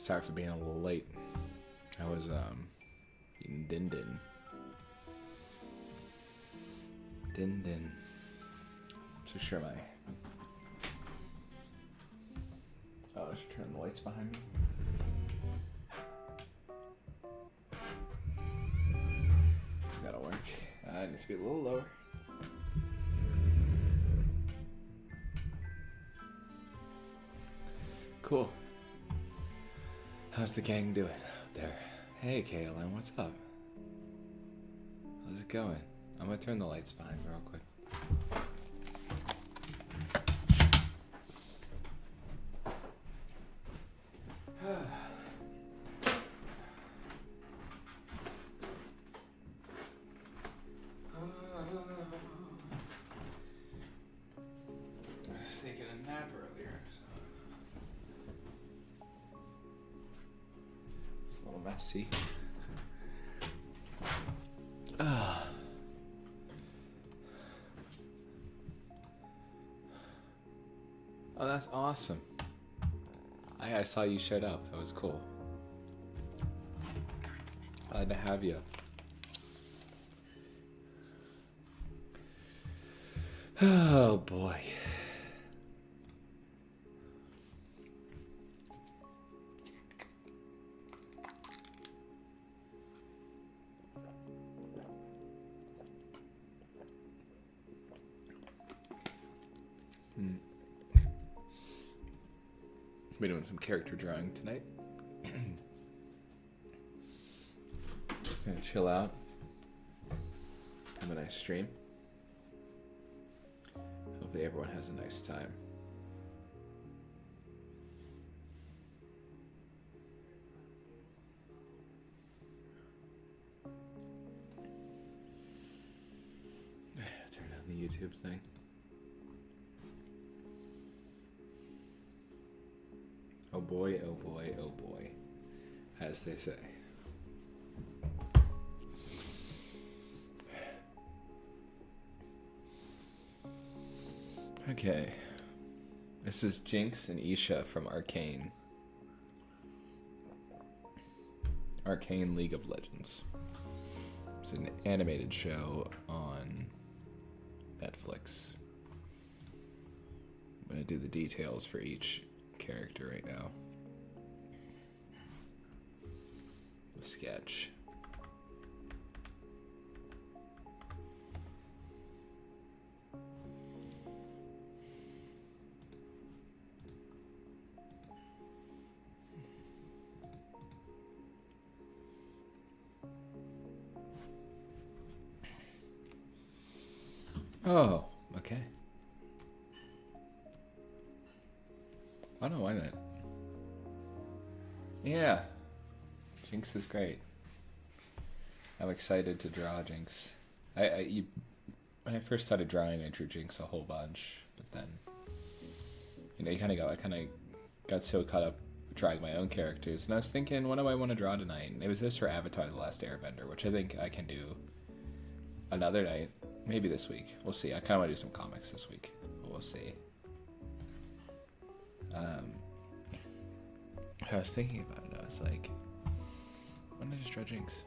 Sorry for being a little late. I was eating din din. Din din. So sure my. Oh, I should turn the lights behind me. That'll work. It needs to be a little lower. Cool. How's the gang doing out there? Hey, KLM, what's up? How's it going? I'm gonna turn the lights behind me real quick. I was taking a nap earlier, so it's a little messy. Oh, that's awesome. I saw you showed up. That was cool. Glad to have you. Oh boy. We're doing some character drawing tonight. Gonna chill out. Have a nice stream. Hopefully everyone has a nice time. Turn on the YouTube thing. Oh boy, oh boy, oh boy, as they say. Okay. This is Jinx and Isha from Arcane. Arcane League of Legends. It's an animated show on Netflix. I'm gonna do the details for each character right now. The sketch. Oh, okay. I don't know why not. Yeah. Jinx is great. I'm excited to draw Jinx. When I first started drawing, I drew Jinx a whole bunch, but then, I kind of got so caught up drawing my own characters, and I was thinking, what do I want to draw tonight? And it was this or Avatar: The Last Airbender, which I think I can do another night, maybe this week. We'll see. I kind of want to do some comics this week. We'll see. I was thinking about it. I was like, why don't I just draw Jinx?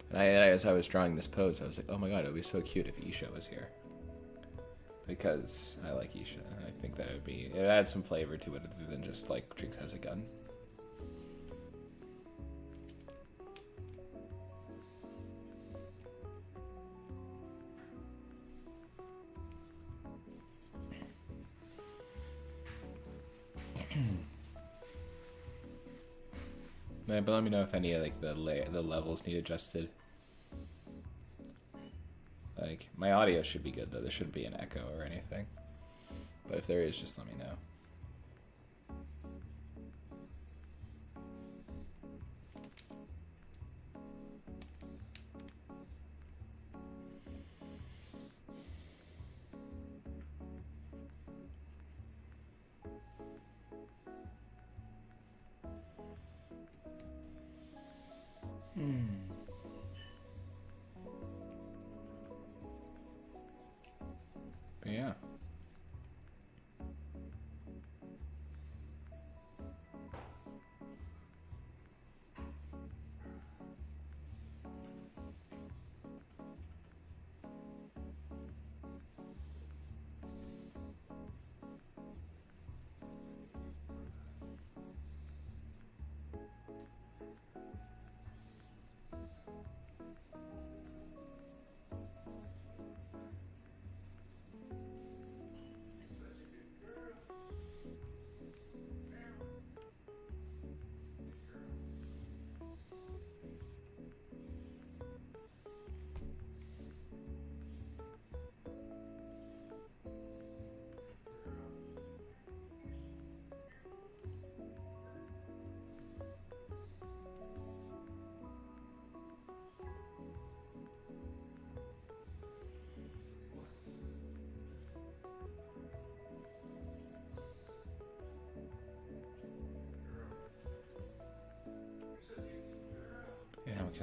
And as I was drawing this pose, I was like, oh my god, it would be so cute if Isha was here. Because I like Isha, and I think that it adds some flavor to it other than just like Jinx has a gun. But let me know if any of like the levels need adjusted. Like my audio should be good though. There shouldn't be an echo or anything. But if there is, just let me know. But yeah.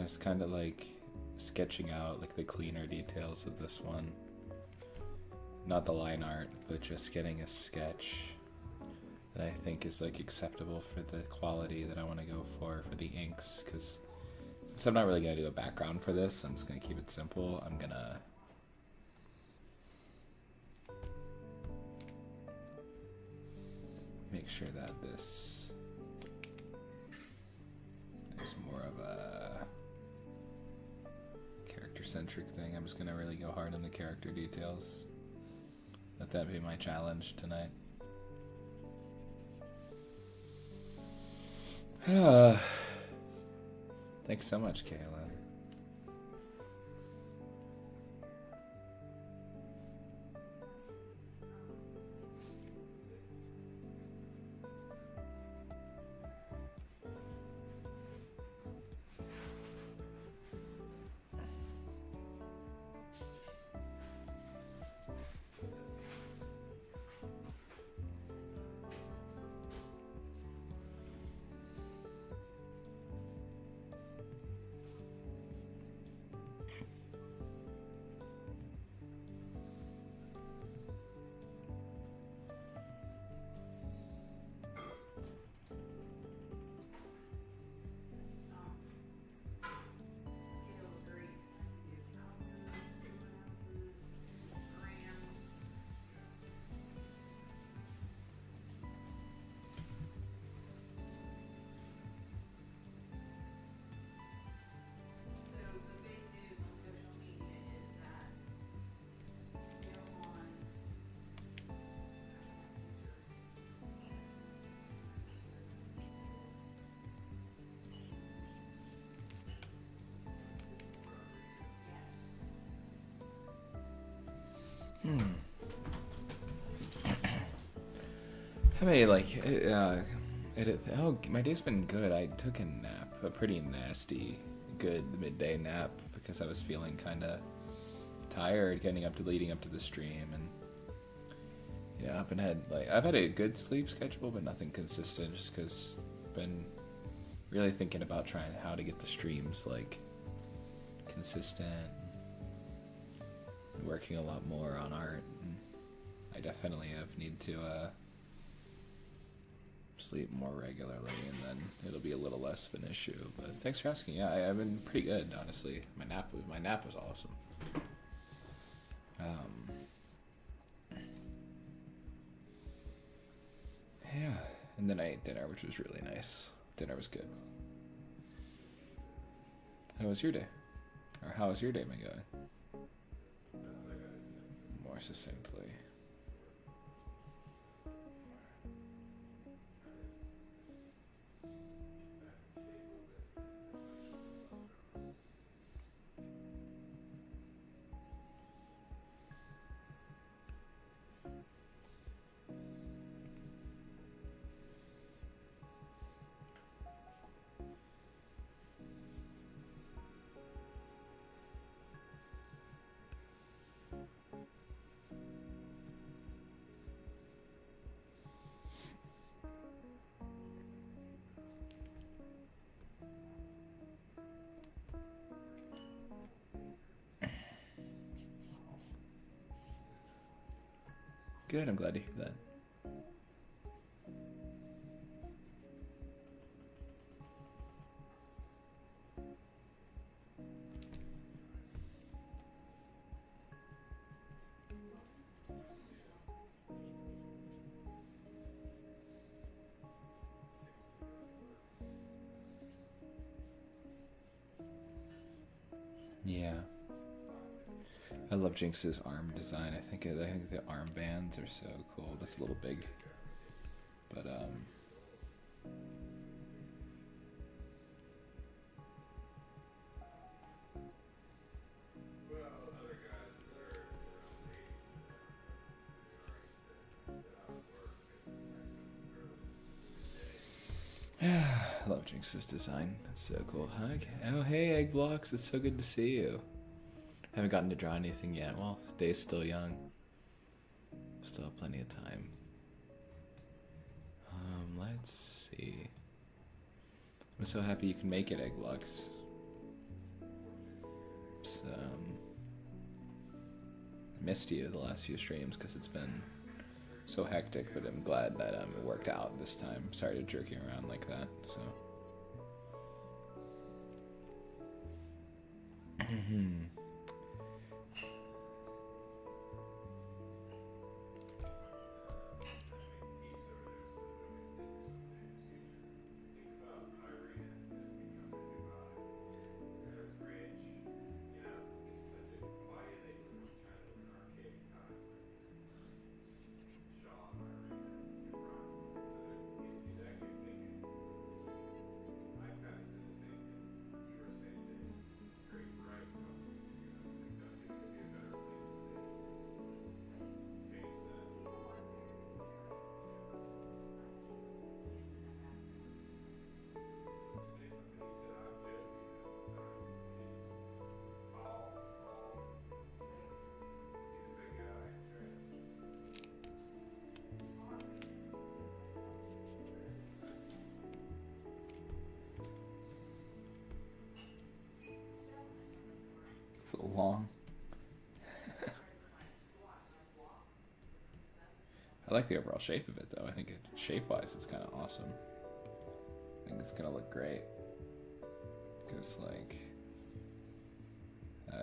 Just kind of like sketching out like the cleaner details of this one. Not the line art, but just getting a sketch that I think is like acceptable for the quality that I want to go for the inks. Because since I'm not really going to do a background for this, I'm just going to keep it simple. I'm going to make sure that this is more of a character-centric thing. I'm just going to really go hard on the character details. Let that be my challenge tonight. Thanks so much, Kaylin. How many my day's been good. I took a nap, a pretty nasty, good midday nap because I was feeling kind of tired leading up to the stream, and yeah, I've had a good sleep schedule, but nothing consistent, just because I've been really thinking about trying how to get the streams like consistent, and working a lot more on art. And I definitely need to sleep more regularly, and then it'll be a little less of an issue. But thanks for asking. Yeah, I've been pretty good, honestly. My nap was awesome. Yeah, and then I ate dinner, which was really nice. Dinner was good. How was your day? Or how has your day been going? More succinctly. Good, I'm glad to hear that. Yeah. I love Jinx's arm design. I think the arm bands are so cool. That's a little big, but I love Jinx's design. That's so cool. Hi. Oh, hey, Egg Blocks. It's so good to see you. Haven't gotten to draw anything yet. Well, the day's still young. Still have plenty of time. Let's see. I'm so happy you can make it, Egg Blocks. It's missed you the last few streams because it's been so hectic, but I'm glad that it worked out this time. Sorry to jerk you around like that. So. So long. I like the overall shape of it though. I think shape-wise it's kind of awesome. I think it's gonna look great. Because like,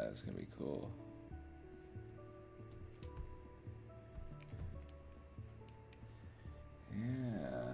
it's gonna be cool. Yeah.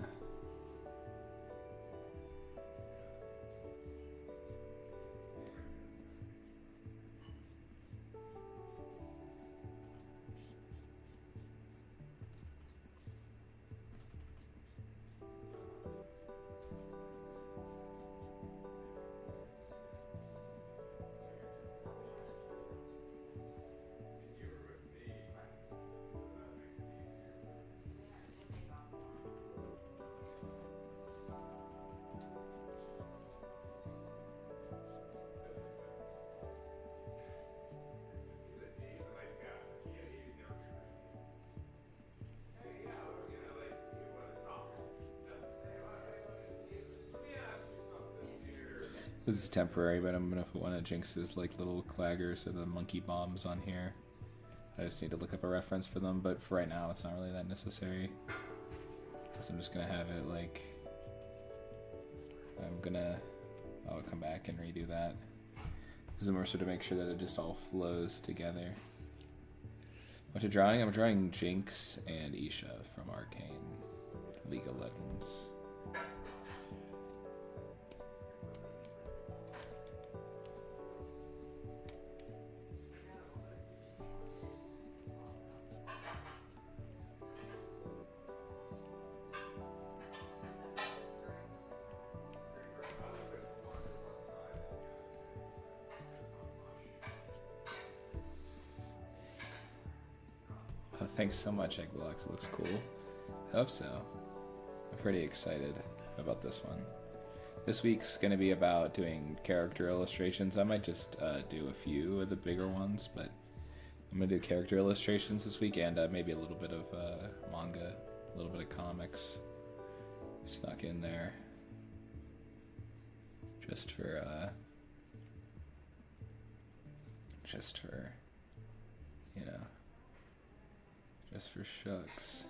This is temporary, but I'm gonna put one of Jinx's like little claggers or the monkey bombs on here. I just need to look up a reference for them, but for right now it's not really that necessary. Because I'm just gonna have it like, I'll come back and redo that. This is more so to make sure that it just all flows together. What you're drawing? I'm drawing Jinx and Isha from Arcane League of Legends. Oh, thanks so much, Eggblocks. It looks cool. I hope so. I'm pretty excited about this one. This week's going to be about doing character illustrations. I might just do a few of the bigger ones, but I'm going to do character illustrations this week and maybe a little bit of manga, a little bit of comics snuck in there. Just for, you know, just for shucks.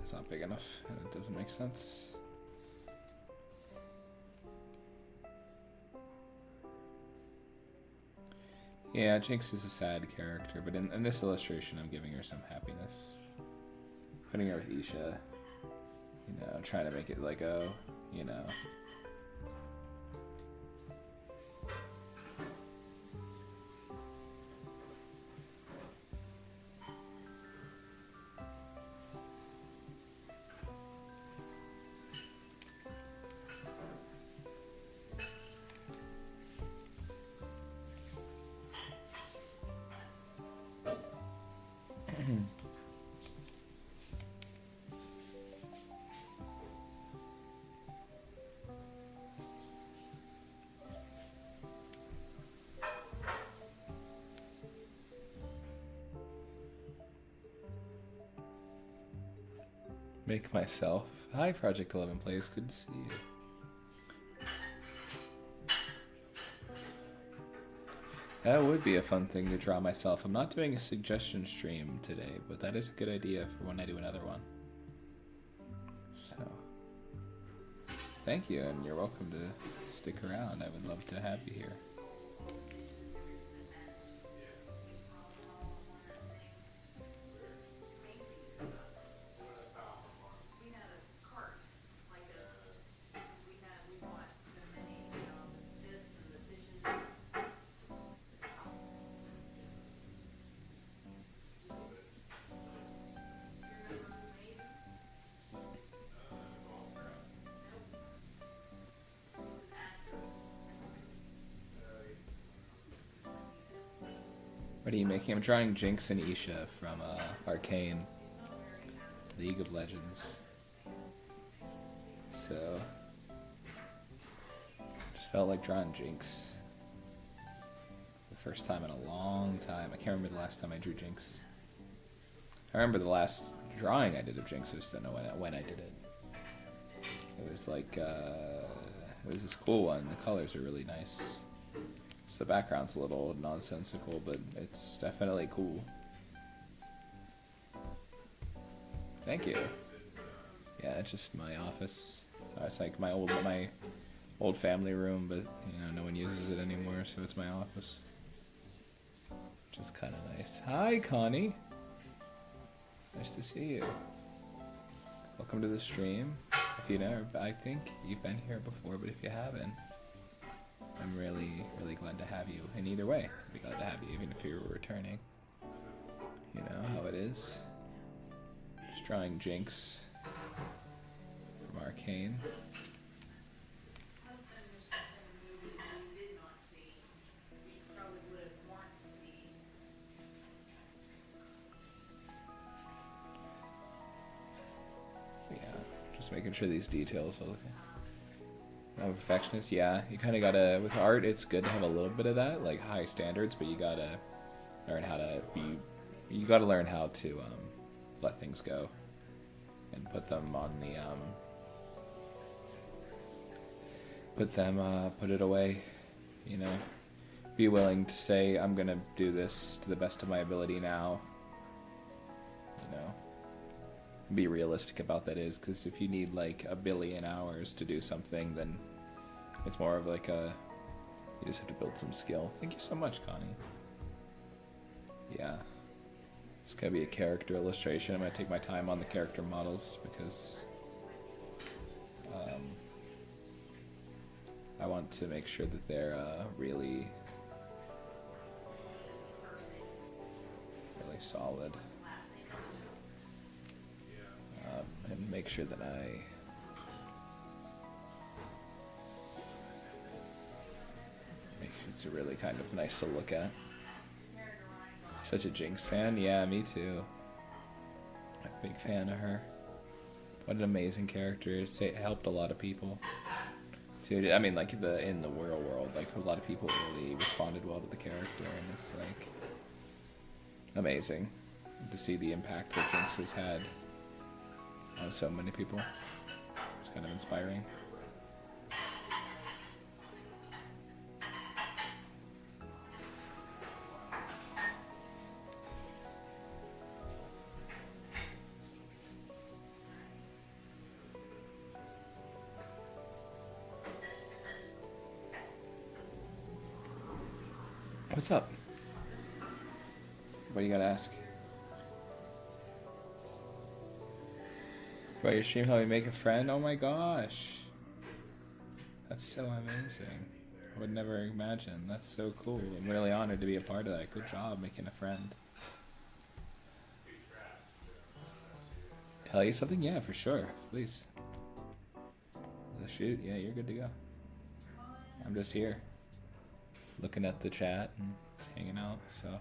It's not big enough and it doesn't make sense. Yeah, Jinx is a sad character, but in this illustration I'm giving her some happiness. Putting her with Isha, you know, trying to make it like, oh, you know. Make myself Hi, Project 11 Plays. Good to see you. That would be a fun thing to draw myself. I'm not doing a suggestion stream today, but that is a good idea for when I do another one. So, thank you, and you're welcome to stick around. I would love to have you here. What are you making? I'm drawing Jinx and Isha from Arcane, League of Legends. So, just felt like drawing Jinx. The first time in a long time. I can't remember the last time I drew Jinx. I remember the last drawing I did of Jinx. I just don't know when I did it. It was like, it was this cool one. The colors are really nice. The background's a little nonsensical, but it's definitely cool. Thank you. Yeah, it's just my office. It's like my old family room, but you know, no one uses it anymore, so it's my office. Which is kind of nice. Hi, Connie. Nice to see you. Welcome to the stream. If you know, I think you've been here before, but if you haven't, I'm really, really glad to have you. And either way, I'd be glad to have you, even if you were returning. You know how it is. Just drawing Jinx from Arcane. But yeah, just making sure these details are looking. I'm a perfectionist, yeah. You kind of gotta, with art, it's good to have a little bit of that, like high standards, but you gotta learn how to be, you gotta learn how to let things go and put them on the, put it away, you know. Be willing to say, I'm gonna do this to the best of my ability now, you know. Be realistic about that is, because if you need like 1 billion hours to do something, then it's more of like a, you just have to build some skill. Thank you so much, Connie. Yeah, it's gonna be a character illustration. I'm gonna take my time on the character models because I want to make sure that they're really solid. And make sure that it's really kind of nice to look at. Such a Jinx fan? Yeah, me too. I'm a big fan of her. What an amazing character. It helped a lot of people. Too. I mean, like in the real world, like a lot of people really responded well to the character, and it's like amazing to see the impact that Jinx has had on so many people. It's kind of inspiring. What's up? What do you gotta ask? About your stream, how we make a friend? Oh my gosh. That's so amazing. I would never imagine. That's so cool. I'm really honored to be a part of that. Good job making a friend. Tell you something? Yeah, for sure. Please. Shoot, yeah, you're good to go. I'm just here. Looking at the chat and hanging out, so.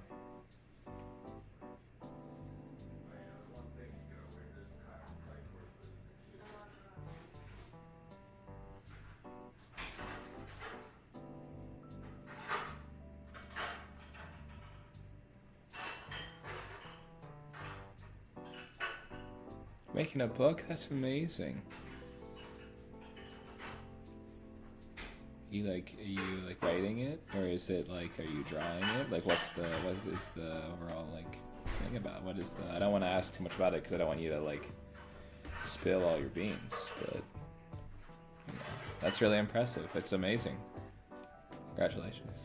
Making a book? That's amazing. are you like writing it, or is it like, are you drawing it? Like, what is the overall like thing about? What is the? I don't want to ask too much about it because I don't want you to like spill all your beans. But you know, that's really impressive. It's amazing. Congratulations.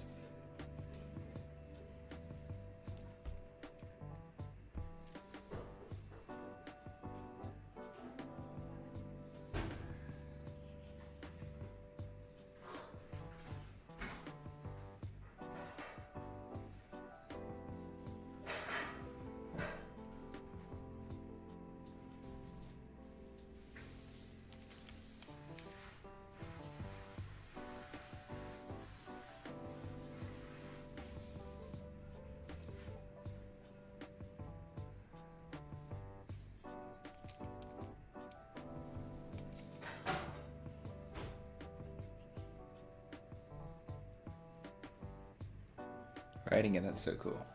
Writing it, that's so cool.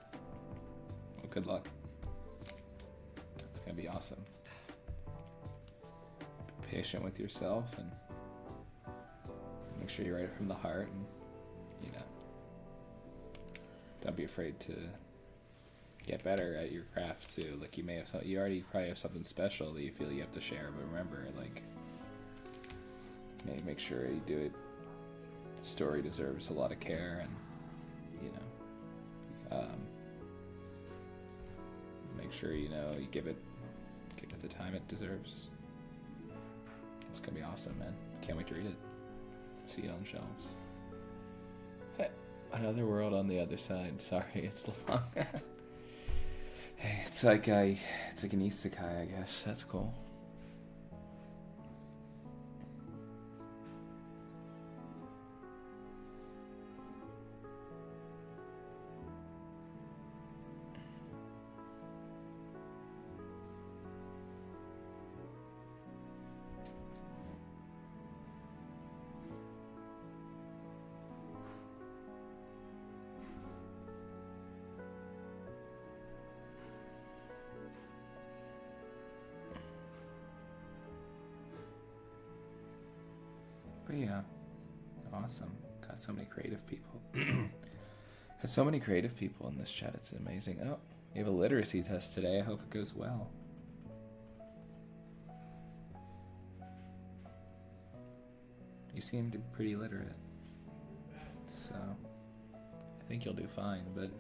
Well, good luck. It's gonna be awesome. Be patient with yourself and make sure you write it from the heart, and you know, don't be afraid to get better at your craft too. Like you already probably have something special that you feel you have to share, but remember, like, make sure you do it. The story deserves a lot of care, and you know. Make sure you give it the time it deserves. It's gonna be awesome, man. Can't wait to read it. See it on the shelves. Hey, another world on the other side. Sorry, it's long. Hey, it's like an isekai, I guess. That's cool. But yeah, awesome. Got so many creative people. Had so many creative people in this chat. It's amazing. Oh, we have a literacy test today. I hope it goes well. You seem to be pretty literate, so I think you'll do fine, but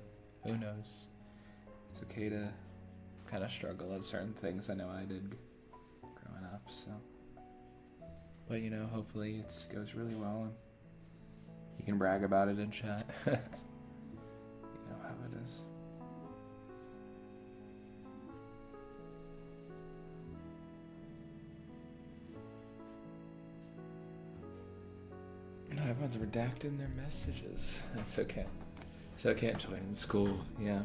who knows? It's okay to kind of struggle at certain things. I know I did growing up, so. But you know, hopefully it goes really well and you can brag about it in chat. You know how it is. No, everyone's redacting their messages. That's okay. So I can't join in school, yeah.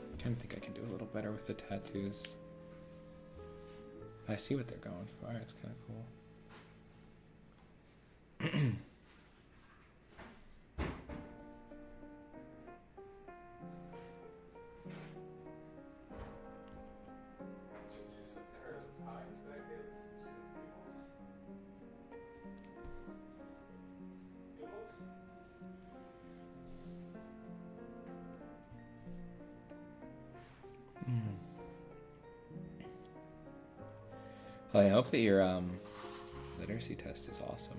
I kind of think I can do a little better with the tattoos. I see what they're going for. It's kind of cool. Well, I hope that your literacy test is awesome.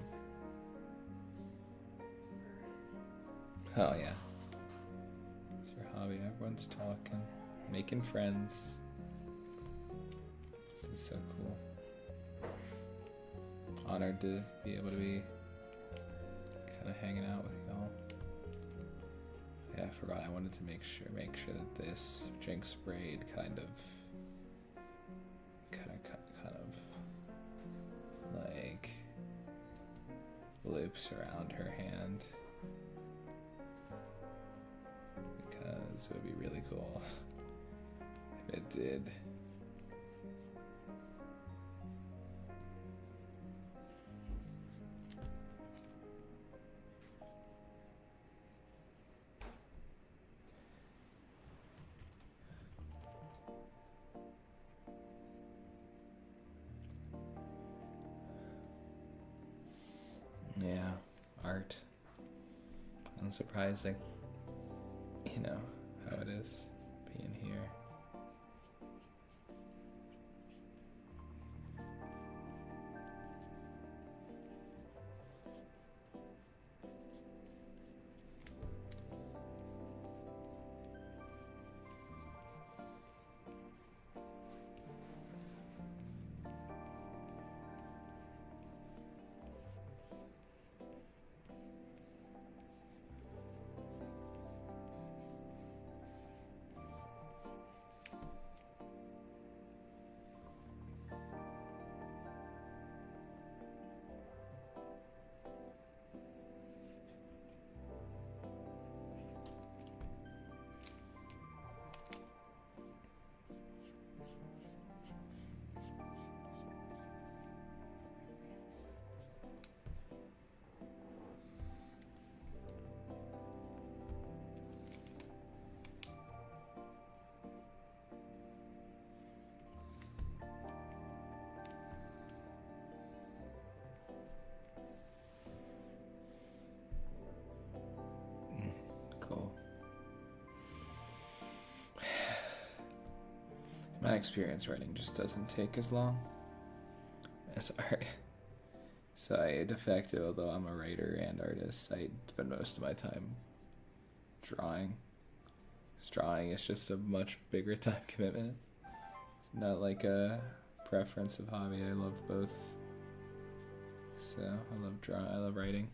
Oh yeah. It's your hobby. Everyone's talking, making friends. This is so cool. Honored to be able to be kind of hanging out with y'all. Yeah, I forgot. I wanted to make sure that this Jinx braid kind of like loops around her hand, because it would be really cool if it did. Yeah, art. Unsurprising. You know how it is being here. Cool. My experience writing just doesn't take as long as art. So I de facto, although I'm a writer and artist, I spend most of my time drawing. Drawing is just a much bigger time commitment. It's not like a preference of hobby. I love both. So I love drawing. I love writing.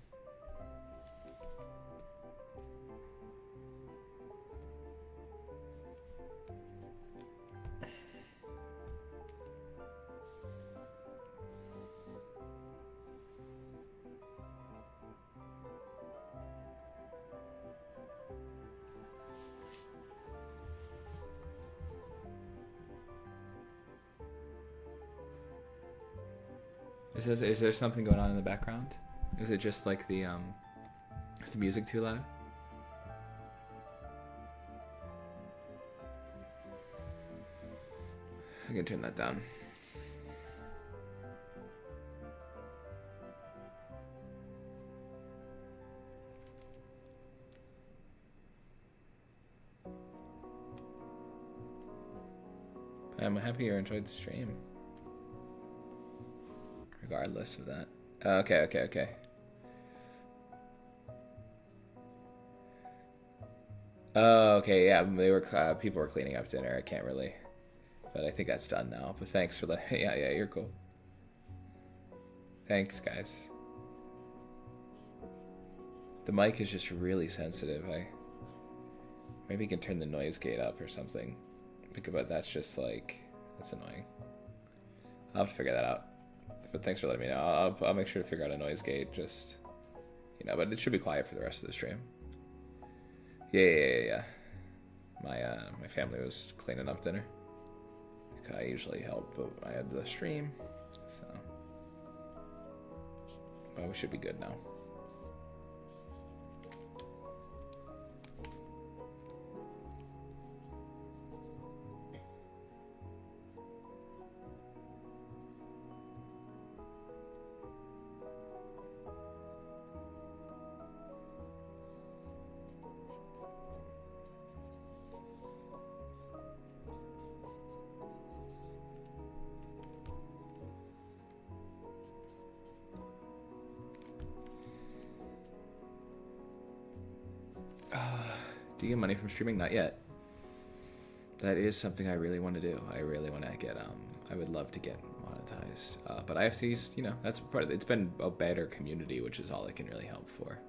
Is there something going on in the background? Is it just like is the music too loud? I can turn that down. I'm happy you enjoyed the stream. Regardless of that. Okay. Oh, okay, yeah, they were people were cleaning up dinner. I can't really, but I think that's done now. But thanks for the yeah, you're cool. Thanks, guys. The mic is just really sensitive. Maybe you can turn the noise gate up or something. Think about that's just like that's annoying. I'll have to figure that out. But thanks for letting me know. I'll make sure to figure out a noise gate. Just but it should be quiet for the rest of the stream. Yeah. My family was cleaning up dinner. I usually help, but I had the stream, so but we should be good now. Do you get money from streaming? Not yet. That is something I really want to do. I really want to get, I would love to get monetized. But I have to use, that's part of it. It's been a better community, which is all it can really help for.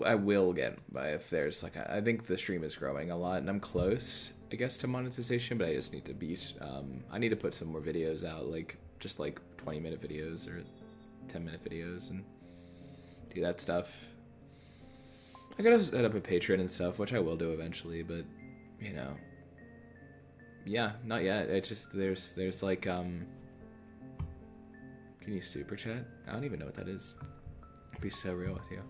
I will get, if there's I think the stream is growing a lot and I'm close, I guess, to monetization, but I just need to beat, I need to put some more videos out, just 20-minute videos or 10-minute videos and do that stuff. I gotta set up a Patreon and stuff, which I will do eventually, but, yeah, not yet. It's just, there's can you super chat? I don't even know what that is. I'll be so real with you.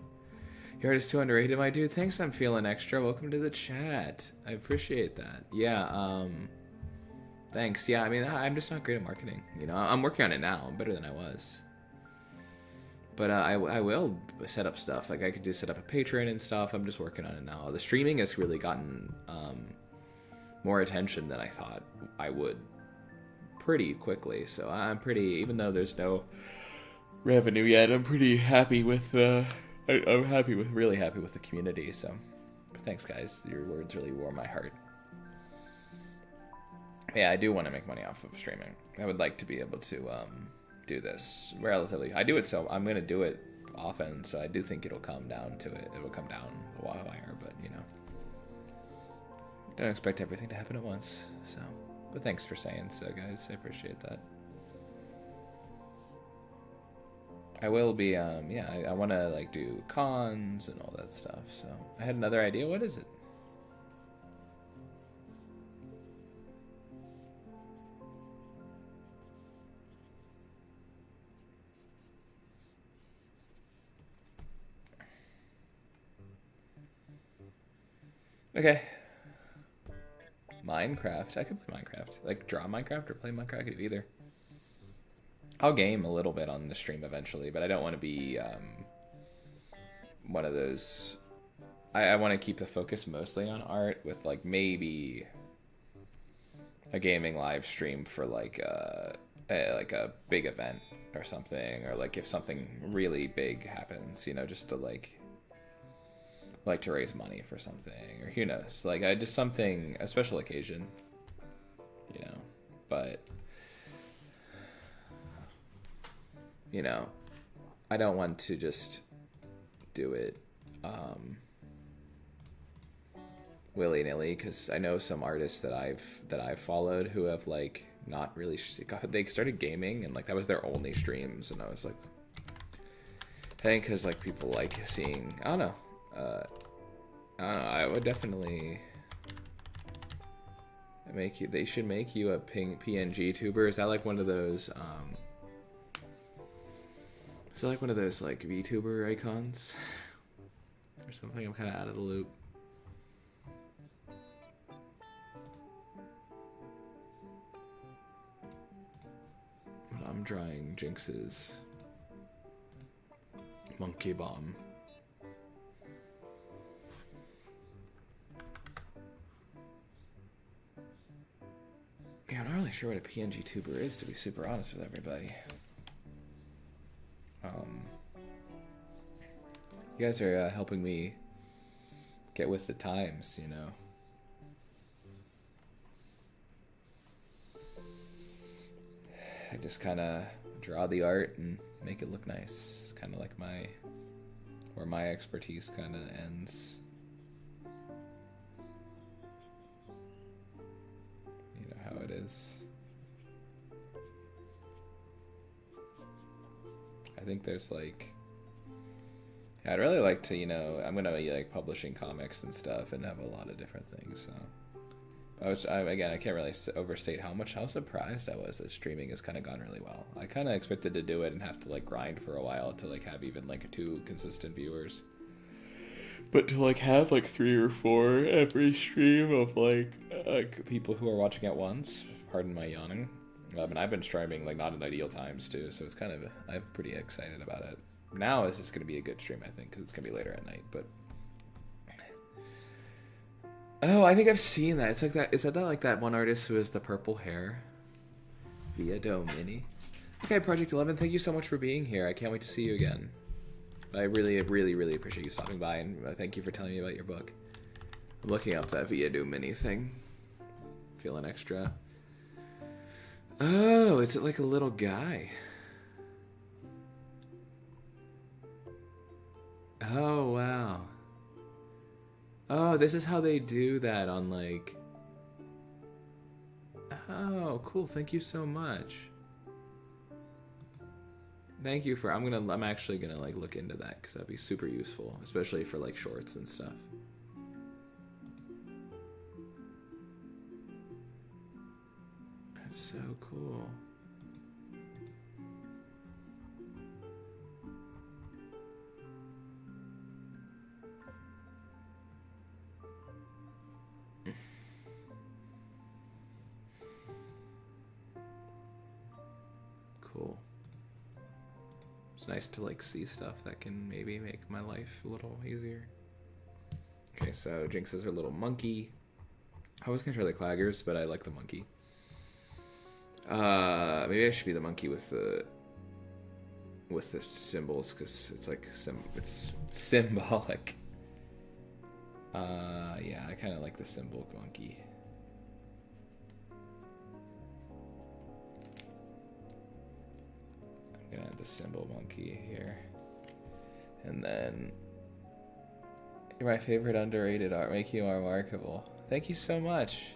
Your art is too underrated, my dude. Thanks, I'm feeling extra. Welcome to the chat. I appreciate that. Yeah, thanks. Yeah, I mean, I'm just not great at marketing, I'm working on it now. I'm better than I was. But I will set up stuff. Like I could set up a Patreon and stuff. I'm just working on it now. The streaming has really gotten more attention than I thought I would pretty quickly. So I'm pretty, even though there's no revenue yet, I'm pretty happy with really happy with the community. So thanks guys. Your words really warm my heart. Yeah, I do want to make money off of streaming. I would like to be able to do this relatively. I do it, so I'm gonna do it often, so I do think it'll come down to it. It'll come down a while higher, but you know, don't expect everything to happen at once. So, but thanks for saying so, guys. I appreciate that. I will be yeah, I want to like do cons and all that stuff. So I had another idea. What is it? Okay. Minecraft. I could play Minecraft. Like, draw Minecraft or play Minecraft. I could do either. I'll game a little bit on the stream eventually, but I don't want to be one of those... I want to keep the focus mostly on art with, like, maybe a gaming live stream for, like a big event or something. Or, like, if something really big happens, you know, just to, like to raise money for something, or who knows, like I just something, a special occasion, you know, but you know, I don't want to just do it willy-nilly, because I know some artists that I've followed who have like not really they started gaming and like that was their only streams, and I was like, I think because like people like seeing, I don't know, I would definitely make you. They should make you a PNG tuber. Is that like one of those? Is that like one of those like VTuber icons or something? I'm kind of out of the loop. I'm drawing Jinx's monkey bomb. Yeah, I'm not really sure what a PNG tuber is, to be super honest with everybody. You guys are helping me get with the times, you know. I just kind of draw the art and make it look nice. It's kind of like where my expertise kind of ends. You know how it is. I think there's like, I'd really like to, you know, I'm gonna be like publishing comics and stuff and have a lot of different things. So, again, I can't really overstate how surprised I was that streaming has kind of gone really well. I kind of expected to do it and have to like grind for a while to like have even like 2 consistent viewers. But to like have like 3 or 4 every stream of like people who are watching at once, pardon my yawning. And I've been streaming like not at ideal times too, so it's kind of, I'm pretty excited about it. Now this is going to be a good stream, I think, because it's going to be later at night. But oh, I think I've seen that. It's like that. Is that like that one artist who has the purple hair? Via Mini. Okay, Project 11, thank you so much for being here. I can't wait to see you again. I really, really, really appreciate you stopping by, and thank you for telling me about your book. I'm looking up that Via Mini thing. Feeling extra. Oh, is it like a little guy? Oh, wow. Oh, this is how they do that on like... Oh, cool. Thank you so much. Thank you for... I'm actually gonna like look into that because that'd be super useful, especially for like shorts and stuff. That's so cool. Cool. It's nice to like see stuff that can maybe make my life a little easier. Okay, so Jinx is her little monkey. I was gonna try the claggers, but I like the monkey. Maybe I should be the monkey with the symbols, because it's like it's symbolic. Yeah, I kind of like the symbol monkey. I'm gonna have the symbol monkey here, and then you're my favorite underrated art. Make you more remarkable. Thank you so much.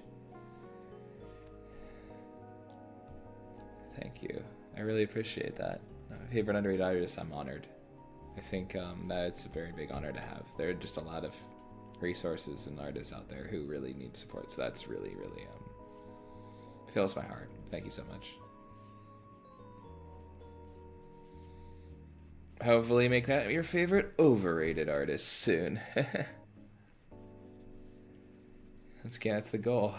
Thank you. I really appreciate that. My favorite underrated artist, I'm honored. I think that it's a very big honor to have. There are just a lot of resources and artists out there who really need support, so that's really, really fills my heart. Thank you so much. Hopefully make that your favorite overrated artist soon. That's the goal.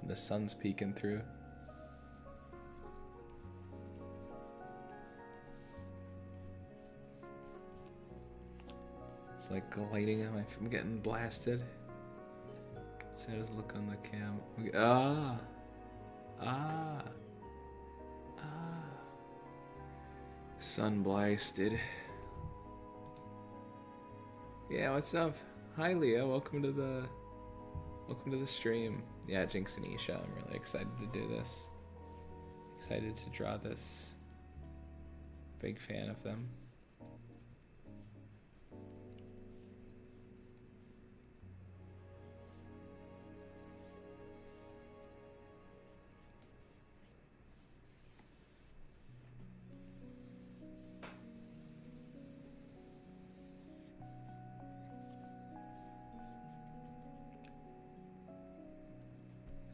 The sun's peeking through. It's like gliding. I'm getting blasted. Let's see how does it look on the cam. Sun blasted. Yeah, what's up? Hi Leah, welcome to the stream. Yeah, Jinx and Isha, I'm really excited to do this. Excited to draw this. Big fan of them.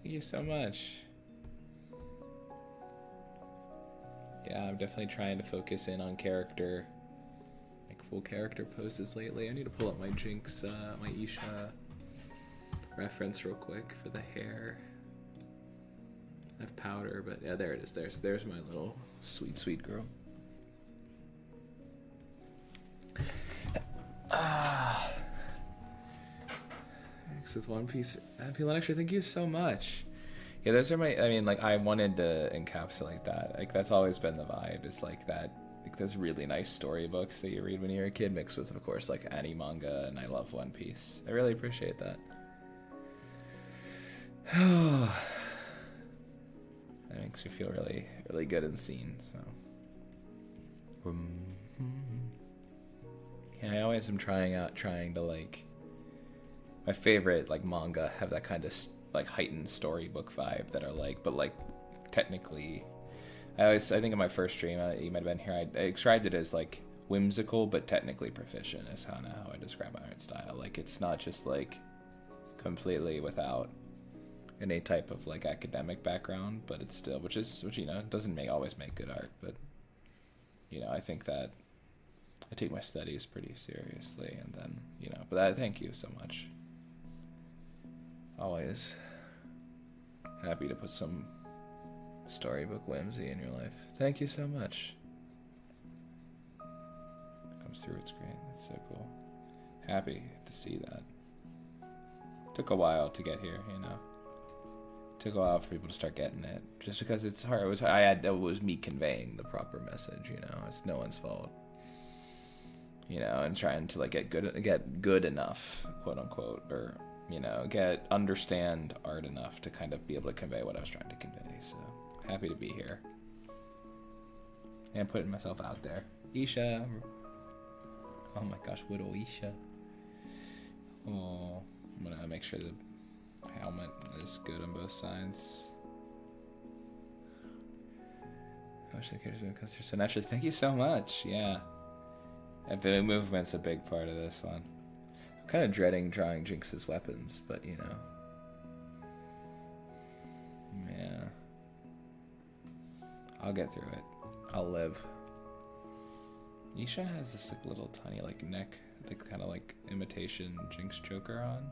Thank you so much. Yeah, I'm definitely trying to focus in on character, like full character poses lately. I need to pull up my Jinx, my Isha reference real quick for the hair. I have powder, but yeah, there it is. There's my little sweet girl. With One Piece, Happy Extra, thank you so much. Yeah, those are my, I mean, like, I wanted to encapsulate that. Like, that's always been the vibe, is like that, like those really nice storybooks that you read when you're a kid, mixed with, of course, like anime manga, and I love One Piece. I really appreciate that. That makes me feel really, really good and seen, so. Yeah, I always am trying to, like, my favorite like manga have that kind of like heightened storybook vibe that are like, but like technically, I think in my first stream, you might have been here, I described it as like whimsical but technically proficient is how I describe my art style. Like it's not just like completely without any type of like academic background, but it's still, which you know doesn't always make good art, but you know I think that I take my studies pretty seriously, and then you know, but thank you so much. Always happy to put some storybook whimsy in your life. Thank you so much. It comes through, it's great. That's so cool. Happy to see that. Took a while to get here, you know. Took a while for people to start getting it, just because it's hard. It was me conveying the proper message, you know. It's no one's fault. You know, and trying to like get good enough, quote unquote, or you know, understand art enough to kind of be able to convey what I was trying to convey. So happy to be here and putting myself out there. Isha, oh my gosh, Widow Isha. Oh, I'm gonna make sure the helmet is good on both sides. I wish the characters would come through so naturally. Thank you so much. Yeah, the movement's a big part of this one. Kind of dreading drawing Jinx's weapons, but you know, yeah, I'll get through it. I'll live. Isha has this like little tiny like neck, like kind of like imitation Jinx choker on.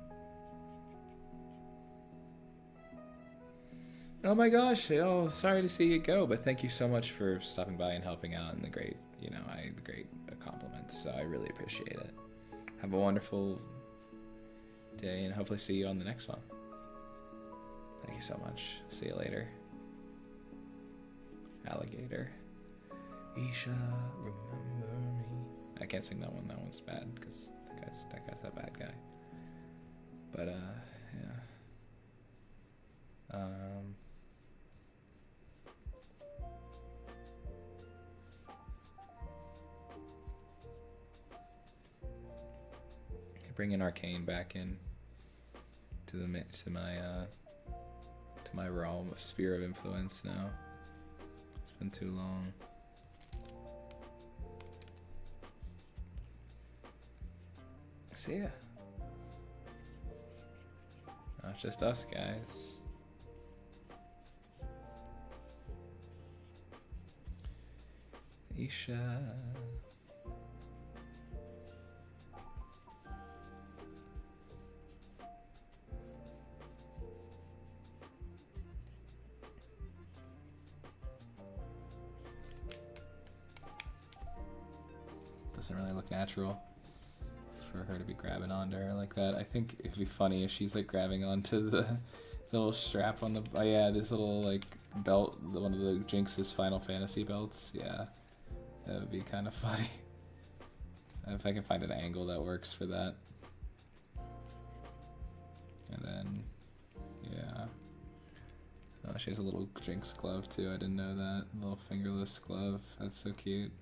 Oh my gosh! Oh, sorry to see you go, but thank you so much for stopping by and helping out, and the great, the great compliments. So I really appreciate it. Have a wonderful day, and hopefully see you on the next one. Thank you so much. See you later. Alligator. Isha, remember me. I can't sing that one. That one's bad because that guy's a bad guy. But yeah. Bringing Arcane back in to my realm of sphere of influence now. It's been too long. See ya. Not just us, guys. Isha. Doesn't really look natural for her to be grabbing onto her like that. I think it'd be funny if she's like grabbing onto the little strap on the, oh yeah, this little like belt, one of the Jinx's Final Fantasy belts. Yeah, that would be kind of funny. If I can find an angle that works for that. And then, yeah. Oh, she has a little Jinx glove too. I didn't know that. A little fingerless glove. That's so cute.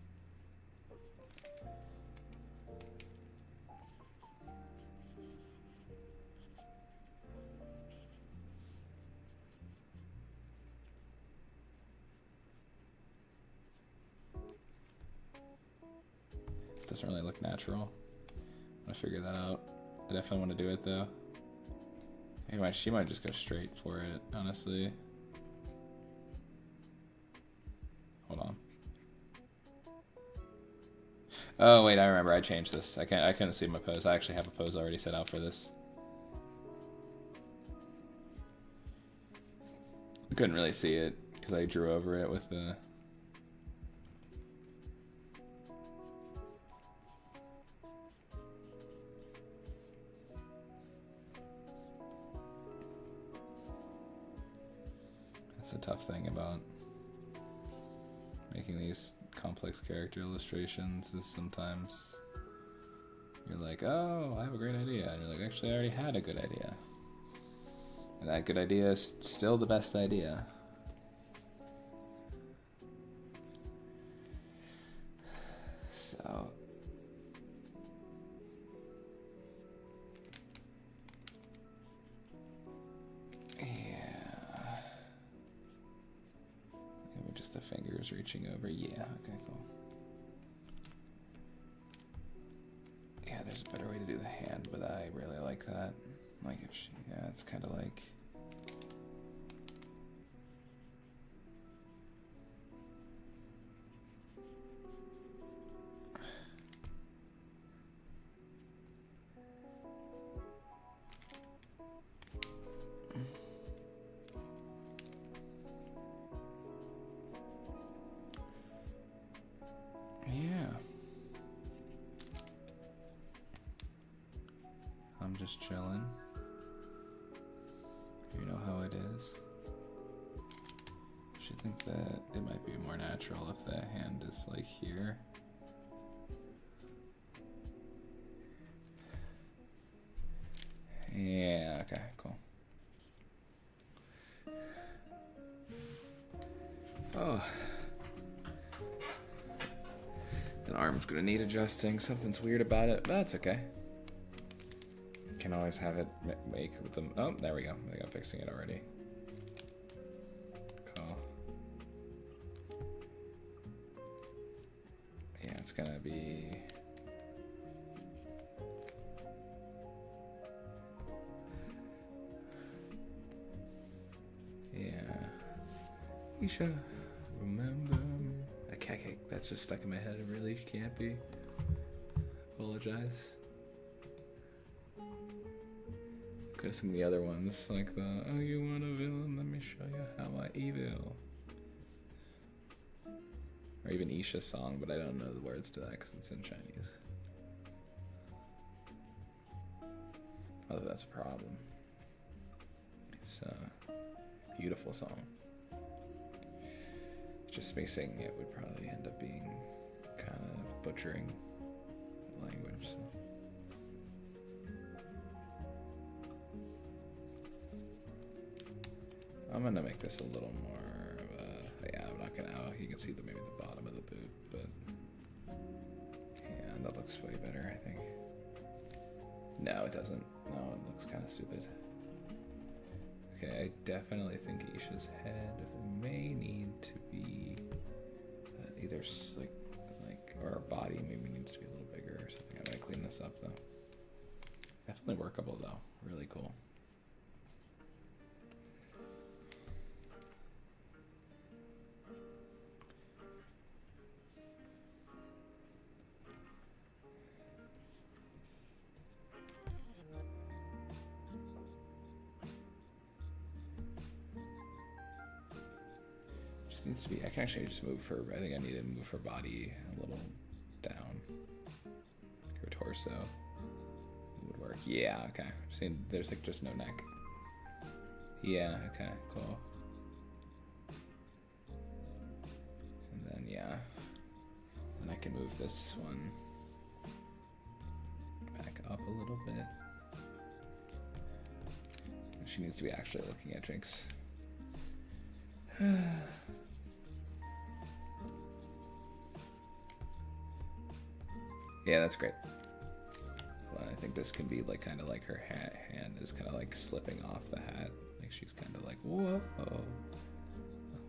Doesn't really look natural. I'm gonna figure that out. I definitely want to do it though. Anyway, she might just go straight for it, honestly. Hold on. Oh wait, I remember. I changed this. I couldn't see my pose. I actually have a pose already set out for this. I couldn't really see it because I drew over it with the. That's a tough thing about making these complex character illustrations is sometimes you're like, oh, I have a great idea. And you're like, actually, I already had a good idea. And that good idea is still the best idea. So. Just the fingers reaching over. Yeah, okay, cool. Yeah, there's a better way to do the hand, but I really like that. Like, if she, yeah, it's kind of like. Just chilling. You know how it is. I should think that it might be more natural if the hand is like here. Yeah, okay, cool. Oh. An arm's gonna need adjusting. Something's weird about it, but that's okay. Can always have it make with them. Oh, there we go. I think I'm fixing it already. Cool. Yeah, it's gonna be. Yeah. Isha, remember me. Okay. that's just stuck in my head. It really can't be. Apologize. Could have some of the other ones, like the "Oh, you want a villain? Let me show you how I evil." Or even Isha's song, but I don't know the words to that because it's in Chinese. Oh, that's a problem. It's a beautiful song. Just me singing it would probably end up being kind of butchering the language. So. I'm gonna make this a little more of a, yeah, I'm not gonna, oh, you can see maybe the bottom of the boot, but yeah, that looks way better, I think. No, it doesn't. No, it looks kind of stupid. Okay, I definitely think Isha's head may need to be either like, or her body maybe needs to be a little bigger or something. I'm gonna clean this up though. Definitely workable though. Really cool. Needs to be. I can actually just move her. I think I need to move her body a little down. Her torso would work. Yeah. Okay. There's like just no neck. Yeah. Okay. Cool. And then yeah, and I can move this one back up a little bit. She needs to be actually looking at Jinx. Yeah, that's great. Well, I think this can be like kind of like her hand is kind of like slipping off the hat. Like she's kind of like, whoa,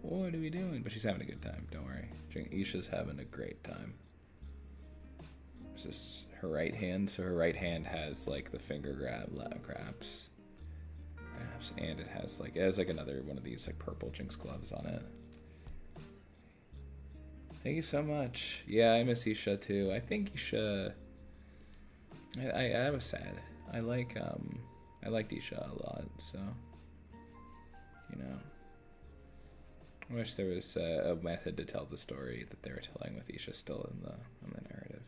what are we doing? But she's having a good time. Don't worry. Isha's having a great time. This is her right hand. So her right hand has like the finger grabs, and it has like another one of these like purple Jinx gloves on it. Thank you so much. Yeah, I miss Isha too. I think Isha. I was sad. I liked Isha a lot. So, you know, I wish there was a method to tell the story that they were telling with Isha still in the narrative.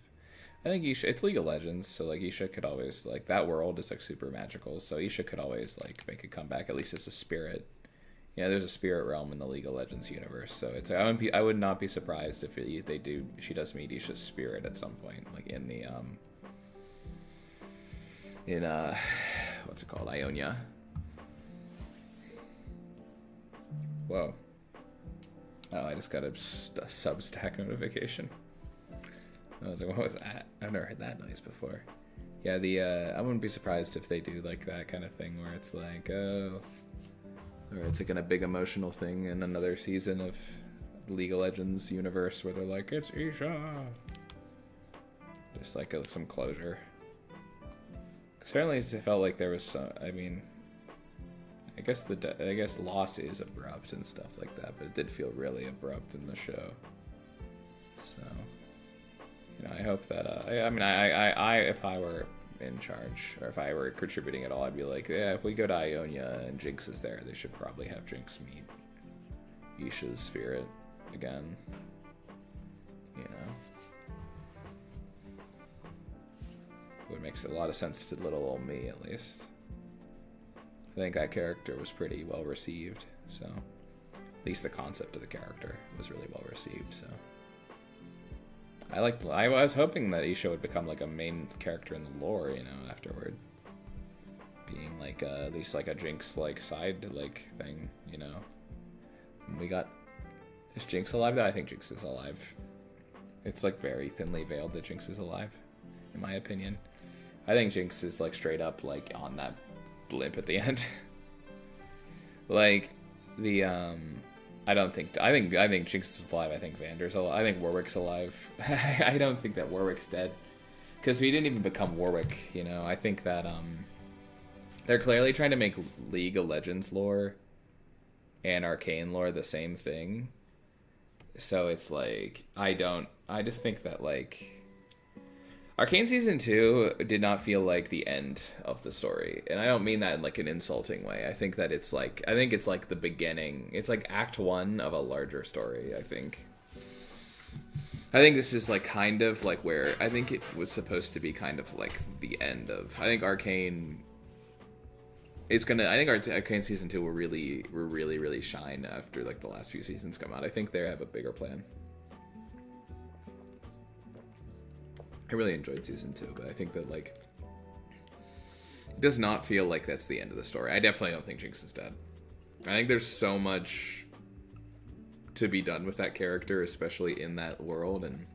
I think Isha. It's League of Legends, so like Isha could always like that world is like super magical. So Isha could always like make a comeback, at least as a spirit. Yeah, there's a spirit realm in the League of Legends universe, so it's I would not be surprised if they do. She does meet Isha's spirit at some point, like in the what's it called, Ionia. Whoa! Oh, I just got a Substack notification. I was like, what was that? I've never heard that noise before. Yeah, I wouldn't be surprised if they do like that kind of thing where it's like, oh. Or it's like a big emotional thing in another season of League of Legends universe where they're like, it's Isha. Just like some closure. Certainly, it felt like there was some. I mean, I guess loss is abrupt and stuff like that, but it did feel really abrupt in the show. So, you know, I hope that. I if I were in charge, or if I were contributing at all, I'd be like, yeah, if we go to Ionia and Jinx is there, they should probably have Jinx meet Isha's spirit again. You know, it makes a lot of sense to little old me, at least. I think that character was pretty well received, so at least the concept of the character was really well received. So I was hoping that Isha would become like a main character in the lore, you know, afterward. Being like at least like a Jinx like side like thing, you know. And we got, is Jinx alive though? I think Jinx is alive. It's like very thinly veiled that Jinx is alive, in my opinion. I think Jinx is like straight up like on that blimp at the end. Like the I think Jinx is alive. I think Vander's alive. I think Warwick's alive. I don't think that Warwick's dead, because he didn't even become Warwick. You know, I think that they're clearly trying to make League of Legends lore and Arcane lore the same thing. So it's like, I just think that like Arcane season 2 did not feel like the end of the story. And I don't mean that in like an insulting way. I think that it's like, the beginning. It's like act 1 of a larger story, I think. I think this is like kind of like where I think it was supposed to be kind of like the end of. I think Arcane is gonna. I think Arcane season 2 will really shine after like the last few seasons come out. I think they have a bigger plan. I really enjoyed season 2, but I think that like it does not feel like that's the end of the story. I definitely don't think Jinx is dead. I think there's so much to be done with that character, especially in that world, and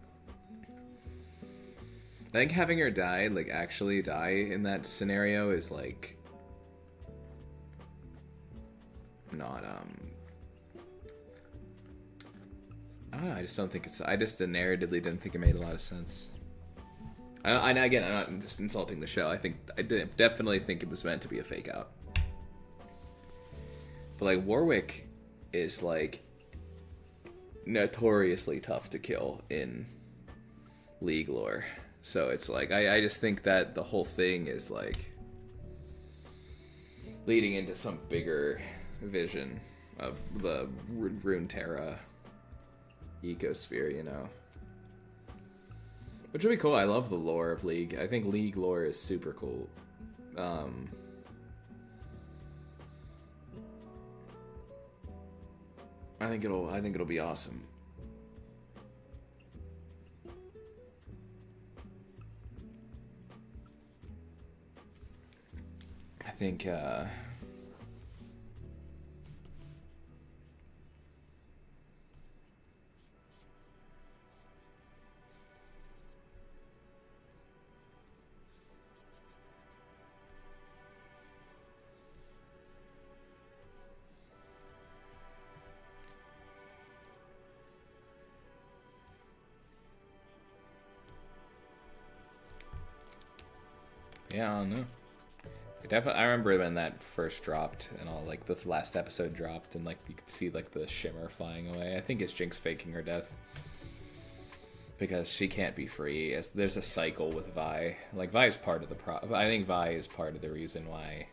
I think having her die, like actually die in that scenario is like not I don't know, I just don't think it's narratively didn't think it made a lot of sense. Again, I'm not just insulting the show. I definitely think it was meant to be a fake out. But like Warwick is like notoriously tough to kill in League lore. So it's like I just think that the whole thing is like leading into some bigger vision of the Runeterra ecosphere, you know. Which would be cool. I love the lore of League. I think League lore is super cool. I think it'll be awesome. I think yeah, I don't know. I remember when that first dropped and all, like the last episode dropped and like you could see like the shimmer flying away. I think it's Jinx faking her death because she can't be free. There's a cycle with Vi. Like Vi is part of the I think Vi is part of the reason why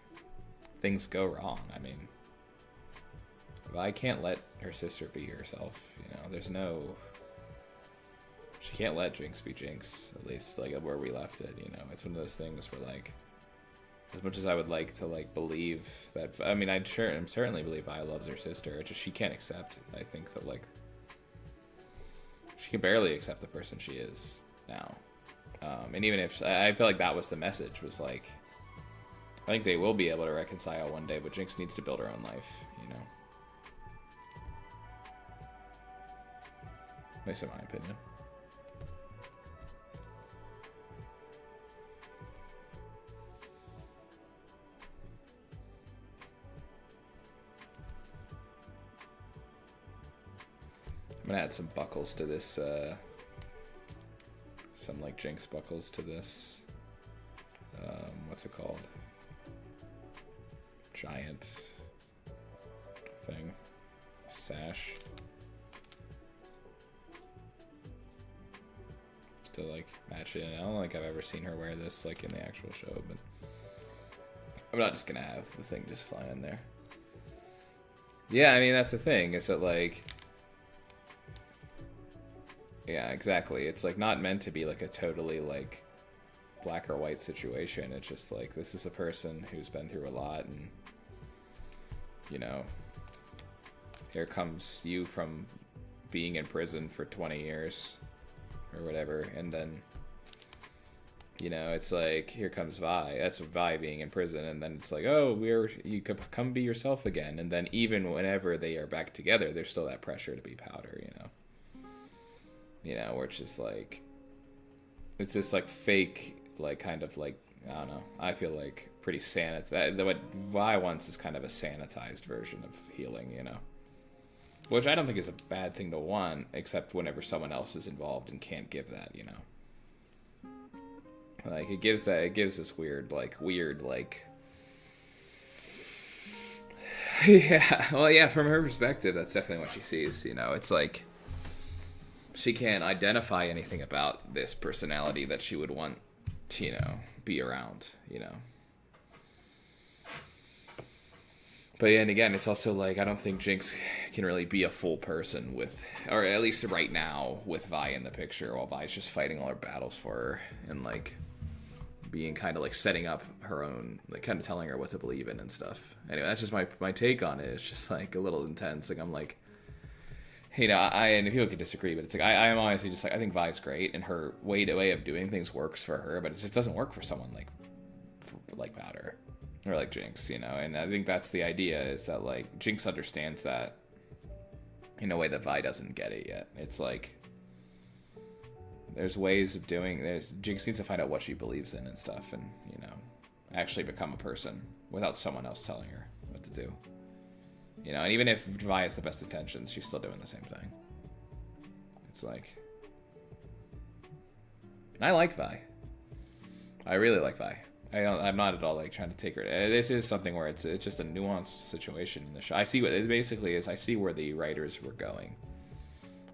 things go wrong. I mean, Vi can't let her sister be herself. You know, she can't let Jinx be Jinx, at least like where we left it, you know. It's one of those things where like, as much as I would like to like believe that, I mean, I certainly believe Vi loves her sister. It's just she can't accept. I think that like she can barely accept the person she is now. And even if I feel like that was the message, was like, I think they will be able to reconcile one day, but Jinx needs to build her own life, you know. At least in my opinion. I'm gonna add some buckles to this, some like Jinx buckles to this, what's it called? Giant thing. Sash. To like match it. I don't think I've ever seen her wear this like in the actual show, but I'm not just gonna have the thing just fly in there. Yeah, I mean, that's the thing, is that like, yeah, exactly. It's like not meant to be like a totally like black or white situation. It's just like, this is a person who's been through a lot, and you know, here comes you from being in prison for 20 years or whatever, and then, you know, it's like, here comes Vi. That's Vi being in prison, and then it's like, oh, you could come be yourself again, and then even whenever they are back together, there's still that pressure to be Powder, you know. You know, where it's just like, it's just like fake, like kind of like, I don't know, I feel like pretty sanitized. What Vi wants is kind of a sanitized version of healing, you know. Which I don't think is a bad thing to want, except whenever someone else is involved and can't give that, you know. Like, it gives this weird, yeah, well, yeah, from her perspective, that's definitely what she sees, you know. It's like, she can't identify anything about this personality that she would want to, you know, be around, you know. But and again, it's also like I don't think Jinx can really be a full person with, or at least right now, with Vi in the picture, while Vi's just fighting all her battles for her and like being kind of like setting up her own, like kind of telling her what to believe in and stuff. Anyway, that's just my take on it. It's just like a little intense. Like I'm like, you know, and people can disagree, but it's like I'm honestly just like I think Vi's great and her way of doing things works for her, but it just doesn't work for someone like Powder or like Jinx, you know. And I think that's the idea, is that like Jinx understands that in a way that Vi doesn't get it yet. It's like there's ways of doing. Jinx needs to find out what she believes in and stuff, and you know, actually become a person without someone else telling her what to do. You know, and even if Vi has the best intentions, she's still doing the same thing. It's like, and I like Vi. I really like Vi. I'm not at all like trying to take her. This is something where it's just a nuanced situation in the show. I see what it basically is. I see where the writers were going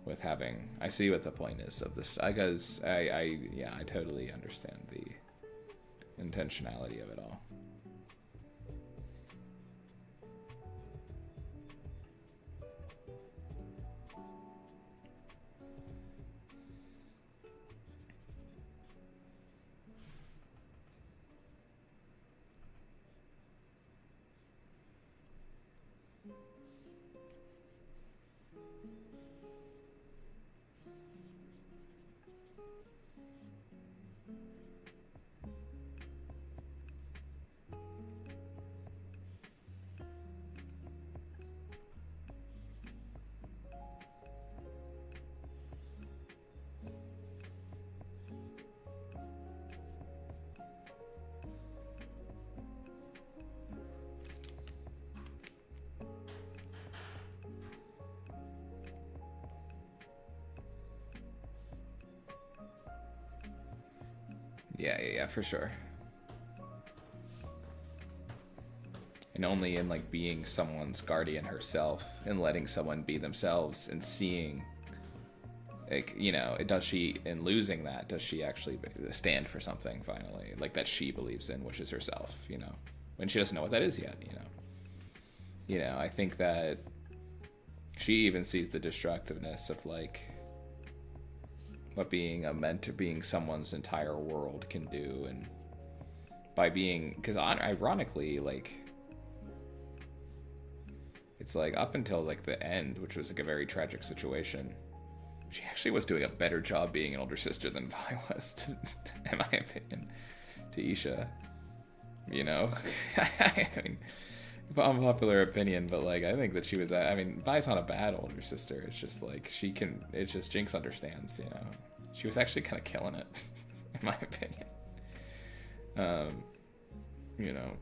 with having. I see what the point is of this, because I totally understand the intentionality of it all. Yeah, for sure. And only in like being someone's guardian herself and letting someone be themselves and seeing, like, you know, does she, in losing that, does she actually stand for something finally, like that she believes in, which is herself, you know, when she doesn't know what that is yet, you know, I think that she even sees the destructiveness of like what being a mentor, being someone's entire world can do, and by being, because ironically, like, it's like up until like the end, which was like a very tragic situation, she actually was doing a better job being an older sister than Vi was, in my opinion, to Isha, you know. I mean, unpopular opinion, but like I think that she was, I mean, Vi's not a bad older sister. It's just like she can, it's just Jinx understands, you know. She was actually kind of killing it, in my opinion. You know,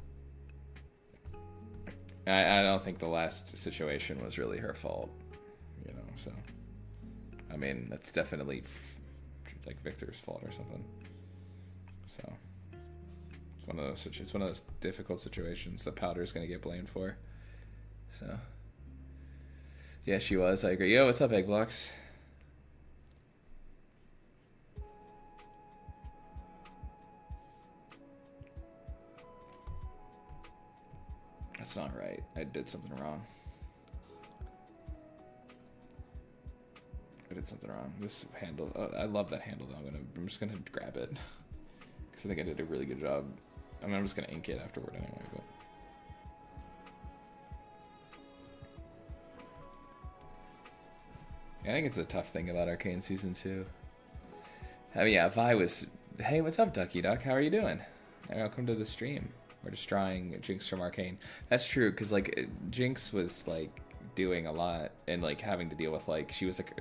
I don't think the last situation was really her fault, you know. So, I mean, that's definitely like Victor's fault or something. So, it's one of those difficult situations that Powder's gonna get blamed for. So, yeah, she was. I agree. Yo, what's up, Egg Blocks? That's not right. I did something wrong. I did something wrong. This handle. Oh, I love that handle though. I'm just gonna grab it because I think I did a really good job. I mean, I'm just gonna ink it afterward anyway. But yeah, I think it's a tough thing about Arcane Season 2. I mean, yeah, if I was, hey, what's up, Ducky Duck? How are you doing? Welcome to the stream. We're just drawing Jinx from Arcane. That's true, because like Jinx was like doing a lot and like having to deal with like, she was like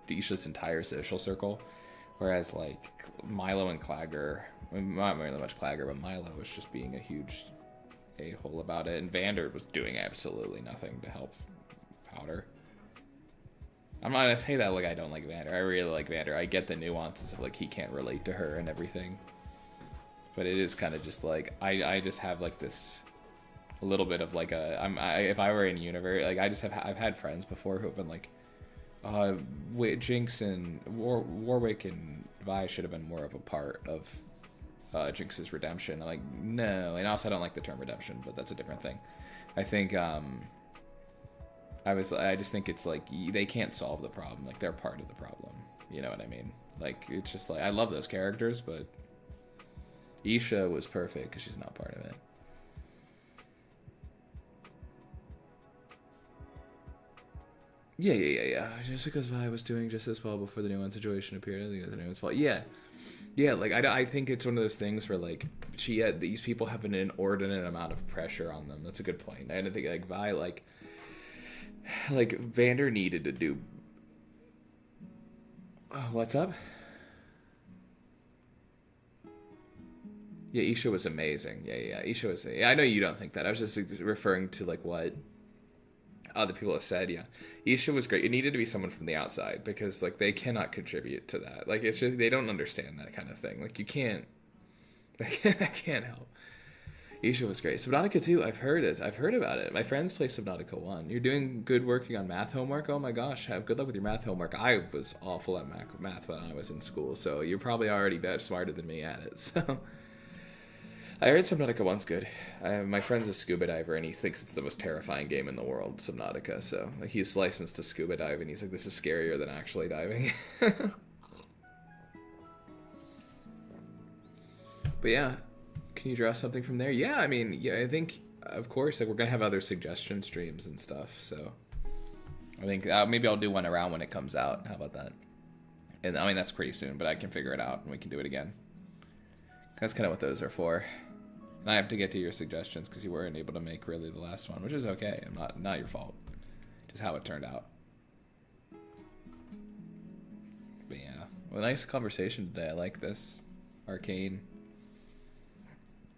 Isha's entire social circle, whereas like Milo and Clagger, not really much Clagger, but Milo was just being a huge a-hole about it, and Vander was doing absolutely nothing to help Powder. I'm not gonna say that like I don't like Vander. I really like Vander. I get the nuances of like he can't relate to her and everything. But it is kind of just like I just have like this a little bit of like if I were in universe, like I've had friends before who have been like Jinx and Warwick and Vi should have been more of a part of Jinx's redemption. I'm like, no, and also I don't like the term redemption, but that's a different thing. I think I just think it's like they can't solve the problem. Like they're part of the problem. You know what I mean? Like it's just like I love those characters, but Isha was perfect because she's not part of it. Yeah. Just because Vi was doing just as well before the new one situation appeared, I think it was the new one's fault. Yeah. Like I think it's one of those things where like these people have an inordinate amount of pressure on them. That's a good point. I think like Vi like Vander needed to do. Oh, what's up? Yeah, Isha was amazing. Yeah. Isha was. Yeah, I know you don't think that. I was just referring to like what other people have said. Yeah, Isha was great. It needed to be someone from the outside because like they cannot contribute to that. Like it's just they don't understand that kind of thing. Like you can't. I can't help. Isha was great. Subnautica 2, I've heard about it. My friends play Subnautica 1. You're doing good working on math homework? Oh my gosh, have good luck with your math homework. I was awful at math when I was in school, so you're probably already smarter than me at it. So I heard Subnautica 1's good. My friend's a scuba diver, and he thinks it's the most terrifying game in the world, Subnautica. So like, he's licensed to scuba dive, and he's like, this is scarier than actually diving. But yeah. Can you draw something from there? Yeah, I mean, yeah, I think, of course, like we're gonna have other suggestion streams and stuff. So I think maybe I'll do one around when it comes out. How about that? And I mean that's pretty soon, but I can figure it out and we can do it again. That's kind of what those are for. And I have to get to your suggestions because you weren't able to make really the last one, which is okay. Not your fault. Just how it turned out. But yeah, well, nice conversation today. I like this. Arcane.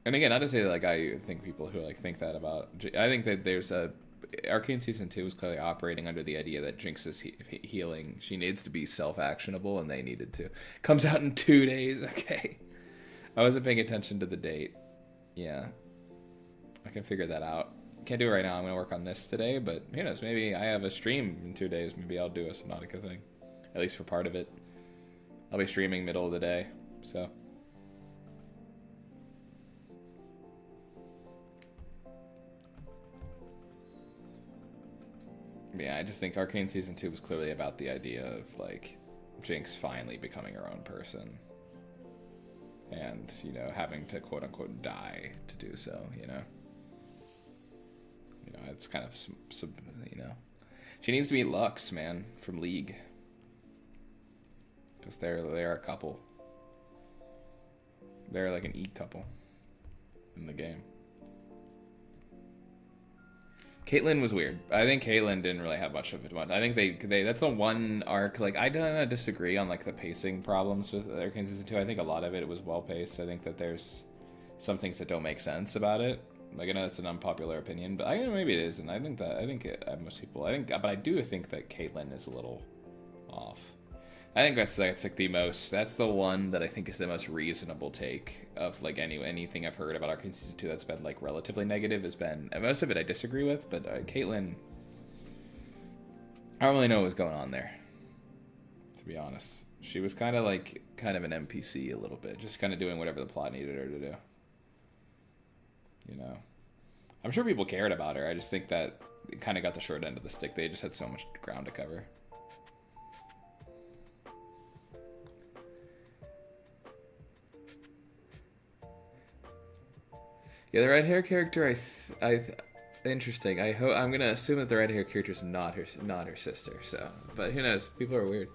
And again, not to say that, like, I think people who, like, think that about... I think that there's a... Arcane Season 2 is clearly operating under the idea that Jinx is healing. She needs to be self-actionable, and they needed to. Comes out in 2 days. Okay. I wasn't paying attention to the date. Yeah. I can figure that out. Can't do it right now. I'm going to work on this today, but who knows? Maybe I have a stream in 2 days. Maybe I'll do a Subnautica thing. At least for part of it. I'll be streaming middle of the day, so... Yeah, I just think Arcane Season 2 was clearly about the idea of, like, Jinx finally becoming her own person. And, you know, having to, quote-unquote, die to do so, you know? You know, it's kind of, you know... She needs to meet Lux, man, from League. Because they're a couple. They're like an couple in the game. Caitlyn was weird. I think Caitlyn didn't really have much of it. I think they that's the one arc. Like I don't disagree on like the pacing problems with Arcane Season 2. I think a lot of it was well paced. I think that there's some things that don't make sense about it. Like I know that's an unpopular opinion, but I know maybe it is, and I think most people. But I do think that Caitlyn is a little off. I think that's like the most. That's the one that I think is the most reasonable take of like anything I've heard about Arcane Season 2 that's been like relatively negative has been. And most of it I disagree with, but Caitlyn, I don't really know what was going on there. To be honest, she was kind of an NPC a little bit, just kind of doing whatever the plot needed her to do. You know, I'm sure people cared about her. I just think that it kind of got the short end of the stick. They just had so much ground to cover. Yeah, the red hair character, interesting. I'm gonna assume that the red hair character is not her sister. So, but who knows? People are weird.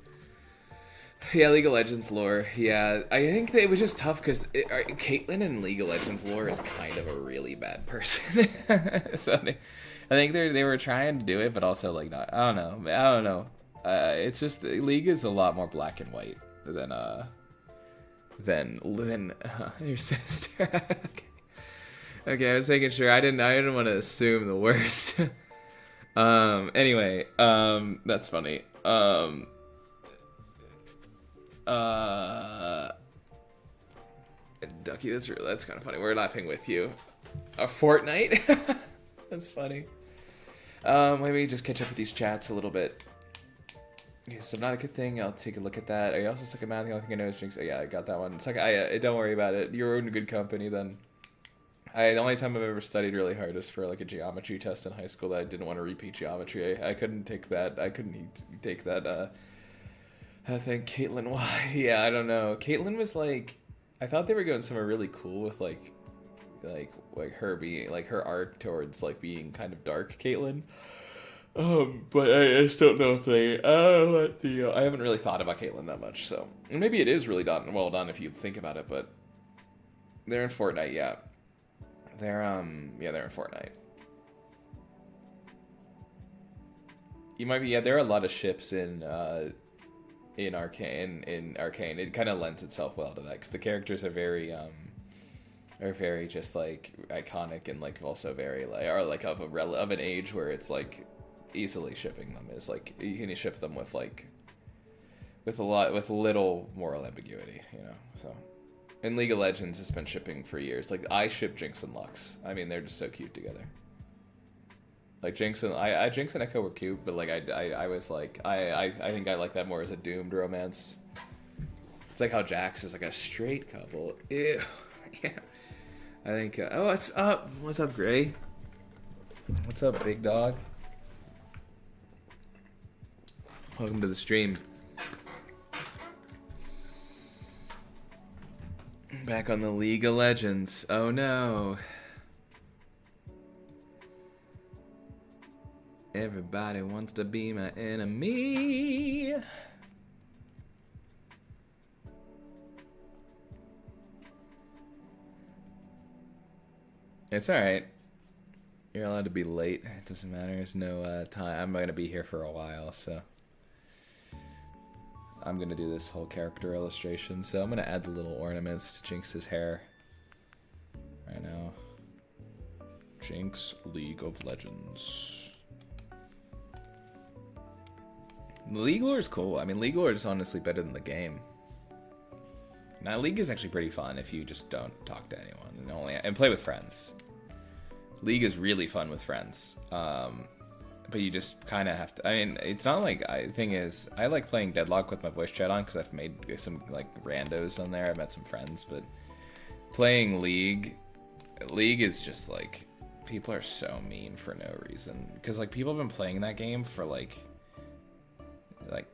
Yeah, League of Legends lore. Yeah, I think that it was just tough because Caitlyn in League of Legends lore is kind of a really bad person. So I think they were trying to do it, but also like not. I don't know. It's just League is a lot more black and white than your sister. Okay, I was making sure. I didn't want to assume the worst. Anyway, that's funny. Ducky, that's kind of funny. We're laughing with you. A Fortnite? That's funny. Maybe just catch up with these chats a little bit. Yeah, Subnautica thing, I'll take a look at that. Are you also stuck at math? The only thing I know is Jinx. Oh, yeah, I got that one. It's like, don't worry about it. You're in good company then. The only time I've ever studied really hard was for like a geometry test in high school that I didn't want to repeat geometry. I couldn't take that. I couldn't take that. I think Caitlin. Why? Yeah, I don't know. Caitlin was like, I thought they were going somewhere really cool with like her being like her arc towards like being kind of dark Caitlin. But I just don't know if they. I haven't really thought about Caitlyn that much, so maybe it is really well done if you think about it. But they're in Fortnite, yeah. They're in Fortnite. You might be, yeah. There are a lot of ships in Arcane. In Arcane, it kind of lends itself well to that because the characters are very just like iconic and like also very like are like of an age where it's like. Easily shipping them is like you can ship them with like with little moral ambiguity, you know. So in League of Legends has been shipping for years. Like I ship Jinx and Lux. I mean they're just so cute together. Like Jinx and Jinx and Echo were cute, but like I was like I think I like that more as a doomed romance. It's like how Jax is like a straight couple. Ew. Yeah. I think oh what's up? What's up, Gray? What's up, big dog? Welcome to the stream. Back on the League of Legends. Oh no. Everybody wants to be my enemy. It's alright. You're allowed to be late. It doesn't matter. There's no time. I'm going to be here for a while, so. I'm going to do this whole character illustration, so I'm going to add the little ornaments to Jinx's hair right now. Jinx League of Legends. The League lore is cool. I mean, League lore is honestly better than the game. Now, League is actually pretty fun if you just don't talk to anyone and play with friends. League is really fun with friends. But you just kind of have to. I mean, it's not like the thing is, I like playing Deadlock with my voice chat on because I've made some like randos on there. I've met some friends, but playing League is just like people are so mean for no reason because like people have been playing that game for like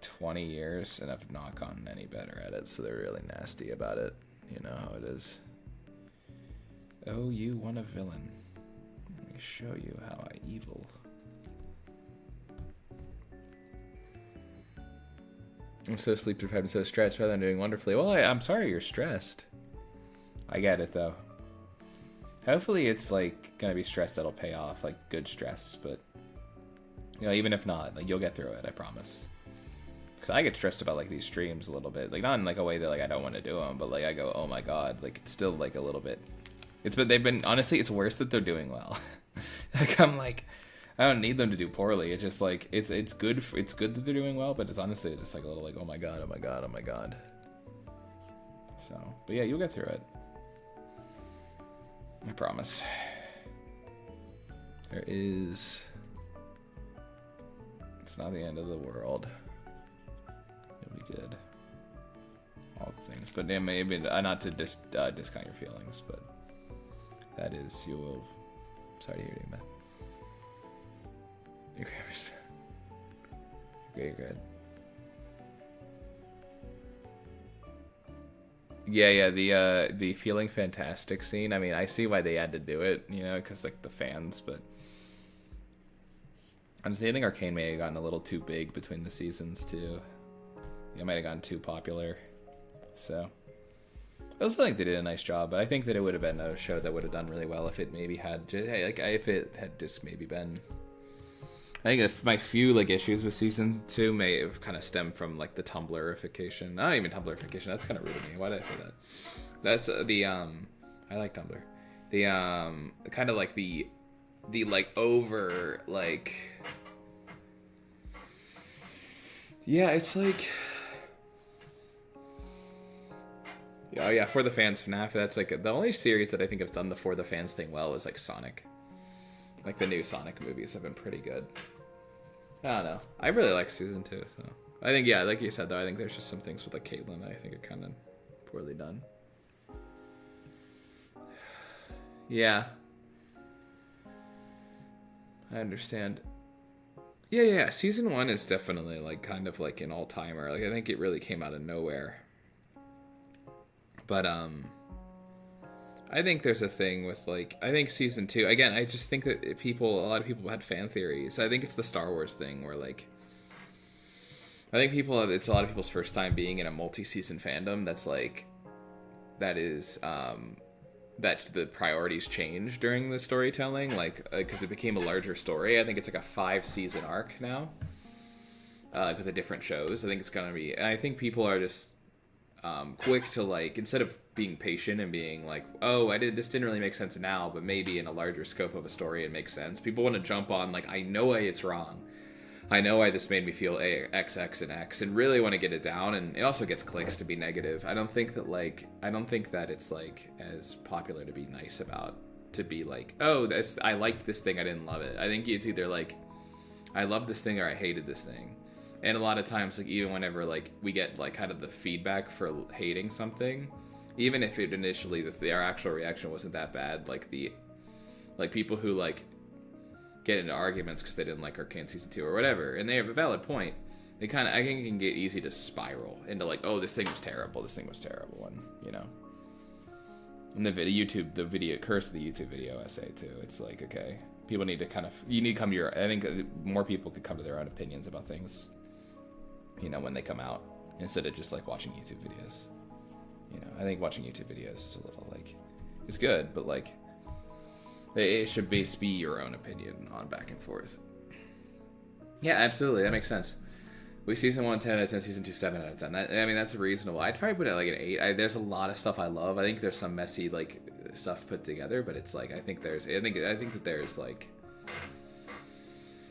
20 years and have not gotten any better at it, so they're really nasty about it. You know how it is. Oh, you want a villain? Let me show you how I evil. I'm so sleep deprived and so stressed rather than doing wonderfully. Well, I'm sorry you're stressed. I get it, though. Hopefully it's, like, gonna be stress that'll pay off, like, good stress, but, you know, even if not, like, you'll get through it, I promise. Because I get stressed about, like, these streams a little bit. Like, not in, like, a way that, like, I don't want to do them, but, like, I go, oh my god, like, it's still, like, a little bit. Honestly, it's worse that they're doing well. Like, I'm like... I don't need them to do poorly. It's just like it's good that they're doing well, but it's honestly just like a little like oh my god. So, but yeah, you'll get through it. I promise. It's not the end of the world. You'll be good. All things, but yeah, maybe not to discount your feelings, but that is you will. Sorry to hear you, man. You're good. Yeah, the feeling fantastic scene. I mean, I see why they had to do it, you know, because like the fans. But honestly, I think Arcane may have gotten a little too big between the seasons too. It might have gotten too popular. So I also think they did a nice job. But I think that it would have been a show that would have done really well if it maybe had if it had just maybe been. I think if my few like issues with season 2 may have kind of stemmed from like the Tumblrification. Not even Tumblrification. That's kind of rude of me. Why did I say that? That's the I like Tumblr. The kind of like the like over like yeah, it's like oh yeah, For the Fans FNAF. That's like the only series that I think has done the For the Fans thing well is like Sonic. Like the new Sonic movies have been pretty good. I don't know. I really like season 2, so I think, yeah, like you said, though, I think there's just some things with like Caitlyn I think are kind of poorly done. Yeah. I understand. Yeah. Season 1 is definitely like kind of like an all-timer. Like I think it really came out of nowhere. But I think there's a thing with like I think season 2 again. I just think that a lot of people had fan theories. I think it's the Star Wars thing where like I think it's a lot of people's first time being in a multi-season fandom. That the priorities change during the storytelling, like because it became a larger story. I think it's like a 5-season arc now, with the different shows. I think it's gonna be. And I think people are just quick to like instead of being patient and being like, oh, this didn't really make sense now, but maybe in a larger scope of a story it makes sense. People want to jump on like I know why it's wrong. I know why this made me feel X, and X, and really want to get it down, and it also gets clicks to be negative. I don't think that it's like as popular to be nice about, to be like, oh, I liked this thing, I didn't love it. I think it's either like, I love this thing or I hated this thing. And a lot of times, like even whenever like we get like kind of the feedback for hating something, even if it initially our actual reaction wasn't that bad, like people who like get into arguments because they didn't like Arcane Season 2 or whatever, and they have a valid point, I think it can get easy to spiral into like, oh, this thing was terrible, and you know. And the video curse of the YouTube video essay too. It's like, okay, people need to I think more people could come to their own opinions about things, you know, when they come out, instead of just like watching YouTube videos. You know, I think watching YouTube videos is a little like, it's good, but like, it should be your own opinion on back and forth. Yeah, absolutely. That makes sense. Season 1, 10 out of 10. Season 2, 7 out of 10. That's reasonable. I'd probably put it like an 8. There's a lot of stuff I love. I think there's some messy like stuff put together, but it's like I think that there's like,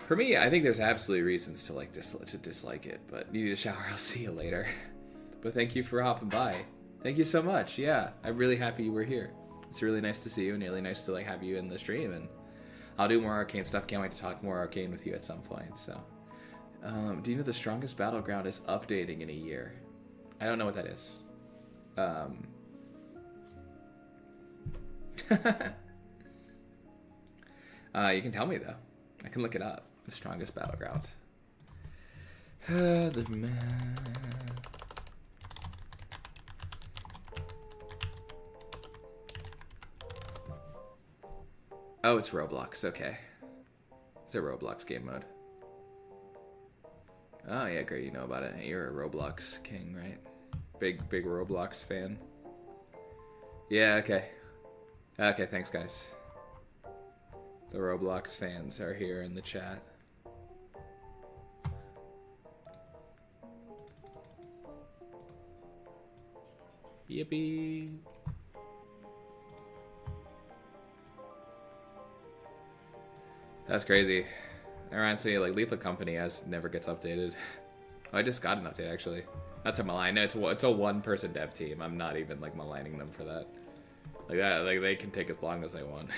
for me, I think there's absolutely reasons to like dislike it. But you need a shower. I'll see you later. But thank you for hopping by. Thank you so much. Yeah, I'm really happy you were here. It's really nice to see you, and really nice to like have you in the stream, and I'll do more Arcane stuff. Can't wait to talk more Arcane with you at some point. So, do you know the strongest battleground is updating in a year? I don't know what that is. You can tell me though. I can look it up. The strongest battleground. The man. Oh, it's Roblox. Okay. It's a Roblox game mode. Oh, yeah, great. You know about it. You're a Roblox king, right? Big Roblox fan. Yeah, okay. Okay, thanks, guys. The Roblox fans are here in the chat. Yippee. That's crazy. That reminds me, like, Lethal Company never gets updated. Oh, I just got an update, actually. Not to malign. No, it's a one-person dev team. I'm not even, like, maligning them for that. Like, they can take as long as they want.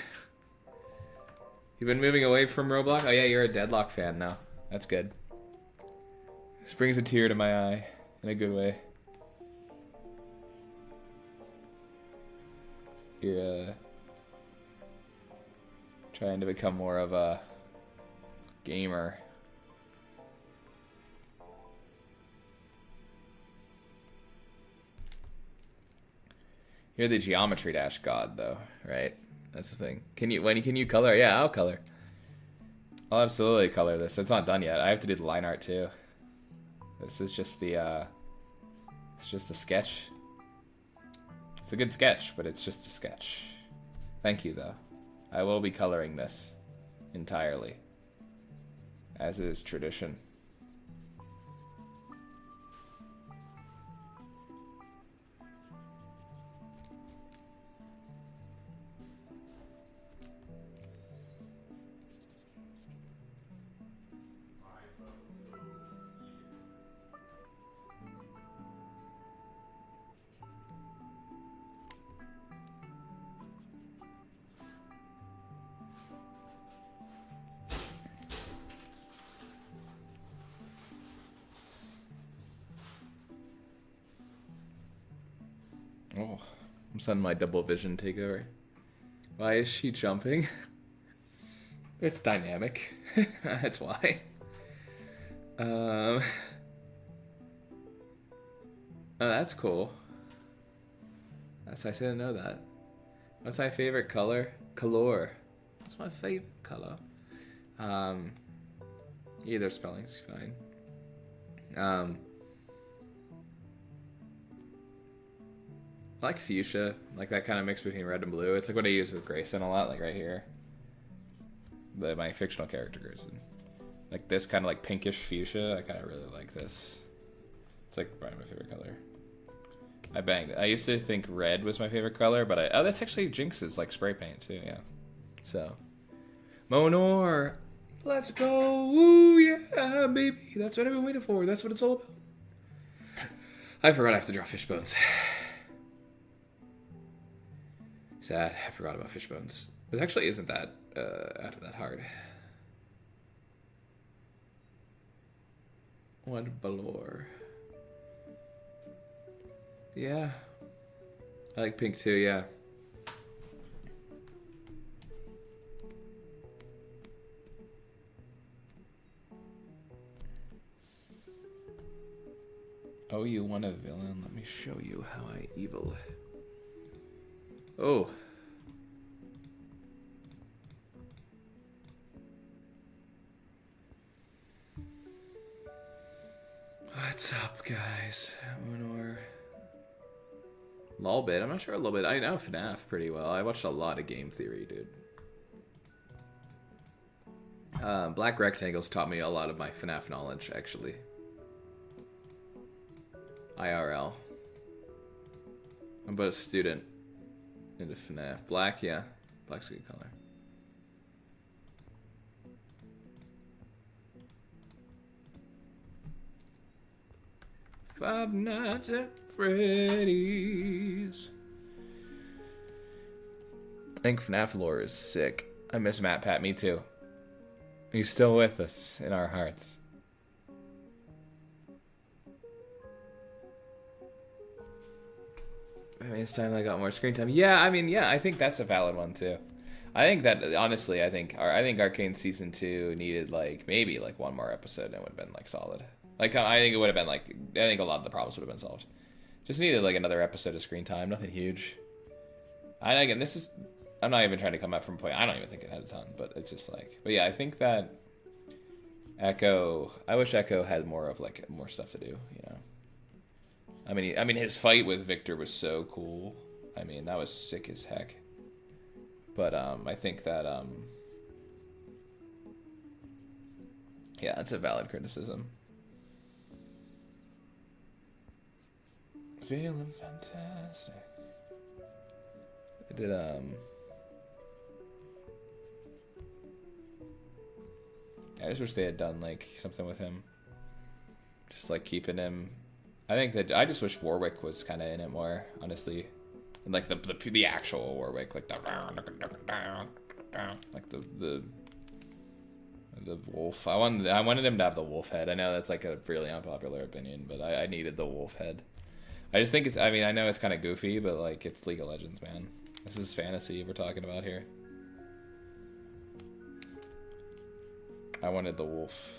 You've been moving away from Roblox? Oh, yeah, you're a Deadlock fan now. That's good. This brings a tear to my eye. In a good way. You're, trying to become more of a gamer. You're the Geometry Dash god, though, right? That's the thing. Can you color? Yeah, I'll color. I'll absolutely color this. It's not done yet. I have to do the line art too. This is just the it's just the sketch. It's a good sketch, but it's just a sketch. Thank you, though. I will be coloring this entirely, as is tradition. Oh, I'm sending my double vision takeover. Why is she jumping? It's dynamic. That's why. Oh, that's cool. I didn't know that. What's my favorite color? Color. What's my favorite color? Either spelling's fine. I like fuchsia, like that kind of mix between red and blue. It's like what I use with Grayson a lot, like right here. My fictional character Grayson. Like this kind of like pinkish fuchsia, I kind of really like this. It's like probably my favorite color. I banged it. I used to think red was my favorite color, but oh, that's actually Jinx's like spray paint too, yeah. So, Monor, let's go, woo, yeah, baby. That's what I've been waiting for. That's what it's all about. I forgot I have to draw fish bones. Sad, I forgot about fish bones. It actually isn't that out of that hard. What Balor? Yeah. I like pink too, yeah. Oh, you want a villain? Let me show you how I evil. Oh. What's up, guys? Monor. Lolbit. I'm not sure a little bit. I know FNAF pretty well. I watched a lot of Game Theory, dude. Black Rectangles taught me a lot of my FNAF knowledge, actually. IRL. I'm about a student into FNAF. Black, yeah. Black's a good color. Five Nights at Freddy's. I think FNAF lore is sick. I miss Matt Pat, me too. He's still with us in our hearts. I mean, it's time I got more screen time. Yeah, I mean, yeah, I think that's a valid one too. I think that honestly, I think Arcane season 2 needed like maybe like one more episode and it would have been like solid. Like I think it would have been like I think a lot of the problems would have been solved. Just needed like another episode of screen time, nothing huge. Again, this is I'm not even trying to come up from a point. I don't even think it had a ton, but it's just like. But yeah, I think that Echo. I wish Echo had more of like more stuff to do. You know. I mean, his fight with Victor was so cool. I mean, that was sick as heck. But I think that yeah, that's a valid criticism. Feeling fantastic. I did I just wish they had done like something with him. Just like keeping him. I think that I just wish Warwick was kind of in it more, honestly. And like the actual Warwick, like the like the wolf. I wanted him to have the wolf head. I know that's like a really unpopular opinion, but I needed the wolf head. I just think it's. I mean, I know it's kind of goofy, but like it's League of Legends, man. This is fantasy we're talking about here. I wanted the wolf.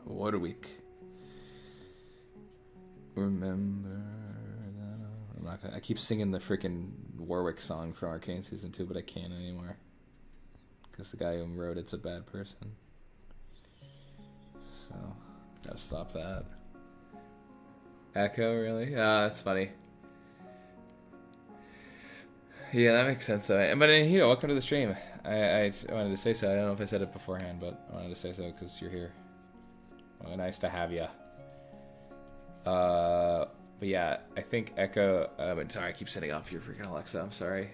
What a week. Remember that. I'm not gonna, I keep singing the freaking Warwick song from Arcane Season 2, but I can't anymore. Because the guy who wrote it's a bad person. So, gotta stop that. Echo, really? Ah, that's funny. Yeah, that makes sense though. But Hito, welcome to the stream. I wanted to say so. I don't know if I said it beforehand, but I wanted to say so because you're here. Well, nice to have you. But yeah, I think Echo. Sorry, I keep setting off your freaking Alexa. I'm sorry.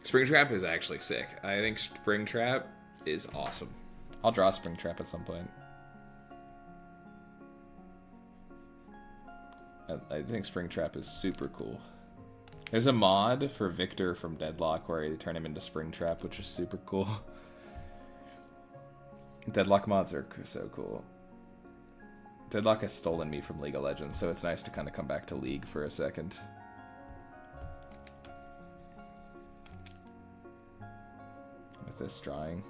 Springtrap is actually sick. I think Springtrap is awesome. I'll draw Springtrap at some point. I think Springtrap is super cool. There's a mod for Victor from Deadlock where you turn him into Springtrap, which is super cool. Deadlock mods are so cool. Deadlock has stolen me from League of Legends, so it's nice to kind of come back to League for a second. With this drawing.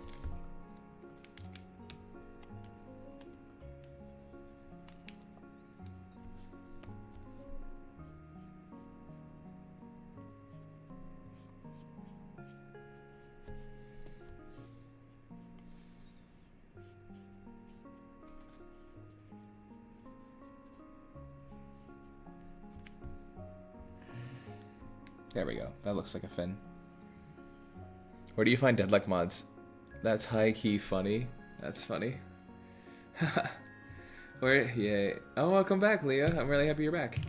There we go. That looks like a fin. Where do you find Deadlock mods? That's high-key funny. That's funny. Where? Yay. Oh, welcome back, Leah. I'm really happy you're back.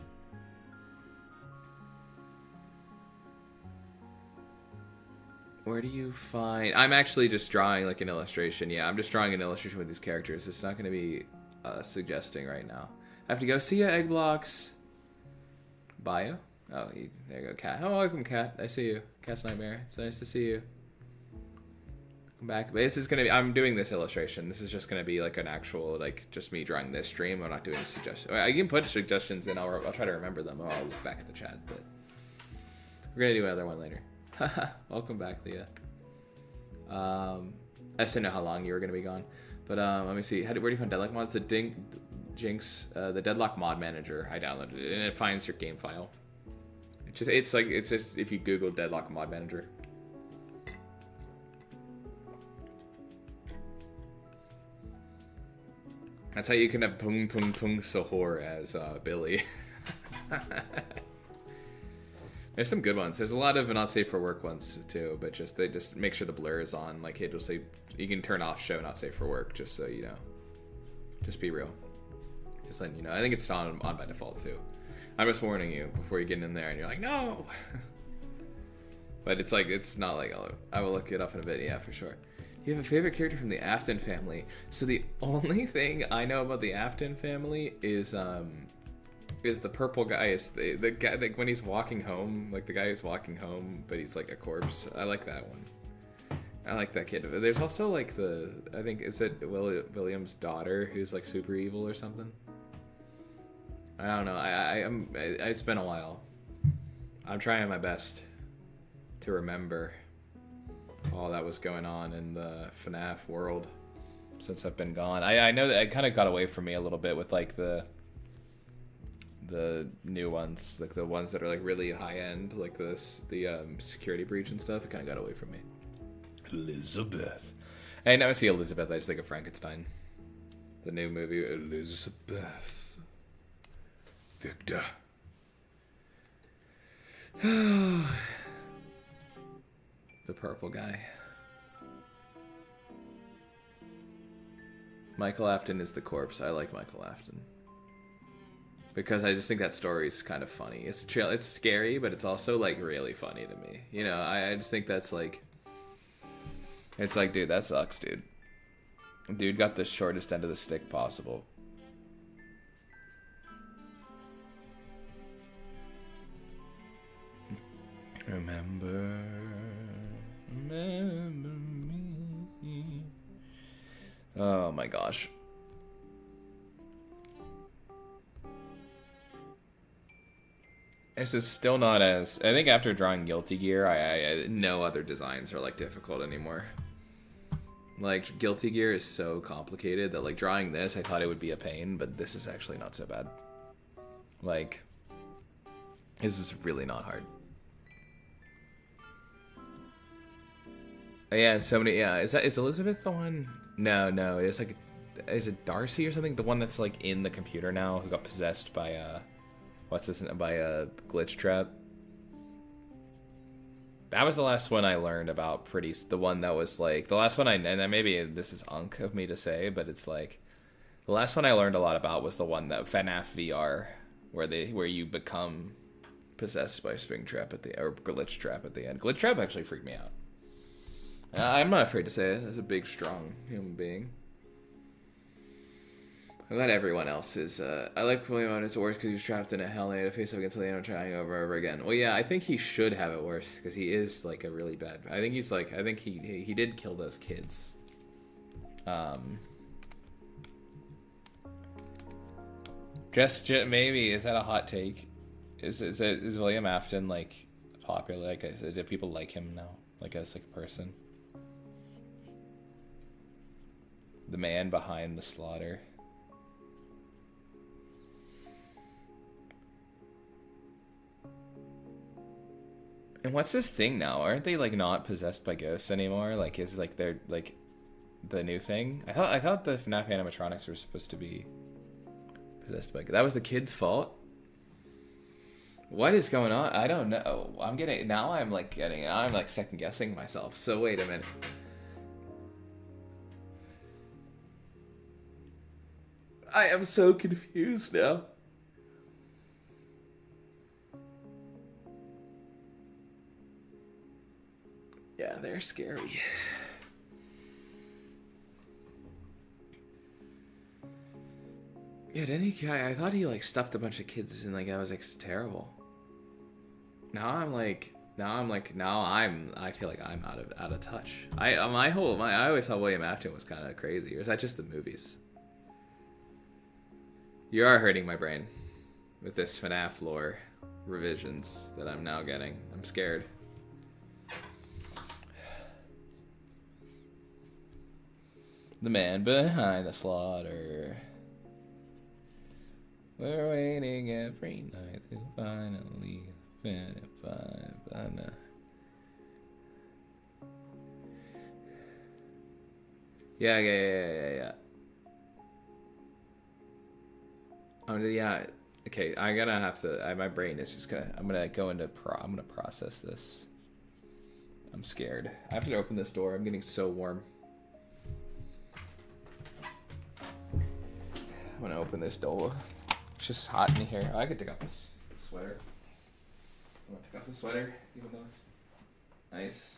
Where do you find... I'm actually just drawing like an illustration. Yeah, I'm just drawing an illustration with these characters. It's not going to be suggesting right now. I have to go. See ya, Egg Blocks. Bio? Oh, there you go, Cat. Oh, welcome, Cat. I see you. Cat's Nightmare. It's nice to see you. Come back. But this is going to be... I'm doing this illustration. This is just going to be like an actual, like, just me drawing this stream. I'm not doing suggestions. I can put suggestions in. I'll try to remember them. Or I'll look back at the chat. But we're going to do another one later. Welcome back, Leah. I just didn't know how long you were going to be gone. But let me see. Where do you find Deadlock mods? The Jinx, the Deadlock mod manager. I downloaded it. And it finds your game file. It's just if you Google Deadlock mod manager. That's how you can have Tung Tung Tung Sahor as Billy. There's some good ones. There's a lot of not safe for work ones too, but they just make sure the blur is on. Like it'll say you can turn off show not safe for work, just so you know. Just be real. Just letting you know. I think it's on by default too. I'm just warning you before you get in there and you're like, no! But it's like, it's not like, I will look it up in a bit, yeah, for sure. You have a favorite character from the Afton family. So the only thing I know about the Afton family is the purple guy, is the guy, like when he's walking home, like the guy who's walking home, but he's like a corpse. I like that one. I like that kid. There's also like I think, is it William's daughter who's like super evil or something? I don't know. It's been a while. I'm trying my best to remember all that was going on in the FNAF world since I've been gone. I know that it kind of got away from me a little bit with like the new ones, like the ones that are like really high end, like the security breach and stuff. It kind of got away from me. Elizabeth. I never see Elizabeth. I just think of Frankenstein. The new movie, Elizabeth. Victor. The purple guy. Michael Afton is the corpse. I like Michael Afton. Because I just think that story's kind of funny. It's scary, but it's also like really funny to me. You know, I just think that's like... It's like, dude, that sucks, dude. Dude got the shortest end of the stick possible. Remember me. Oh my gosh. This is still not as... I think after drawing Guilty Gear, I no other designs are like difficult anymore. Like Guilty Gear is so complicated that like drawing this, I thought it would be a pain, but this is actually not so bad. Like, this is really not hard. Yeah, so many. Yeah, is Elizabeth the one? No, it's like, is it Darcy or something? The one that's like in the computer now, who got possessed by by a glitch trap. That was the last one I learned about. The one that was like the last one and then maybe this is unk of me to say, but it's like the last one I learned a lot about was the one that FNAF VR, where you become possessed by Springtrap or glitch trap at the end. Glitch trap actually freaked me out. I'm not afraid to say it. As a big, strong human being. I'm glad everyone else is. I like William on his worse because he was trapped in a hell and he had to face up against Leonardo trying over and over again. Well, yeah, I think he should have it worse because he is like a really bad. I think he's like. I think he did kill those kids. Just maybe is that a hot take? Is William Afton like popular? Like, do people like him now? Like as like a person? The man behind the slaughter. And what's this thing now? Aren't they like not possessed by ghosts anymore? Like is like they're like the new thing? I thought the FNAF animatronics were supposed to be possessed by. That was the kid's fault. What is going on? I don't know. I'm like second guessing myself. So wait a minute. I am so confused now. Yeah, they're scary. Yeah, didn't he? I thought he like stuffed a bunch of kids and like that was like terrible. I feel like I'm out of touch. I always thought William Afton was kind of crazy. Or is that just the movies? You are hurting my brain with this FNAF lore revisions that I'm now getting. I'm scared. The man behind the slaughter. We're waiting every night to finally finish. Yeah. Yeah. Okay, I'm gonna have to. My brain is just gonna. I'm gonna go into. I'm gonna process this. I'm scared. I have to open this door. I'm getting so warm. I'm gonna open this door. It's just hot in here. I could take off this sweater. I'm gonna take off the sweater, even though it's nice.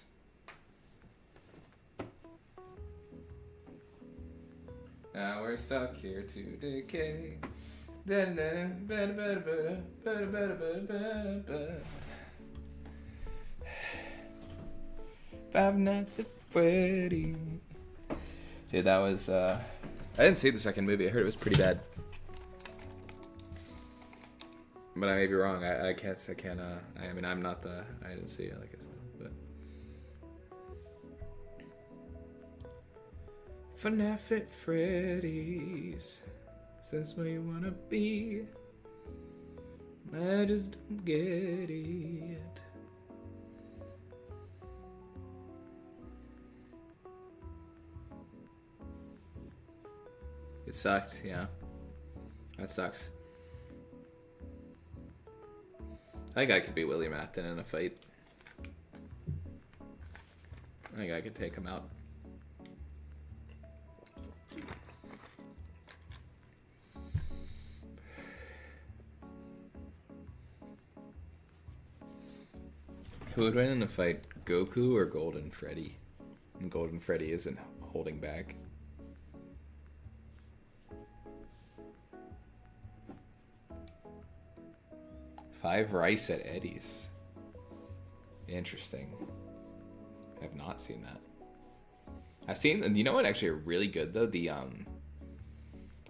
Now we're stuck here to decay. 5 Nights at Freddy. Dude, that was I didn't see the second movie. I heard it was pretty bad. But I may be wrong. I can't I mean I'm not the I didn't see it like I said, but FNAF at Freddy's. Is this where you wanna be? I just don't get it. It sucked, yeah. That sucks. I think I could beat William Afton in a fight. I think I could take him out. Who would win in a fight, Goku or Golden Freddy? And Golden Freddy isn't holding back. Five Rice at Eddie's. Interesting. I have not seen that. I've seen, you know what actually are really good though? The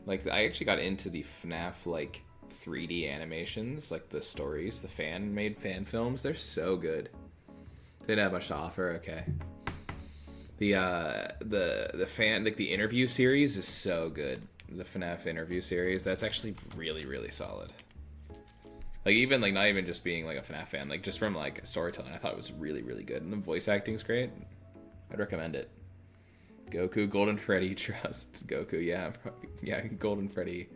like I actually got into the FNAF like 3D animations, like the stories, the fan-made fan films. They're so good. They didn't have much to offer. Okay. The fan, like the interview series is so good. The FNAF interview series, that's actually really, really solid. Like even like not even just being like a FNAF fan, like just from like storytelling, I thought it was really, really good. And the voice acting's great. I'd recommend it. Goku, Golden Freddy, trust Goku. Yeah, Golden Freddy.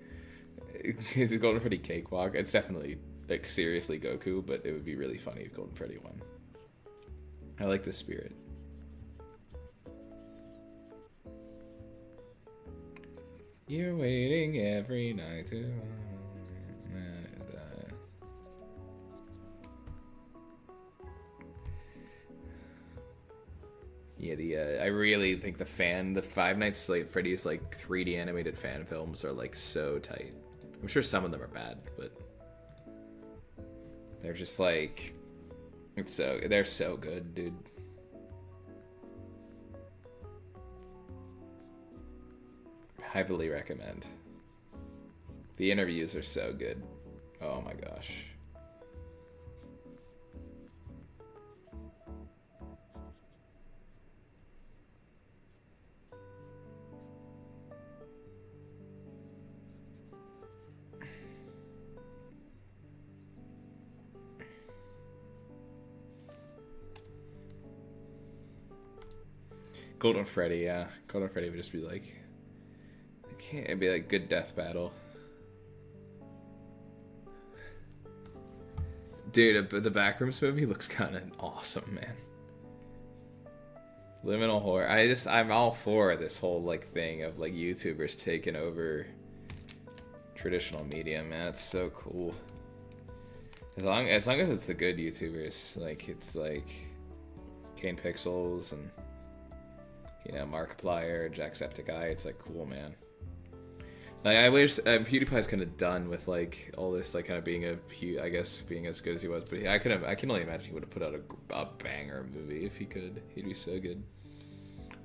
Is it Golden Freddy Cakewalk? It's definitely like seriously Goku, but it would be really funny if Golden Freddy won. I like the spirit. You're waiting every night to. Yeah, I really think the Five Nights at Freddy's like 3D animated fan films are like so tight. I'm sure some of them are bad, but they're just like they're so good, dude. Heavily recommend. The interviews are so good. Oh my gosh. Golden Freddy, yeah. Golden Freddy would just be like, it'd be like good death battle. Dude, the Backrooms movie looks kind of awesome, man. Liminal horror. I'm all for this whole like thing of like YouTubers taking over traditional media, man. It's so cool. As long as it's the good YouTubers, like it's like Kane Pixels and Markiplier, Jacksepticeye. It's like cool, man. Like I wish PewDiePie's kind of done with like all this, like kind of being being as good as he was. But I can only imagine he would have put out a banger movie if he could. He'd be so good.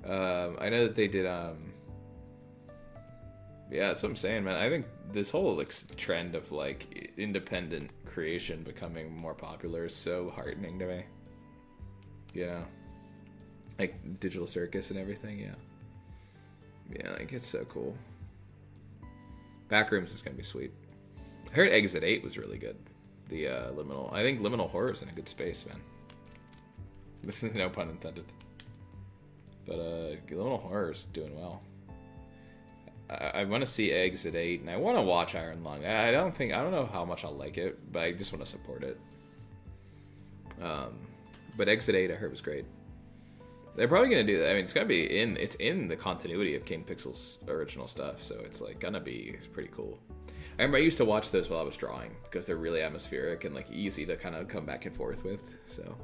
I know that they did. Yeah, that's what I'm saying, man. I think this whole like trend of like independent creation becoming more popular is so heartening to me. Yeah, like Digital Circus and everything. Yeah, like it's so cool. Backrooms is gonna be sweet. I heard Exit 8 was really good. The Liminal. I think Liminal Horror is in a good space, man. No pun intended. But Liminal Horror is doing well. I want to see Exit 8, and I want to watch Iron Lung. I don't know how much I'll like it, but I just want to support it. But Exit 8 I heard was great. They're probably gonna do that. I mean, it's in the continuity of Kane Pixel's original stuff, so it's like it's pretty cool. I remember I used to watch those while I was drawing because they're really atmospheric and like easy to kind of come back and forth with. So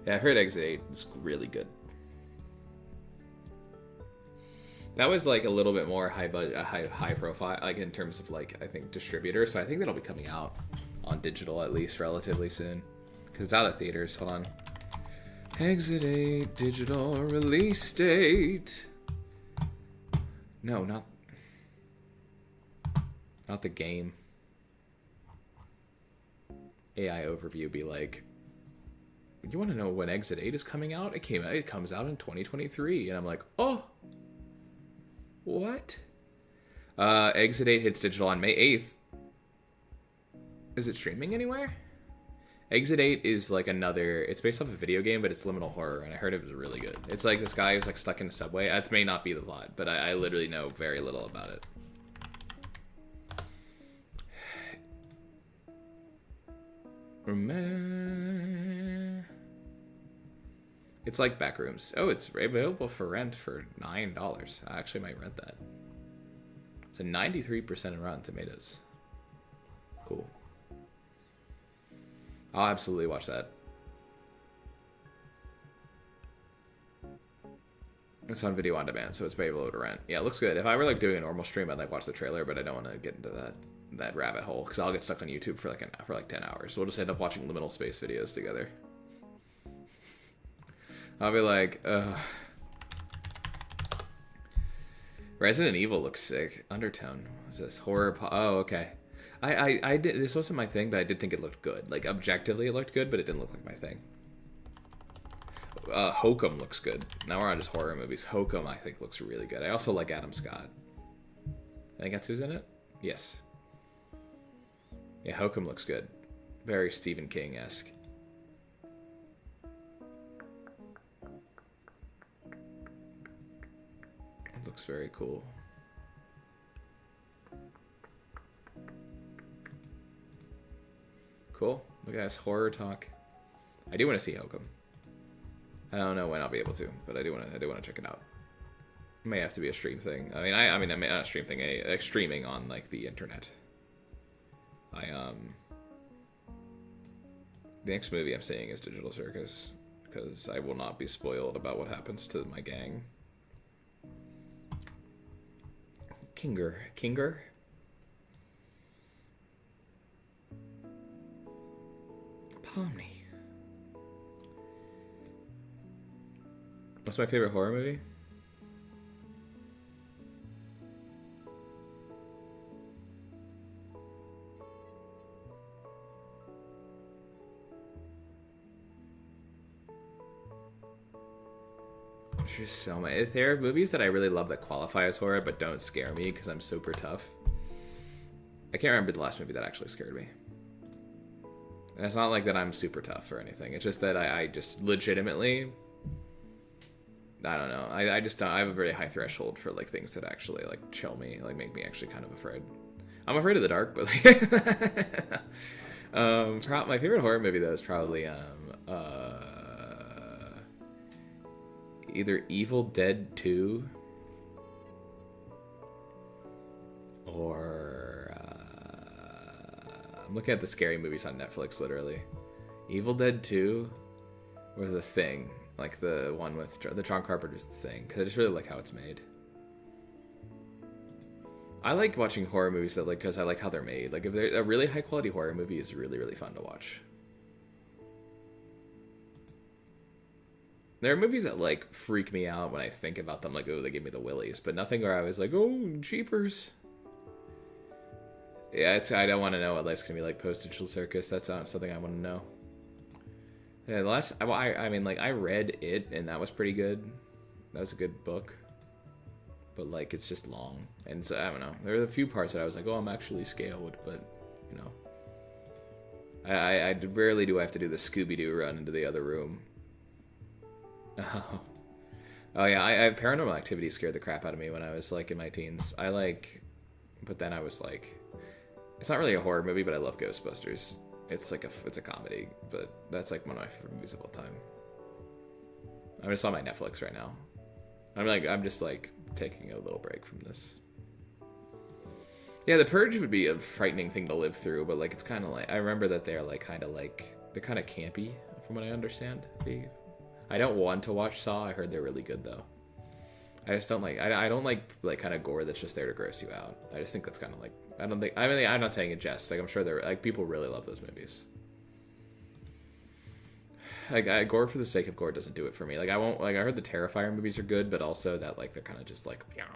yeah, I heard Exit 8 is really good. That was like a little bit more high profile, like in terms of like I think distributor. So I think that'll be coming out on digital at least relatively soon because it's out of theaters. Hold on. Exit 8 digital release date. No, not the game. AI overview be like, you want to know when Exit 8 is coming out? It comes out in 2023, and I'm like, oh, what? Exit 8 hits digital on May 8th. Is it streaming anywhere? Exit 8 is like it's based off a video game, but it's liminal horror, and I heard it was really good. It's like this guy who's like stuck in a subway. That may not be the plot, but I literally know very little about it. It's like Backrooms. Oh, it's available for rent for $9. I actually might rent that. It's a 93% in Rotten Tomatoes. Cool. I'll absolutely watch that. It's on video on demand, so it's available to rent. Yeah, it looks good. If I were like doing a normal stream, I'd like watch the trailer, but I don't want to get into that rabbit hole because I'll get stuck on YouTube for like 10 hours. So we'll just end up watching liminal space videos together. I'll be like, ugh. Resident Evil looks sick. Undertone. What's this? Horror. Oh, okay. I did. This wasn't my thing, but I did think it looked good. Like objectively, it looked good, but it didn't look like my thing. Hokum looks good. Now we're on just horror movies. Hokum, I think, looks really good. I also like Adam Scott. I think that's who's in it. Yes. Yeah, Hokum looks good. Very Stephen King-esque. It looks very cool. Cool. Look at this horror talk. I do want to see Hokum. I don't know when I'll be able to, but I do want to check it out. It may have to be a stream thing. I mean, not a stream thing. A streaming on like the internet. The next movie I'm seeing is Digital Circus. because I will not be spoiled about what happens to my gang. Kinger? Pomni. What's my favorite horror movie? There's just so many. There are movies that I really love that qualify as horror but don't scare me because I'm super tough. I can't remember the last movie that actually scared me. And it's not like that I'm super tough or anything. It's just that I just legitimately, I don't know. I just don't. I have a very high threshold for like things that actually like chill me, like make me actually kind of afraid. I'm afraid of the dark, but like, my favorite horror movie though is probably either Evil Dead 2 or I'm looking at the scary movies on Netflix, literally. Evil Dead 2 or The Thing, like the one with the John Carpenter's The Thing, because I just really like how it's made. I like watching horror movies that because I like how they're made. Like if they're a really high quality horror movie is really, really fun to watch. There are movies that like freak me out when I think about them, like, oh, they give me the willies, but nothing where I was like, oh, jeepers. Yeah, I don't want to know what life's gonna be like post-digital circus. That's not something I want to know. Yeah, I mean, like, I read it, and that was pretty good. That was a good book. But, like, it's just long. And so, I don't know. There were a few parts that I was like, oh, I'm actually scaled, but, you know. I rarely do I have to do the Scooby-Doo run into the other room. Oh yeah, Paranormal Activity scared the crap out of me when I was, like, in my teens. But then I was like... It's not really a horror movie, but I love Ghostbusters. It's a comedy, but that's like one of my favorite movies of all time. I'm just on my Netflix right now. I'm just like taking a little break from this. Yeah, The Purge would be a frightening thing to live through, but like it's kind of like I remember that they're kind of campy from what I understand. I don't want to watch Saw. I heard they're really good though. I just don't like. I don't like kind of gore that's just there to gross you out. I just think that's kind of like. I'm not saying in jest. Like I'm sure they're like people really love those movies. Like gore for the sake of gore doesn't do it for me. Like I won't like. I heard the Terrifier movies are good, but also that like they're kind of just like. You know.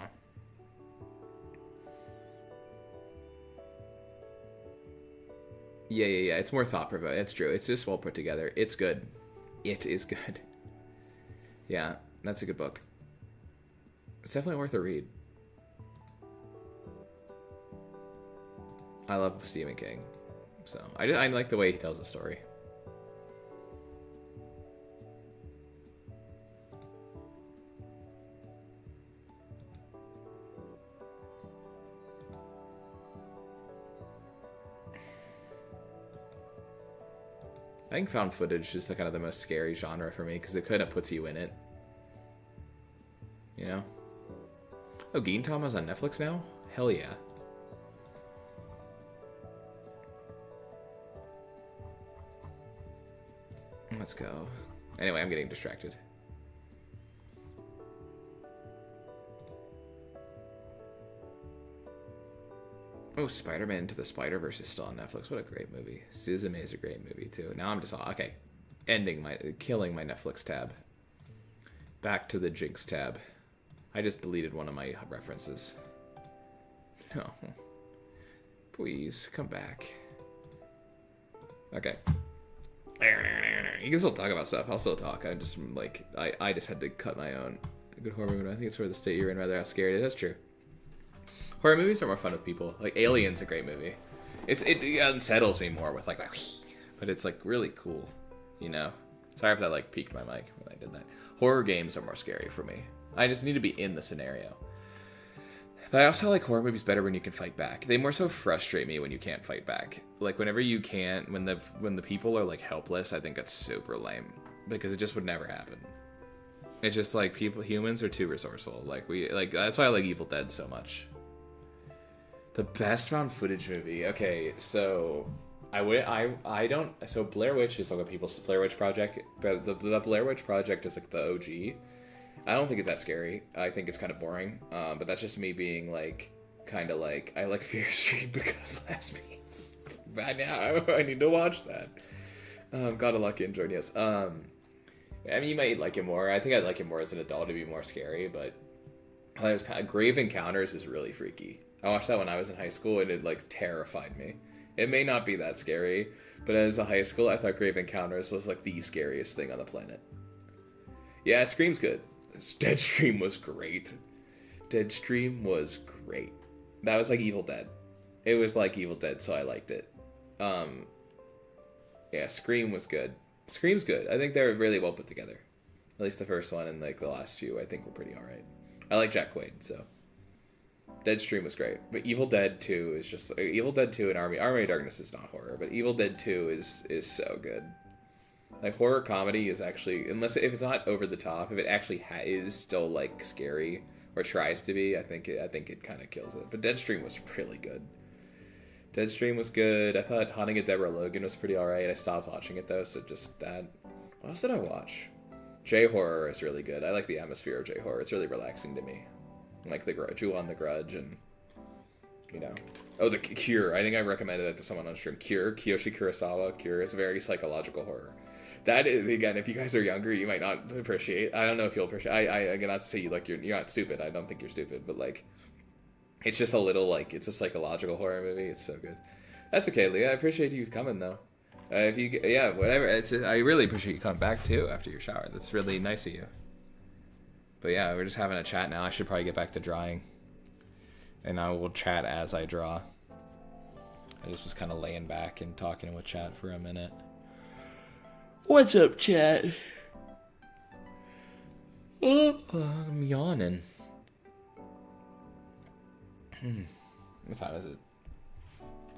Yeah. It's more thought provoking. It's true. It's just well put together. It's good. It is good. Yeah, that's a good book. It's definitely worth a read. I love Stephen King, so I like the way he tells a story. I think found footage is kind of the most scary genre for me because it kind of puts you in it. You know? Oh, Gintama's on Netflix now? Hell yeah. Let's go. Anyway, I'm getting distracted. Oh, Spider-Man Into the Spider-Verse is still on Netflix. What a great movie. Suzume is a great movie, too. Now I'm just... Okay. Killing my Netflix tab. Back to the Jinx tab. I just deleted one of my references. No. Please, come back. Okay. You can still talk about stuff. I'll still talk. I just, I just had to cut my own. A good horror movie. I think it's where the state you're in, rather how scary it is. That's true. Horror movies are more fun with people. Like, Alien's a great movie. It unsettles me more with, but it's, really cool. You know? Sorry if that, peaked my mic when I did that. Horror games are more scary for me. I just need to be in the scenario. But I also like horror movies better when you can fight back. They more so frustrate me when you can't fight back. Like whenever you can't, when the people are helpless, I think that's super lame because it just would never happen. It's just humans are too resourceful. That's why I like Evil Dead so much. The best found footage movie. Okay, so I don't. So Blair Witch is like a people's Blair Witch Project, but the Blair Witch Project is like the OG. I don't think it's that scary. I think it's kind of boring. But that's just me being like, kind of like, I like Fear Street because lesbians. Right now, I need to watch that. Gotta lucky and join, yes. I mean, you might like it more. I think I'd like it more as an adult to be more scary, but I thought it was kind of, Grave Encounters is really freaky. I watched that when I was in high school, and it like terrified me. It may not be that scary, but as a high school, I thought Grave Encounters was like the scariest thing on the planet. Yeah, Scream's good. Deadstream was great. Deadstream was great. That was like Evil Dead. It was like Evil Dead, so I liked it. Yeah, Scream was good. Scream's good. I think they were really well put together. At least the first one and like the last few, I think were pretty alright. I like Jack Quaid, so Deadstream was great. But Evil Dead 2 is just Evil Dead 2 and Army of Darkness is not horror, but Evil Dead 2 is so good. Like horror comedy is actually, unless if it's not over the top, if it actually is still like scary or tries to be, I think it kind of kills it. But Deadstream was really good. Deadstream was good. I thought Haunting of Deborah Logan was pretty alright. I stopped watching it though, so just that. What else did I watch? J-horror is really good. I like the atmosphere of J-horror. It's really relaxing to me. Like the Grudge, Ju-on the Grudge, and you know. Oh, the Cure. I think I recommended that to someone on stream. Cure, Kiyoshi Kurosawa. Cure is a very psychological horror. That is, again, if you guys are younger, you might not appreciate. I don't know if you'll appreciate. I cannot say you like you're not stupid. I don't think you're stupid, but like, it's just a little like it's a psychological horror movie. It's so good. That's okay, Leah. I appreciate you coming though. If you whatever. I really appreciate you coming back too after your shower. That's really nice of you. But yeah, we're just having a chat now. I should probably get back to drawing, and I will chat as I draw. I just was kind of laying back and talking with chat for a minute. What's up, chat? I'm yawning. What time is it?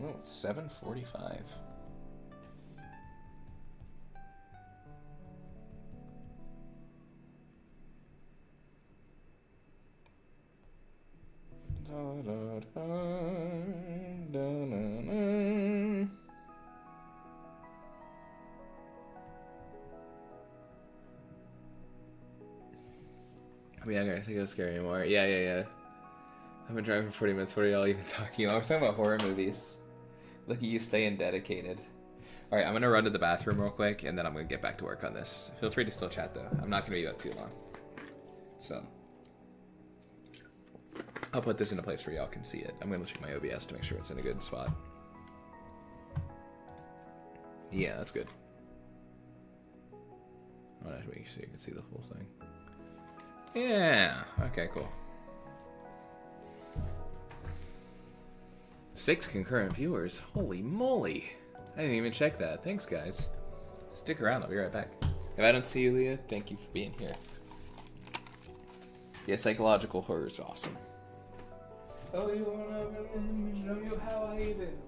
Oh, it's 7:45. Yeah, I think it was scary anymore. Yeah. I've been driving for 40 minutes. What are y'all even talking about? I was talking about horror movies. Look at you staying dedicated. Alright, I'm going to run to the bathroom real quick, and then I'm going to get back to work on this. Feel free to still chat, though. I'm not going to be up too long. So, I'll put this in a place where y'all can see it. I'm going to check my OBS to make sure it's in a good spot. Yeah, that's good. I want to make sure you can see the whole thing. Yeah. Okay, cool. 6 concurrent viewers. Holy moly. I didn't even check that. Thanks, guys. Stick around. I'll be right back. If I don't see you, Leah, thank you for being here. Yeah, psychological horror is awesome. Oh, you wanna show you how I eat it?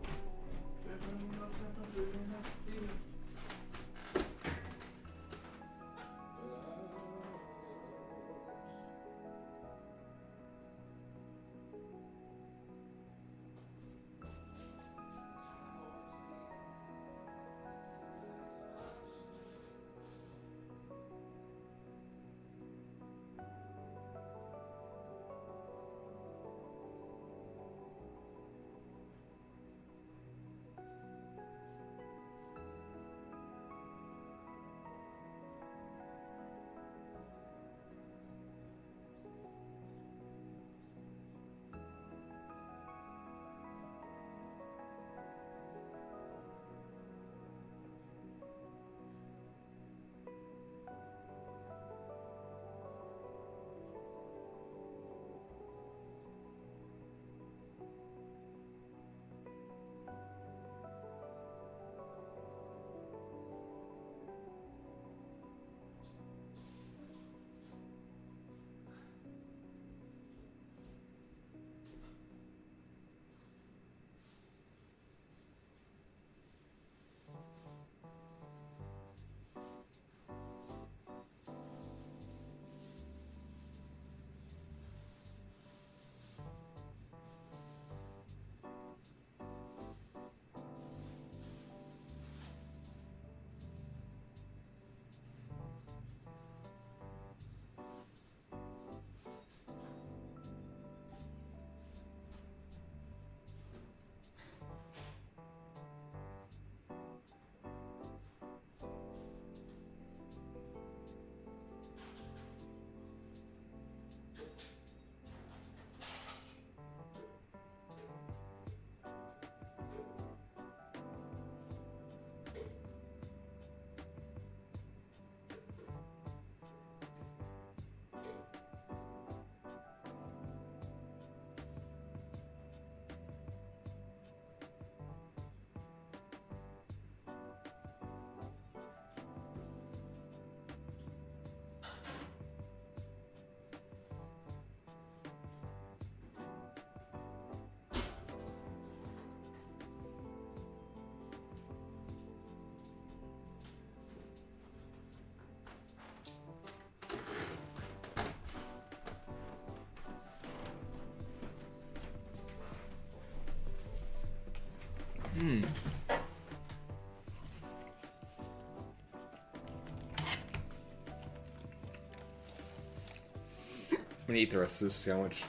gonna eat the rest of this sandwich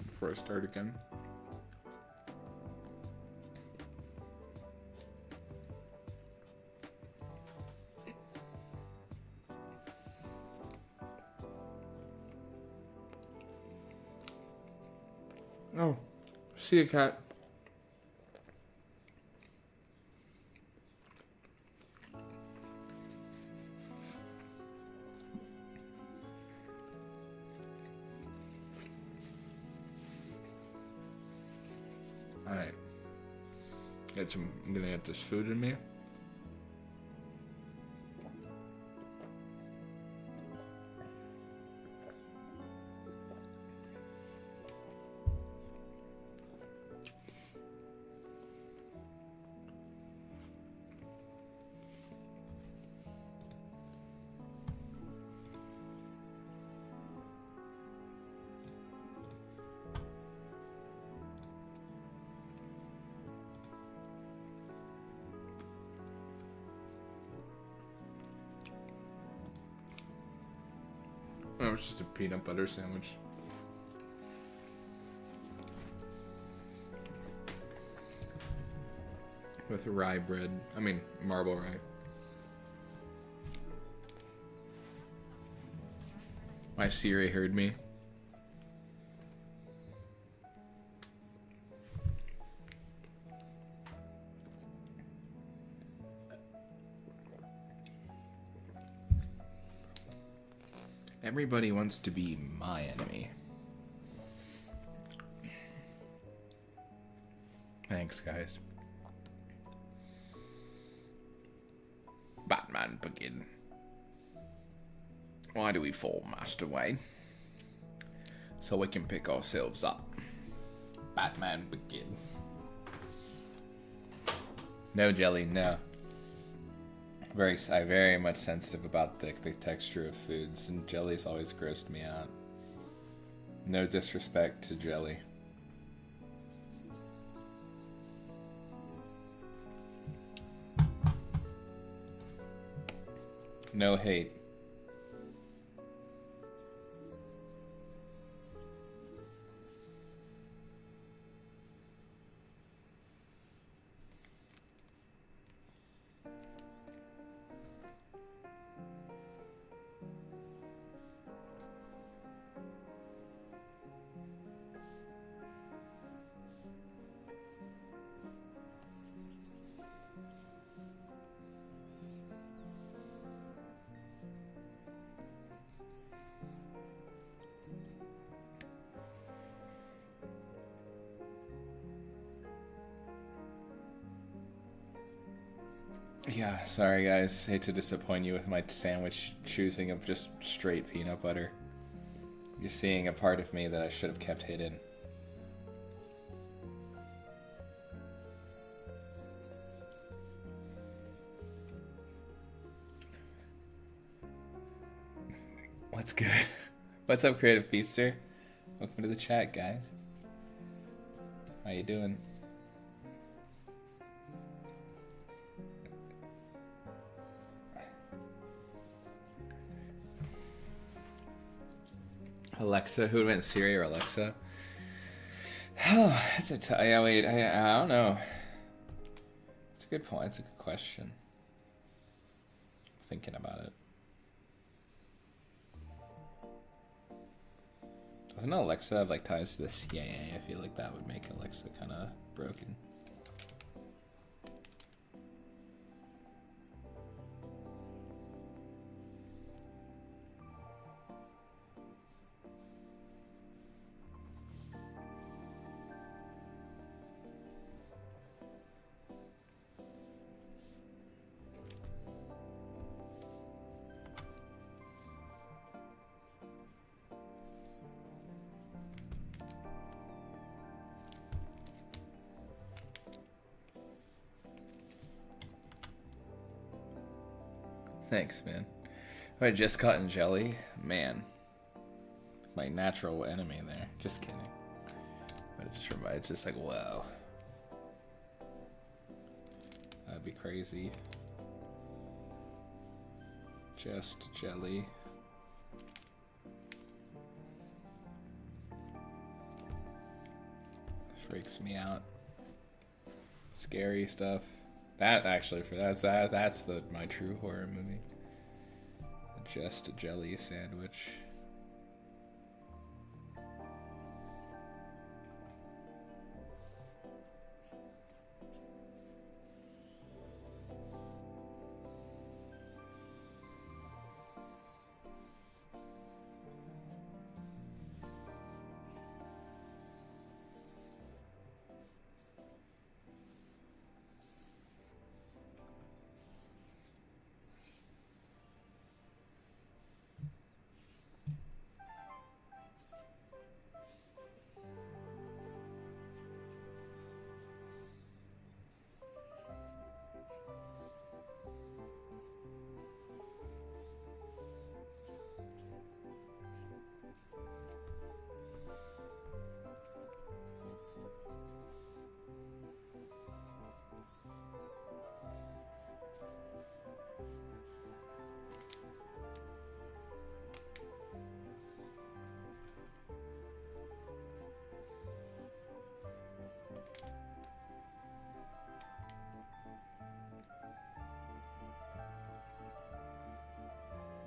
before I start again. Oh, see you, cat. Alright. I'm gonna get this food in me. Oh, it's just a peanut butter sandwich. With rye bread. I mean, marble rye. My Siri heard me. Everybody wants to be my enemy. Thanks, guys. Batman begin. Why do we fall, Master Wayne? So we can pick ourselves up. Batman begin. No, Jelly, no. Very much sensitive about the texture of foods, and jelly's always grossed me out. No disrespect to jelly. No hate. Yeah, sorry guys. Hate to disappoint you with my sandwich choosing of just straight peanut butter. You're seeing a part of me that I should have kept hidden. What's good? What's up, Creative Beefster? Welcome to the chat, guys. How you doing? Alexa? Who went, Siri or Alexa? Oh, that's yeah, wait, I don't know. It's a good point. It's a good question. I'm thinking about it. Doesn't Alexa have like ties to the CIA? I feel like that would make Alexa kind of broken. Thanks, man. I just caught in jelly. Man. My natural enemy there. Just kidding. But it just reminds, it's just like, whoa. That'd be crazy. Just jelly. freaks me out. Scary stuff. That actually, that's my true horror movie. Just a jelly sandwich.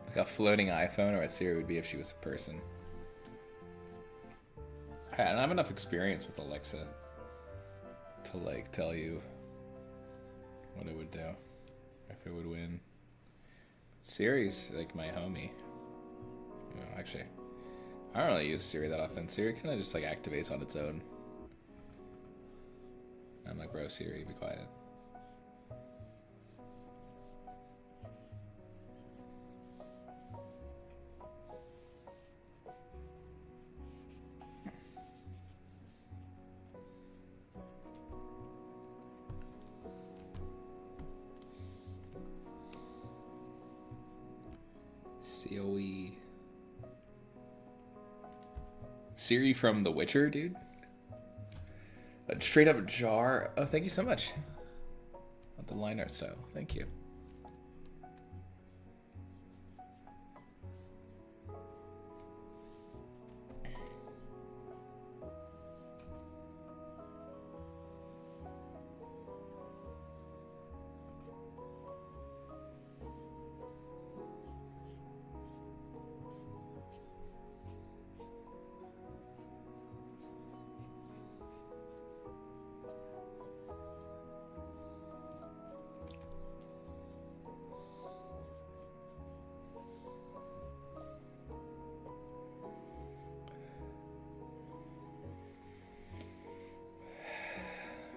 Like a floating iPhone, or what Siri would be if she was a person. I don't have enough experience with Alexa to like tell you what it would do, if it would win. Siri's like my homie. You know, actually, I don't really use Siri that often. Siri kind of just like activates on its own. I'm like, bro, Siri, be quiet. COE. Siri from The Witcher, dude. A straight up jar. Oh, thank you so much. The line art style. Thank you.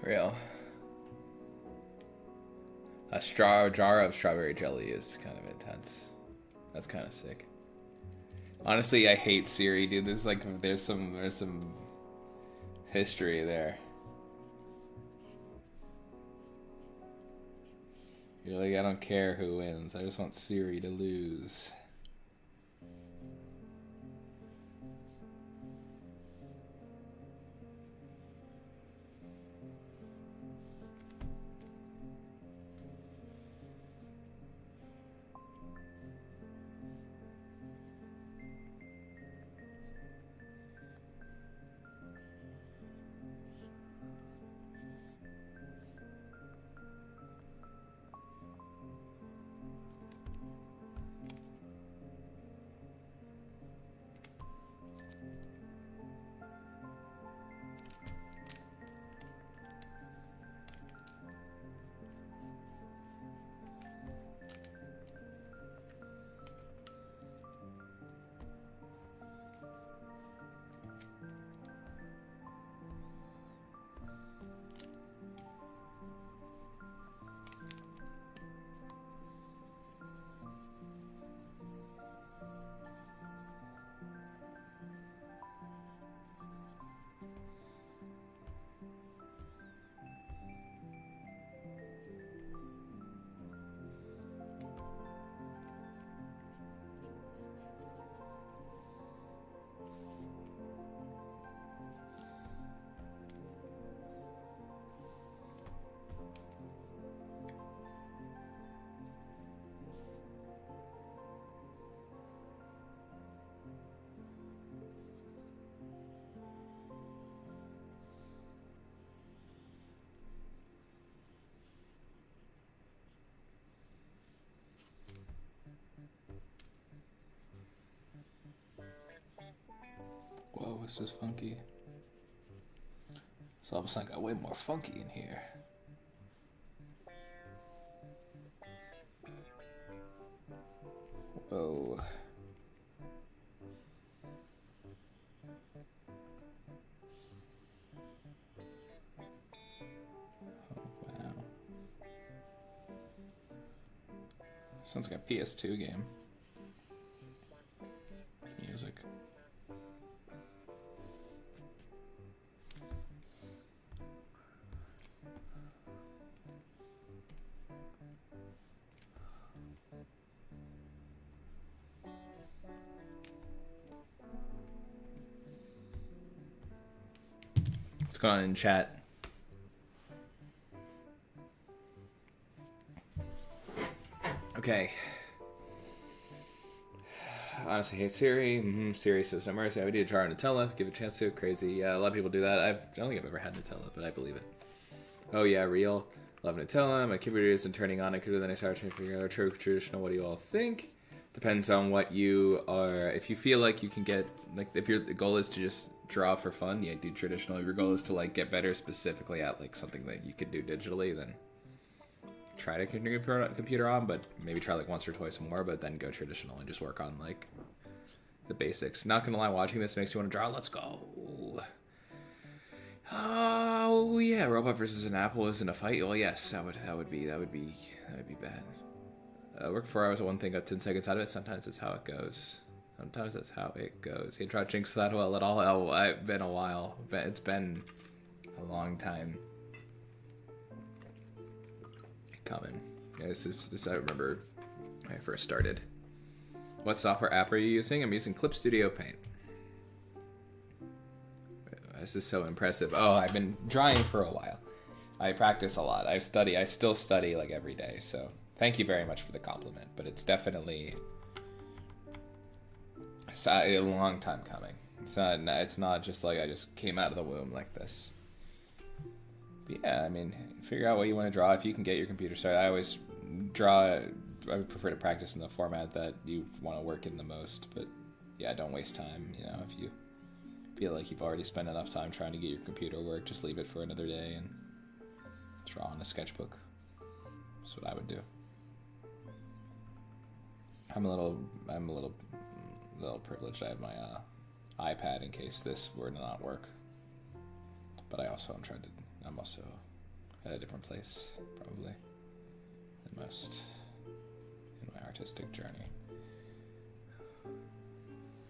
Real. A jar of strawberry jelly is kind of intense. That's kind of sick. Honestly, I hate Siri, dude. There's some history there. You're like, I don't care who wins. I just want Siri to lose. this is funky. So all of a sudden got way more funky in here. Whoa. Oh, wow. Sounds like a PS2 game. Music. What's going on in chat? Okay. Honestly, hate Siri. Siri so immersive. I would need to try Nutella. Give it a chance to. Crazy. Yeah, a lot of people do that. I don't think I've ever had Nutella, but I believe it. Oh yeah, real. Love Nutella. My computer isn't turning on. I could do then I started trying to figure out true traditional. What do you all think? Depends on what you are. If you feel like you can get, like, if your goal is to just draw for fun, yeah, do traditional. If your goal is to like get better specifically at like something that you could do digitally, then try to turn your computer on, but maybe try like once or twice more, but then go traditional and just work on like the basics. Not gonna lie, watching this makes you want to draw. Let's go. Oh yeah, robot versus an apple isn't a fight. Well, yes, that would be bad. Work 4 hours at one thing, got 10 seconds out of it. Sometimes that's how it goes. Sometimes that's how it goes. You try to jinx that well at all? Oh, it's been a while. It's been a long time coming. Yeah, this I remember when I first started. What software app are you using? I'm using Clip Studio Paint. This is so impressive. Oh, I've been drawing for a while. I practice a lot. I still study like every day, so thank you very much for the compliment, but it's definitely a long time coming. It's not just like I just came out of the womb like this. But yeah, I mean, figure out what you want to draw. If you can get your computer started, I always draw. I would prefer to practice in the format that you want to work in the most. But yeah, don't waste time. You know, if you feel like you've already spent enough time trying to get your computer work, just leave it for another day and draw on a sketchbook. That's what I would do. I'm a little privileged. I have my iPad in case this were to not work. But I'm also at a different place, probably, than most in my artistic journey.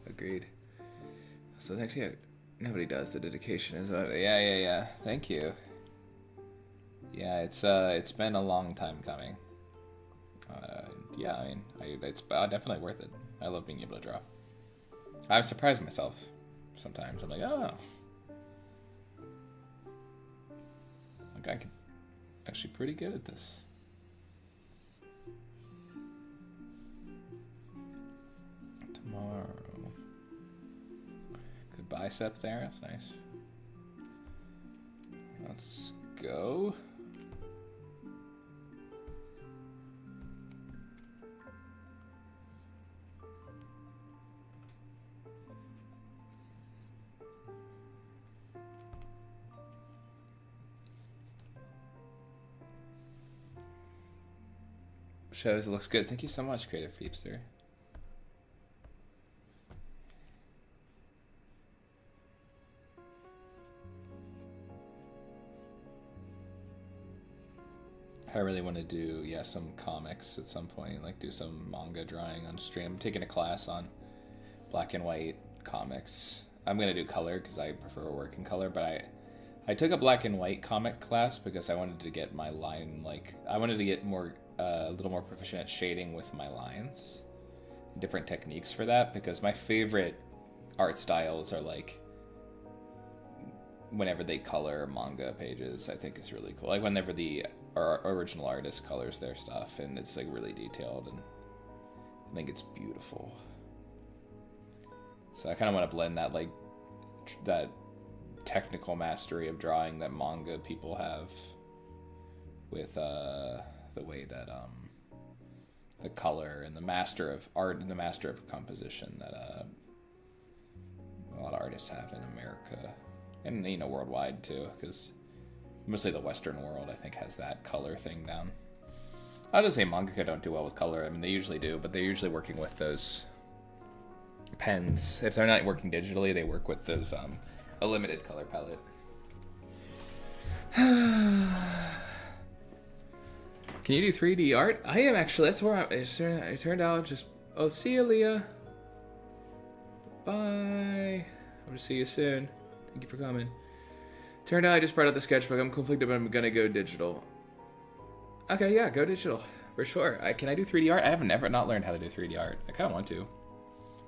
Agreed. So thanks, yeah. Nobody does. The dedication is, yeah. Thank you. Yeah, it's been a long time coming. Yeah, I mean, it's definitely worth it. I love being able to draw. I've surprised myself sometimes. I'm like, oh, like I can actually pretty good at this. Tomorrow. Good bicep there. That's nice. Let's go. Shows, it looks good. Thank you so much, Creative Peepster. I really want to do, some comics at some point, like do some manga drawing on stream. I'm taking a class on black and white comics. I'm going to do color because I prefer work in color, but I took a black and white comic class because I wanted to get my line, I wanted to get a little more proficient at shading with my lines. Different techniques for that, because my favorite art styles are like whenever they color manga pages. I think is really cool. Like whenever the original artist colors their stuff and it's like really detailed, and I think it's beautiful. So I kind of want to blend that that technical mastery of drawing that manga people have with the way that the color and the master of art and the master of composition that a lot of artists have in America, and you know, worldwide too, because mostly the Western world I think has that color thing down. I would say mangaka don't do well with color. I mean, they usually do, but they're usually working with those pens. If they're not working digitally, they work with those a limited color palette. Can you do 3D art? I am actually. That's where it turned out. Just oh, see you, Leah. Bye. I'll just see you soon. Thank you for coming. Turned out I just brought out the sketchbook. I'm conflicted, but I'm gonna go digital. Okay, yeah, go digital for sure. Can I do 3D art? I have never not learned how to do 3D art. I kind of want to.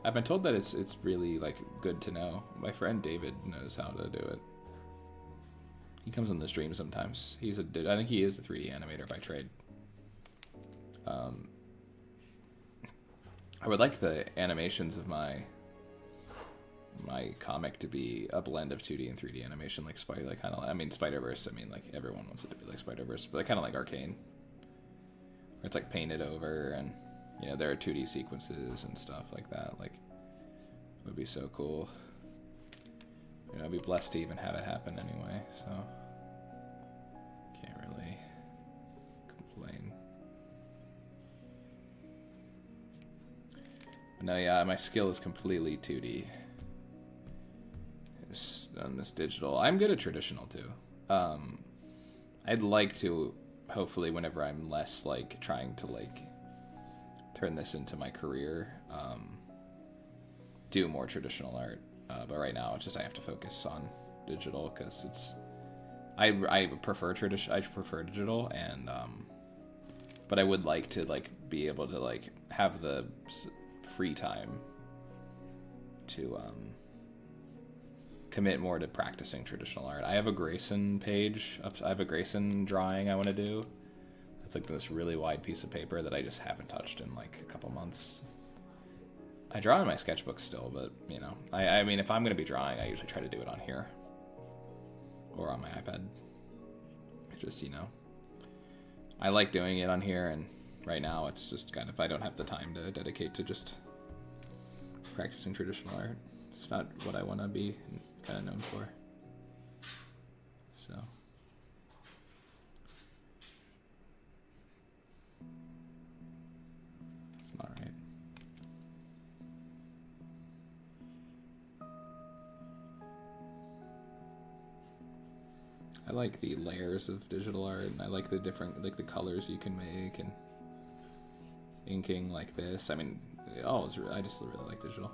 I've been told that it's really like good to know. My friend David knows how to do it. He comes on the stream sometimes. I think he is the 3D animator by trade. I would like the animations of my comic to be a blend of 2D and 3D animation, like kind of. I mean, Spider-Verse. I mean, like everyone wants it to be like Spider-Verse, but kind of like Arcane, where it's like painted over, and you know there are 2D sequences and stuff like that. Like, it would be so cool. You know, I'd be blessed to even have it happen anyway. So can't really complain. But no, yeah, my skill is completely 2D. On this digital, I'm good at traditional too. I'd like to, hopefully, whenever I'm less like trying to like turn this into my career, do more traditional art. But right now, it's just I have to focus on digital because it's. I prefer tradition. I prefer digital, and but I would like to like be able to like have the free time to commit more to practicing traditional art. I have a Grayson page. I have a Grayson drawing I want to do. It's like this really wide piece of paper that I just haven't touched in like a couple months. I draw in my sketchbook still, but you know, I mean, if I'm going to be drawing, I usually try to do it on here or on my iPad. It's just, you know, I like doing it on here, and right now it's just kind of, I don't have the time to dedicate to just practicing traditional art. It's not what I want to be kind of known for. So. It's not right. I like the layers of digital art, and I like the different, like the colors you can make, and inking like this. I mean, I just really like digital.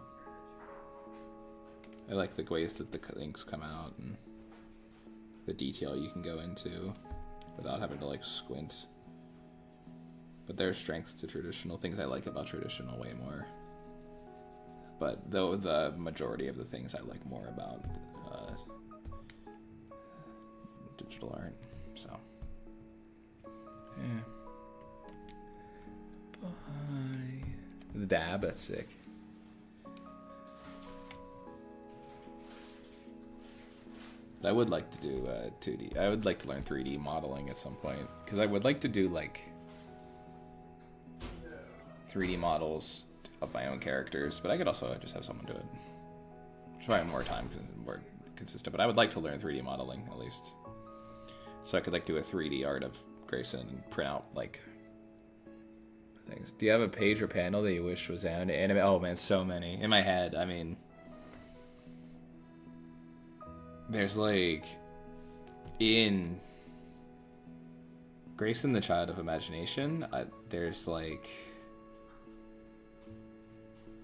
I like the ways that the inks come out and the detail you can go into without having to like squint. But there are strengths to traditional, things I like about traditional way more. But though the majority of the things I like more about digital art. So yeah. Bye. The dab, that's sick. I would like to do 2D. I would like to learn 3D modeling at some point, because I would like to do like 3D models of my own characters, but I could also just have someone do it. Try more time, more consistent. But I would like to learn 3D modeling at least, so I could like do a 3D art of Grayson and print out like things. Do you have a page or panel that you wish was anime? Oh man, so many in my head. I mean. There's like, in Grayson the Child of Imagination, there's like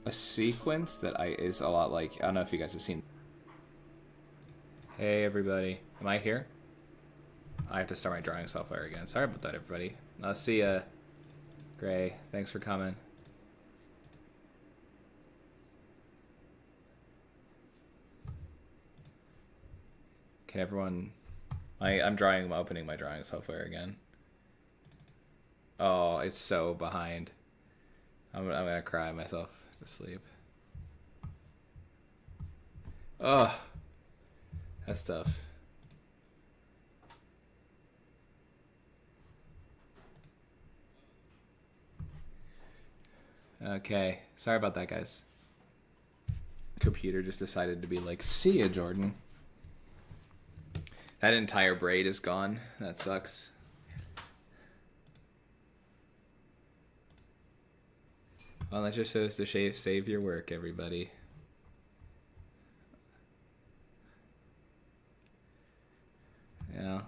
a sequence that is a lot like, I don't know if you guys have seen. Hey everybody, am I here? I have to start my drawing software again. Sorry about that, everybody. I'll see ya. Gray, thanks for coming. Can everyone... I'm opening my drawing software again. Oh, it's so behind. I'm gonna cry myself to sleep. Oh, that's tough. Okay, sorry about that, guys. computer just decided to be like, see ya, Jordan. That entire braid is gone. That sucks. Well, that just shows to save your work, everybody. Yeah.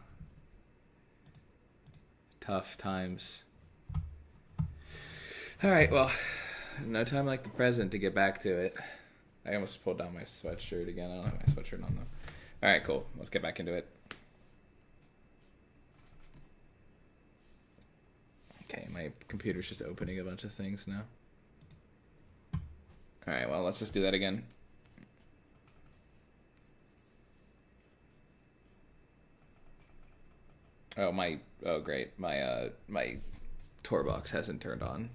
Tough times. Alright, well, no time like the present to get back to it. I almost pulled down my sweatshirt again. I don't have my sweatshirt on though. Alright, cool. Let's get back into it. Okay, my computer's just opening a bunch of things now. Alright, well, let's just do that again. Oh great, my Tor box hasn't turned on.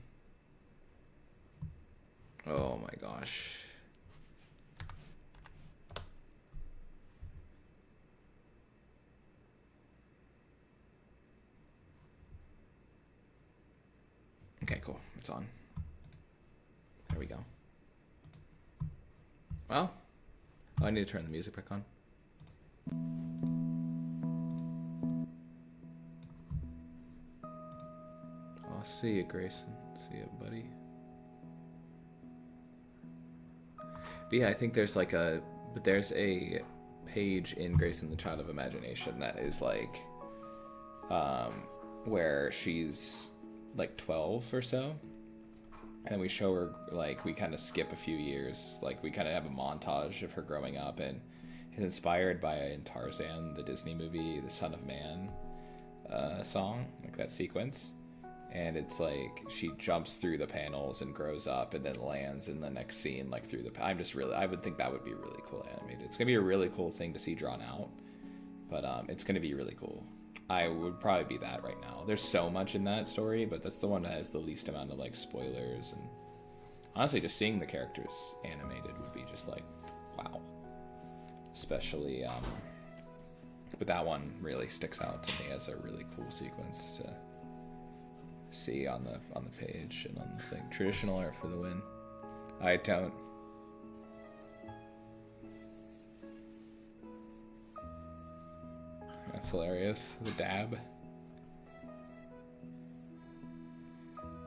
Oh my gosh. Okay, cool, it's on. There we go. Well, I need to turn the music back on. I'll see you, Grayson. See you, buddy. But yeah, I think there's like a page in Grayson the Child of Imagination that is like, where she's like 12 or so, and we show her, like, we kind of skip a few years, like we kind of have a montage of her growing up, and it's inspired by in Tarzan, the Disney movie, the Son of Man song, like that sequence. And it's like she jumps through the panels and grows up and then lands in the next scene, like through the... I would think that would be really cool animated. It's gonna be a really cool thing to see drawn out, but it's gonna be really cool. I would probably be that right now. There's so much in that story, but that's the one that has the least amount of like spoilers, and honestly just seeing the characters animated would be just like, wow. Especially but that one really sticks out to me as a really cool sequence to see on the page and on the thing. Traditional art for the win. I don't. That's hilarious. The dab.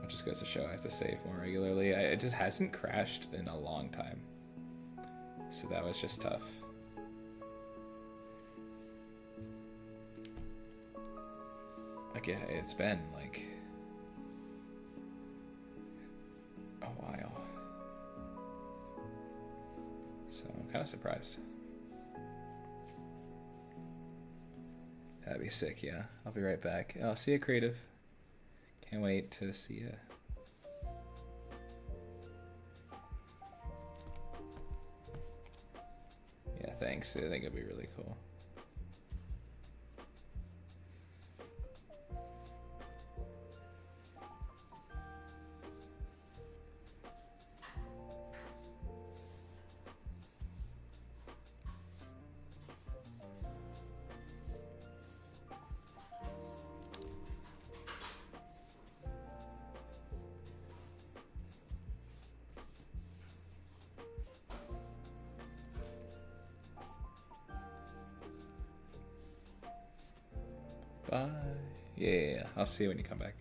It just goes to show I have to save more regularly. It just hasn't crashed in a long time, so that was just tough. Like it's been like a while, so I'm kind of surprised. That'd be sick, yeah. I'll be right back. Oh, see ya, Creative. Can't wait to see ya. Yeah, thanks. I think it'd be really cool. Bye. Yeah, I'll see you when you come back.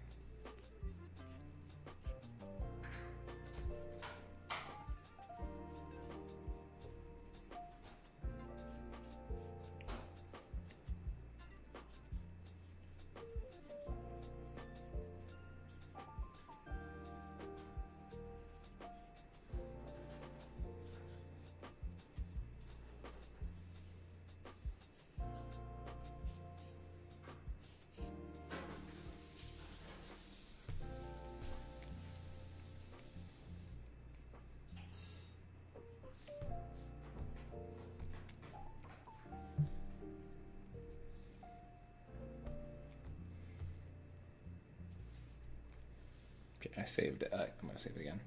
Okay, I saved it. I'm gonna save it again.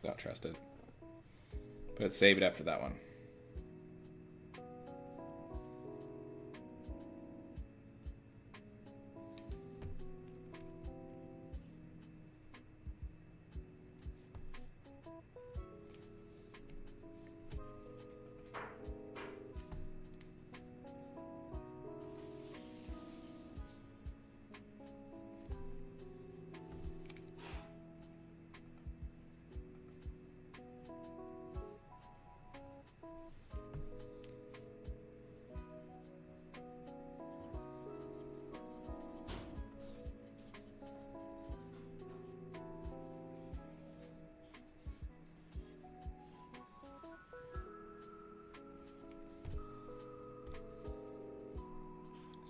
Don't trust it. But save it after that one.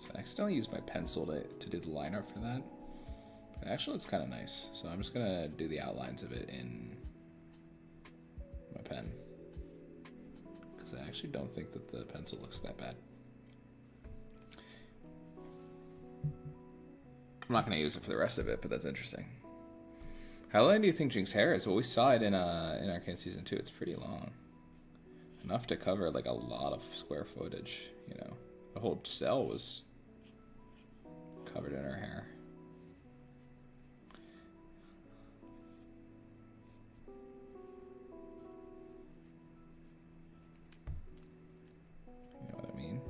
So I accidentally used my pencil to do the line art for that. It actually looks kind of nice. So I'm just going to do the outlines of it in my pen. Because I actually don't think that the pencil looks that bad. I'm not going to use it for the rest of it, but that's interesting. How long do you think Jinx's hair is? Well, we saw it in Arcane Season 2. It's pretty long. Enough to cover like a lot of square footage, you know. The whole cell was covered in her hair. You know what I mean?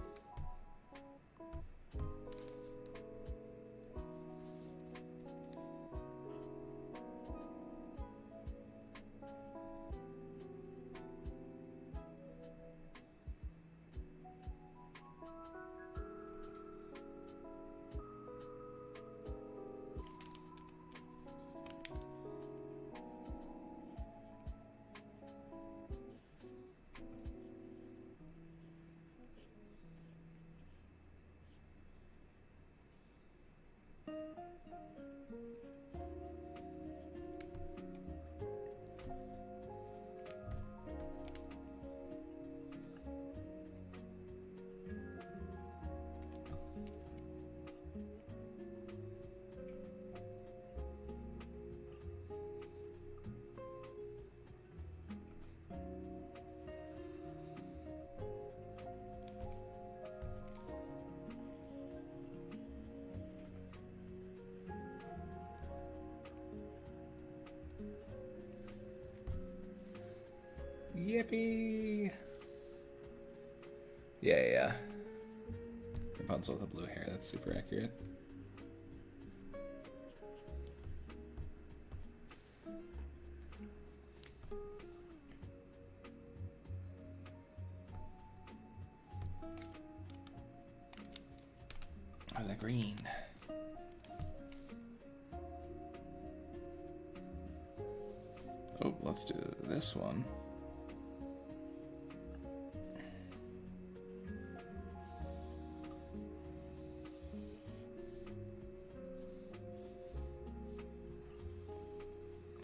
Yippee! Yeah. Rapunzel with the blue hair, that's super accurate. How's that green? Oh, let's do this one.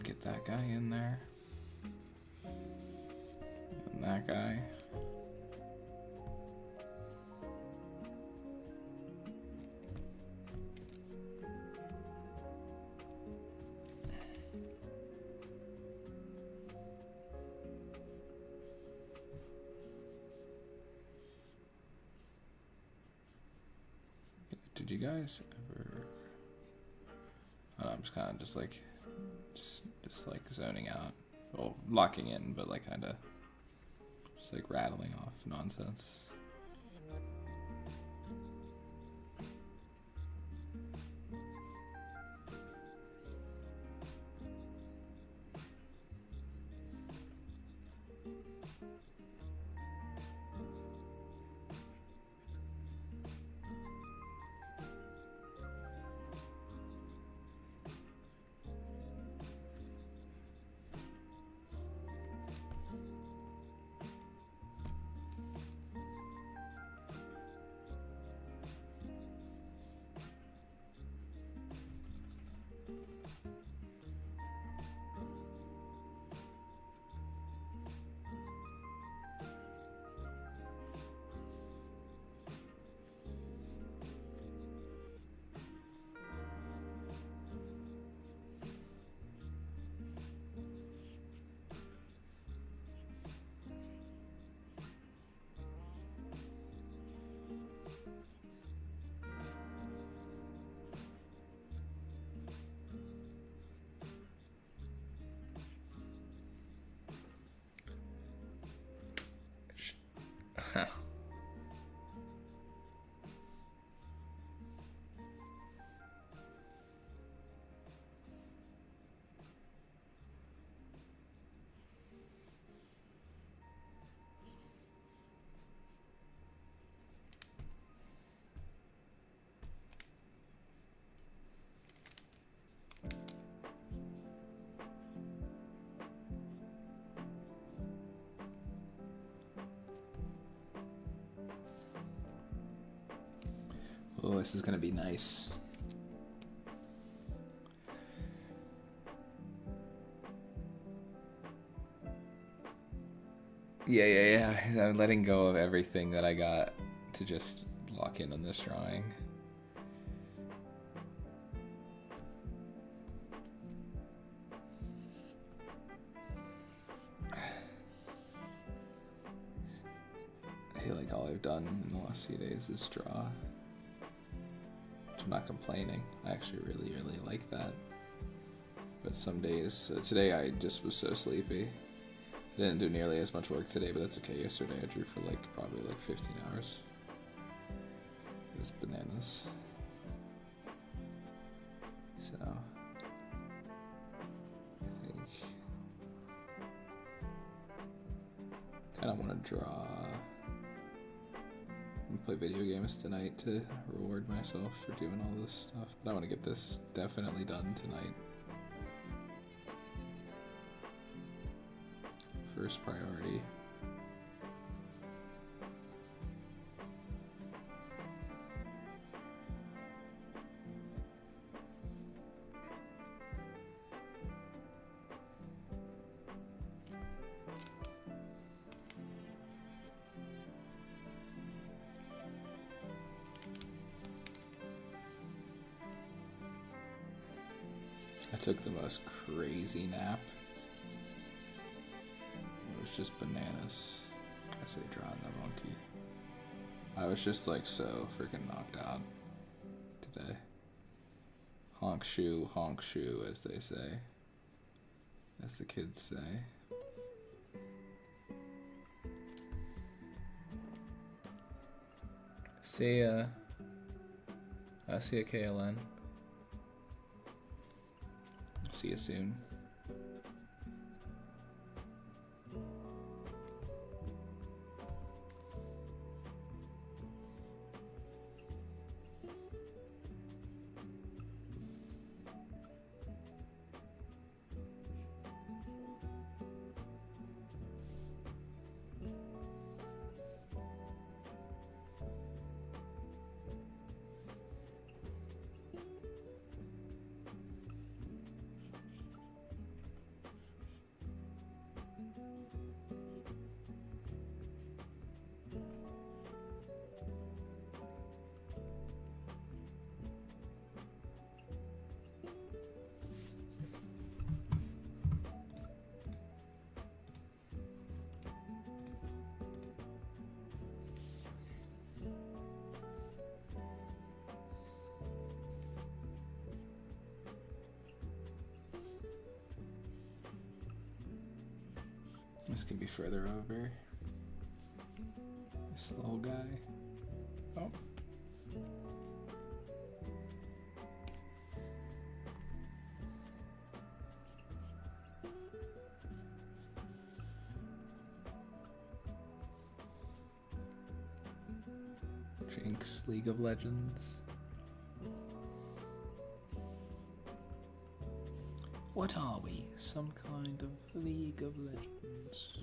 Get that guy in there. And that guy. Did you guys ever... Oh, I'm just kind of just like zoning out. Well, locking in, but like kind of just like rattling off nonsense. Oh, this is gonna be nice. Yeah. I'm letting go of everything that I got to just lock in on this drawing. I feel like all I've done in the last few days is draw. I'm not complaining. I actually really like that. But some days, today I just was so sleepy. I didn't do nearly as much work today, but that's okay. Yesterday I drew for probably 15 hours. It was bananas. So, I think kind of want to draw. I'm gonna play video games tonight to reward myself for doing all this stuff. But I want to get this definitely done tonight. First priority. I took the most crazy nap. It was just bananas. I say drawing the monkey. I was just so freaking knocked out today. Honk shoe, as they say. As the kids say. See ya. I'll see ya, KLN. See you soon. This can be further over. This little guy. Oh. Jinx, League of Legends. What are we? Some kind of League of Legends.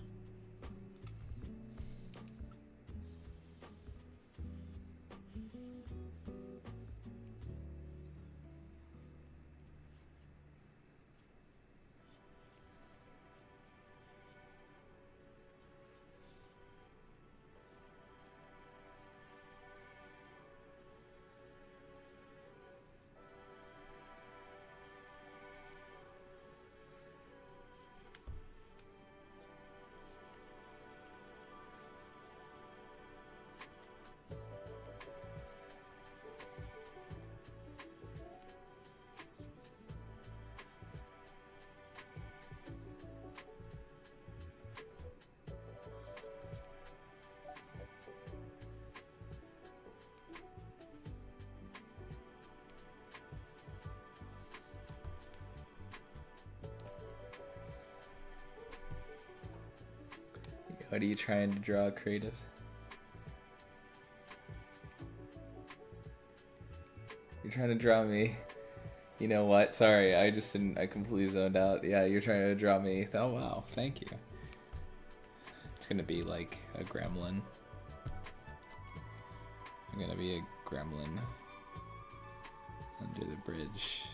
What are you trying to draw, creative? You're trying to draw me. You know what? Sorry, I completely zoned out. Yeah, you're trying to draw me. Oh, wow. Thank you. It's gonna be like a gremlin. I'm gonna be a gremlin. under the bridge.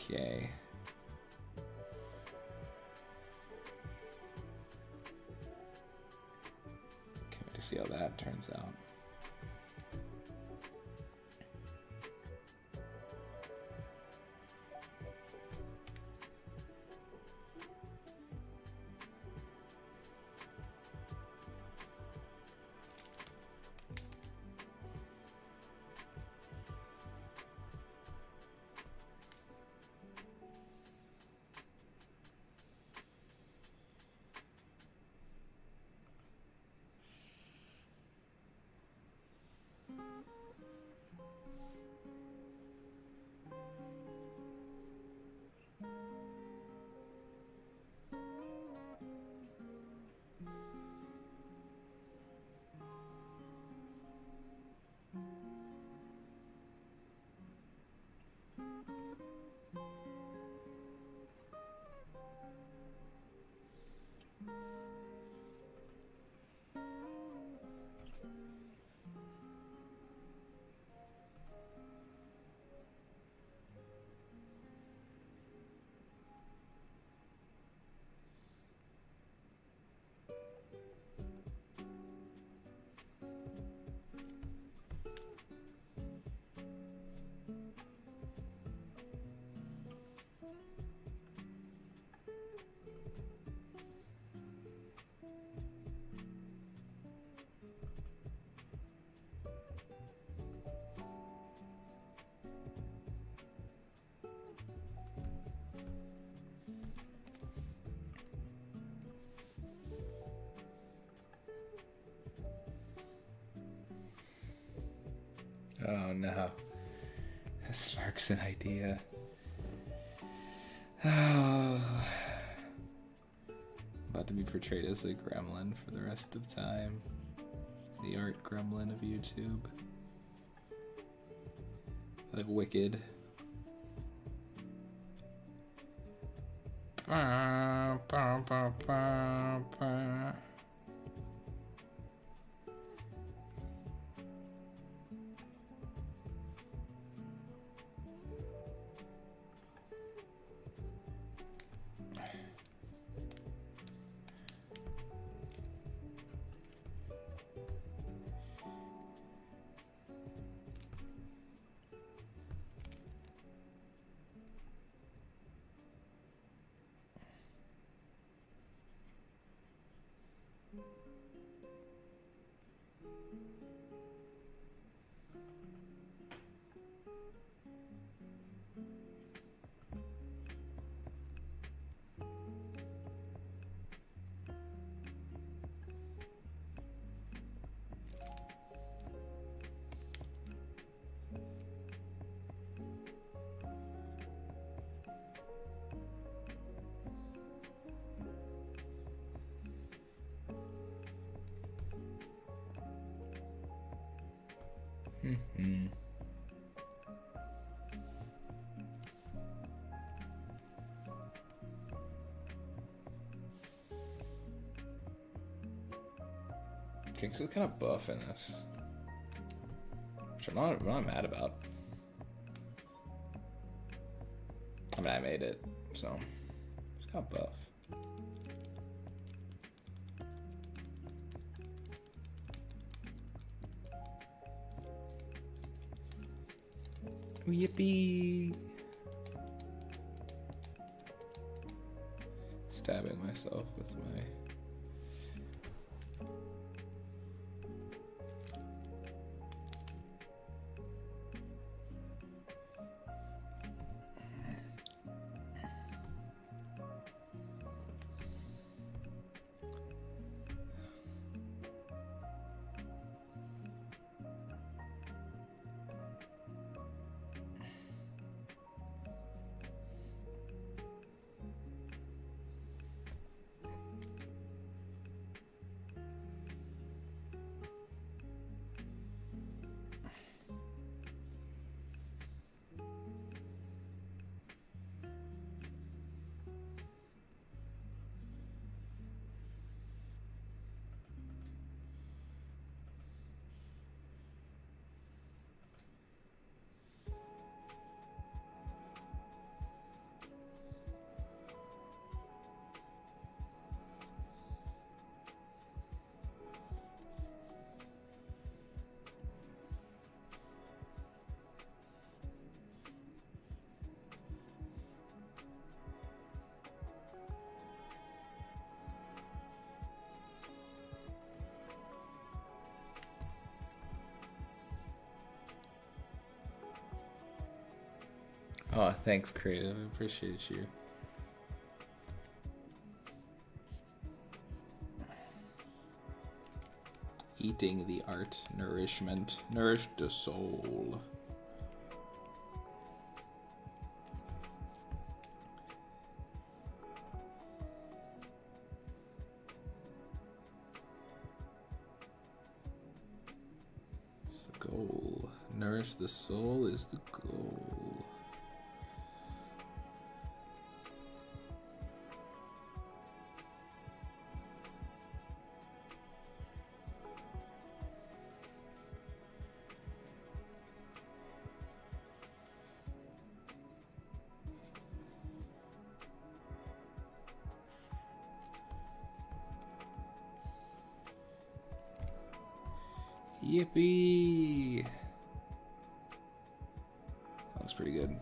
Okay. Can't wait to see how that turns out. Oh no. That sparks an idea. Oh. About to be portrayed as a gremlin for the rest of time. The art gremlin of YouTube. Like Wicked. Ba, ba, ba, ba, ba. Mm-hmm. Jinx is kind of buff in this, which I'm not mad about. I mean, I made it, so it's kind of buff. Yippee! Stabbing myself with my... Oh, thanks, Creative. I appreciate you. Eating the art, nourishment, nourish the soul. It's the goal. Nourish the soul is the goal. Yippee! That was pretty good.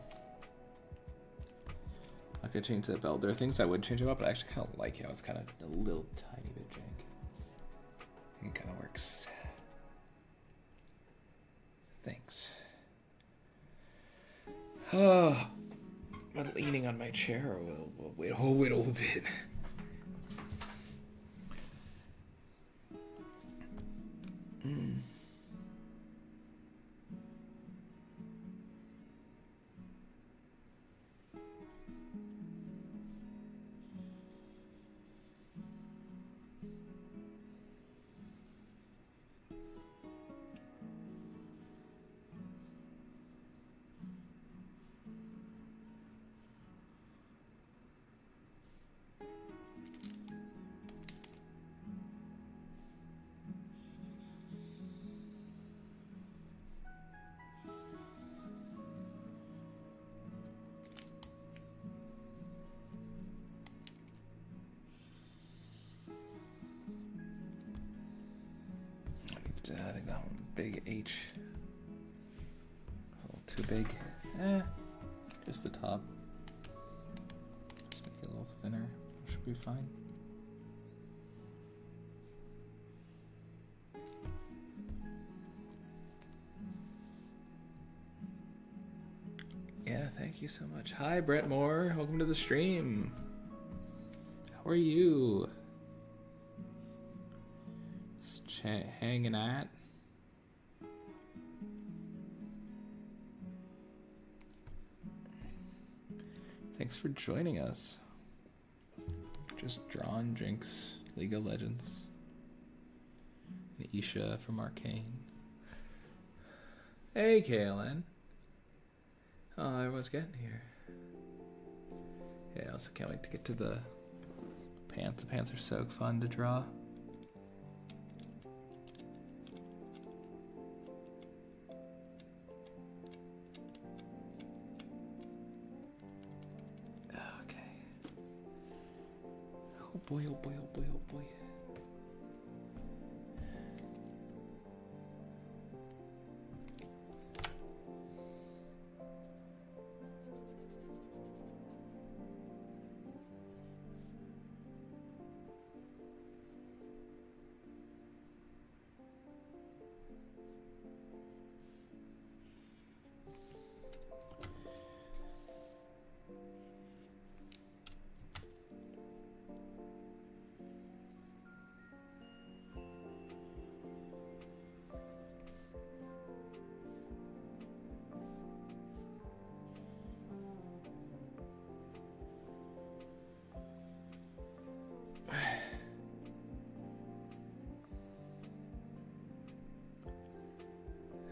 I could change that belt. There are things I would change about, but I actually kind of like how it's kind of a little tiny bit jank. I think it kind of works. Thanks. Oh, I'm leaning on my chair. We'll wait a little bit. I think that one, big H. A little too big. Just the top. Just make it a little thinner. Should be fine. Yeah, thank you so much. Hi, Brett Moore. Welcome to the stream. How are you? Hanging at. Thanks for joining us. Just Drawn Drinks, League of Legends, and Isha from Arcane. Hey, KLN. Oh, everyone's getting here. Yeah, I also can't wait to get to the pants. The pants are so fun to draw. Boy, oh boy, oh boy, oh boy.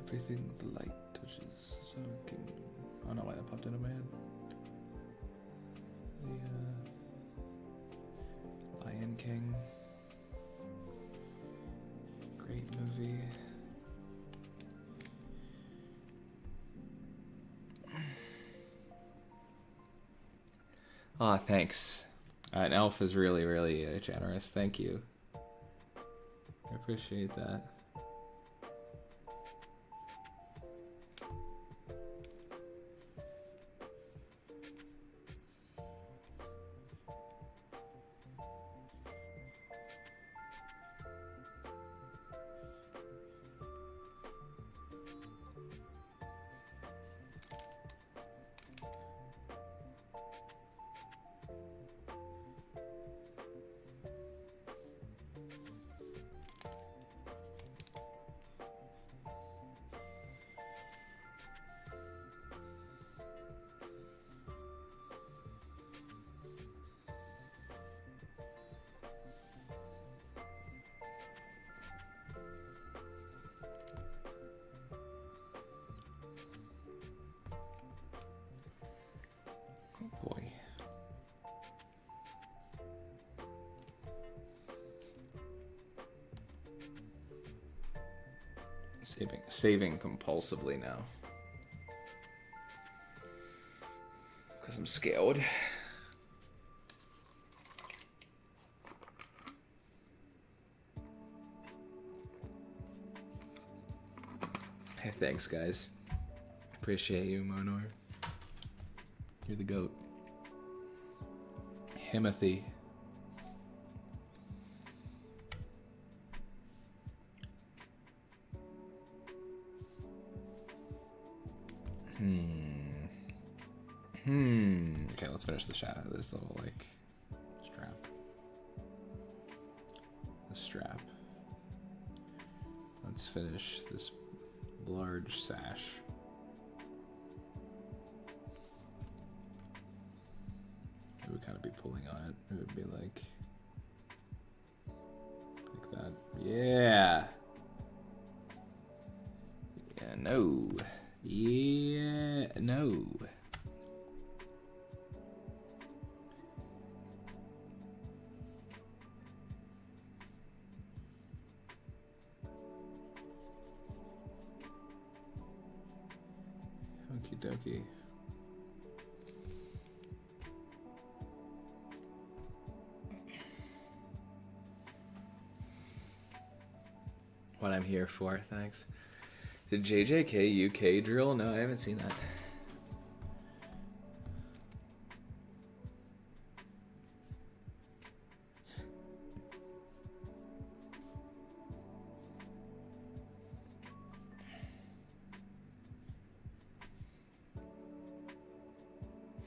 Everything the light touches is our kingdom. I don't know why that popped into my head. The Lion King. Great movie. Ah, thanks. An elf is really, really generous. Thank you. I appreciate that. Saving compulsively now. Because I'm scared. Hey, thanks, guys. Appreciate you, Monor. You're the goat. Himothy. Okay, let's finish the shot of this little, like, strap. The strap. Let's finish this large sash. It would kind of be pulling on it. It would be like that. Yeah. Yeah, no. Yeah, no. Okie dokie. What I'm here for, thanks. Did JJK UK drill? No, I haven't seen that.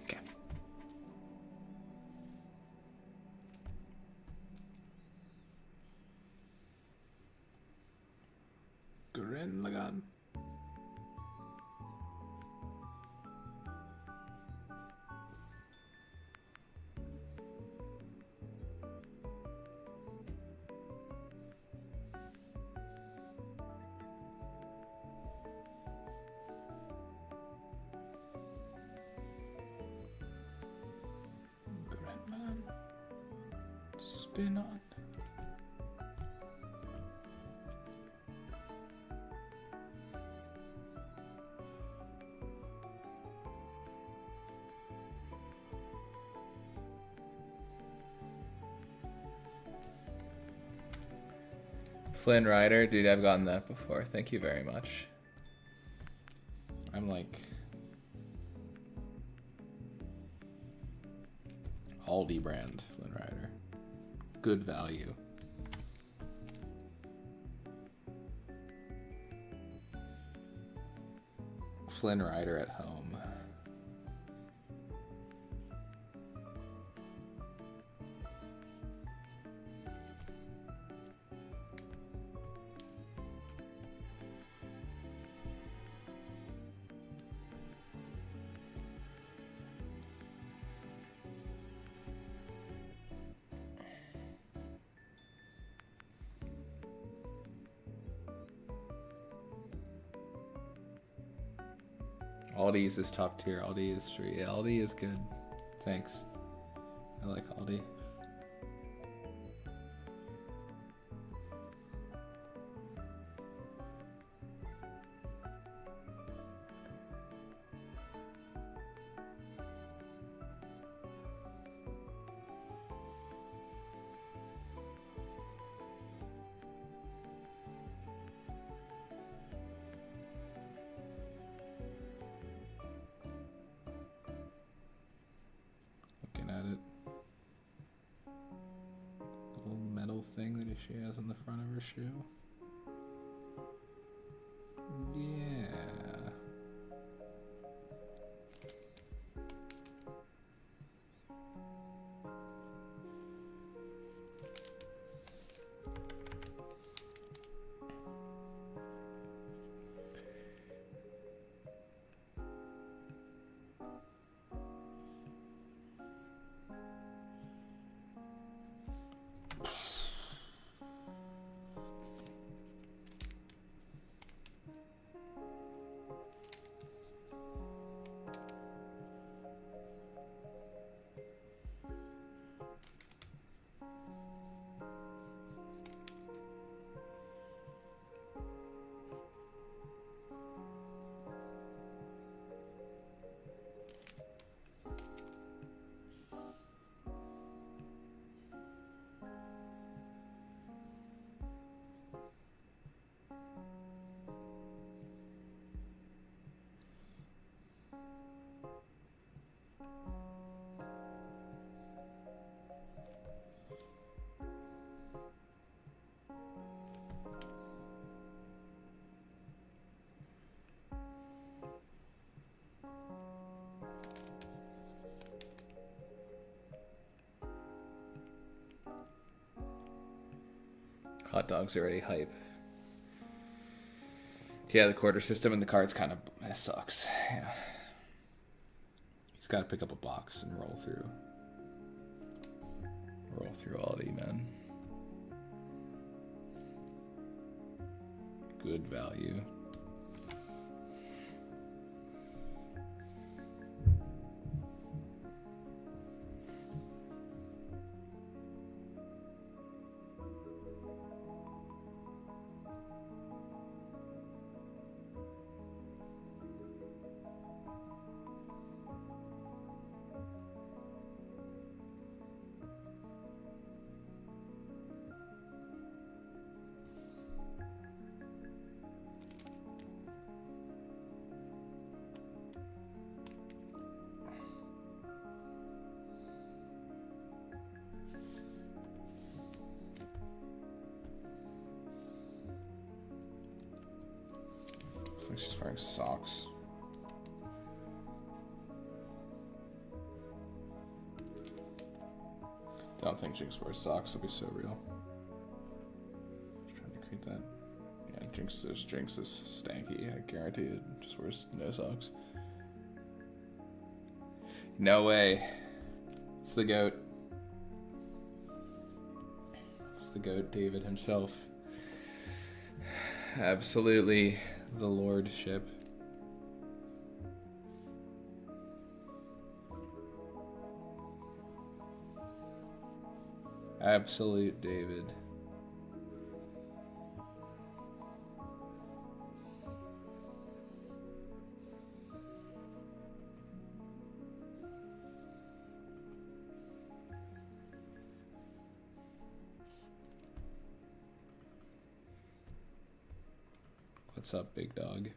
Okay. Gurren Lagann. Spin on. Flynn Rider, dude, I've gotten that before. Thank you very much. I'm like Aldi brand Flynn Rider. Good value. Flynn Rider at home. Aldi is top tier. Aldi is true. Yeah, Aldi is good. Thanks. I like Aldi. Thing that she has on the front of her shoe. Yeah. Hot dog's already hype. Yeah, the quarter system in the cards kind of sucks. Yeah. He's got to pick up a box and roll through. Roll through Aldi, man. Good value. Looks like she's wearing socks. Don't think Jinx wears socks. It'll be so real. Just trying to create that. Yeah, Jinx is stanky. I guarantee it. Just wears no socks. No way. It's the GOAT. It's the GOAT, David himself. Absolutely the lordship. Absolute David. What's up, big dog?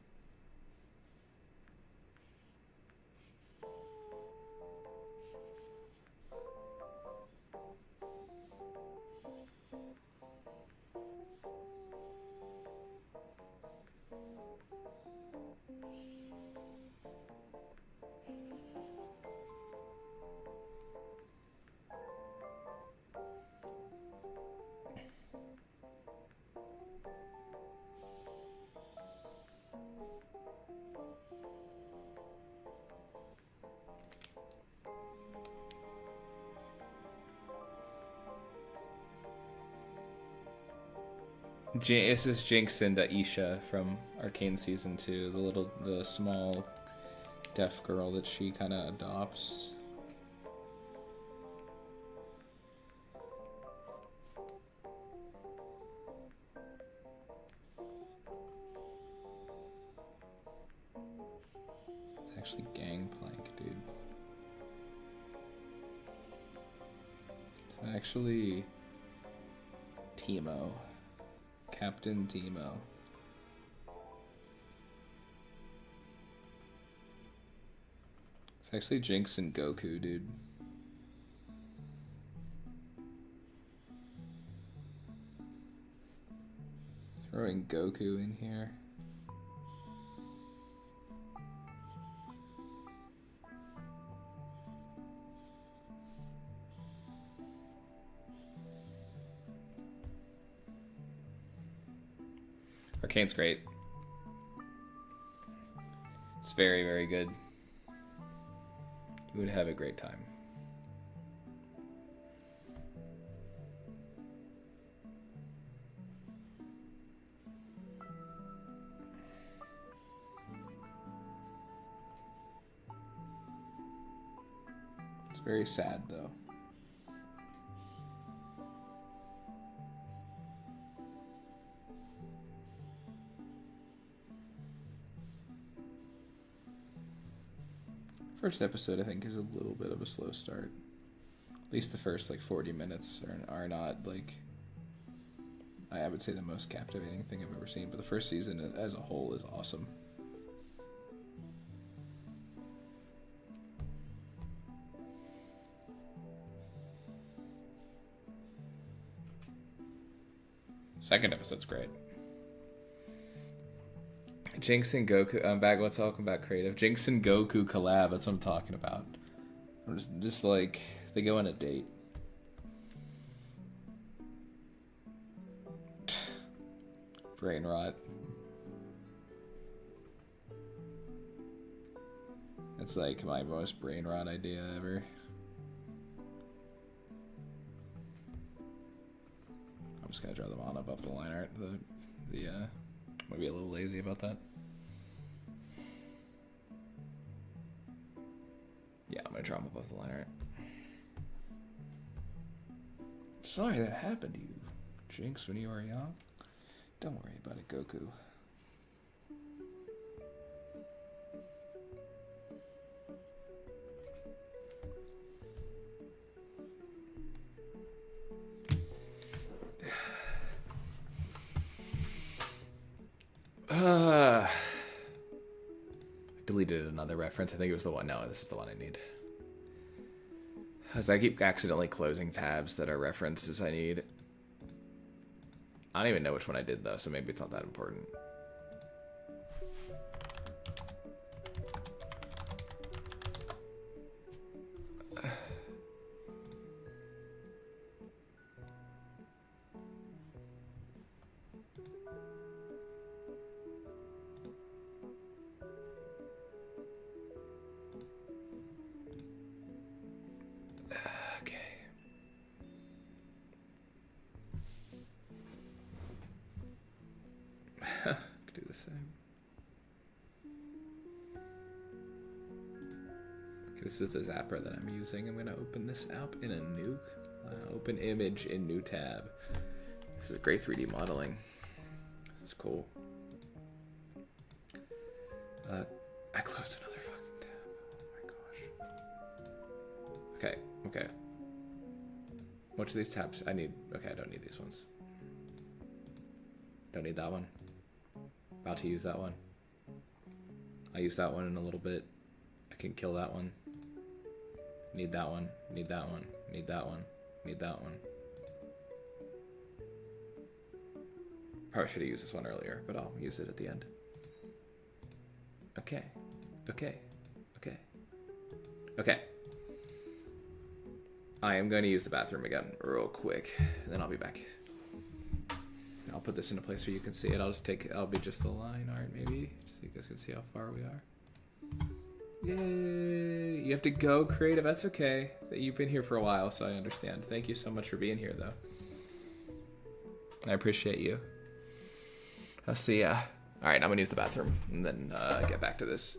This is Jinx and Aisha from Arcane Season 2, the small deaf girl that she kind of adopts. It's actually Gangplank, dude. It's actually Teemo. Captain Teemo. It's actually Jinx and Goku, dude. Throwing Goku in here. Arcane's great. It's very, very good. You would have a great time. It's very sad, though. First episode, I think, is a little bit of a slow start. At least the first, 40 minutes are not, I would say the most captivating thing I've ever seen. But the first season as a whole is awesome. Second episode's great. Jinx and Goku. I'm back. Let's talk about creative. Jinx and Goku collab. That's what I'm talking about. I'm just they go on a date. Brain rot. It's like my most brain rot idea ever. I'm just gonna draw them on above the line art. Might be a little lazy about that. Yeah, I'm gonna draw them above the line art. Sorry that happened to you, Jinx, when you were young. Don't worry about it, Goku. I deleted another reference. I think it was the one. No, this is the one I need. As I keep accidentally closing tabs that are references I need. I don't even know which one I did though, so maybe it's not that important. Do the same. Okay, this is the zapper that I'm using. I'm gonna open this app in a new open image in new tab. This is great 3D modeling. This is cool. I closed another fucking tab. Oh my gosh. Okay. Which of these tabs I need? Okay, I don't need these ones. Don't need that one. About to use that one. I'll use that one in a little bit. I can kill that one. Need that one. Need that one. Need that one. Need that one. Probably should have used this one earlier, but I'll use it at the end. Okay. I am going to use the bathroom again real quick, and then I'll be back. I'll put this in a place where you can see it. I'll be just the line art maybe, so you guys can see how far we are. Yay! You have to go, Creative. That's okay. You've been here for a while, so I understand. Thank you so much for being here, though. I appreciate you. I'll see ya. All right, I'm gonna use the bathroom and then get back to this.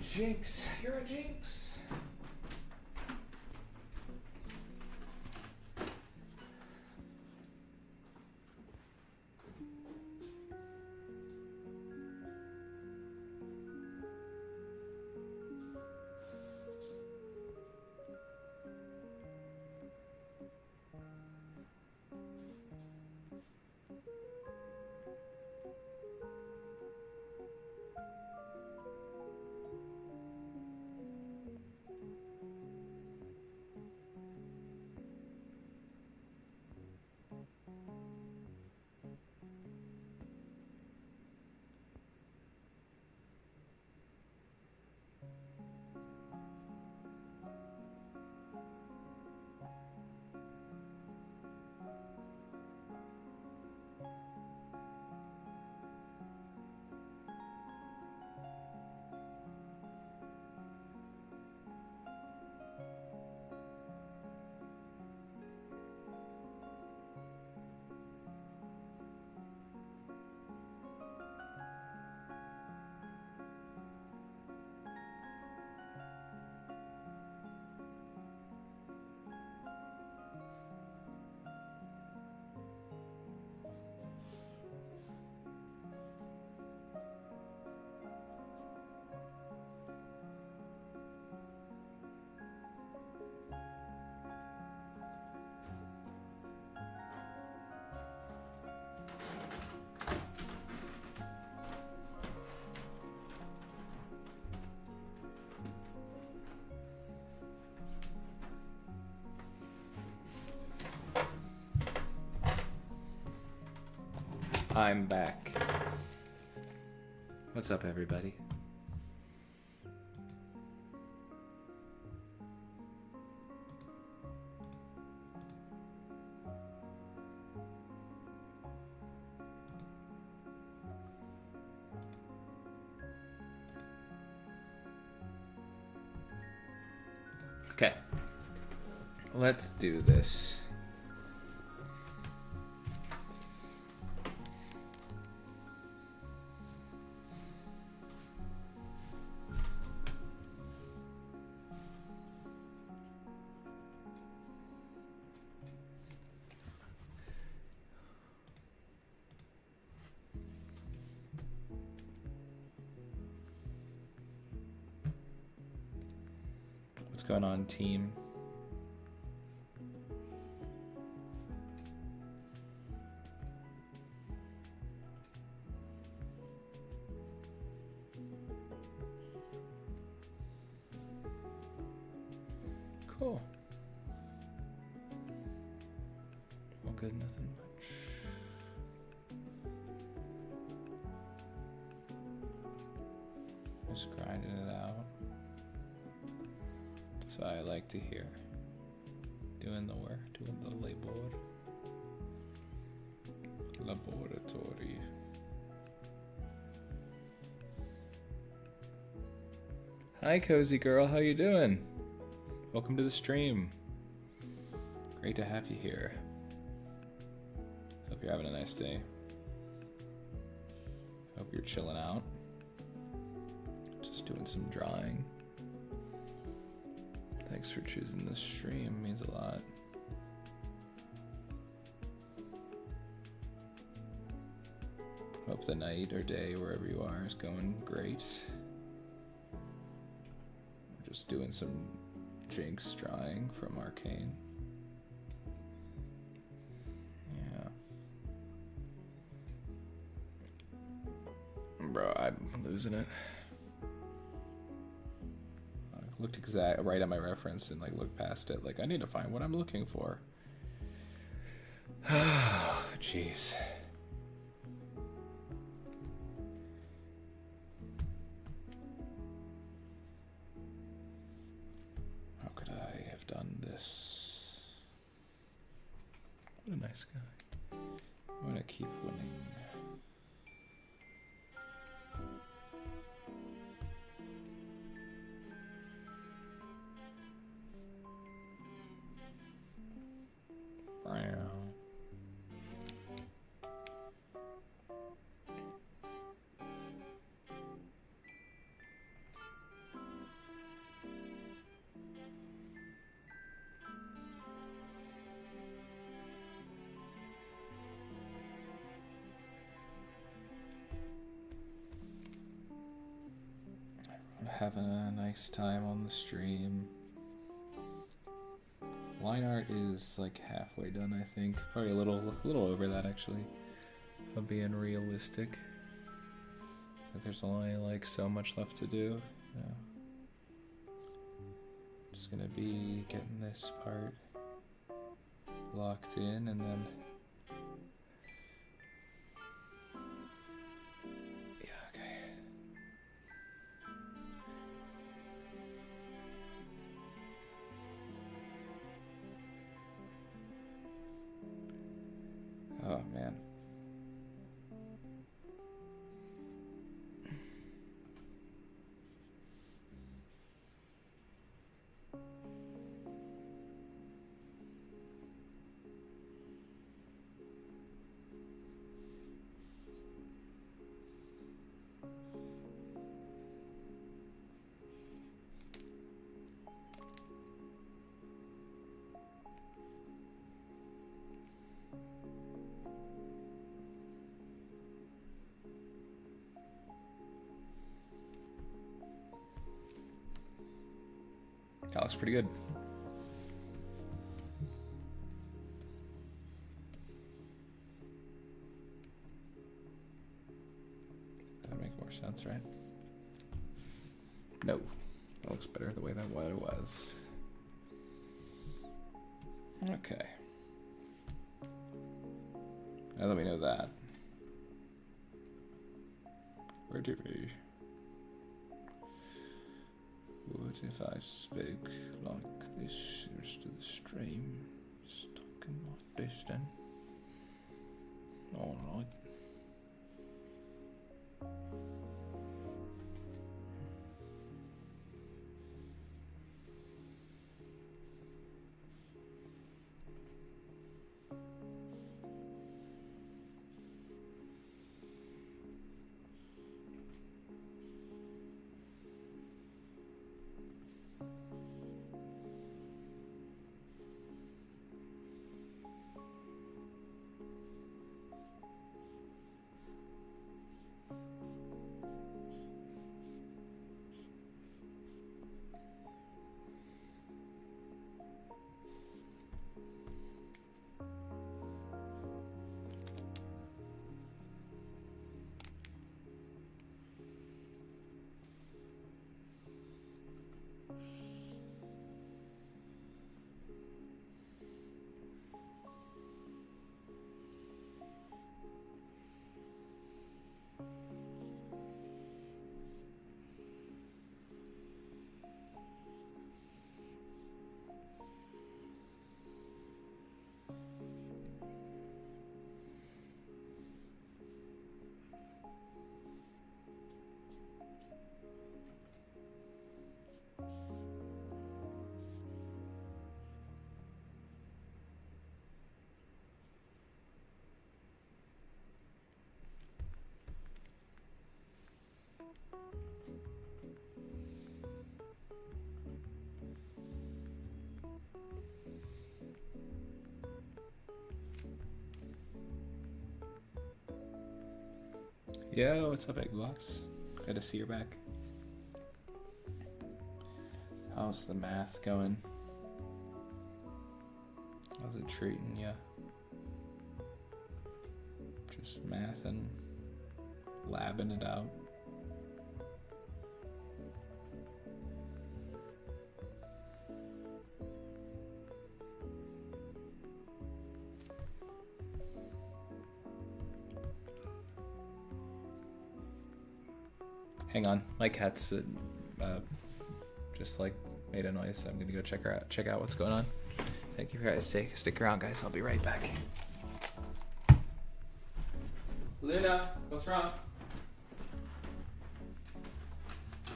Jinx, you're a jinx. I'm back. What's up, everybody? Let's do this. What's going on, team? Cool. All good, nothing much. Just grinding it out. That's what I like to hear. Doing the work, doing the labor. Laboratory. Hi, cozy girl. How you doing? Welcome to the stream. Great to have you here. Hope you're having a nice day. Hope you're chilling out. Just doing some drawing. Thanks for choosing this stream. It means a lot. Hope the night or day, wherever you are, is going great. I'm just doing some Jinx drawing from Arcane. Yeah. Bro, I'm losing it. I looked right at my reference and like looked past it. Like, I need to find what I'm looking for. Jeez. How could I have done this? What a nice guy. I'm gonna keep winning. Having a nice time on the stream. Line art is like halfway done, I think. Probably a little over that, actually, if I'm being realistic. But there's only like so much left to do. Yeah. Just gonna be getting this part locked in, and then oh man. That looks pretty good. That'd make more sense, right? No. That looks better the way that what it was. Okay. Now let me know that. Where do we? What if I spoke like this to the stream? Just talking like this then. Alright. Yo, what's up, Eggbox? Good to see you're back. How's the math going? How's it treating ya? Just mathing, labbing it out. Hang on, my cat's just like made a noise. So I'm gonna go check out what's going on. Thank you for guys. Stick around, guys. I'll be right back. Luna, what's wrong? Do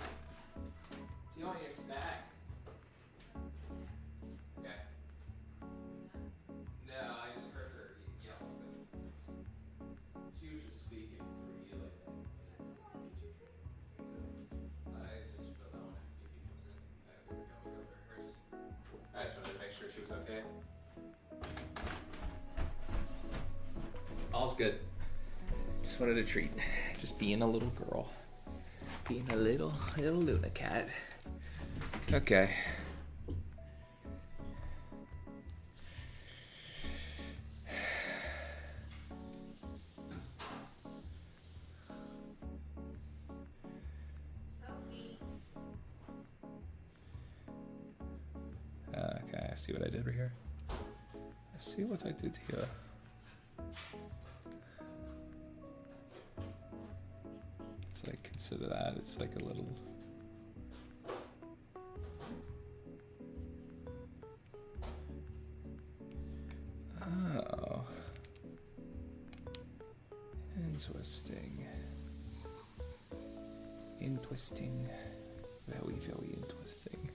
you want your snack? Okay. No, I just heard her yell. She was just speaking for you, I think. I just feel that one if he comes in. There we go. We'll rehearse. I just wanted to make sure she was okay. All's good. Just wanted a treat. Just being a little girl. Being a little Luna cat. Okay. Okay, I see what I did right here. I see what I did here. It's like, consider that, it's like a little... Oh. Interesting. Interesting. Very, very interesting.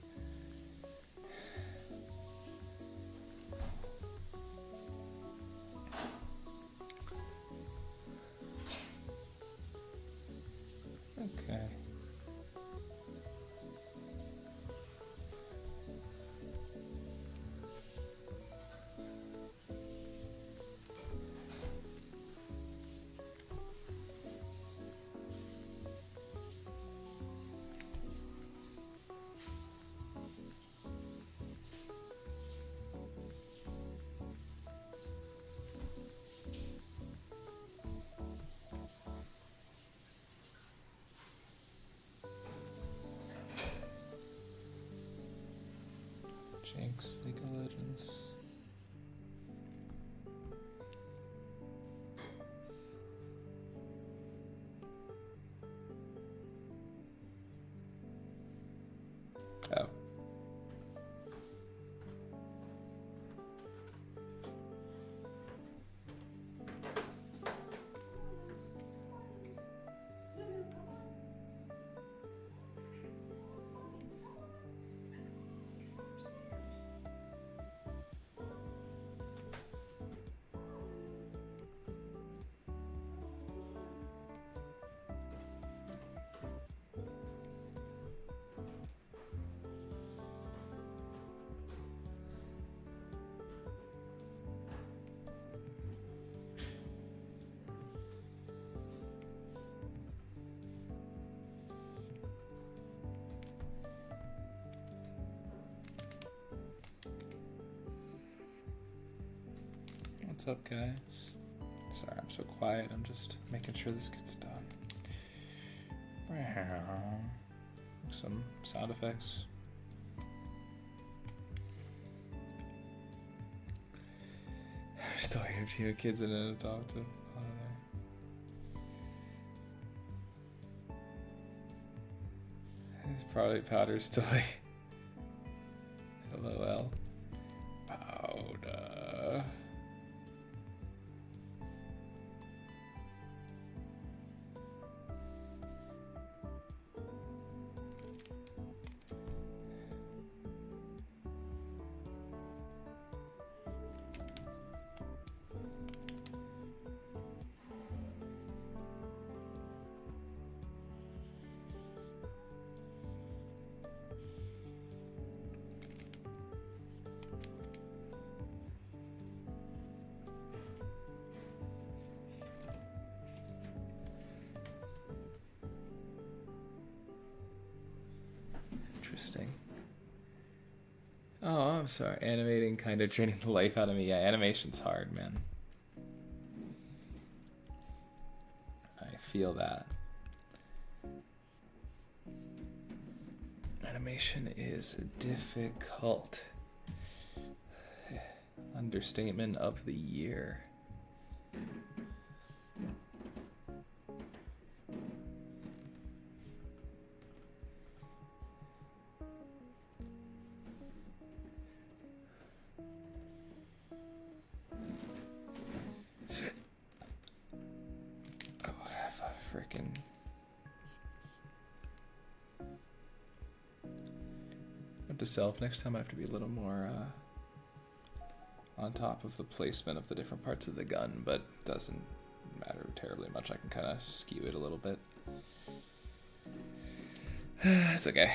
Okay. Jinx, League of Legends. Oh. What's up, guys? Sorry, I'm so quiet. I'm just making sure this gets done. Some sound effects. Still here, two kids and an adoptive father. It's probably Powder's toy. LOL. Powder. I'm sorry. Animating kind of draining the life out of me. Yeah, animation's hard, man. I feel that. Animation is difficult. Understatement of the year. Oh, have a frickin'. Note to self, next time I have to be a little more on top of the placement of the different parts of the gun, but doesn't matter terribly much. I can kind of skew it a little bit. It's okay.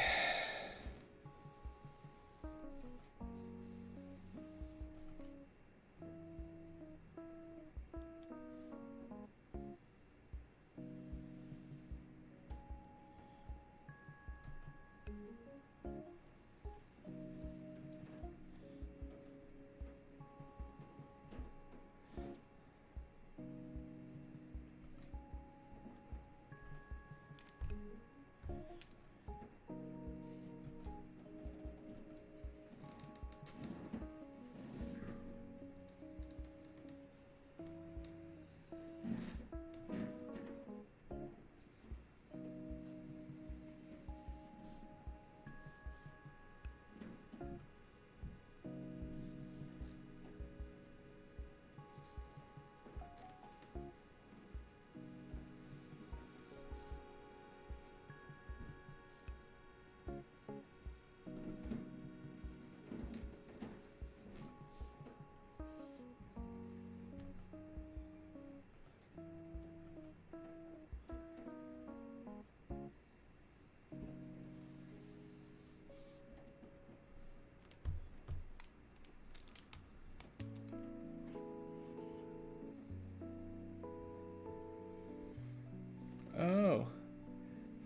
Oh.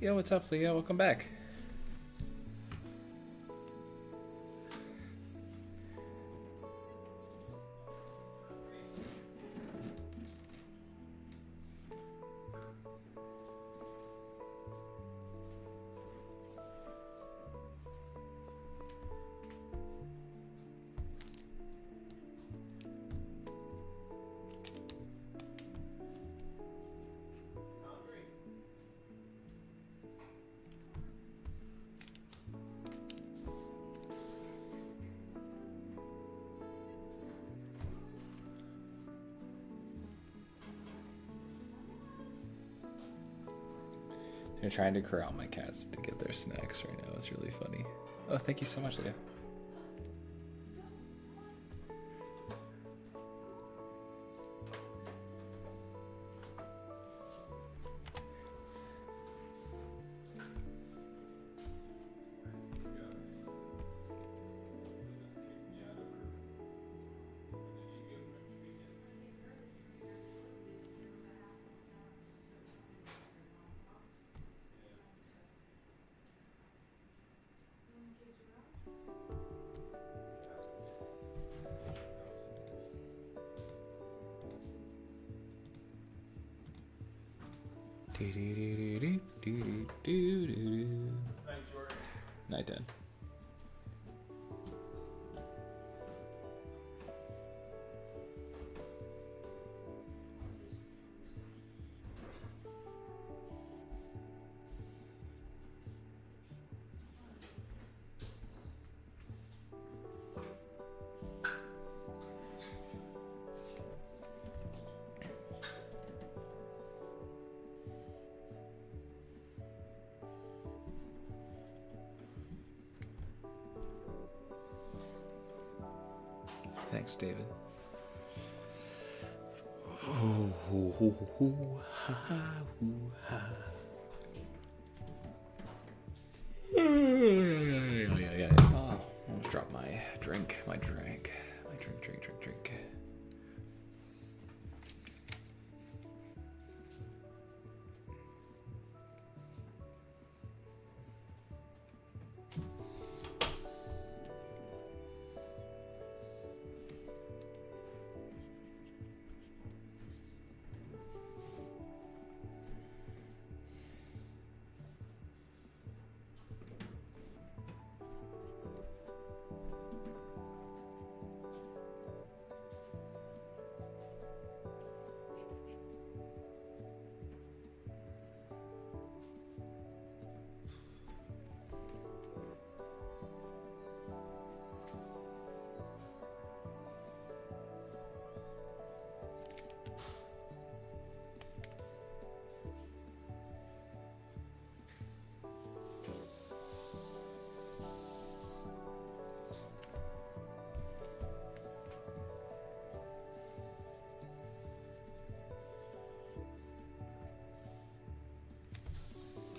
Yo, what's up, Leo? Welcome back. They're trying to corral my cats to get their snacks right now. It's really funny. Oh, thank you so much, Leah. Night, Dad. Thanks, David. Oh, almost dropped my drink. My drink.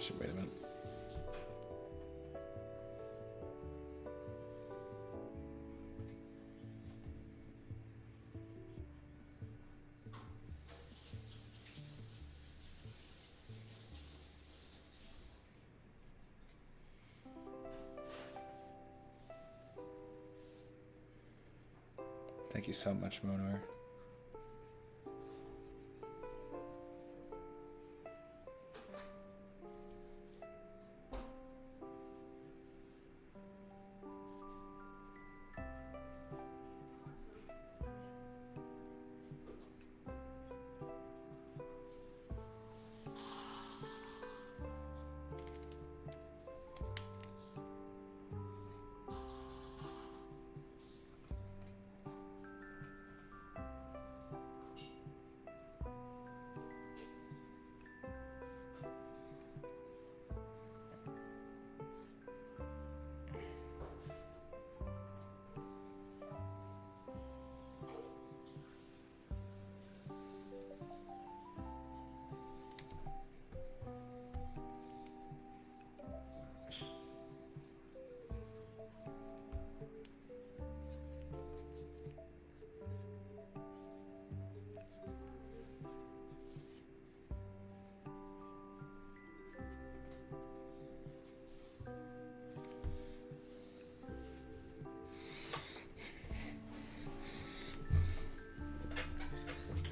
Shit, wait a minute. Thank you so much, Monor.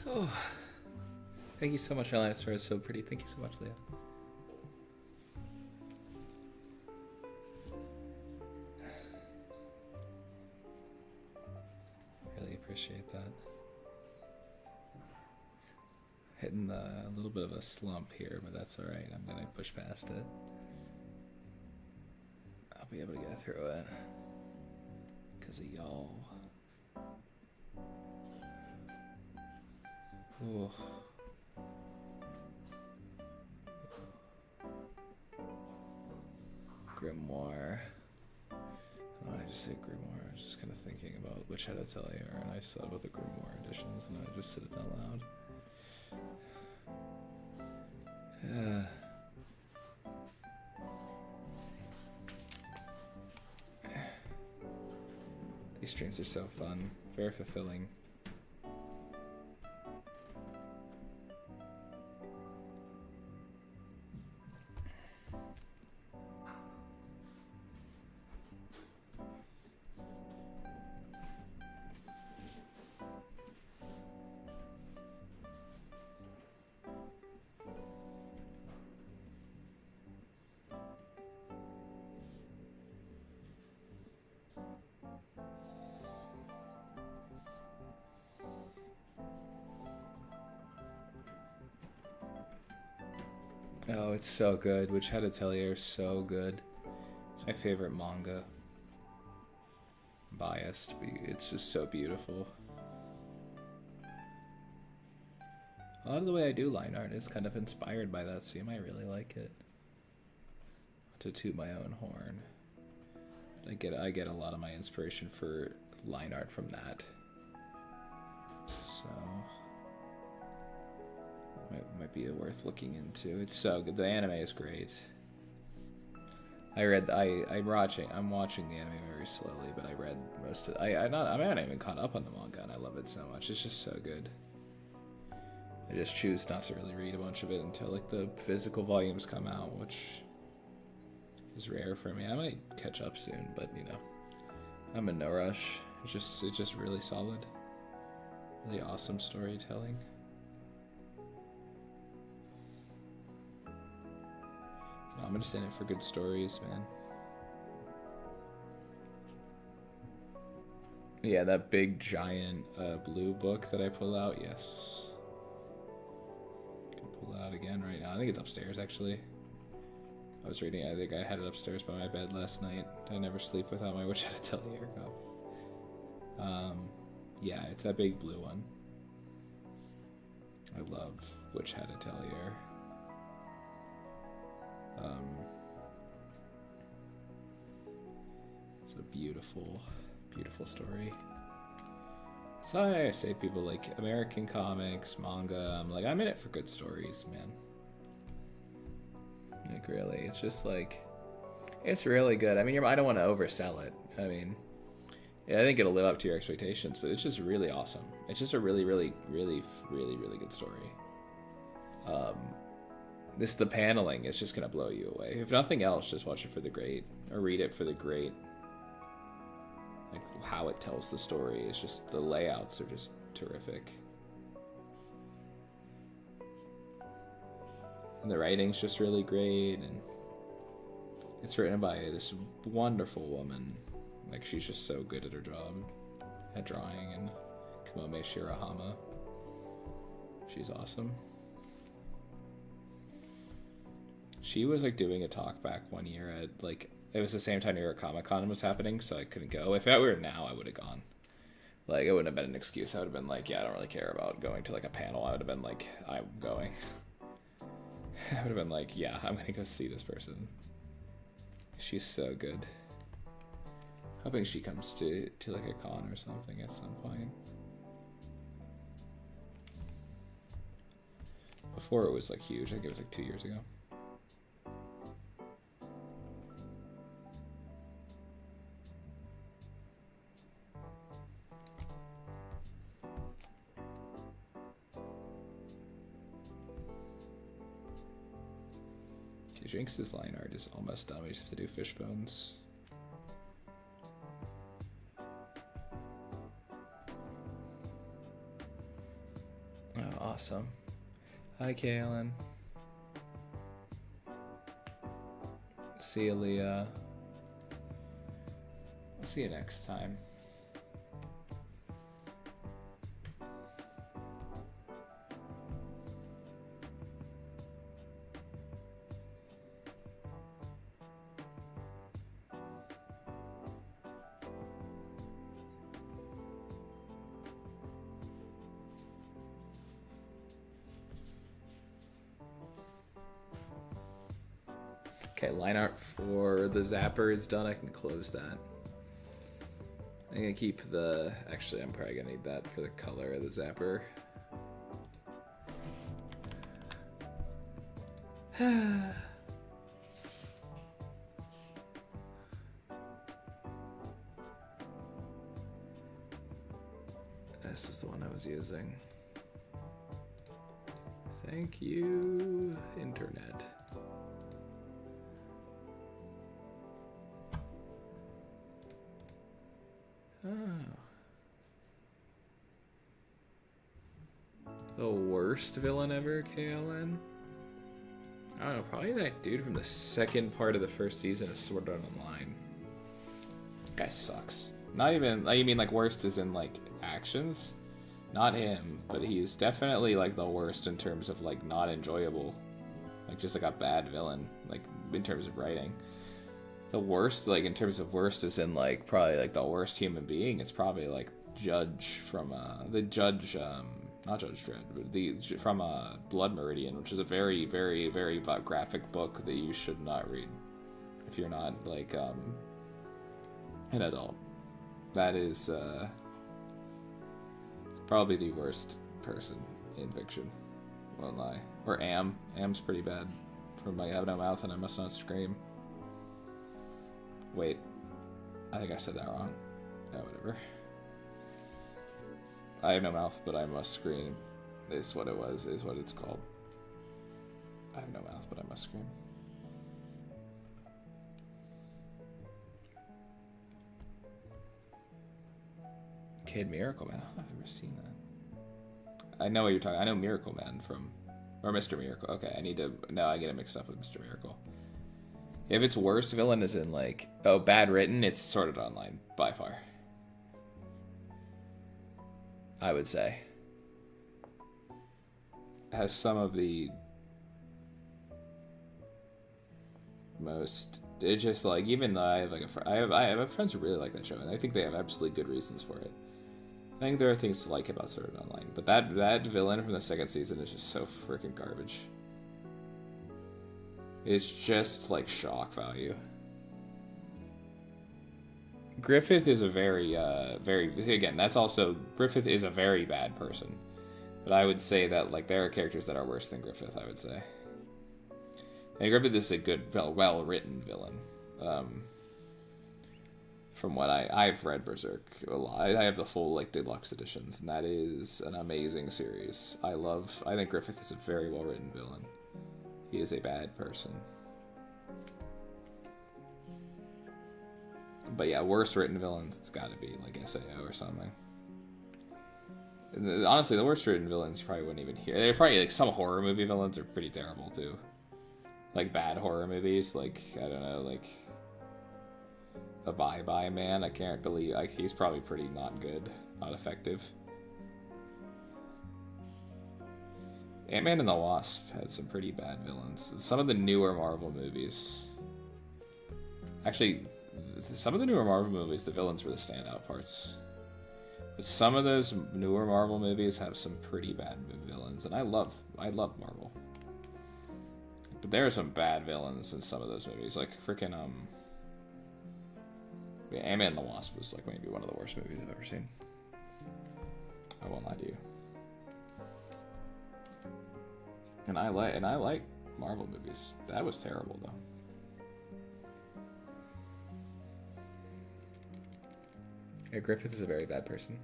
Oh, thank you so much, Alliance, it's so pretty. Thank you so much, Leah. Really appreciate that. Hitting a little bit of a slump here, but that's all right. I'm gonna push past it. I'll be able to get through it because of y'all. Ooh. Grimoire. Oh, I just say Grimoire. I was just kind of thinking about which had to tell you, and I thought about the Grimoire editions, and I just said it out loud. Yeah. These streams are so fun, very fulfilling. Oh, it's so good. Which had to tell you, is so good. It's my favorite manga. Biased, but it's just so beautiful. A lot of the way I do line art is kind of inspired by that, so you might really like it. To toot my own horn. I get a lot of my inspiration for line art from that. So might be worth looking into. It's so good. The anime is great. I'm watching the anime very slowly, but I read most of I'm not even caught up on the manga, and I love it so much. It's just so good. I just choose not to really read a bunch of it until like the physical volumes come out, which is rare for me. I might catch up soon, but you know, I'm in no rush. It's just really solid, really awesome storytelling. No, I'm gonna stand it for good stories, man. Yeah, that big giant blue book that I pull out, yes. I can pull it out again right now. I think it's upstairs actually. I was reading, I think I had it upstairs by my bed last night. I never sleep without my Which Had to Tell You earcup. Yeah, it's that big blue one. I love Which Had to Tell You. It's a beautiful, beautiful story. So I say people like American comics, manga. I'm in it for good stories, man. Like, really, it's just like, it's really good. I mean, I don't want to oversell it. I mean, yeah, I think it'll live up to your expectations, but it's just really awesome. It's just a really, really, really, really, really good story. The paneling is just gonna blow you away. If nothing else, just watch it for the great, or read it for the great. Like how it tells the story. It's just the layouts are just terrific, and the writing's just really great, and it's written by this wonderful woman. Like, she's just so good at her job at drawing, and Kamome Shirahama. She's awesome. She was like doing a talk back one year at like, it was the same time New York Comic Con was happening, so I couldn't go. If I were now, I would have gone. Like, it wouldn't have been an excuse. I would have been like, yeah, I don't really care about going to like a panel. I would have been like, I'm going. I would have been like, yeah, I'm gonna go see this person. She's so good. Hoping she comes to like a con or something at some point. Before it was like huge. I think it was like 2 years ago. Jinx's line art is almost done. We just have to do fish bones. Oh, awesome. Hi, Kaylin. See you, Leah. I'll see you next time. Okay, line art for the Zapper is done. I can close that. I'm gonna keep the... Actually, I'm probably gonna need that for the color of the Zapper. This is the one I was using. Thank you, Internet. Oh. The worst villain ever, KLN? I don't know, probably that dude from the second part of the first season of Sword Art Online. That guy sucks. Not even, you mean like worst as in like actions? Not him, but he's definitely like the worst in terms of like not enjoyable. Like just like a bad villain, like in terms of writing. The worst, like in terms of worst, is in like probably like the worst human being. It's probably like Judge from the Judge, not Judge Dredd, but the from Blood Meridian, which is a very, very, very graphic book that you should not read if you're not like an adult. That is probably the worst person in fiction. Won't lie. Or Am. Am's pretty bad. From I have no mouth and I must not scream. Wait, I think I said that wrong. Oh, whatever. I have no mouth, but I must scream. Is what it was, is what it's called. I have no mouth, but I must scream. Kid Miracle Man. I don't know if I've ever seen that. I know what you're talking. I know Miracle Man from, or Mr. Miracle. Okay, I need to. No, I get it mixed up with Mr. Miracle. If it's worst villain is in like, oh, bad written, it's Sword Art Online by far. I would say. Has some of the most. It just like, even though I have like I have friends who really like that show, and I think they have absolutely good reasons for it. I think there are things to like about Sword Art Online, but that villain from the second season is just so freaking garbage. It's just like shock value. Griffith is a very, again, that's also, Griffith is a very bad person. But I would say that, like, there are characters that are worse than Griffith, I would say. And Griffith is a good, well-written villain. From what I've read Berserk a lot. I have the full like deluxe editions, and that is an amazing series. I think Griffith is a very well-written villain. He is a bad person. But yeah, worst written villains, it's gotta be like SAO or something. And honestly, the worst written villains you probably wouldn't even hear. They're probably like some horror movie villains are pretty terrible too. Like bad horror movies, like I don't know, like the Bye Bye Man. I can't believe like he's probably pretty not good, not effective. Ant-Man and the Wasp had some pretty bad villains. Some of the newer Marvel movies, actually, some of the newer Marvel movies, the villains were the standout parts. But some of those newer Marvel movies have some pretty bad villains, and I love Marvel. But there are some bad villains in some of those movies, like freaking yeah, Ant-Man and the Wasp was like maybe one of the worst movies I've ever seen. I won't lie to you. And I like Marvel movies. That was terrible though. Yeah, Griffith is a very bad person.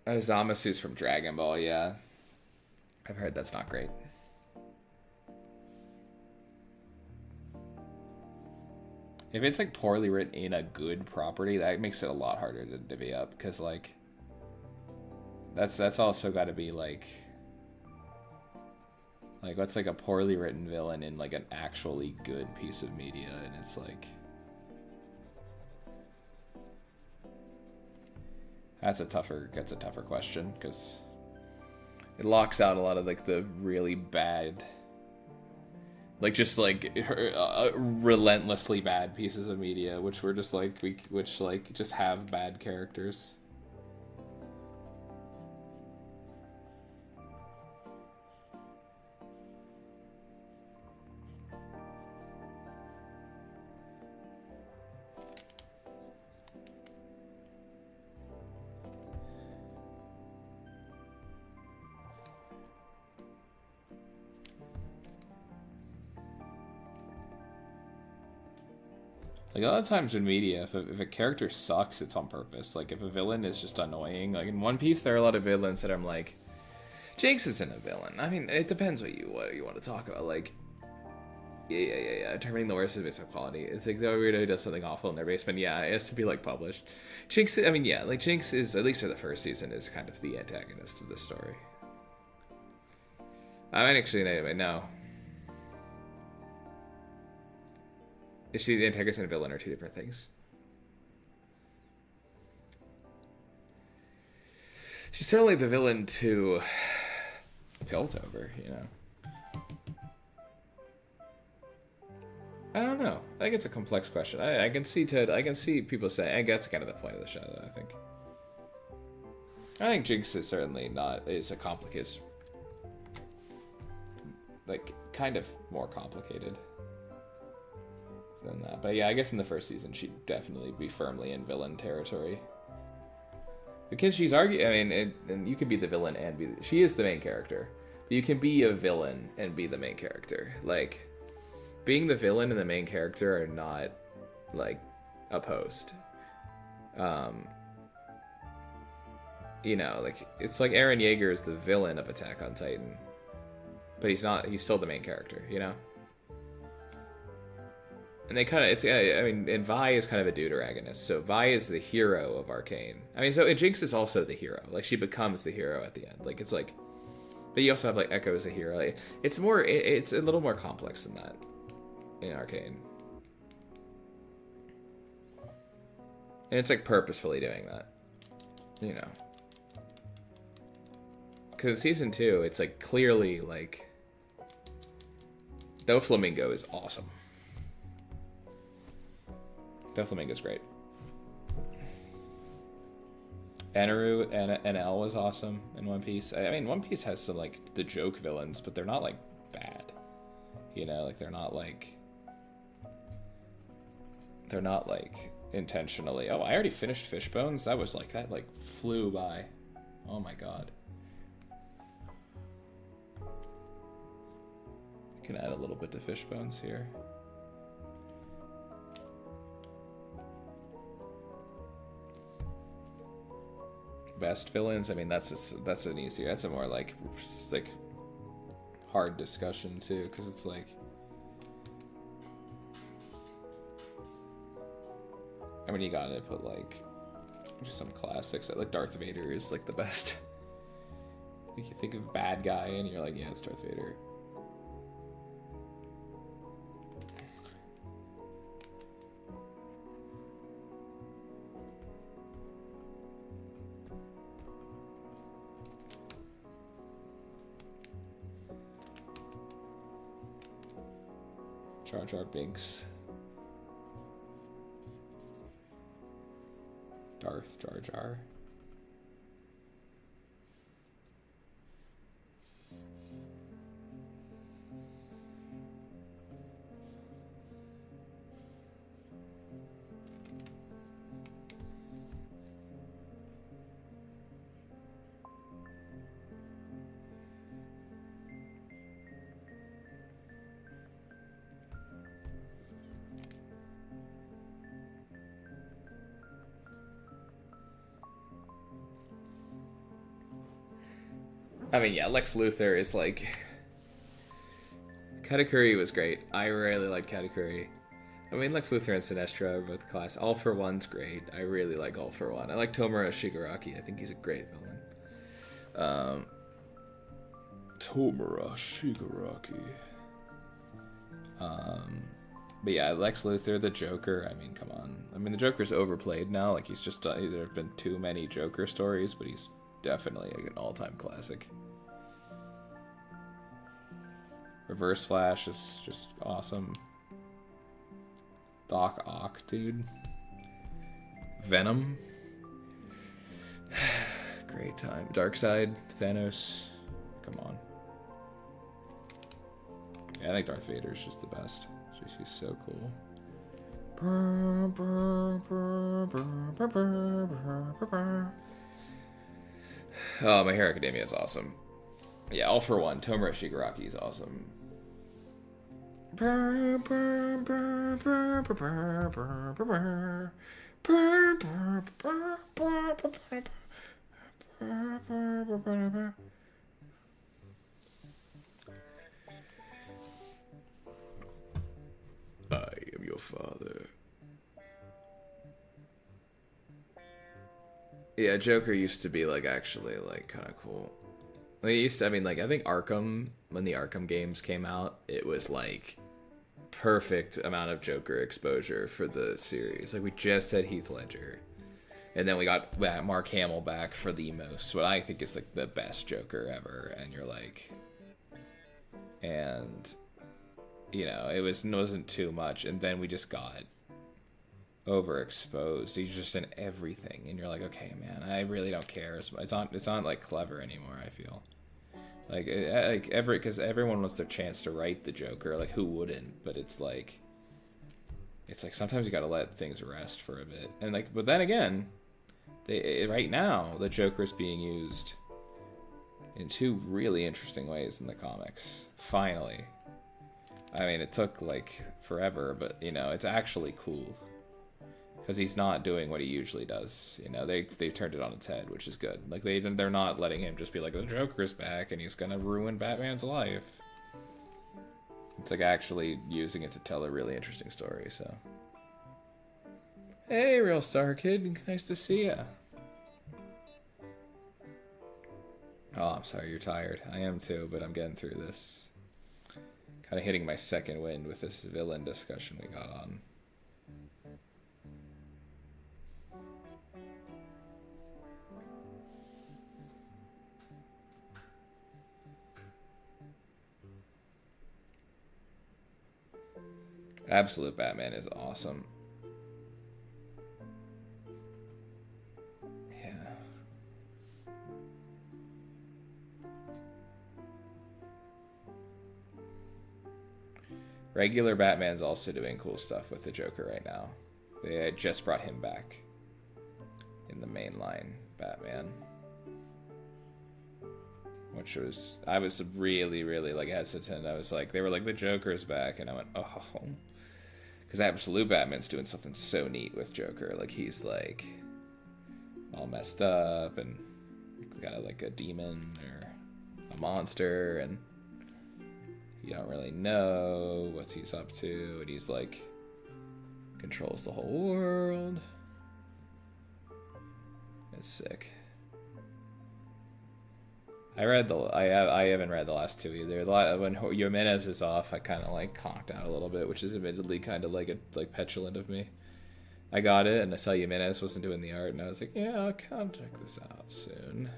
Zamasu's from Dragon Ball, yeah. I've heard that's not great. If it's like poorly written in a good property, that makes it a lot harder to divvy up, because like that's also got to be like what's like a poorly written villain in like an actually good piece of media, and it's like that's a tougher question, because it locks out a lot of like the really bad, like just like relentlessly bad pieces of media, which were just like which just have bad characters. Like a lot of times in media, if a character sucks, it's on purpose. Like if a villain is just annoying, like in One Piece, there are a lot of villains that I'm like, Jinx isn't a villain. I mean, it depends what you want to talk about. Like, yeah. Determining the worst is based on quality. It's like the weirdo who does something awful in their basement. Yeah, it has to be like published. Jinx, I mean, yeah, like Jinx is, at least for the first season, is kind of the antagonist of the story. I mean, actually, anyway, no. Is she the antagonist and a villain are two different things? She's certainly the villain to Piltover, you know. I don't know. I think it's a complex question. I can see people saying, I guess that's kind of the point of the show, though, I think Jinx is certainly not, is a complicated, like, kind of more complicated than that. But yeah, I guess in the first season she'd definitely be firmly in villain territory. Because she's and you can be the villain and be, she is the main character. But you can be a villain and be the main character. Like, being the villain and the main character are not, like, opposed. You know, like, it's like Eren Yeager is the villain of Attack on Titan. But he's not, he's still the main character, you know? And they kind of, and Vi is kind of a deuteragonist. So Vi is the hero of Arcane. I mean, so Jinx is also the hero. Like, she becomes the hero at the end. Like, it's like, but you also have, like, Echo as a hero. Like, it's more, it's a little more complex than that in Arcane. And it's, like, purposefully doing that. You know. Because in Season 2, it's, like, clearly, like, Doflamingo is awesome. Doflamingo's great. Eneru and NL was awesome in One Piece. I mean, One Piece has some, like, the joke villains, but they're not, like, bad. You know, like, they're not, like, intentionally. Oh, I already finished Fishbones? That was, like, that, like, flew by. Oh, my God. Can add a little bit to Fishbones here. Best villains? I mean, that's an easier. That's a more like hard discussion too, because it's like. I mean, you gotta put like just some classics. Like Darth Vader is like the best. Like you think of bad guy and you're like, yeah, it's Darth Vader. Jar Jar Binks. Darth Jar Jar. I mean, yeah, Lex Luthor is like... Katakuri was great. I really liked Katakuri. I mean, Lex Luthor and Sinestro are both class. All for One's great. I really like All for One. I like Tomura Shigaraki. I think he's a great villain. Tomura Shigaraki. But yeah, Lex Luthor, the Joker, I mean, come on. I mean, the Joker's overplayed now. Like, he's just... there have been too many Joker stories, but he's definitely like an all-time classic. Reverse Flash is just awesome. Doc Ock, dude. Venom. Great time. Darkseid, Thanos. Come on. Yeah, I think Darth Vader is just the best. He's so cool. Oh, My Hero Academia is awesome. Yeah, All for One. Tomura Shigaraki is awesome. I am your father. Yeah, Joker used to be like actually like kind of cool. Like, it used to, I mean, like I think Arkham, when the Arkham games came out, it was like perfect amount of Joker exposure for the series. Like we just had Heath Ledger, and then we got Mark Hamill back for the most, what I think is like the best Joker ever. And you're like, and you know, it wasn't too much, and then we just got overexposed. He's just in everything, and you're like, okay, man, I really don't care. It's not like clever anymore. I feel like because everyone wants their chance to write the Joker. Like, who wouldn't? But it's like sometimes you got to let things rest for a bit. And like, but then again, right now the Joker's being used in two really interesting ways in the comics. Finally, I mean, it took like forever, but you know, it's actually cool. Because he's not doing what he usually does. You know, they turned it on its head, which is good. Like, they're not letting him just be like, the Joker's back and he's gonna ruin Batman's life. It's like actually using it to tell a really interesting story, so. Hey, Real Star Kid, nice to see ya. Oh, I'm sorry you're tired. I am too, but I'm getting through this. Kind of hitting my second wind with this villain discussion we got on. Absolute Batman is awesome. Yeah. Regular Batman's also doing cool stuff with the Joker right now. They just brought him back in the mainline Batman, which was, I was really, really like hesitant. I was like, they were like, the Joker's back, and I went, oh, because Absolute Batman's doing something so neat with Joker. Like, he's like all messed up and got like a demon or a monster, and you don't really know what he's up to, and he's like controls the whole world. It's sick. I haven't read the last two either. When Jimenez is off, I kind of like conked out a little bit, which is admittedly kind of like petulant of me. I got it, and I saw Jimenez wasn't doing the art, and I was like, yeah, I'll come check this out soon.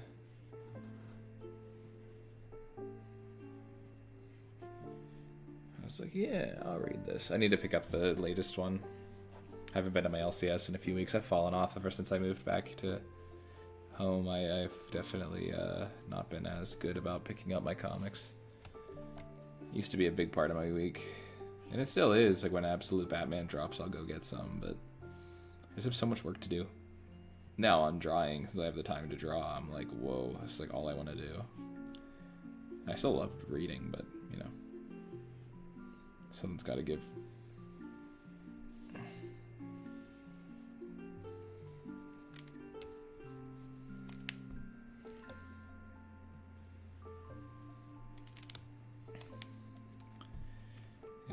I was like, yeah, I'll read this. I need to pick up the latest one. I haven't been to my LCS in a few weeks. I've fallen off ever since I moved back to home. I've definitely not been as good about picking up my comics. Used to be a big part of my week, and it still is. Like when Absolute Batman drops, I'll go get some, but I just have so much work to do. Now I'm drawing, since I have the time to draw. I'm like, whoa, that's like all I want to do. I still love reading, but you know, something's got to give.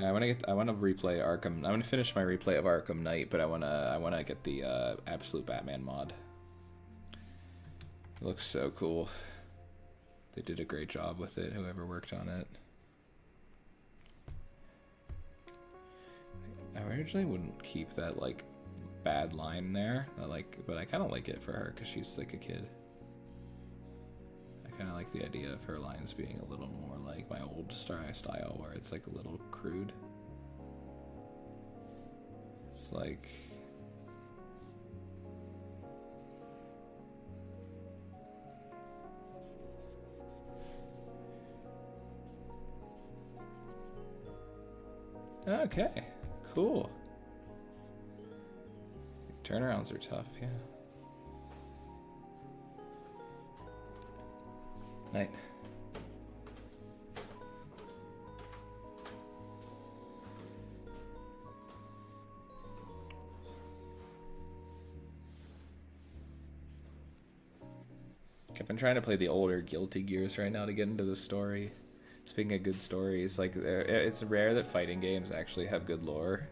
Yeah, I want to replay Arkham. I want to finish my replay of Arkham Knight, but I want to get the Absolute Batman mod. It looks so cool. They did a great job with it, whoever worked on it. I originally wouldn't keep that like bad line there, but I kind of like it for her because she's like a kid. I kind of like the idea of her lines being a little more like my old style, where it's like a little crude. It's like, okay, cool. Turnarounds are tough, yeah. Night. I've been trying to play the older Guilty Gears right now to get into the story. Speaking of good stories, like it's rare that fighting games actually have good lore.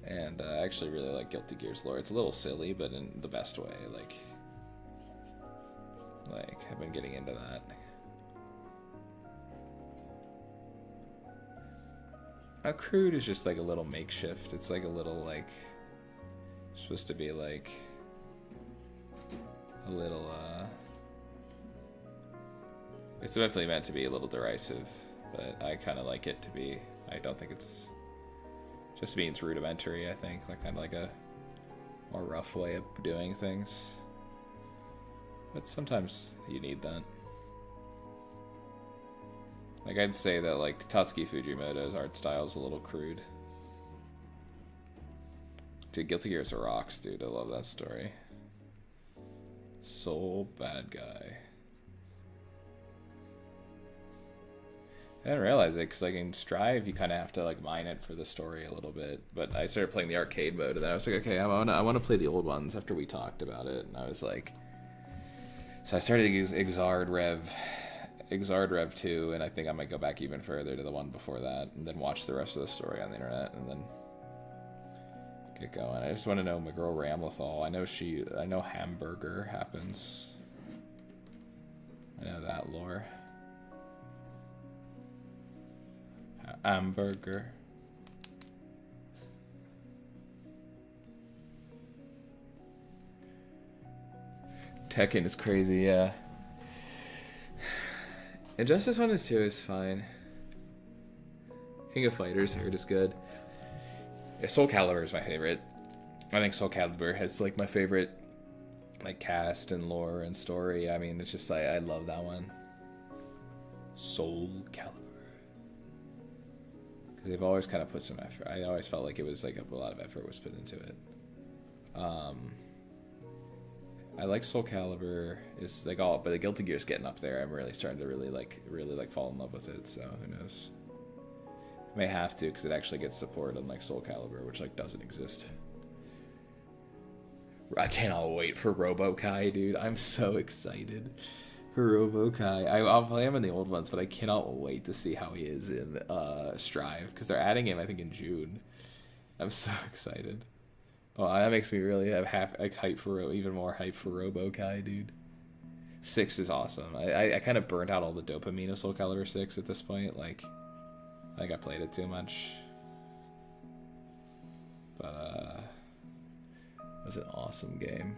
And I actually really like Guilty Gear's lore. It's a little silly, but in the best way. Like I've been getting into that. A crude is just like a little makeshift. It's like a little like supposed to be like a little it's definitely meant to be a little derisive, but I kind of like it to be. I don't think it's just means rudimentary. I think like kind of like a more rough way of doing things. But sometimes you need that. Like I'd say that like Tatsuki Fujimoto's art style is a little crude. Dude, Guilty Gears rocks, dude. I love that story. Soul bad guy. I didn't realize it because like in Strive you kind of have to like mine it for the story a little bit. But I started playing the arcade mode and then I was like, okay, I want to play the old ones after we talked about it, and I was like. So I started to use Exard Rev 2, and I think I might go back even further to the one before that, and then watch the rest of the story on the internet, and then get going. I just want to know my girl Ramlethal. I know Hamburger happens. I know that lore. Hamburger. Tekken is crazy, yeah. Injustice 1 and 2 is fine. King of Fighters, I heard is good. Yeah, Soul Calibur is my favorite. I think Soul Calibur has like my favorite like cast and lore and story. I mean, it's just like I love that one. Soul Calibur. Because they've always kind of put some effort. I always felt like it was like a lot of effort was put into it. I like Soul Calibur. It's like all, but the Guilty Gear's getting up there. I'm really starting to really like fall in love with it. So who knows? I may have to because it actually gets support on like Soul Calibur, which like doesn't exist. I cannot wait for Robo-Kai, dude. I'm so excited for Robo-Kai. I'll play him in the old ones, but I cannot wait to see how he is in Strive because they're adding him I think in June. I'm so excited. Oh, that makes me really have hype for even more hype for Robo-Kai, dude. 6 is awesome. I kind of burnt out all the dopamine of Soul Calibur 6 at this point. Like, I think I played it too much. But it was an awesome game.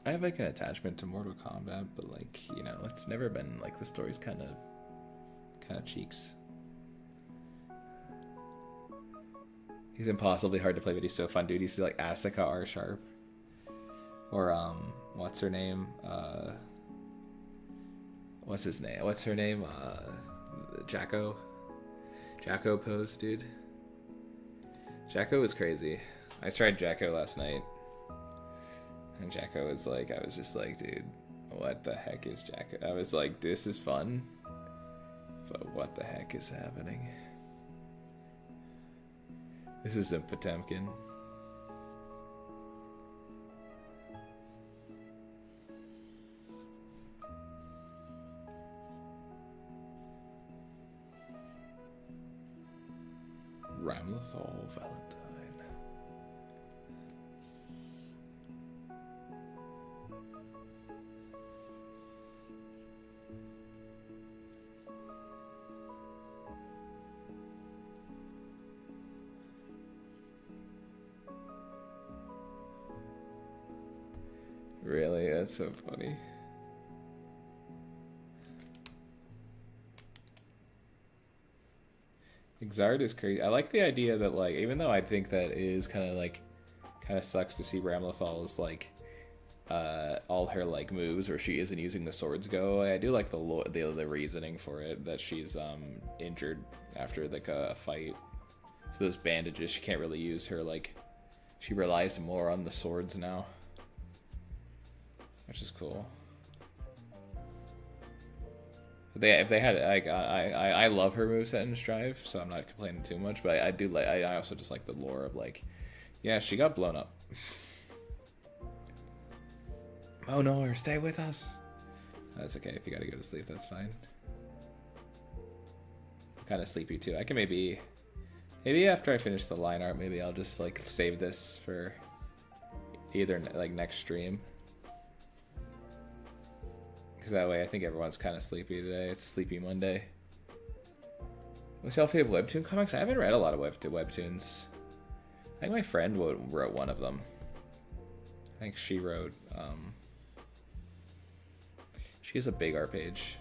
I have like an attachment to Mortal Kombat, but like, you know, it's never been like the story's kind of cheeks. He's impossibly hard to play, but he's so fun, dude. He's like Asuka R Sharp, or what's her name? What's his name? What's her name? Jacko pose, dude. Jacko was crazy. I tried Jacko last night. And Jacko was like, I was just like, dude, what the heck is Jacko? I was like, this is fun, but what the heck is happening? This isn't Potemkin. Ramlethal Valentine. Really? That's so funny. Exard is crazy. I like the idea that, like, even though I think that is kind of sucks to see Ramlethal's like all her like moves where she isn't using the swords go. I do like the reasoning for it, that she's injured after like a fight. So those bandages, she can't really use her, like, she relies more on the swords now, which is cool. If they had, like, I love her moveset in Strive, so I'm not complaining too much. But I do like, I also just like the lore of, like, yeah, she got blown up. Oh no, stay with us. That's okay. If you gotta go to sleep, that's fine. I'm kind of sleepy too. I can maybe after I finish the line art, maybe I'll just like save this for either like next stream. Because that way I think everyone's kind of sleepy today. It's Sleepy Monday. What's your favorite webtoon comics? I haven't read a lot of webtoons. I think my friend wrote one of them. I think she wrote... she has a big art page.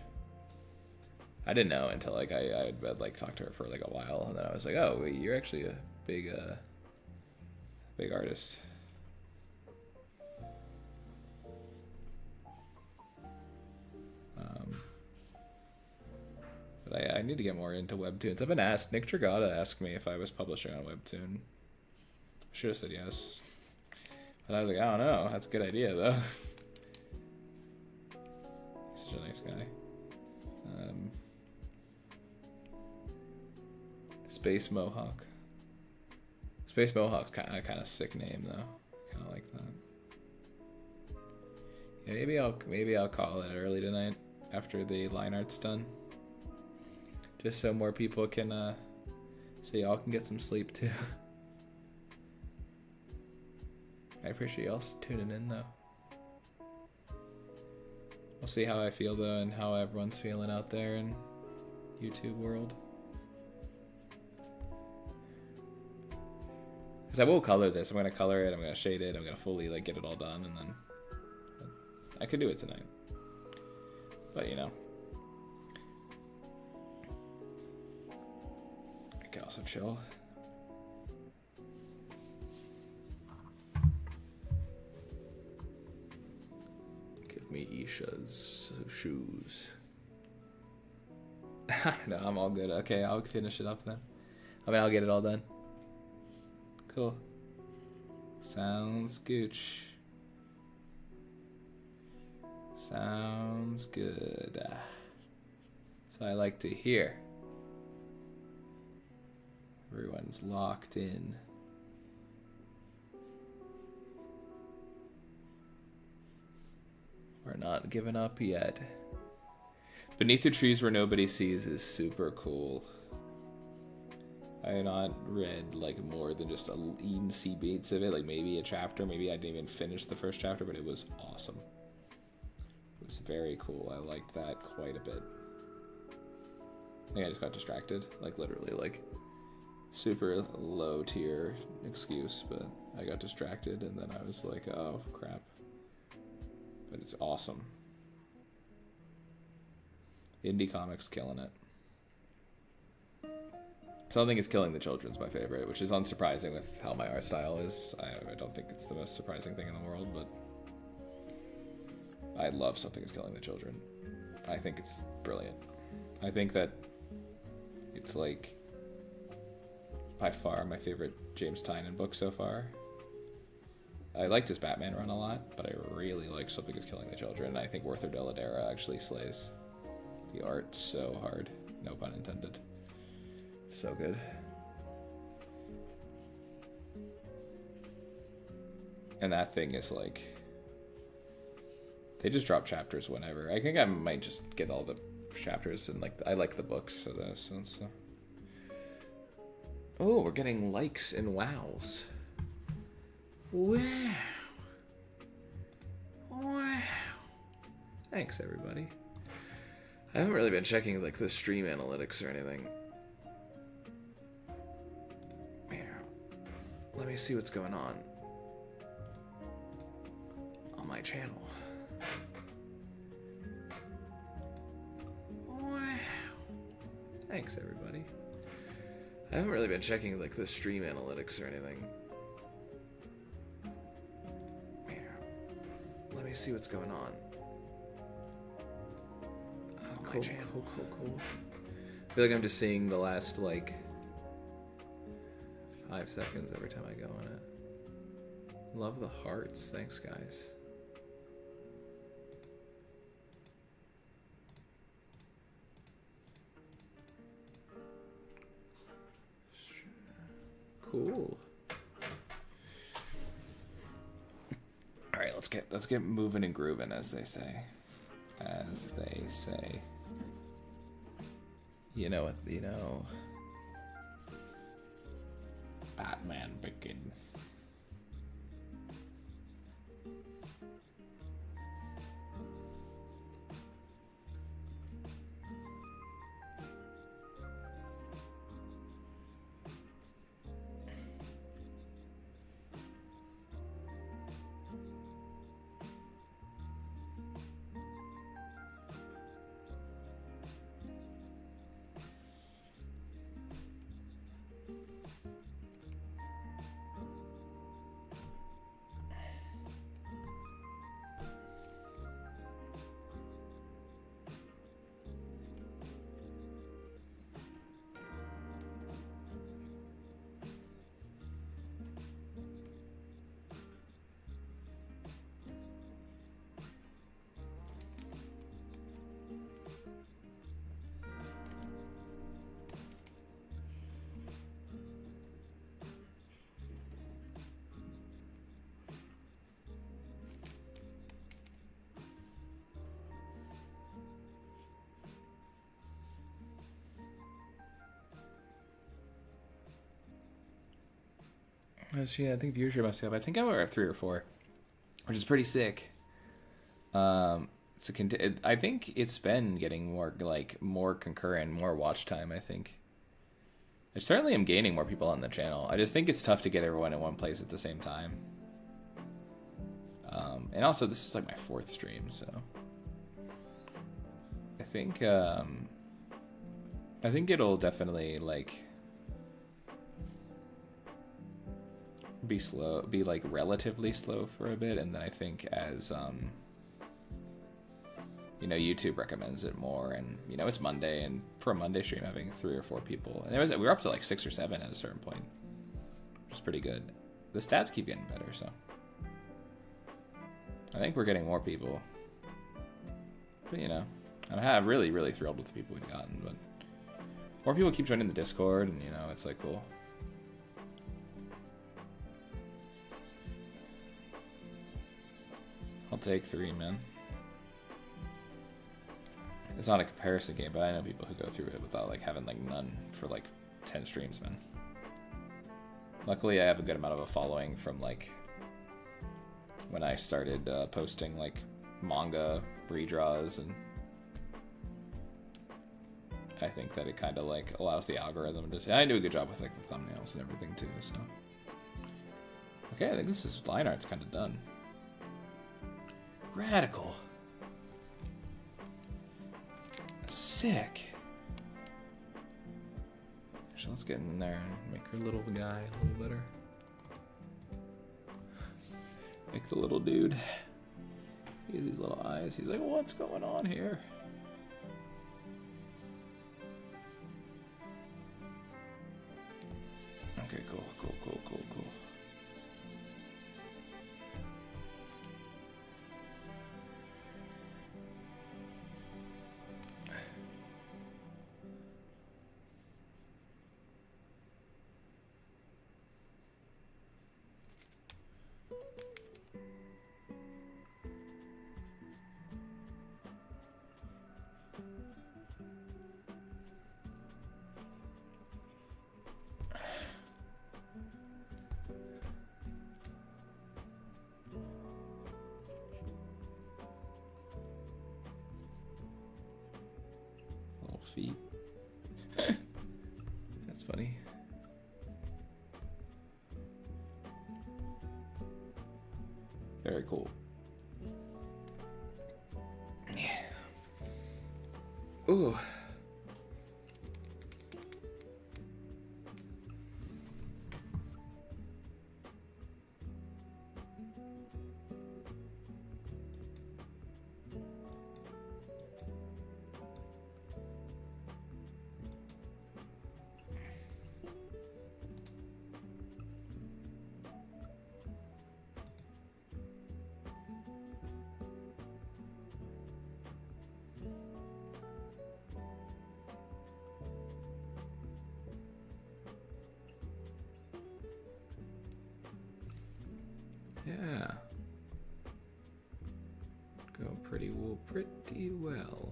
I didn't know until like I had like talked to her for like a while, and then I was like, oh, wait, you're actually a big artist. But I need to get more into webtoons. I've been asked. Nick Dragata asked me if I was publishing on webtoon. Should have said yes, but I was like, I don't know. That's a good idea though. Such a nice guy. Space Mohawk. Space Mohawk's kind of sick name though. Kind of like that. Yeah, maybe I'll call it early tonight after the line art's done. Just so more people can, so y'all can get some sleep too. I appreciate y'all tuning in though. We'll see how I feel though, and how everyone's feeling out there in YouTube world. Because I will color this. I'm going to color it, I'm going to shade it, I'm going to fully like get it all done, and then I could do it tonight. But you know, I can also chill. Alicia's shoes. No, I'm all good. Okay, I'll finish it up then. I mean, I'll get it all done. Cool. Sounds gooch. Sounds good. So I like to hear. Everyone's locked in. We're not giving up yet. Beneath the Trees Where Nobody Sees is super cool. I have not read like more than just even see beats of it, like maybe a chapter. Maybe I didn't even finish the first chapter, but it was awesome. It was very cool. I liked that quite a bit. I think I just got distracted, like literally, like super low tier excuse, but I got distracted and then I was like, oh crap. But it's awesome. Indie comics killing it. Something is Killing the Children's my favorite, which is unsurprising with how my art style is. I don't think it's the most surprising thing in the world, but I love Something is Killing the Children. I think it's brilliant. I think that it's like by far my favorite James Tynion book so far. I liked his Batman run a lot, but I really like Something is Killing the Children. I think Werther Dell'Edera actually slays. The art's so hard. No pun intended. So good. And that thing is like... They just drop chapters whenever. I think I might just get all the chapters and like... I like the books, so that's... Oh, we're getting likes and wows. Wow. Wow. Thanks, everybody. I haven't really been checking like the stream analytics or anything. Let me see what's going on my channel. Wow. Thanks, everybody. I haven't really been checking like the stream analytics or anything. Let me see what's going on. Cool. I feel like I'm just seeing the last like 5 seconds every time I go on it. Love the hearts. Thanks, guys. Cool. All right, let's get moving and grooving, as they say. As they say. You know what? You know. Batman Begin. Yeah, I think viewership must be up. I think we're at 3 or 4, which is pretty sick. I think it's been getting more concurrent, more watch time. I think I certainly am gaining more people on the channel. I just think it's tough to get everyone in one place at the same time. And also, this is like my 4th stream, so I think it'll definitely like be like relatively slow for a bit, and then I think as you know, YouTube recommends it more, and you know, it's Monday, and for a Monday stream, having 3 or 4 people, and we were up to like 6 or 7 at a certain point, which is pretty good. The stats keep getting better, so I think we're getting more people. But you know, I'm really, really thrilled with the people we've gotten. But more people keep joining the Discord, and you know, it's like cool. I'll take 3, man. It's not a comparison game, but I know people who go through it without like having like none for like 10 streams, man. Luckily, I have a good amount of a following from like when I started posting like manga redraws, and I think that it kind of like allows the algorithm to say, I do a good job with like the thumbnails and everything too. So okay, I think this is line art's kind of done. Radical. Sick. So let's get in there and make her little guy a little better. Make the little dude. He has these little eyes. He's like, what's going on here? Okay, cool. Little feet. That's funny. Very cool. Ooh. Yeah. Going pretty well.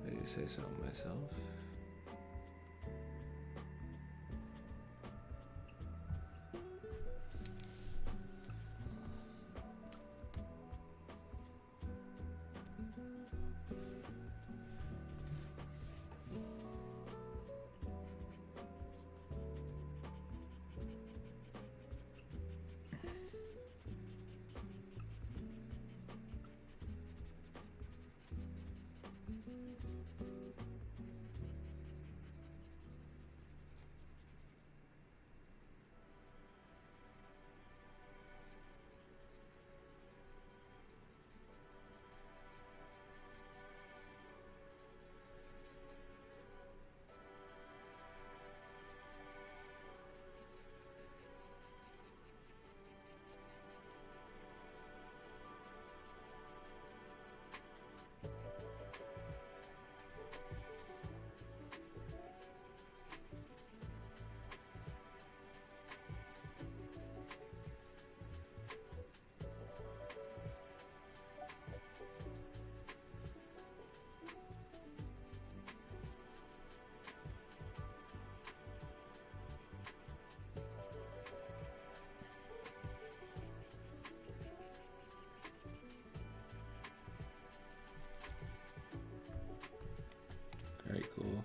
I do say so myself. Very cool.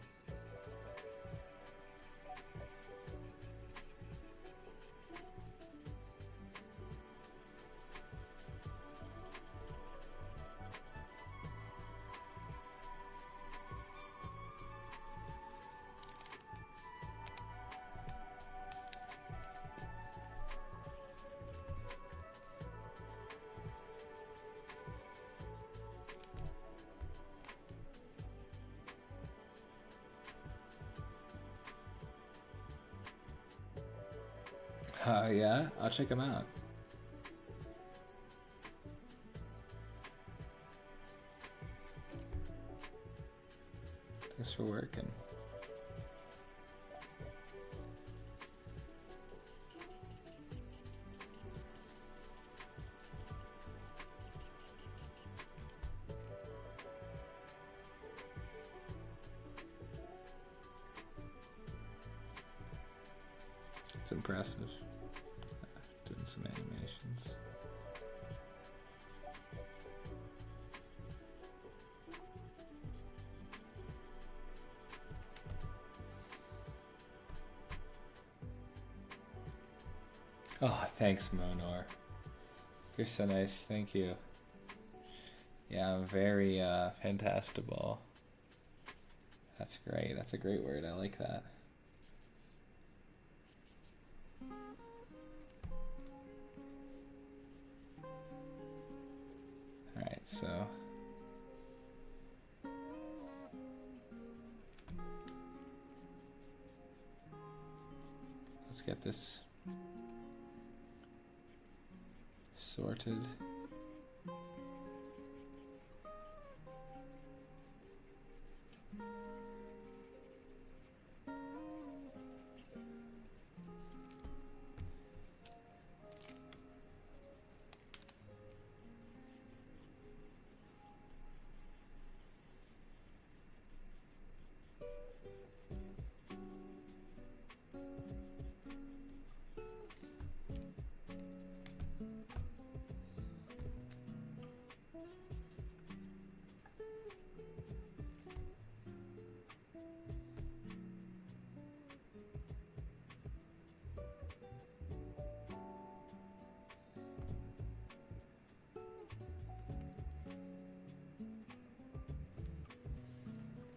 Yeah, I'll check them out. Thanks for working. It's impressive. Doing some animations. Oh, thanks, Monor. You're so nice. Thank you. Yeah, I'm very fantastable. That's great. That's a great word. I like that. Alright, so let's get this sorted.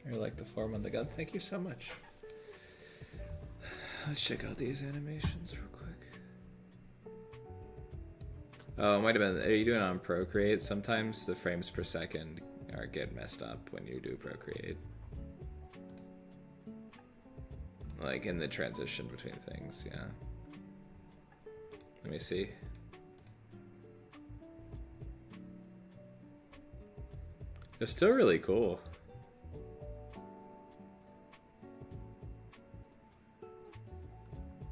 I like the form on the gun. Thank you so much. Let's check out these animations real quick. Oh, it might have been. Are you doing it on Procreate? Sometimes the frames per second are get messed up when you do Procreate. Like in the transition between things, yeah. Let me see. It's still really cool.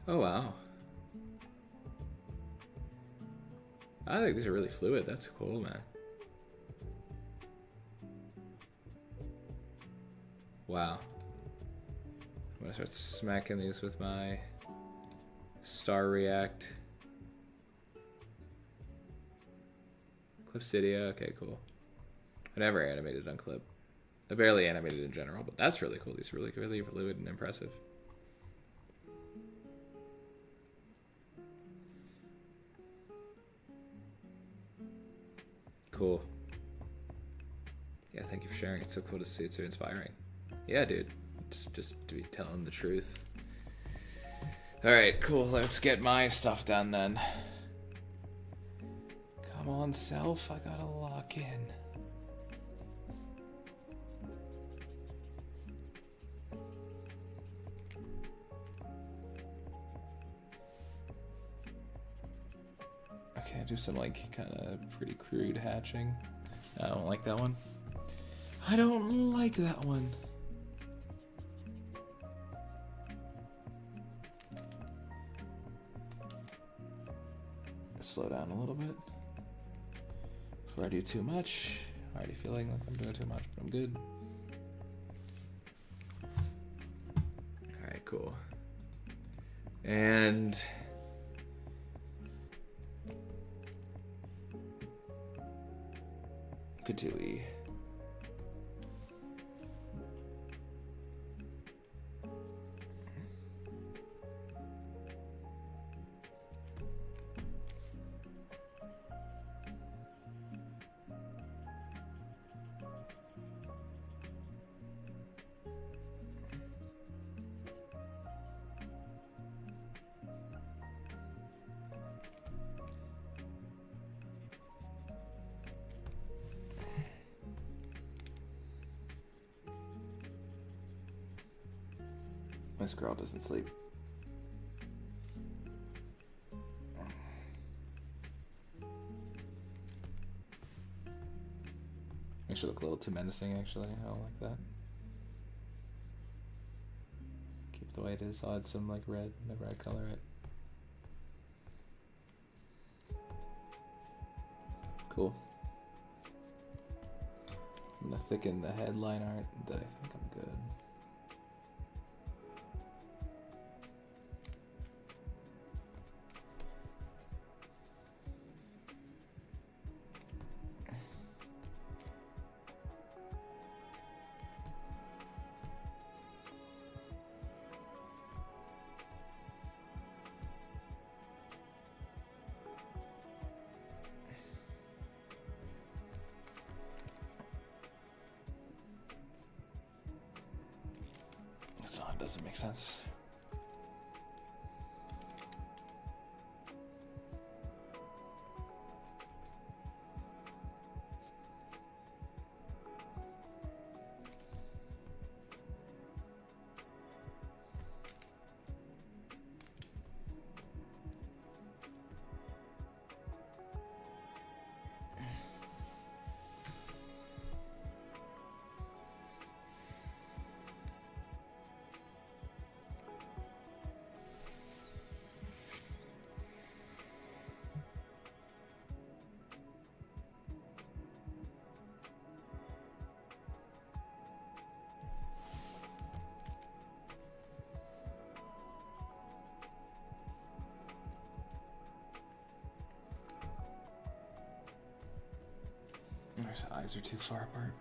Oh wow. I think these are really fluid. That's cool, man. Wow. I'm gonna start smacking these with my Star React. Clip Studio, okay, cool. I never animated on Clip. I barely animated in general, but that's really cool. These are really, really fluid and impressive. Cool. Yeah, thank you for sharing. It's so cool to see. It's so inspiring. Yeah, dude. Just to be telling the truth. All right, cool. Let's get my stuff done then. Come on, self. I gotta lock in. Okay, do some like kind of pretty crude hatching. I don't like that one. I don't like that one. Slow down a little bit before I do too much. Already feeling like I'm doing too much, but I'm good. All right, cool. And Katui. This girl doesn't sleep. Makes her look a little too menacing, actually. I don't like that. Keep it the way it is. I'll add some like red whenever I color it. Cool. I'm gonna thicken the headline art, but I think I'm good. That's not, it doesn't make sense. His eyes are too far apart.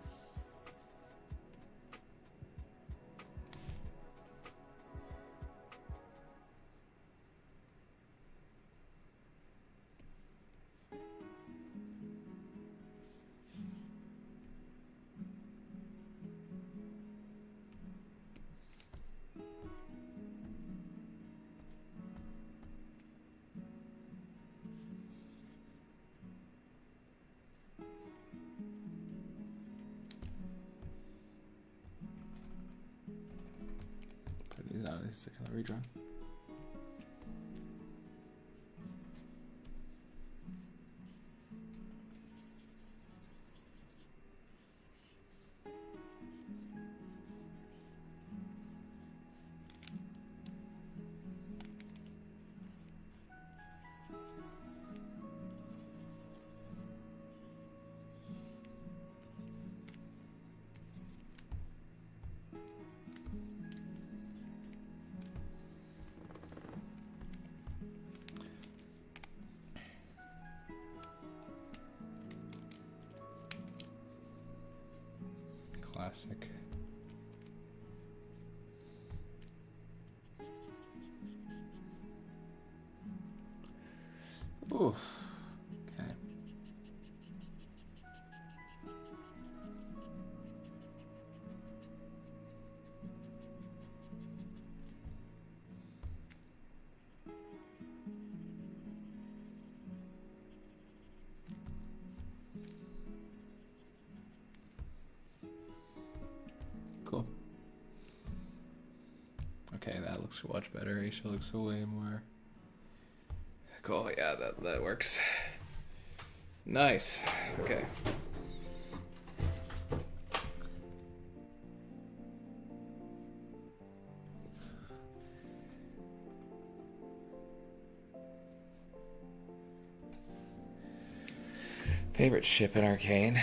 Is it kind of redrawn? Classic. Ooh. Okay. Cool. Okay, that looks much better. Aisha looks way more cool. Yeah, that works. Nice. Okay. Favorite ship in Arcane?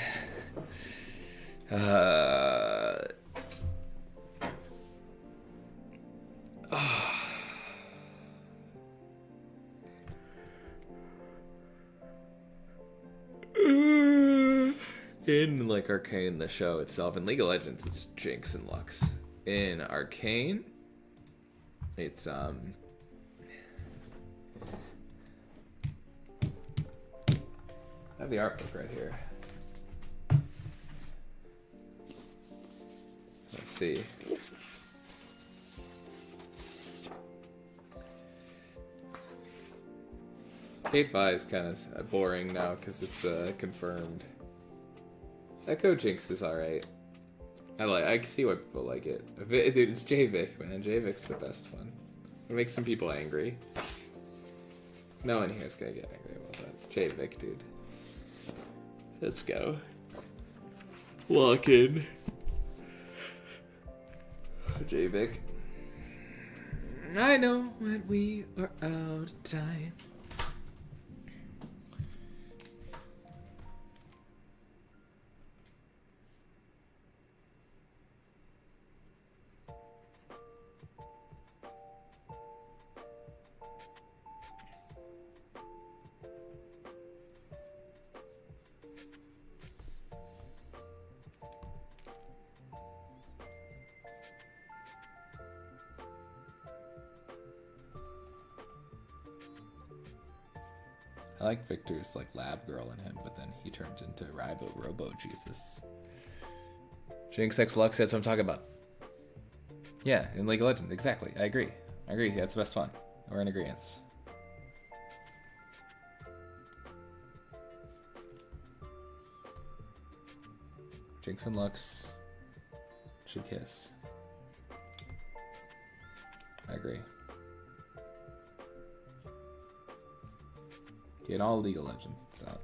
In like Arcane, the show itself, in League of Legends, it's Jinx and Lux. In Arcane, it's I have the art book right here. Let's see. Kate Vi is kind of boring now because it's confirmed. Echo Jinx is alright. I can see why people like it. Dude, it's J-Vic, man. J-Vic's the best one. It makes some people angry. No one here is gonna get angry about that. J-Vic, dude. Let's go. Walk in. J-Vic. I know when we are out of time. I like Victor's like lab girl in him, but then he turns into Robo Jesus. Jinx X Lux, that's what I'm talking about. Yeah, in League of Legends, exactly. I agree. Yeah, it's the best one. We're in agreement. Jinx and Lux should kiss. I agree. In all League of Legends, it's out.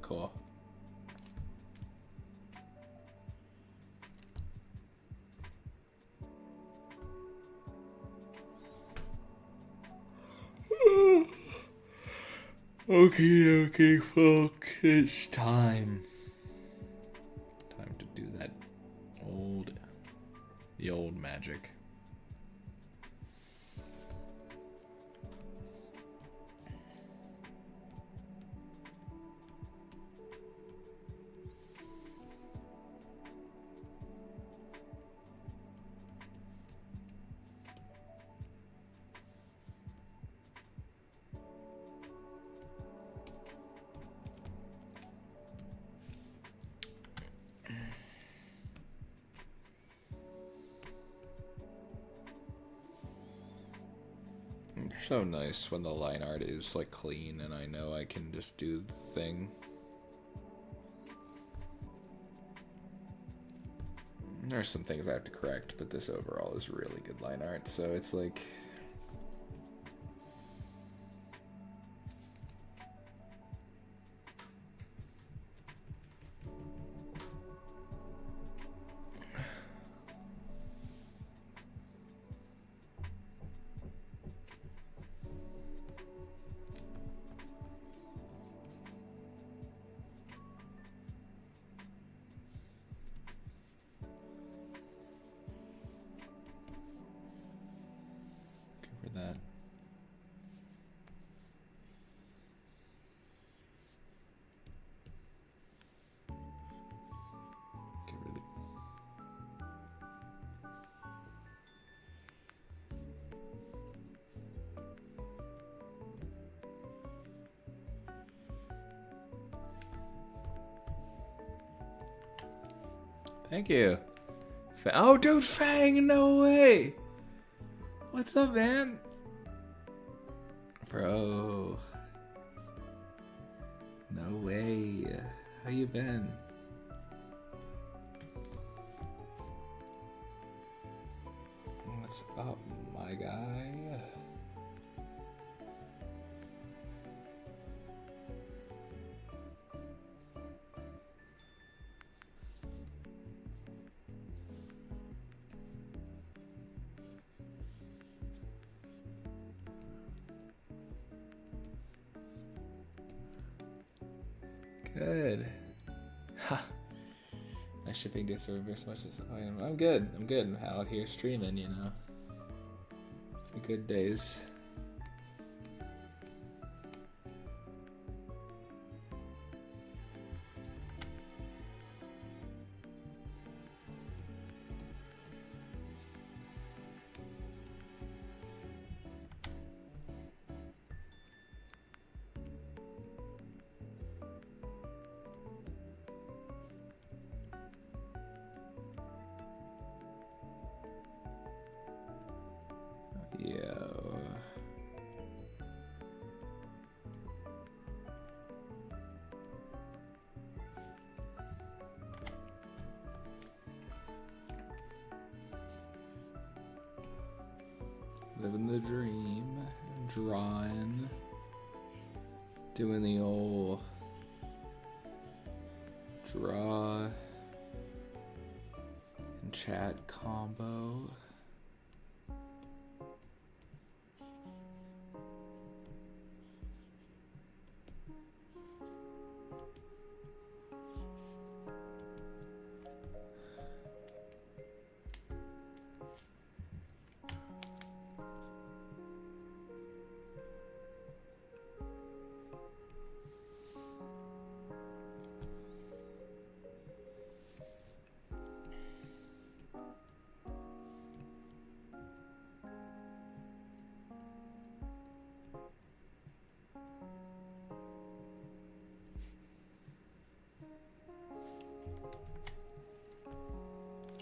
Cool. Okay, folks, it's time. Time to do that the old magic. So nice when the line art is like clean and I know I can just do the thing. There's some things I have to correct, but this overall is really good line art, so it's like... that. Get rid of it. Thank you. Oh, dude, Fang, no way. What's up, man? Bro. No way. How you been? What's up, my guy? Good. Ha. My shipping days are very much as I am. I'm good. I'm out here streaming, you know. It's the good days. living the dream, drawing, doing the old draw and chat combo.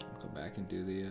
I'll go back and do the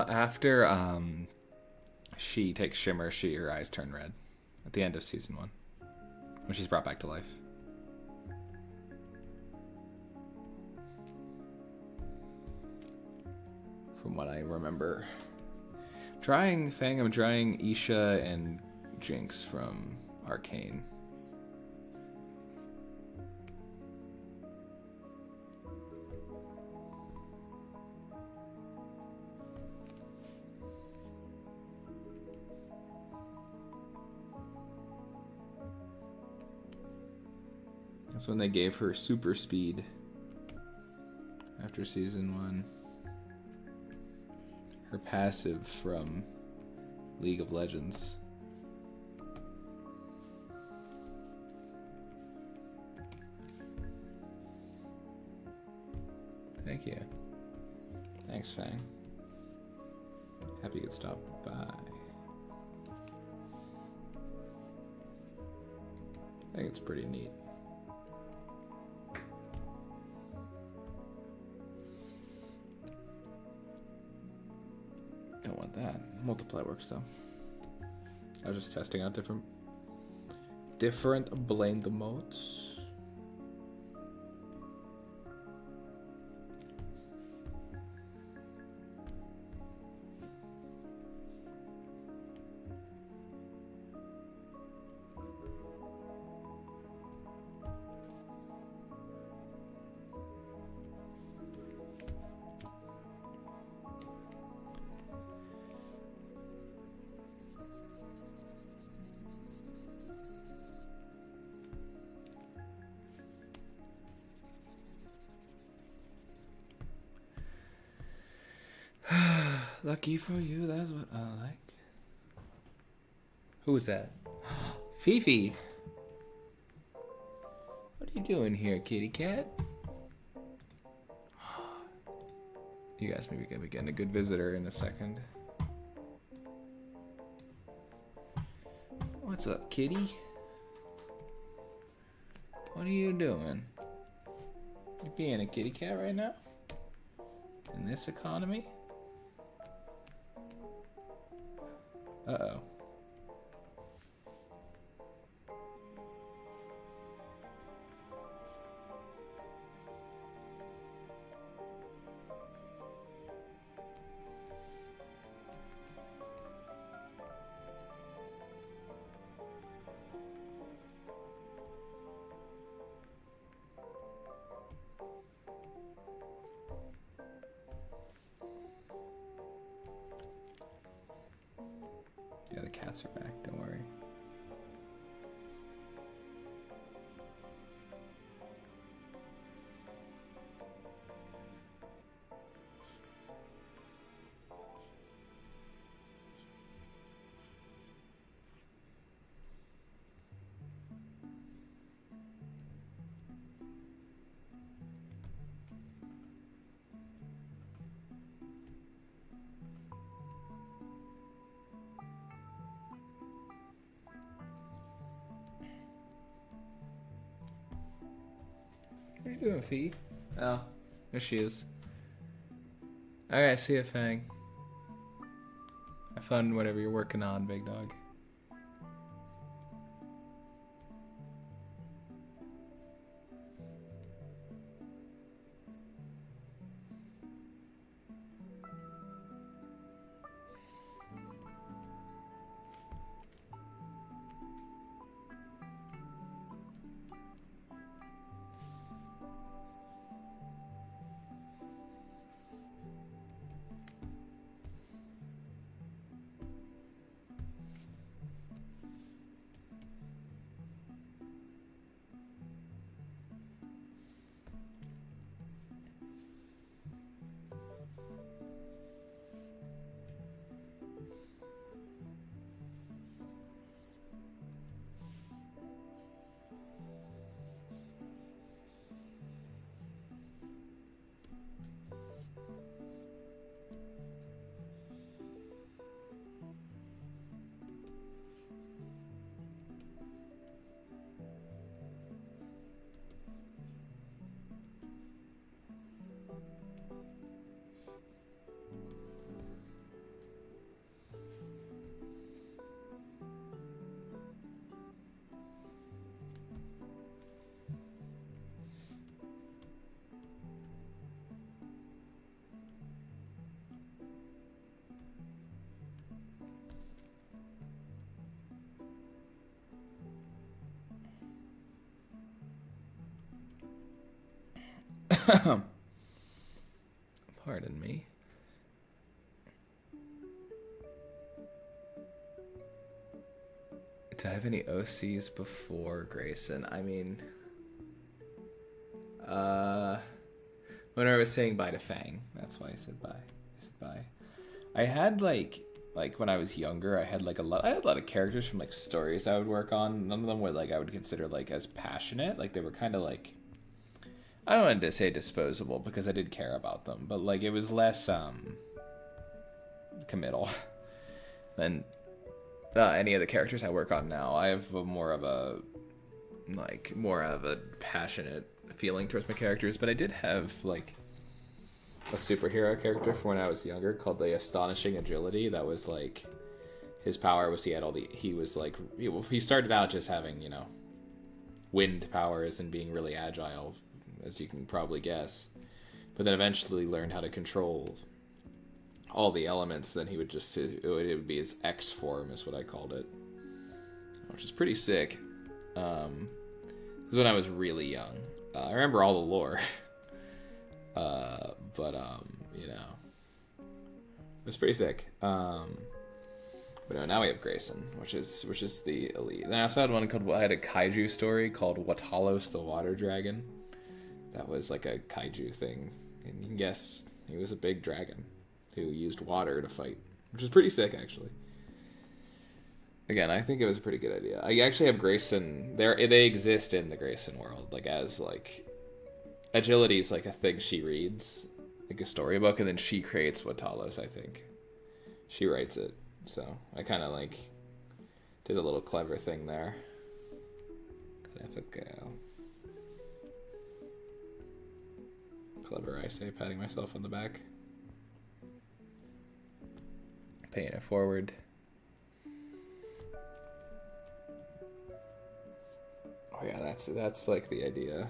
after she takes Shimmer, her eyes turn red at the end of season 1 when she's brought back to life. From what I remember. Fang, I'm trying Isha and Jinx from Arcane. That's when they gave her super speed after season 1. Her passive from League of Legends. Thank you. Thanks, Fang. Happy you could stop by. I think it's pretty neat. Don't want that. Multiply works though. I was just testing out different blend modes. Lucky for you, that's what I like. Who was that? Fifi! What are you doing here, kitty cat? You guys maybe gonna be getting a good visitor in a second. What's up, kitty? What are you doing? You being a kitty cat right now? In this economy? Uh-oh. Yeah, the cats are back, don't worry. What are you doing, Fee? Oh, there she is. Alright, see ya, Fang. Have fun whatever you're working on, big dog. Pardon me. Do I have any OCs before Grayson? I mean, when I was saying bye to Fang, that's why I said bye. I said bye. I had like when I was younger, I had a lot of characters from like stories I would work on. None of them were like I would consider like as passionate. Like they were kind of like, I don't want to say disposable because I did care about them, but like it was less committal than any of the characters I work on now. I have more of a passionate feeling towards my characters, but I did have like a superhero character from when I was younger called the Astonishing Agility. That was like his power was he started out just having, you know, wind powers and being really agile, as you can probably guess, but then eventually learned how to control all the elements. Then he would just, it would be his X form is what I called it, which is pretty sick. This is when I was really young. I remember all the lore. But you know, it was pretty sick. But no, now we have Grayson, which is the elite. And I also had one called, I had a kaiju story called Watalos the Water Dragon. That was like a kaiju thing, and you can guess he was a big dragon who used water to fight, which is pretty sick, actually. Again, I think it was a pretty good idea. I actually have Grayson there. They exist in the Grayson world, like as like agility is like a thing she reads, like a storybook, and then she creates Watalos. I think she writes it, so I kind of like did a little clever thing there. Clever, I say, patting myself on the back. Paying it forward. Oh yeah, that's like the idea.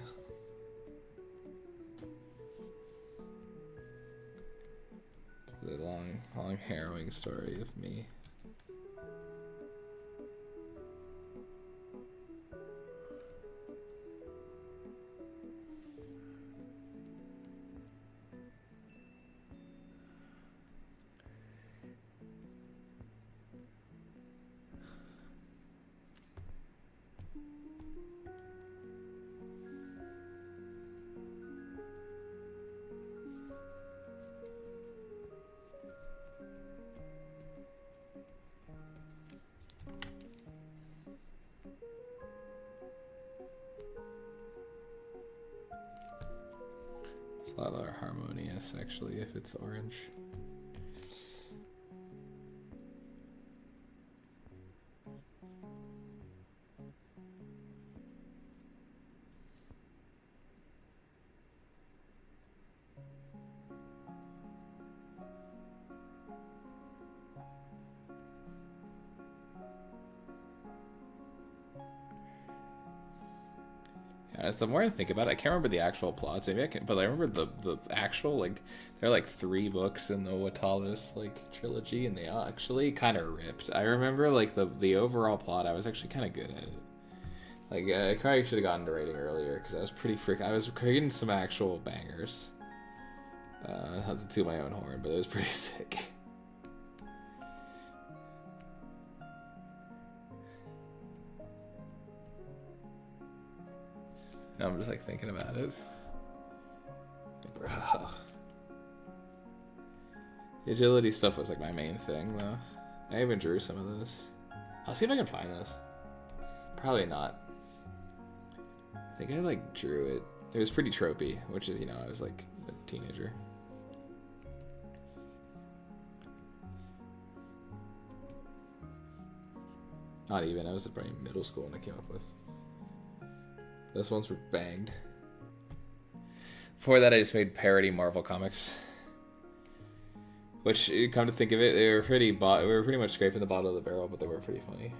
It's the long harrowing story of me. A lot more harmonious, actually, if it's orange. As the more I think about it, I can't remember the actual plots. Maybe I can, but I remember the actual, like, there are like 3 books in the Watalis like trilogy, and they all actually kind of ripped. I remember like the overall plot. I was actually kind of good at it. Like I probably should have gotten to writing earlier because I was pretty I was creating some actual bangers. Not to toot my own horn, but it was pretty sick. Now I'm just like thinking about it. Bro. The agility stuff was like my main thing though. I even drew some of this. I'll see if I can find this. Probably not. I think I like drew it. It was pretty tropey, which is, you know, I was like a teenager. Not even, I was probably in middle school when I came up with. Those ones were banged. Before that, I just made parody Marvel comics. Which, come to think of it, they were we were pretty much scraping the bottom of the barrel, but they were pretty funny.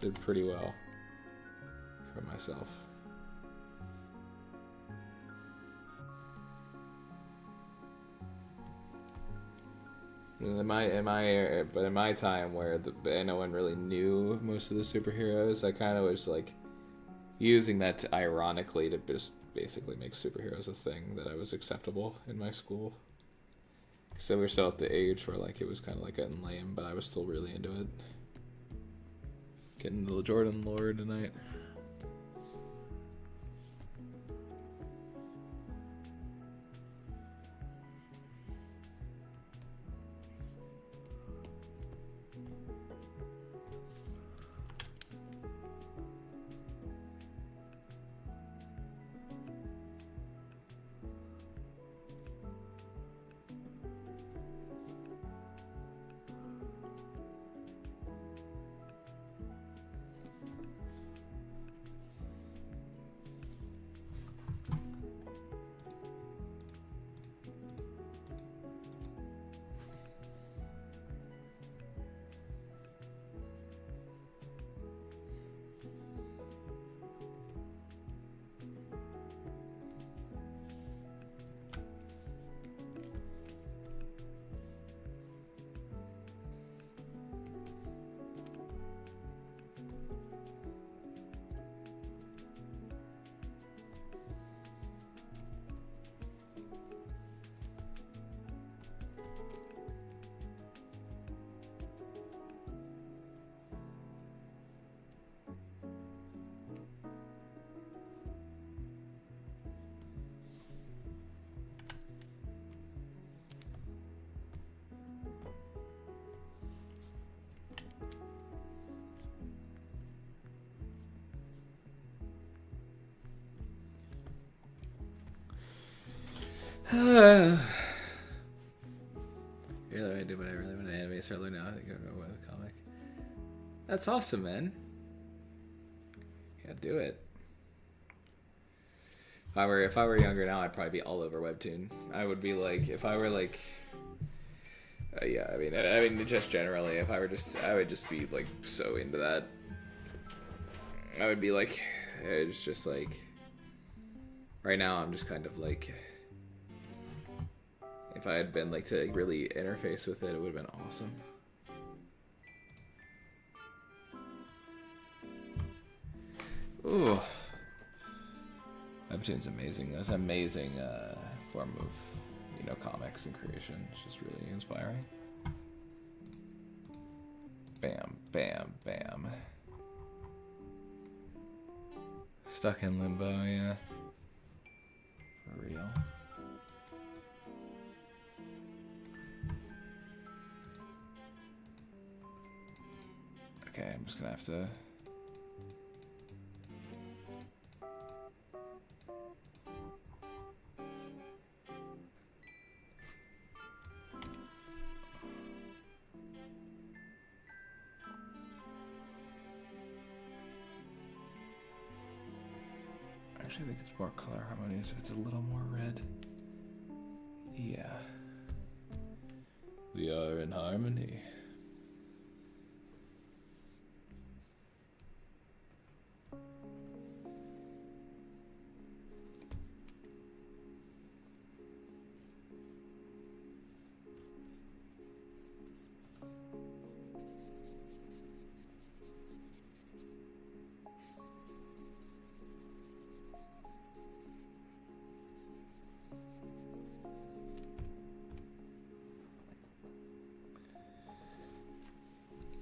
Did pretty well for myself. In my time where no one really knew most of the superheroes, I kind of was like using that ironically to just basically make superheroes a thing that I was acceptable in my school. So we were still at the age where like it was kind of like getting lame, but I was still really into it. Getting the Jordan Lord tonight. Really, I do what I really want to anime start learning now. I think I'm going to web comic. That's awesome, man. Yeah, do it. If I were younger now, I'd probably be all over Webtoon. I would be like, if I were like, yeah, I mean, just generally, if I were I would just be like so into that. I would be like, it's just like, right now I'm just kind of like, if I had been like to really interface with it, it would have been awesome. Ooh. Webtoon's amazing. That's an amazing form of, you know, comics and creation. It's just really inspiring. Bam, bam, bam. Stuck in limbo, yeah. For real. Okay, I'm just gonna have to... Actually, I think it's more color harmonious if it's a little more red. Yeah. We are in harmony.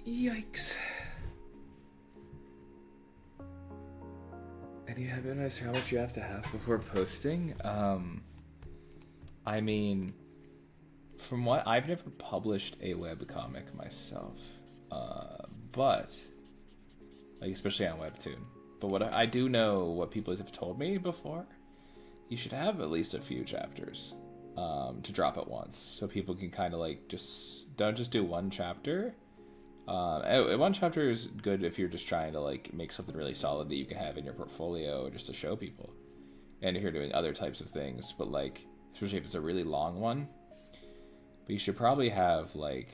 Yikes. And you have advice for how much you have to have before posting? I mean, from what I've never published a webcomic myself, but like especially on Webtoon. But what I do know, what people have told me before, you should have at least a few chapters to drop at once, so people can kind of like don't just do one chapter. One chapter is good if you're just trying to like make something really solid that you can have in your portfolio just to show people, and if you're doing other types of things. But like, especially if it's a really long one, but you should probably have like,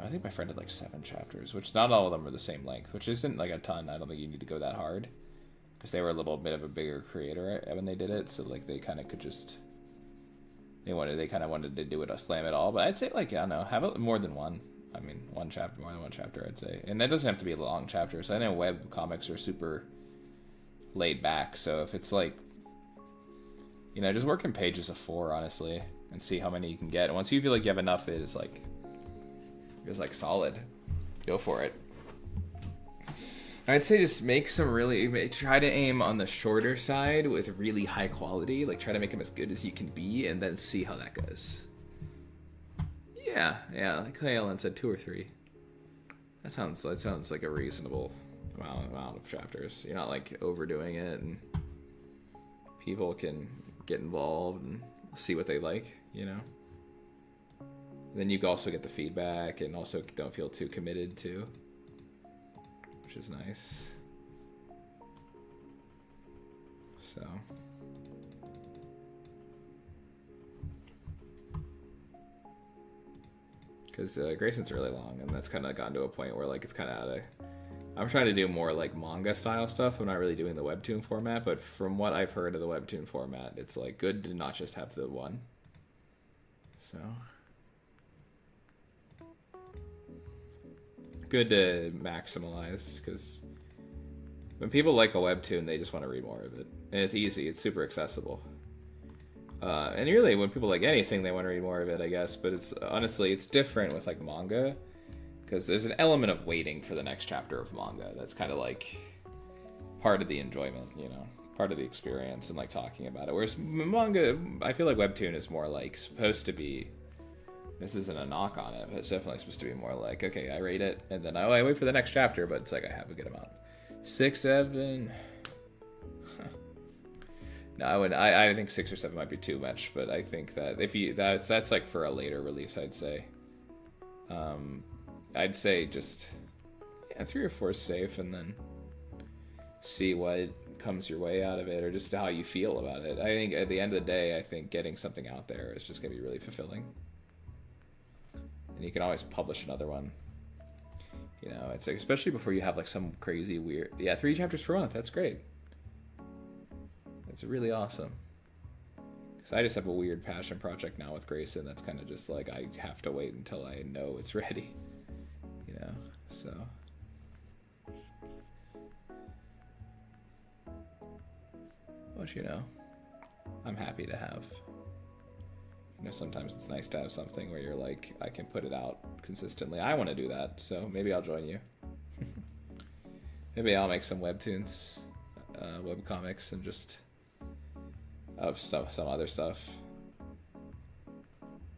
I think my friend had like 7 chapters, which not all of them are the same length, which isn't like a ton. I don't think you need to go that hard because they were a little bit of a bigger creator when they did it, so like they kind of could just they kind of wanted to do it, slam it all. But I'd say like, I don't know, have it more than one. I mean, more than one chapter, I'd say. And that doesn't have to be a long chapter. So I know web comics are super laid back. So if it's like, just work in pages of 4, honestly, and see how many you can get. And once you feel like you have enough, it's like solid. Go for it. I'd say just make try to aim on the shorter side with really high quality. Like try to make them as good as you can be, and then see how that goes. Yeah, like Clay Ellen said, 2 or 3. That sounds like a reasonable amount of chapters. You're not like overdoing it, and people can get involved and see what they like, Then you also get the feedback, and also don't feel too committed too, which is nice. So. Because Grayson's really long, and that's kind of gotten to a point where like it's kind of out of. I'm trying to do more like manga style stuff. I'm not really doing the webtoon format, but from what I've heard of the webtoon format, it's like good to not just have the one. So good to maximize, because when people like a webtoon, they just want to read more of it, and it's easy. It's super accessible. And really, when people like anything, they want to read more of it, I guess. But it's honestly, it's different with like manga, because there's an element of waiting for the next chapter of manga. That's kind of like part of the enjoyment, part of the experience, and like talking about it. Whereas manga, I feel like webtoon is more like supposed to be. This isn't a knock on it, but it's definitely supposed to be more like, okay, I read it, and then I wait for the next chapter, but it's like I have a good amount. 6, 7. No, I think 6 or 7 might be too much, but I think that that's like for a later release, I'd say. I'd say just 3 or 4 is safe, and then see what comes your way out of it, or just how you feel about it. I think at the end of the day, I think getting something out there is just gonna be really fulfilling, and you can always publish another one. It's like, especially before you have like some crazy weird 3 chapters per month. That's great. It's really awesome. Because I just have a weird passion project now with Grayson that's kind of just like, I have to wait until I know it's ready. So. But I'm happy to have. Sometimes it's nice to have something where you're like, I can put it out consistently. I want to do that, so maybe I'll join you. Maybe I'll make some webtoons, webcomics, and just of some other stuff,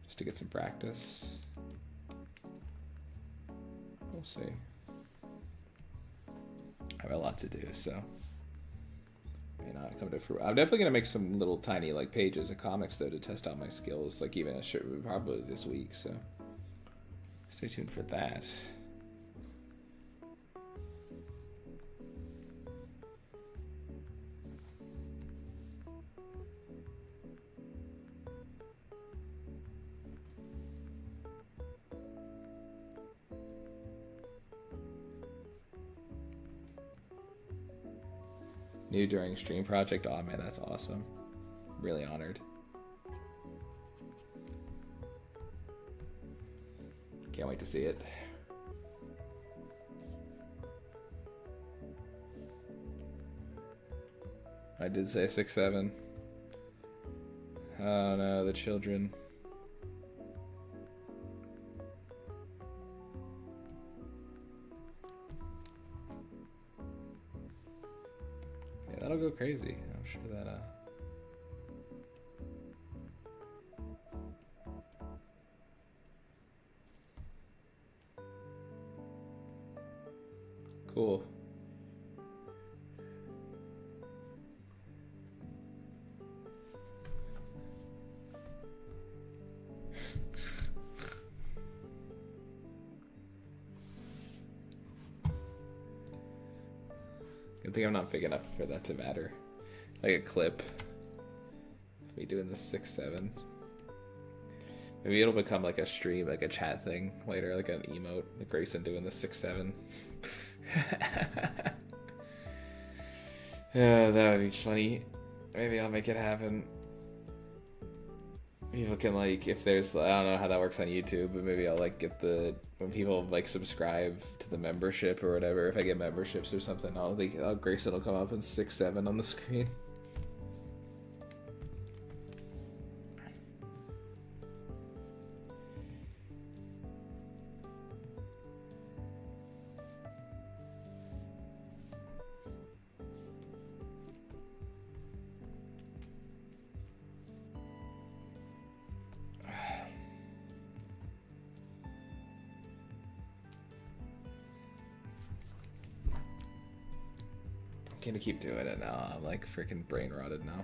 just to get some practice. We'll see. I have a lot to do, so may not come to fruition. I'm definitely gonna make some little tiny like pages of comics though to test out my skills, like even probably this week. So stay tuned for that. New during stream project. Oh man, that's awesome. Really honored. Can't wait to see it. I did say 6-7. Oh no, the children. Yeah, that'll go crazy. I'm sure that cool. Good thing I'm not big enough for that to matter. Like a clip. Me doing the 6-7. Maybe it'll become like a stream, like a chat thing later, like an emote. Like Grayson doing the 6-7. Yeah, that would be funny. Maybe I'll make it happen. People can like, if there's, I don't know how that works on YouTube, but maybe I'll like get the, when people like subscribe to the membership or whatever, if I get memberships or something, I'll like, Grayson will come up in 6-7 on the screen. Gonna keep doing it now. I'm like freaking brain rotted now.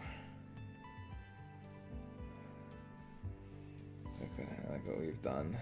Okay, I like what we've done.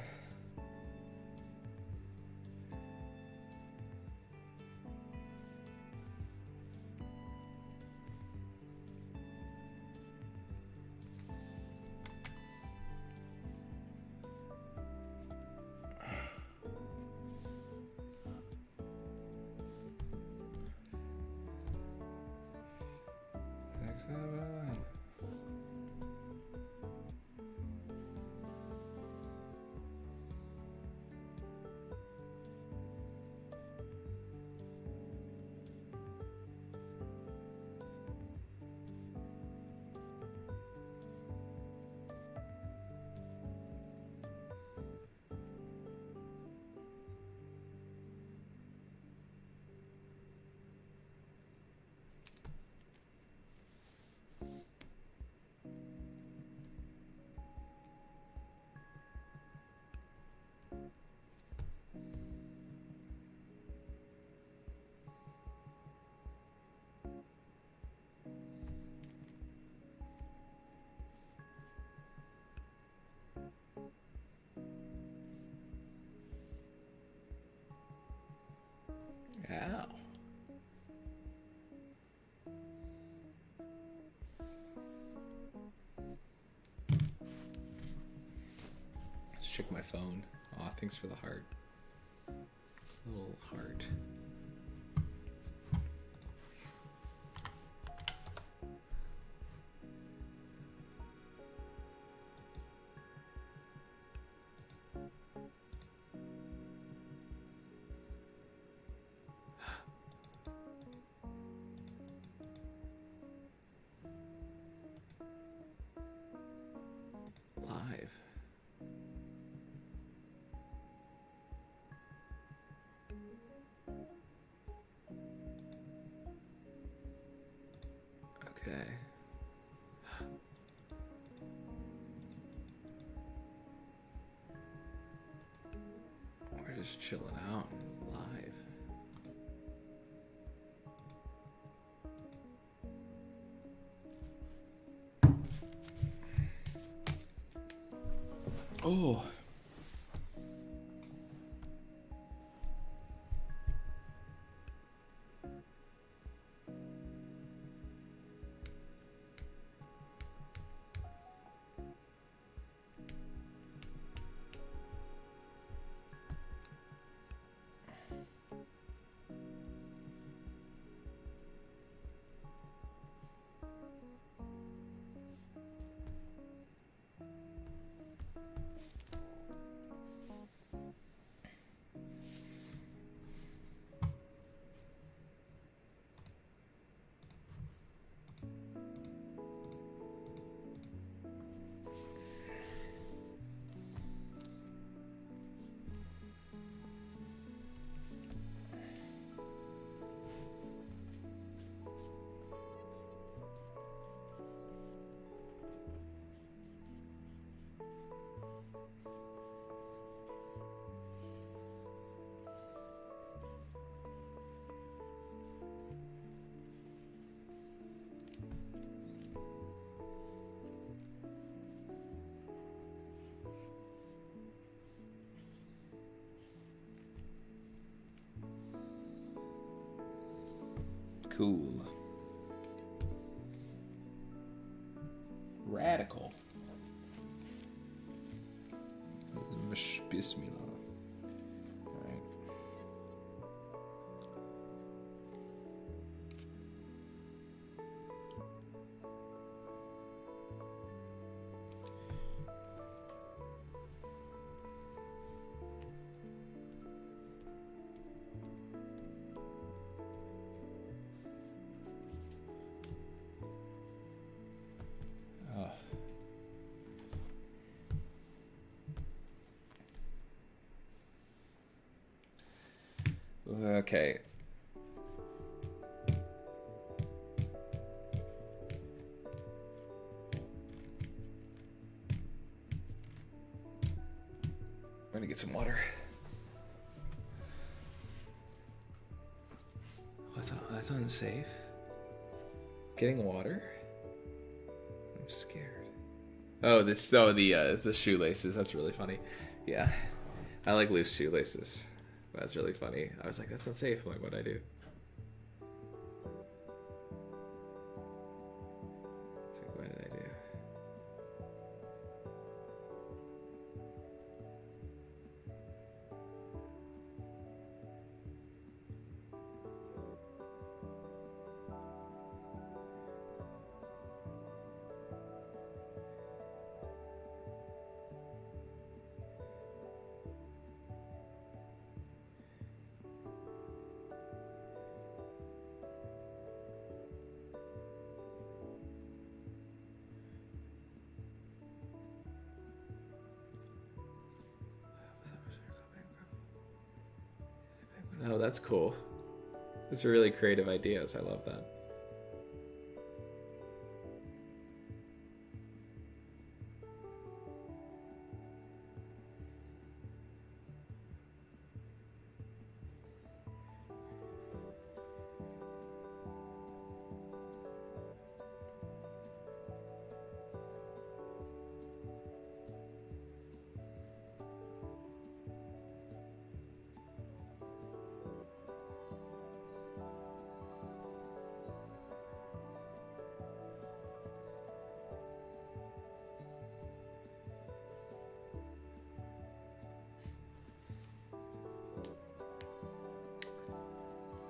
Ow. Let's check my phone. Aw, thanks for the heart. Little heart. Live. Okay. We're just chilling out live. Oh. Cool. Radical. Bismillah. Alright. Oh. Okay. I'm gonna get some water. That's unsafe. Getting water? I'm scared. Oh, the shoelaces. That's really funny. Yeah, I like loose shoelaces. That's really funny. I was like, that's unsafe. I'm like, what'd I do? It's like, what did I do? Oh, that's cool. Those are really creative ideas. I love that.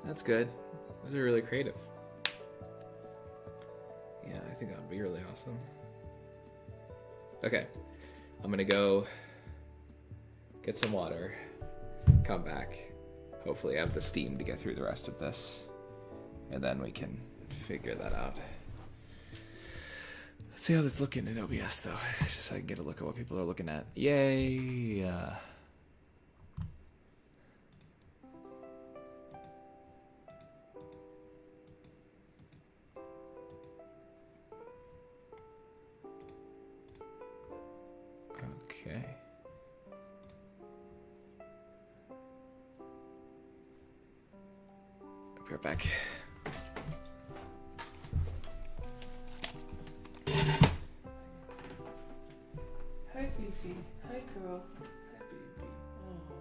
That's good. Those are really creative. Yeah, I think that would be really awesome. Okay, I'm gonna go get some water, come back. Hopefully I have the steam to get through the rest of this, and then we can figure that out. Let's see how that's looking in OBS though, just so I can get a look at what people are looking at. Yay! Okay. I'll be right back. Hi, Fifi. Hi, girl. Hi, baby. Oh.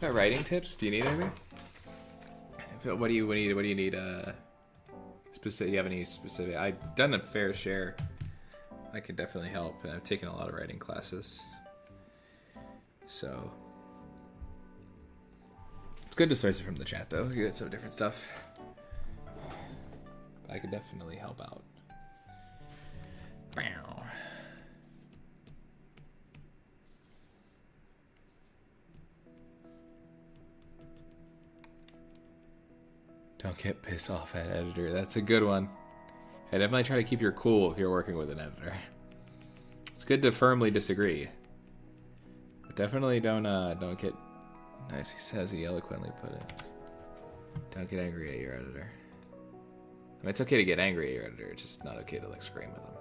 Writing tips? Do you need anything? What do you need? What do you need? Specific? Do you have any specific? I've done a fair share. I could definitely help. I've taken a lot of writing classes, so it's good to source it from the chat, though. You get some different stuff. I could definitely help out. Bow. Don't get pissed off at editor. That's a good one. I definitely try to keep your cool if you're working with an editor. It's good to firmly disagree. But definitely don't get... Nice, he says, he eloquently put it. Don't get angry at your editor. I mean, it's okay to get angry at your editor. It's just not okay to, like, scream with them.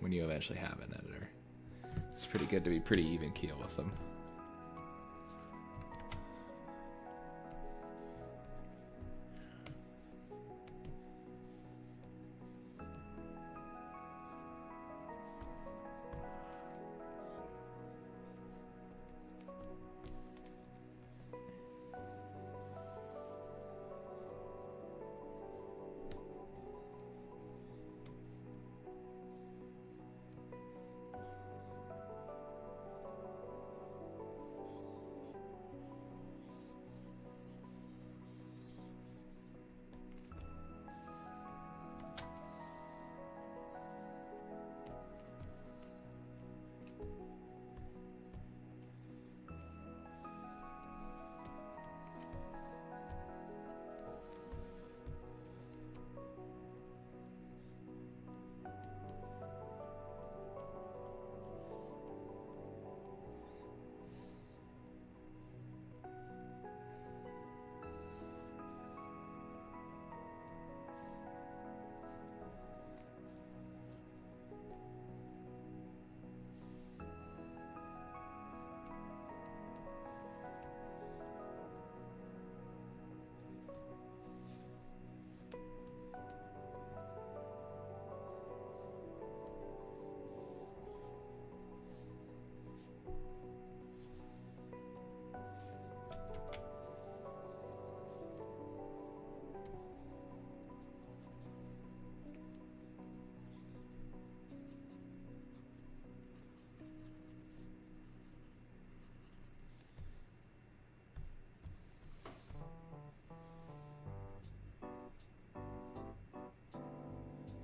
When you eventually have an editor. It's pretty good to be pretty even keel with them.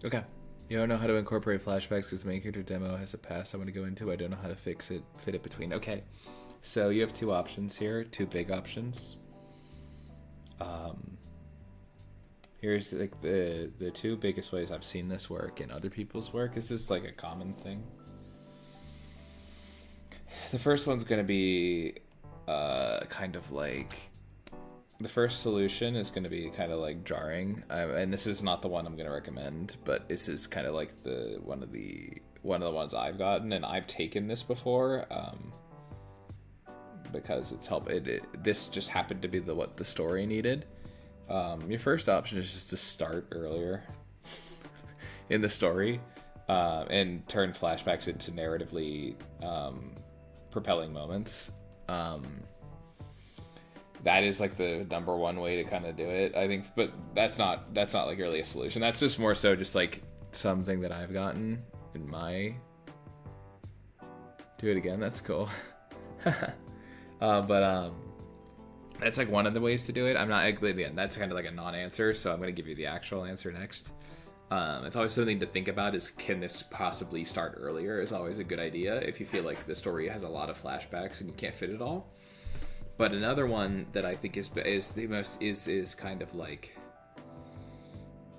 Okay. You don't know how to incorporate flashbacks because the main character demo has a past I want to go into. I don't know how to fix it, fit it between. Okay. So you have two options here, two big options. Here's like the two biggest ways I've seen this work in other people's work. This is like a common thing. The first one's going to be kind of like... The first solution is going to be kind of like jarring, and this is not the one I'm going to recommend, but this is kind of like one of the ones I've gotten, and I've taken this before because it's helped. This just happened to be what the story needed. Your first option is just to start earlier in the story and turn flashbacks into narratively propelling moments. That is like the number one way to kind of do it, I think, but that's not like really a solution. That's just more so just like something that I've gotten in my... Do it again, that's cool. But that's like one of the ways to do it. I'm not, again, that's kind of like a non-answer, so I'm going to give you the actual answer next. It's always something to think about is, can this possibly start earlier is always a good idea if you feel like the story has a lot of flashbacks and you can't fit it all. But another one that I think is kind of like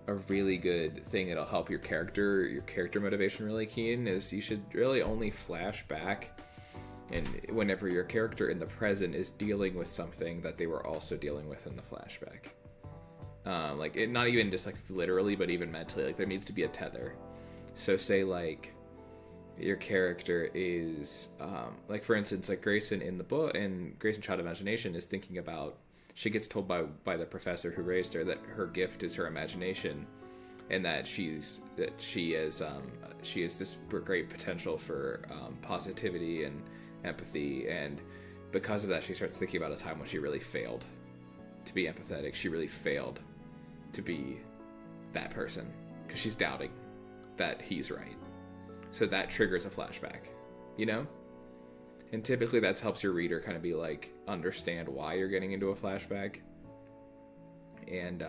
a really good thing that'll help your character motivation really keen is you should really only flash back and whenever your character in the present is dealing with something that they were also dealing with in the flashback. Like it, not even just like literally, but even mentally, like there needs to be a tether. So say like your character is like, for instance, like Grayson in the book, and Grayson Child Imagination is thinking about, she gets told by the professor who raised her that her gift is her imagination, and that she is this great potential for positivity and empathy, and because of that she starts thinking about a time when she really failed to be empathetic. She really failed to be that person because she's doubting that he's right. So that triggers a flashback, you know? And typically that helps your reader kind of be like, understand why you're getting into a flashback. And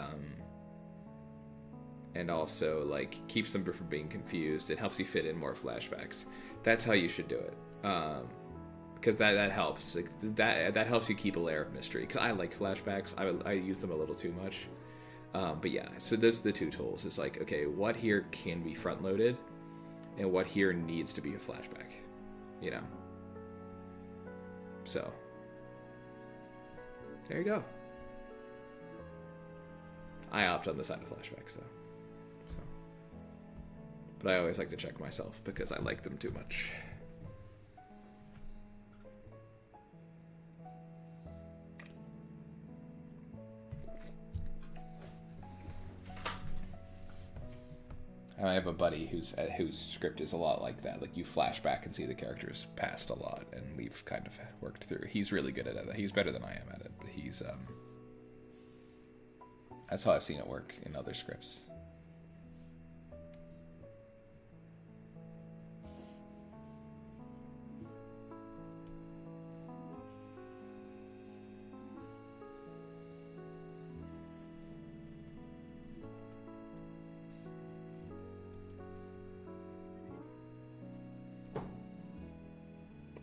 also like keeps them from being confused. It helps you fit in more flashbacks. That's how you should do it. Because that helps. Like, that helps you keep a layer of mystery. Because I like flashbacks. I use them a little too much. But yeah, so those are the two tools. It's like, okay, what here can be front loaded and what here needs to be a flashback, you know? So there you go. I opt on the side of flashbacks though. So, but I always like to check myself because I like them too much. I have a buddy whose script is a lot like that. Like, you flash back and see the character's past a lot, and we've kind of worked through. He's really good at it. He's better than I am at it, but he's that's how I've seen it work in other scripts.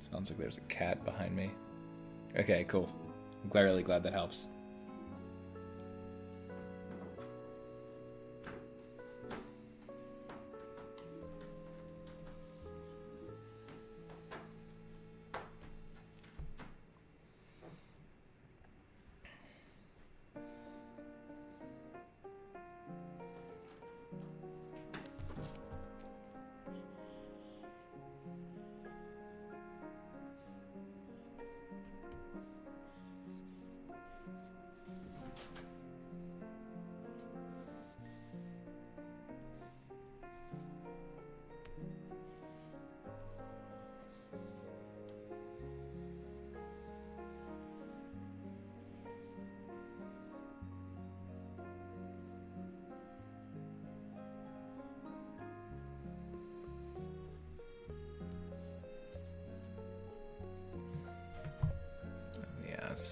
Sounds like there's a cat behind me. Okay, cool. I'm really glad that helps.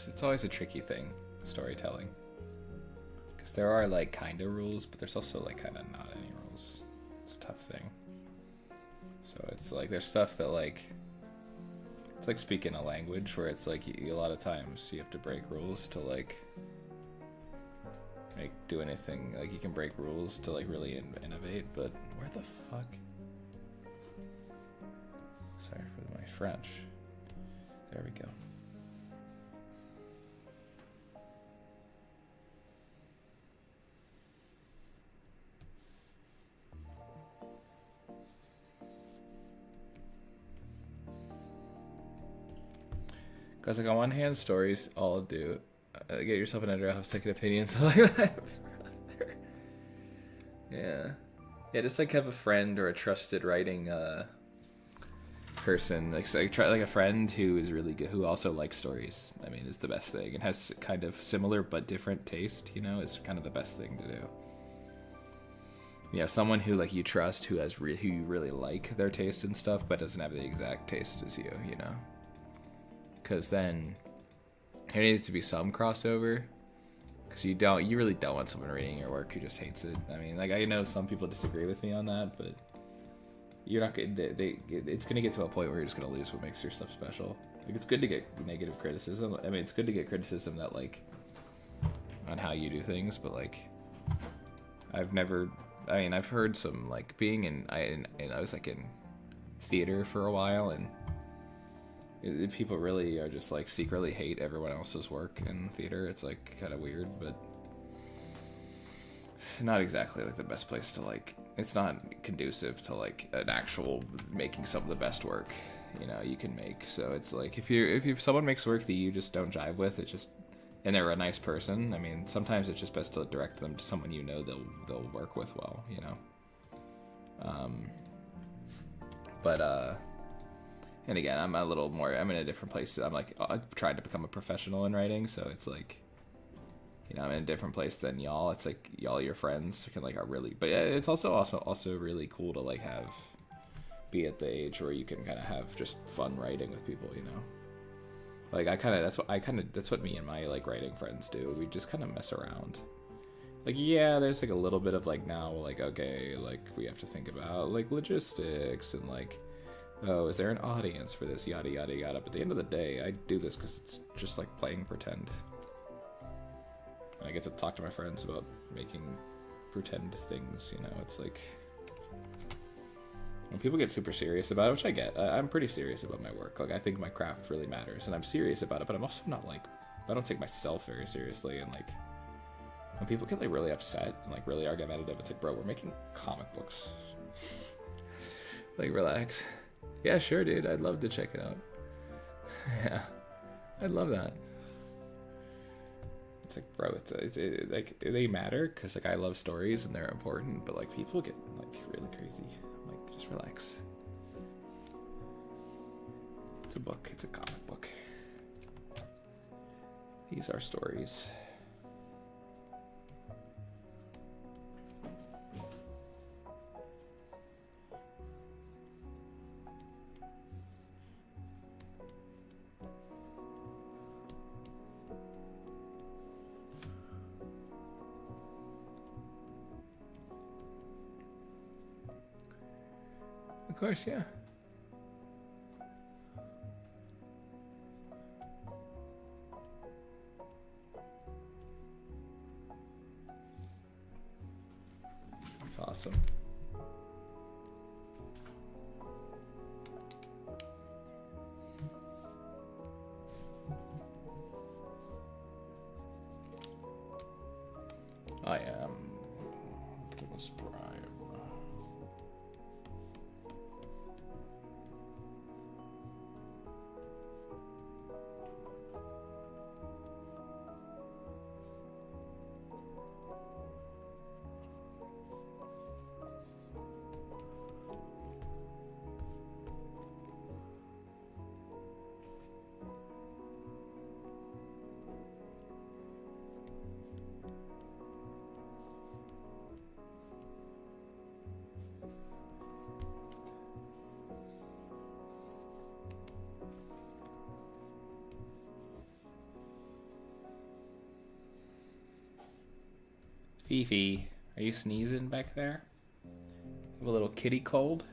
It's always a tricky thing, storytelling, because there are like kind of rules, but there's also like kind of not any rules. It's a tough thing. So it's like there's stuff that like, it's like speaking a language where it's like a lot of times you have to break rules to like do anything. Like, you can break rules to like really innovate, but where the fuck? Sorry for my French. There we go. Because like on one hand, stories all do get yourself an editor, have second opinions. Yeah, just like have a friend or a trusted writing person, like so try like a friend who is really good, who also likes stories. I mean, is the best thing, and has kind of similar but different taste. You know, is kind of the best thing to do. You know, someone who like you trust, who who you really like their taste and stuff, but doesn't have the exact taste as you. You know. Because then there needs to be some crossover, because you really don't want someone reading your work who just hates it. I mean, like, I know some people disagree with me on that, but you're not gonna, it's gonna get to a point where you're just gonna lose what makes your stuff special. Like, it's good to get negative criticism. I mean, it's good to get criticism that like on how you do things, but like I've heard some like being I was like in theater for a while, and people really are just like secretly hate everyone else's work in theater. It's like kind of weird, but not exactly like the best place to like, it's not conducive to like an actual making some of the best work, you know, you can make. So it's like if someone makes work that you just don't jive with, it and they're a nice person, I mean, sometimes it's just best to direct them to someone you know they'll work with well, you know. And again, I'm in a different place. I'm like trying to become a professional in writing, so it's like, you know, I'm in a different place than y'all. It's like y'all, your friends can like are really, but yeah, it's also really cool to like be at the age where you can kind of have just fun writing with people, you know. Like that's what me and my like writing friends do. We just kind of mess around. Like, yeah, there's like a little bit of like now like, okay, like we have to think about like logistics and like, oh, is there an audience for this, yada yada yada. But at the end of the day, I do this because it's just like playing pretend. And I get to talk to my friends about making pretend things, you know. It's like when people get super serious about it, which I get. I'm pretty serious about my work. Like, I think my craft really matters, and I'm serious about it, but I'm also not like, I don't take myself very seriously. And like, when people get like really upset and like really argumentative, it's like, bro, we're making comic books. Like, relax. Yeah, sure, dude. I'd love to check it out. Yeah, I'd love that. It's like, bro, it's like, they matter because like I love stories and they're important, but like people get like really crazy. I'm like, just relax. It's a book. It's a comic book. These are stories. Of course, yeah. It's awesome. I am Optimus Prime. Fifi, are you sneezing back there? Have a little kitty cold?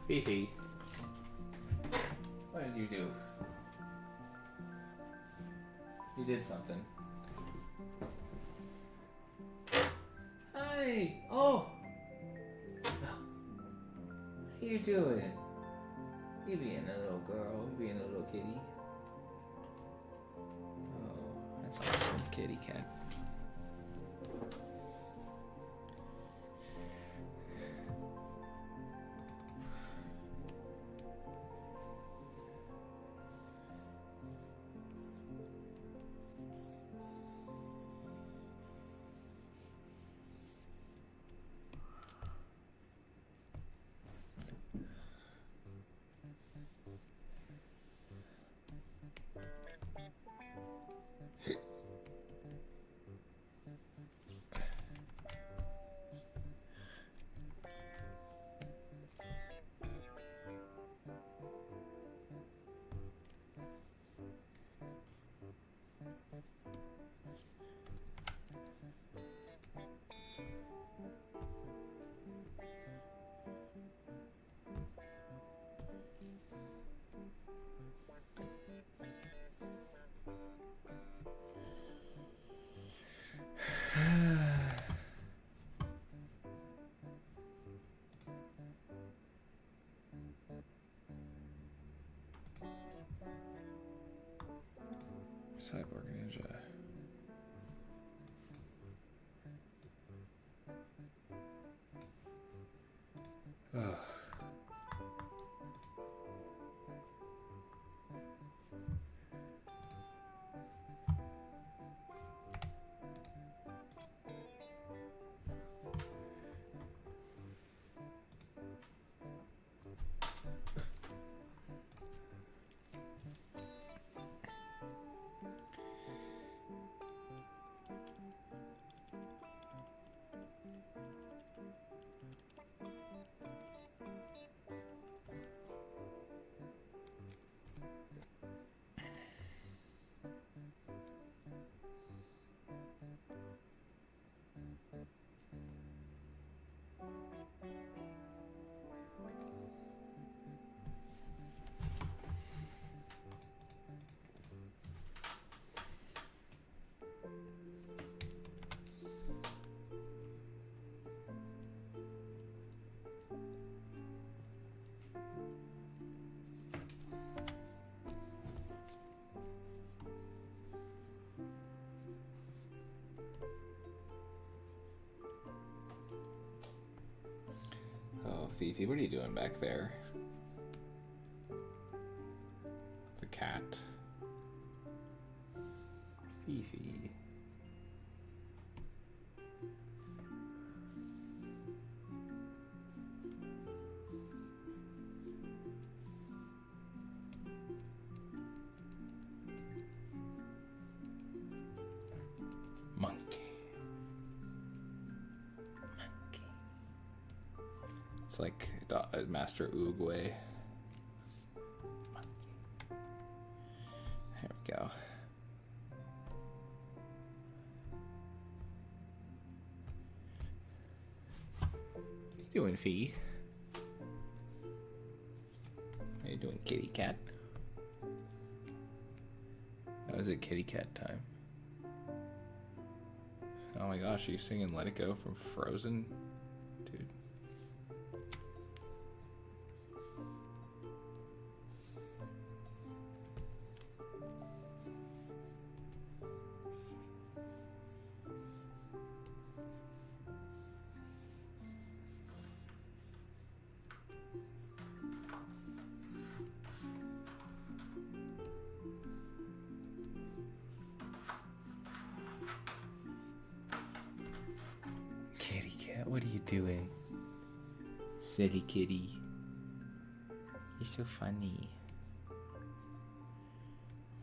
Fifi, what did you do? You did something. Hi! Oh! What are you doing? You being a little girl, you being a little kitty. Oh, that's awesome, kitty cat. Cyborg Ninja. Ugh. Oh, Fifi, what are you doing back there? The cat. Fifi. Monkey. It's like Master Oogway. There we go. What you doing, Fee? How you doing, kitty cat? How is it kitty cat time? Oh my gosh, are you singing Let It Go from Frozen? Dude. Kitty cat, what are you doing? Silly kitty. You're so funny.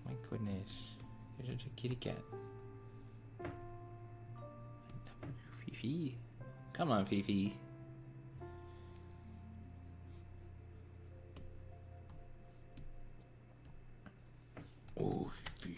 My goodness. You're such a kitty cat. Fifi. Come on, Fifi. Oh, Fifi.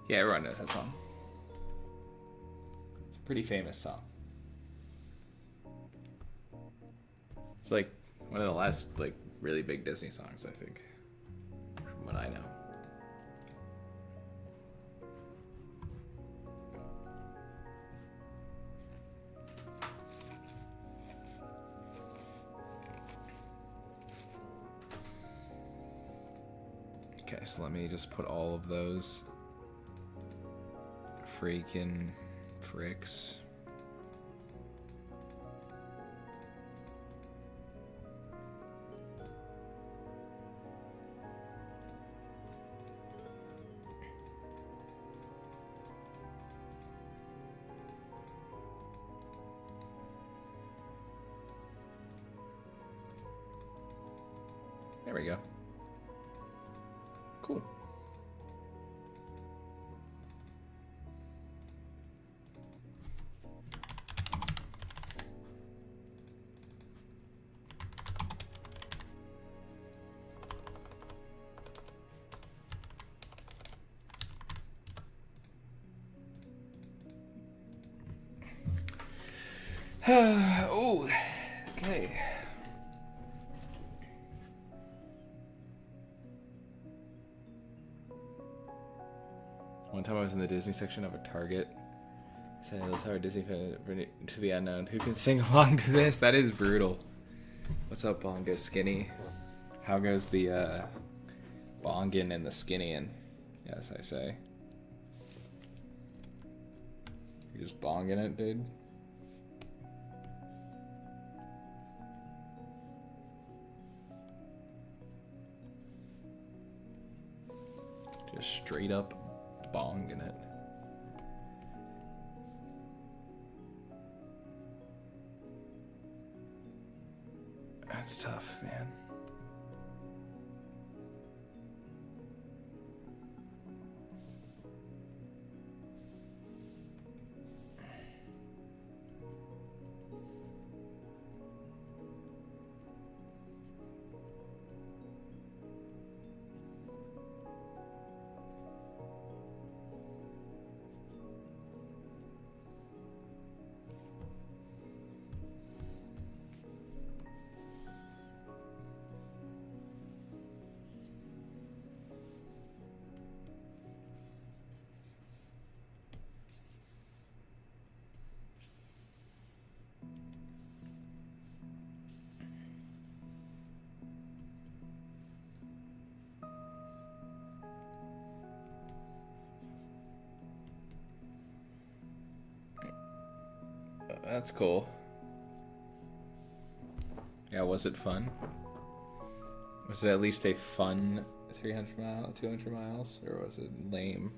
Yeah, everyone knows that song. It's a pretty famous song. It's like one of the last really big Disney songs, I think, from what I know. Okay, so let me just put all of those freaking pricks. There we go. Cool. Oh, okay. One time I was in the Disney section of a Target. I said, let's have a Disney fan to the unknown. Who can sing along to this? That is brutal. What's up, Bongo Skinny? How goes the bongin and the skinnying? Yes, I say. You just bonging it, dude? Just straight up bonging it. That's tough, man. That's cool. Yeah, was it fun? Was it at least a fun 300 miles, 200 miles, or was it lame?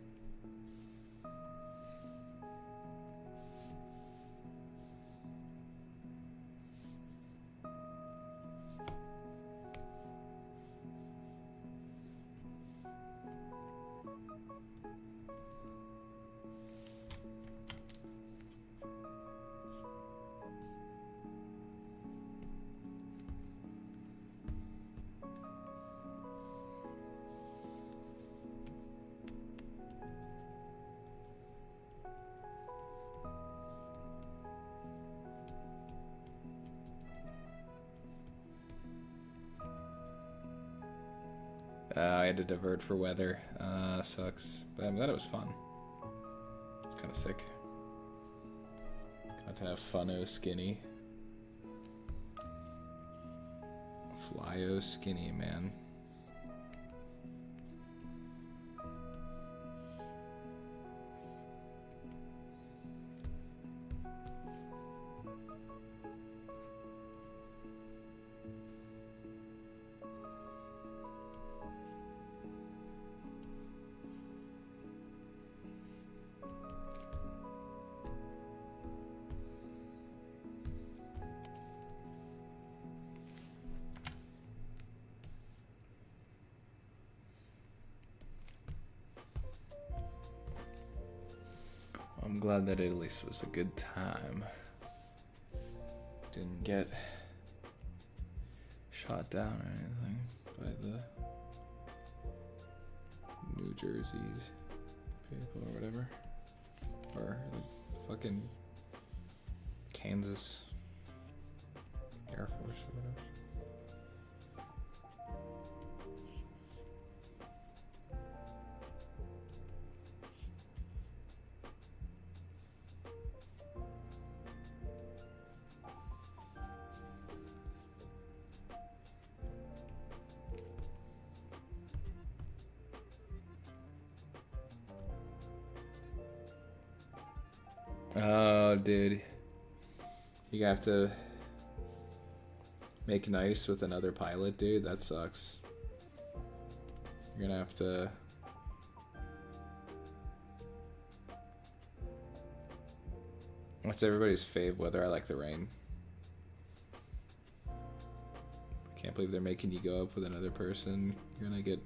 I had to divert for weather. Sucks. But I'm glad it was fun. It's kind of sick. Got to have fun-o skinny. Fly-o skinny, man. I'm glad that it at least was a good time. Didn't get shot down or anything by the New Jersey's people or whatever. Or the fucking Kansas Air Force or whatever. Oh, dude. You have to make nice with another pilot, dude. That sucks. You're gonna have to... What's everybody's fave weather? I like the rain. Can't believe they're making you go up with another person. You're gonna get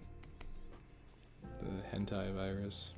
antivirus.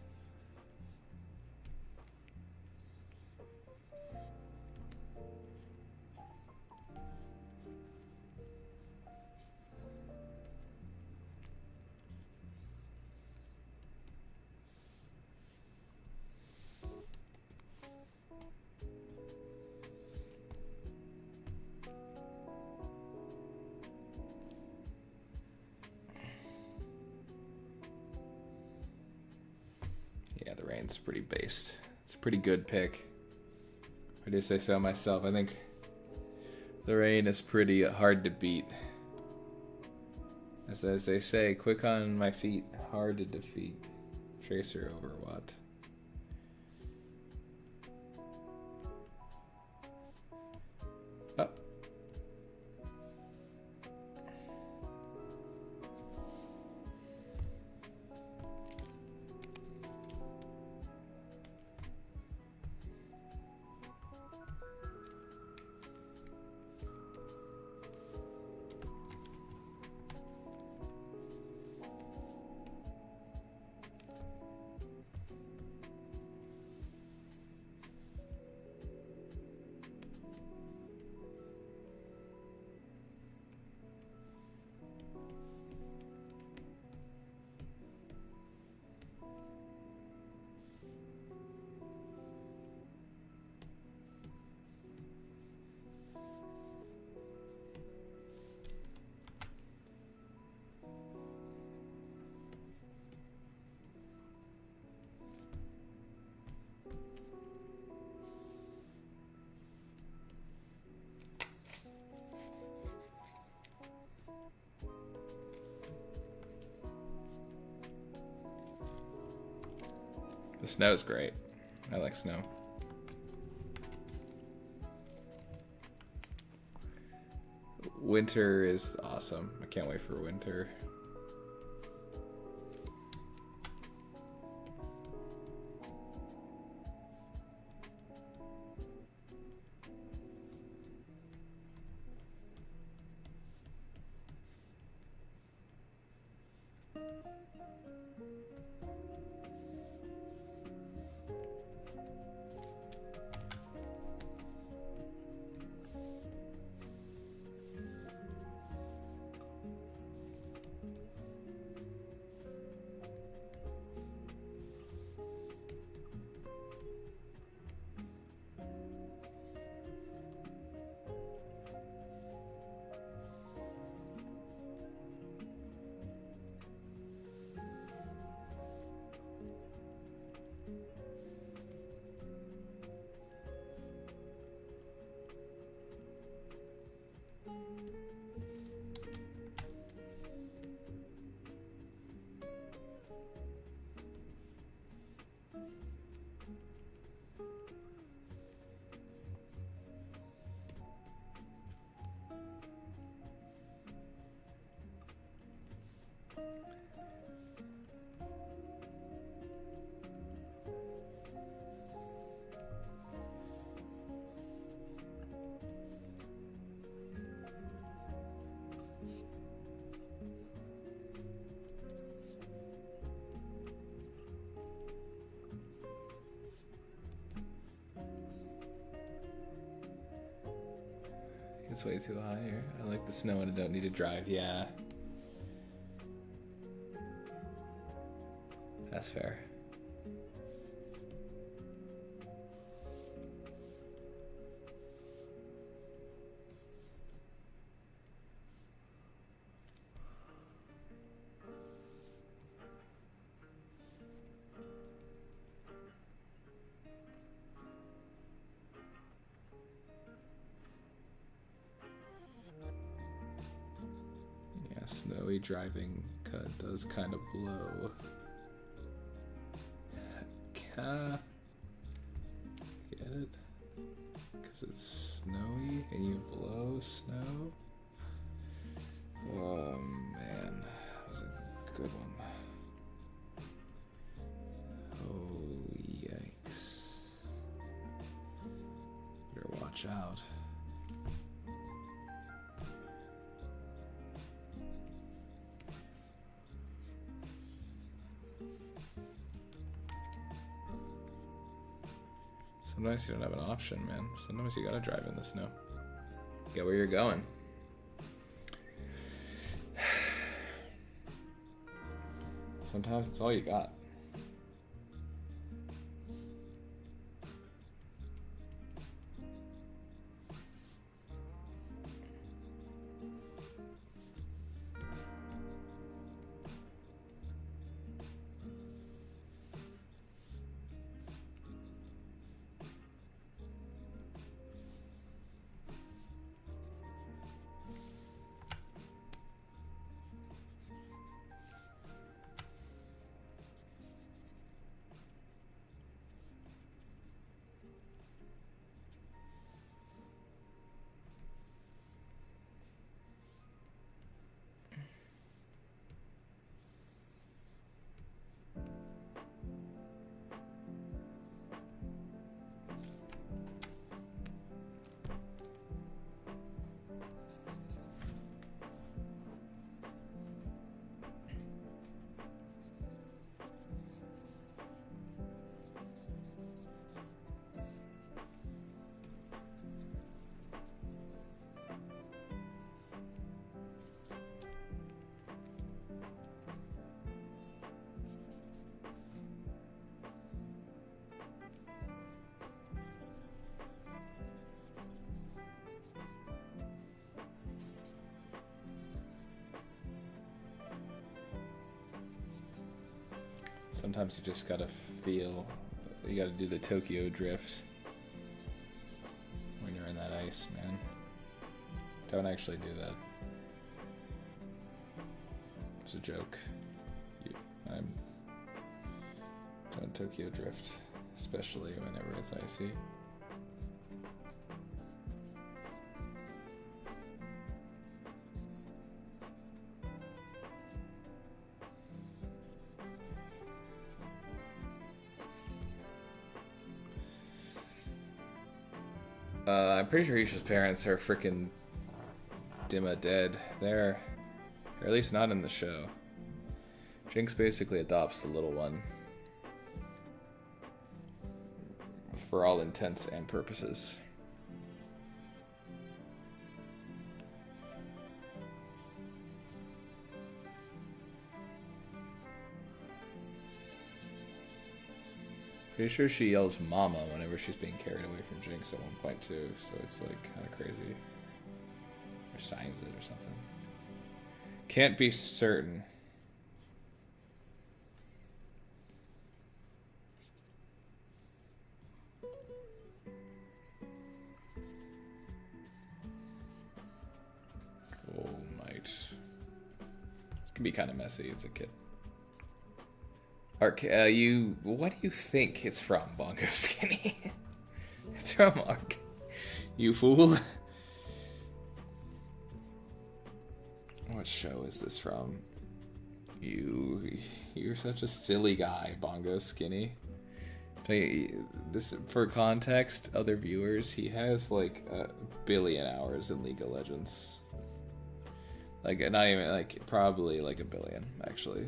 Yeah, the rain's pretty based. It's a pretty good pick. I do say so myself. I think the rain is pretty hard to beat. As they say, quick on my feet, hard to defeat. Tracer over what? Oh. The snow's great. I like snow. Winter is awesome. I can't wait for winter. It's way too hot here. I like the snow and I don't need to drive. Yeah. That's fair. Yeah, snowy driving does kind of blow. Get it? Because it's snowy and you blow snow? Oh man, that was a good one. Oh yikes. Better watch out. Sometimes you don't have an option, man. Sometimes you gotta drive in the snow. Get where you're going. Sometimes it's all you got. Sometimes you just gotta feel, you gotta do the Tokyo drift when you're in that ice, man. Don't actually do that. It's a joke. I'm doing Tokyo drift, especially whenever it's icy. I'm pretty sure Isha's parents are freaking Dimma dead. They're at least not in the show. Jinx basically adopts the little one for all intents and purposes. Pretty sure she yells mama whenever she's being carried away from Jinx at one point too, so it's like kind of crazy. Or signs it or something. Can't be certain. Oh, might. It can be kind of messy, it's a kid. Arc, what do you think it's from, Bongo Skinny? It's from Arc. You fool. What show is this from? You're such a silly guy, Bongo Skinny. This, for context, other viewers, he has like 1 billion hours in League of Legends. Like, not even, like, probably like 1 billion, actually.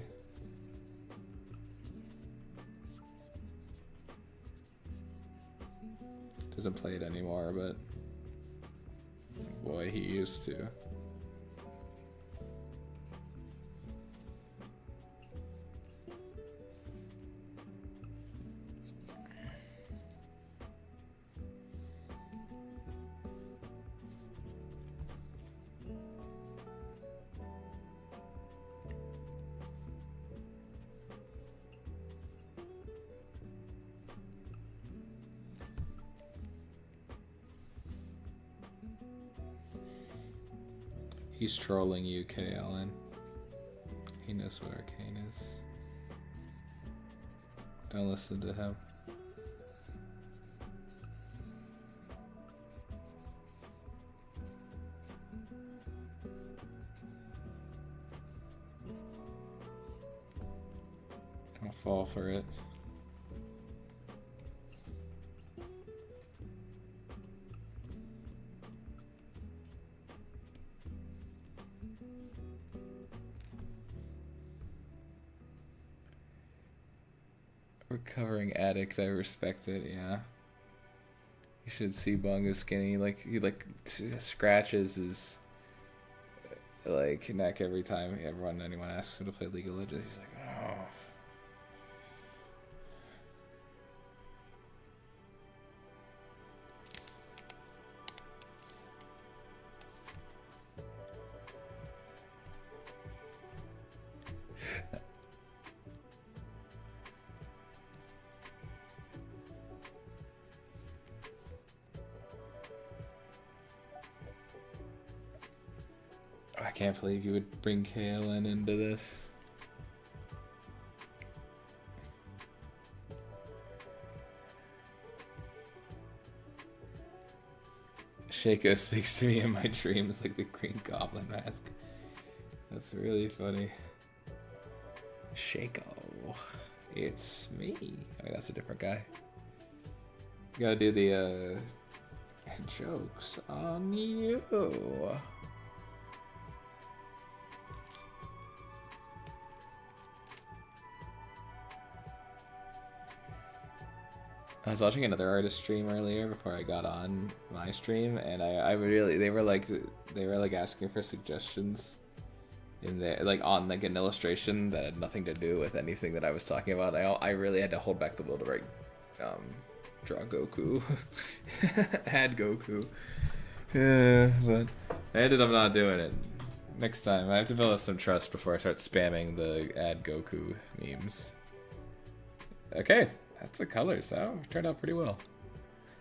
Doesn't play it anymore, but boy, he used to. He's trolling you, KLN. He knows what Arcane is. Don't listen to him. Don't fall for it. Recovering addict, I respect it, yeah. You should see Bongo's skinny. Like he scratches his like neck every time anyone asks him to play League of Legends. He's like, oh. I can't believe you would bring KLN into this. Shaco speaks to me in my dreams like the Green Goblin mask. That's really funny. Shaco, it's me. Oh, that's a different guy. You gotta do the jokes on you. I was watching another artist stream earlier before I got on my stream, and they were like asking for suggestions in there, like on like an illustration that had nothing to do with anything that I was talking about. I really had to hold back the will to write, draw Goku, add Goku. Yeah, but I ended up not doing it. Next time, I have to build up some trust before I start spamming the add Goku memes. Okay. That's the colors. That turned out pretty well.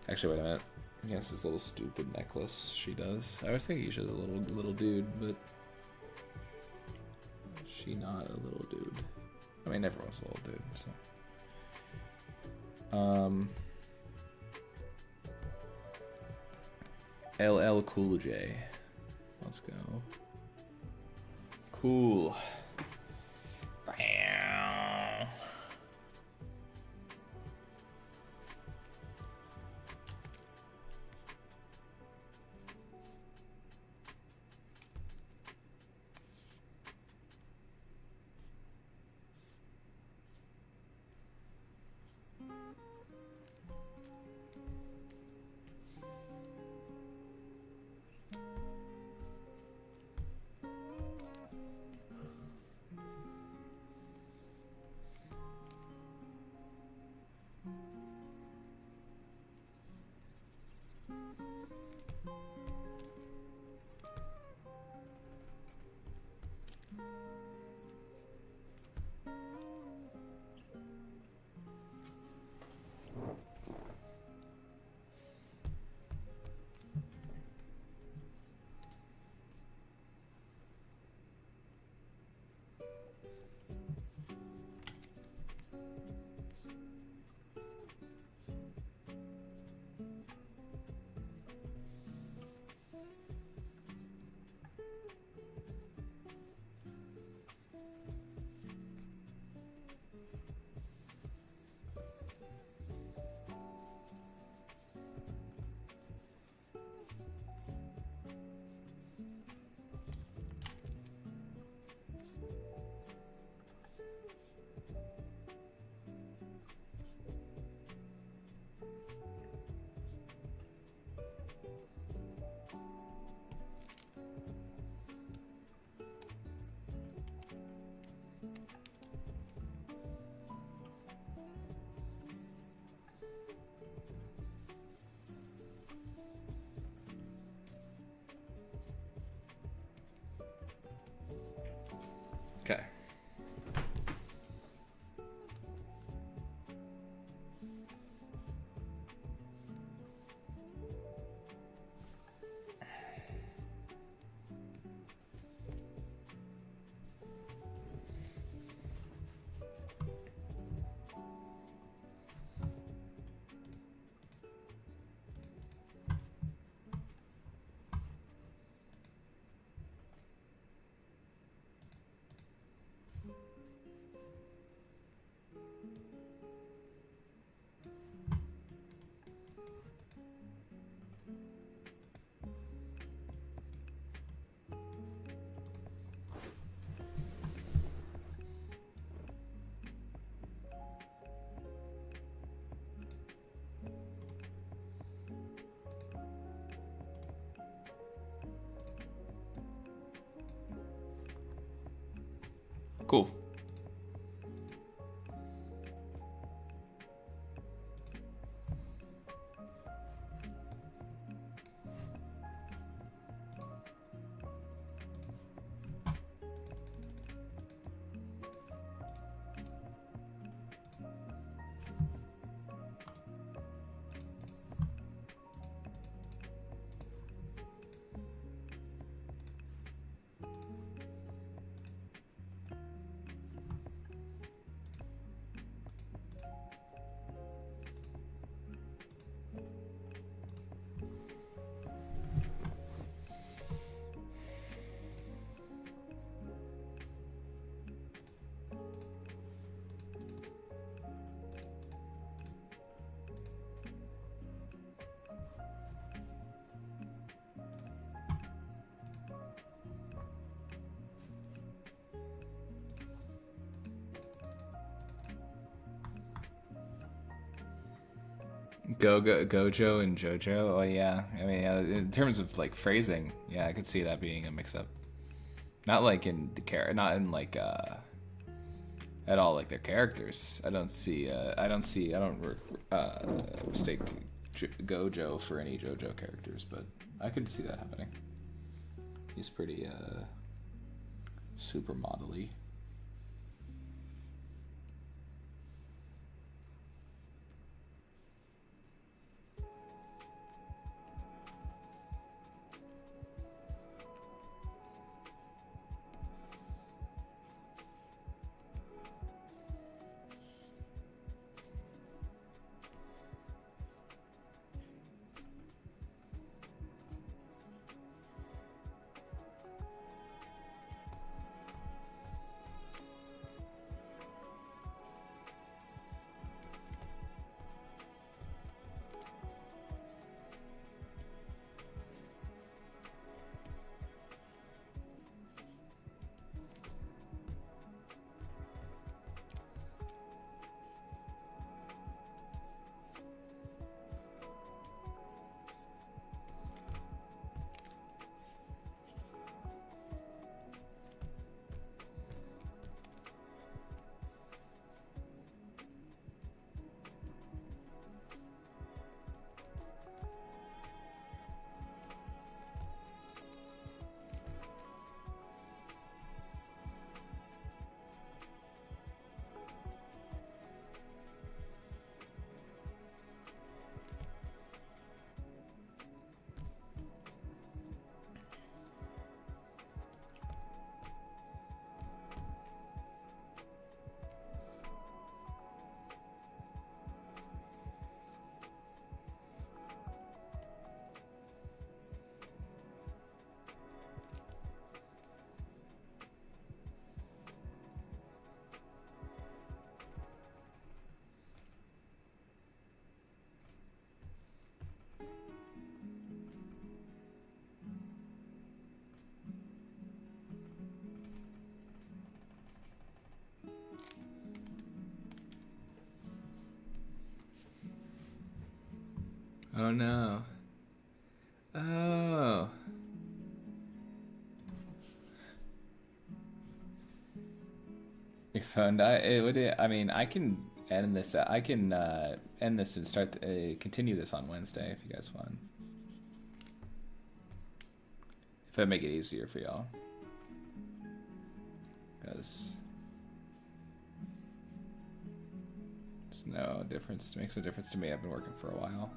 Actually, wait a minute. Yes, this little stupid necklace she does. I was thinking she's a little dude, but she not a little dude. I mean, everyone's a little dude. So, LL Cool J. Let's go. Cool. Gojo and JoJo. Oh yeah, I mean, in terms of like phrasing, yeah, I could see that being a mix-up. Not like in the not in like at all like their characters. I don't mistake Gojo for any JoJo characters, but I could see that happening. He's pretty supermodel-y. Oh no. Oh. Your phone died. I mean, I can end this. I can end this and start continue this on Wednesday if you guys want. If I make it easier for y'all, because there's no difference. It makes a difference to me. I've been working for a while.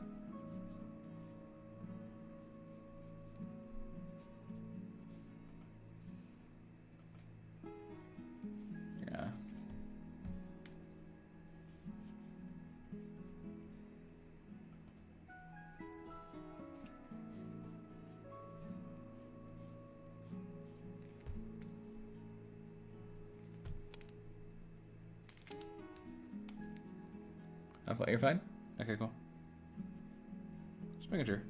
You're fine? Okay, cool. Just making sure.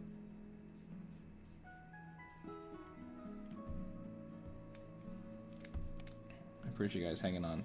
I appreciate you guys hanging on.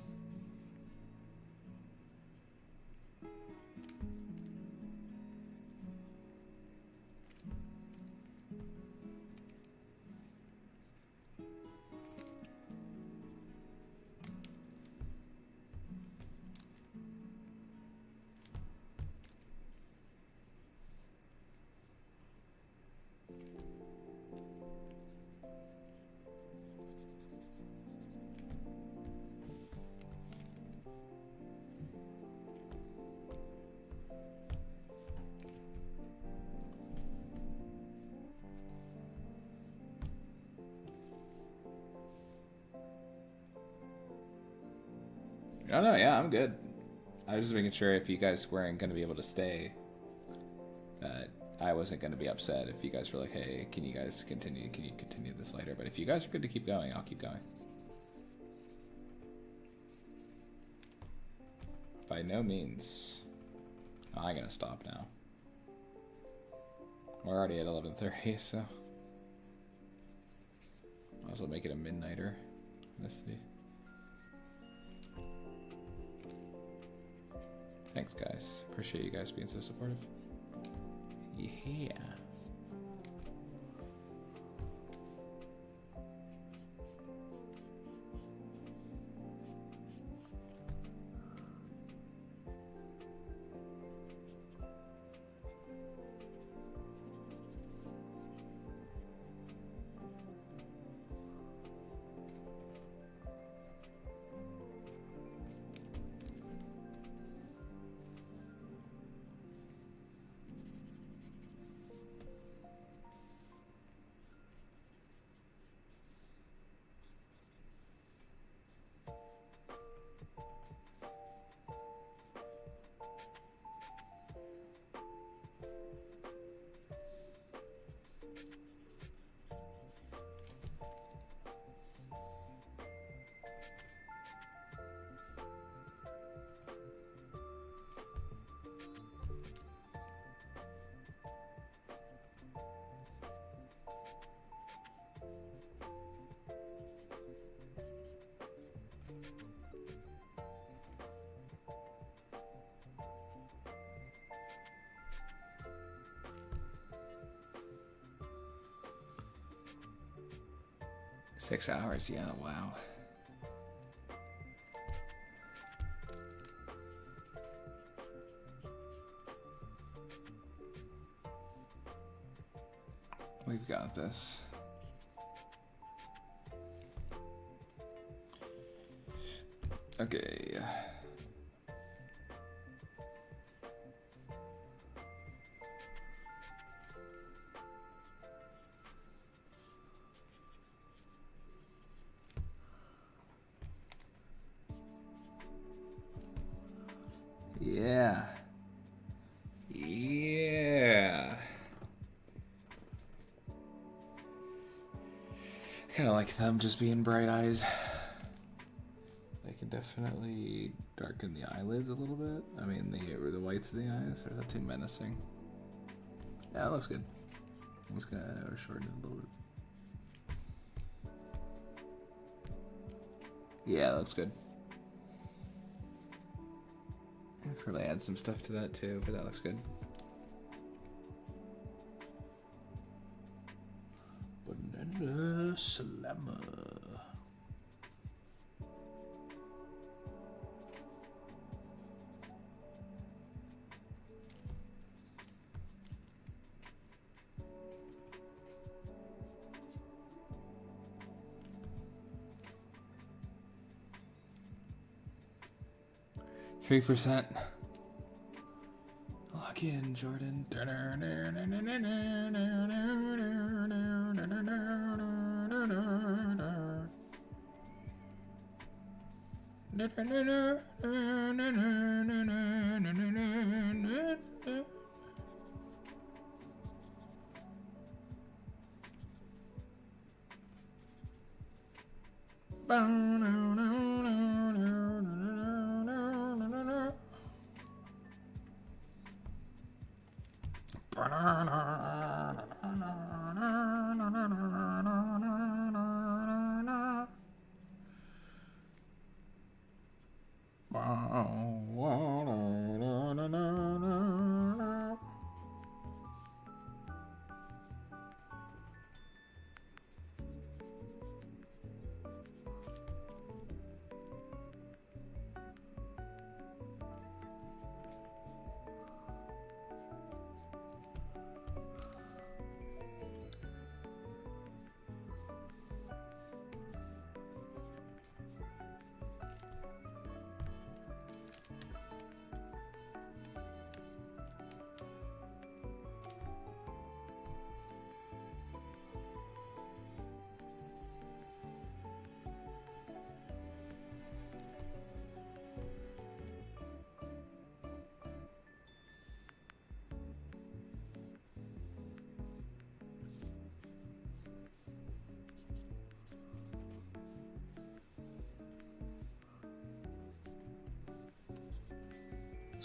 Oh no, yeah, I'm good. I was just making sure if you guys weren't going to be able to stay, that I wasn't going to be upset if you guys were like, hey, can you guys continue? Can you continue this later? But if you guys are good to keep going, I'll keep going. By no means. Oh, I'm going to stop now. We're already at 11:30, so might as well make it a midnighter. Let's see. Thanks, guys. Appreciate you guys being so supportive. Yeah. Six hours, yeah, wow. We've got this. Okay. Yeah. Yeah. Kind of like them just being bright eyes. They can definitely darken the eyelids a little bit. I mean, the whites of the eyes. Or is that too menacing? Yeah, it looks good. I'm just gonna shorten it a little bit. Yeah, that looks good. I'll probably add some stuff to that too, but that looks good. Banana slammer. %. Lock in, Jordan.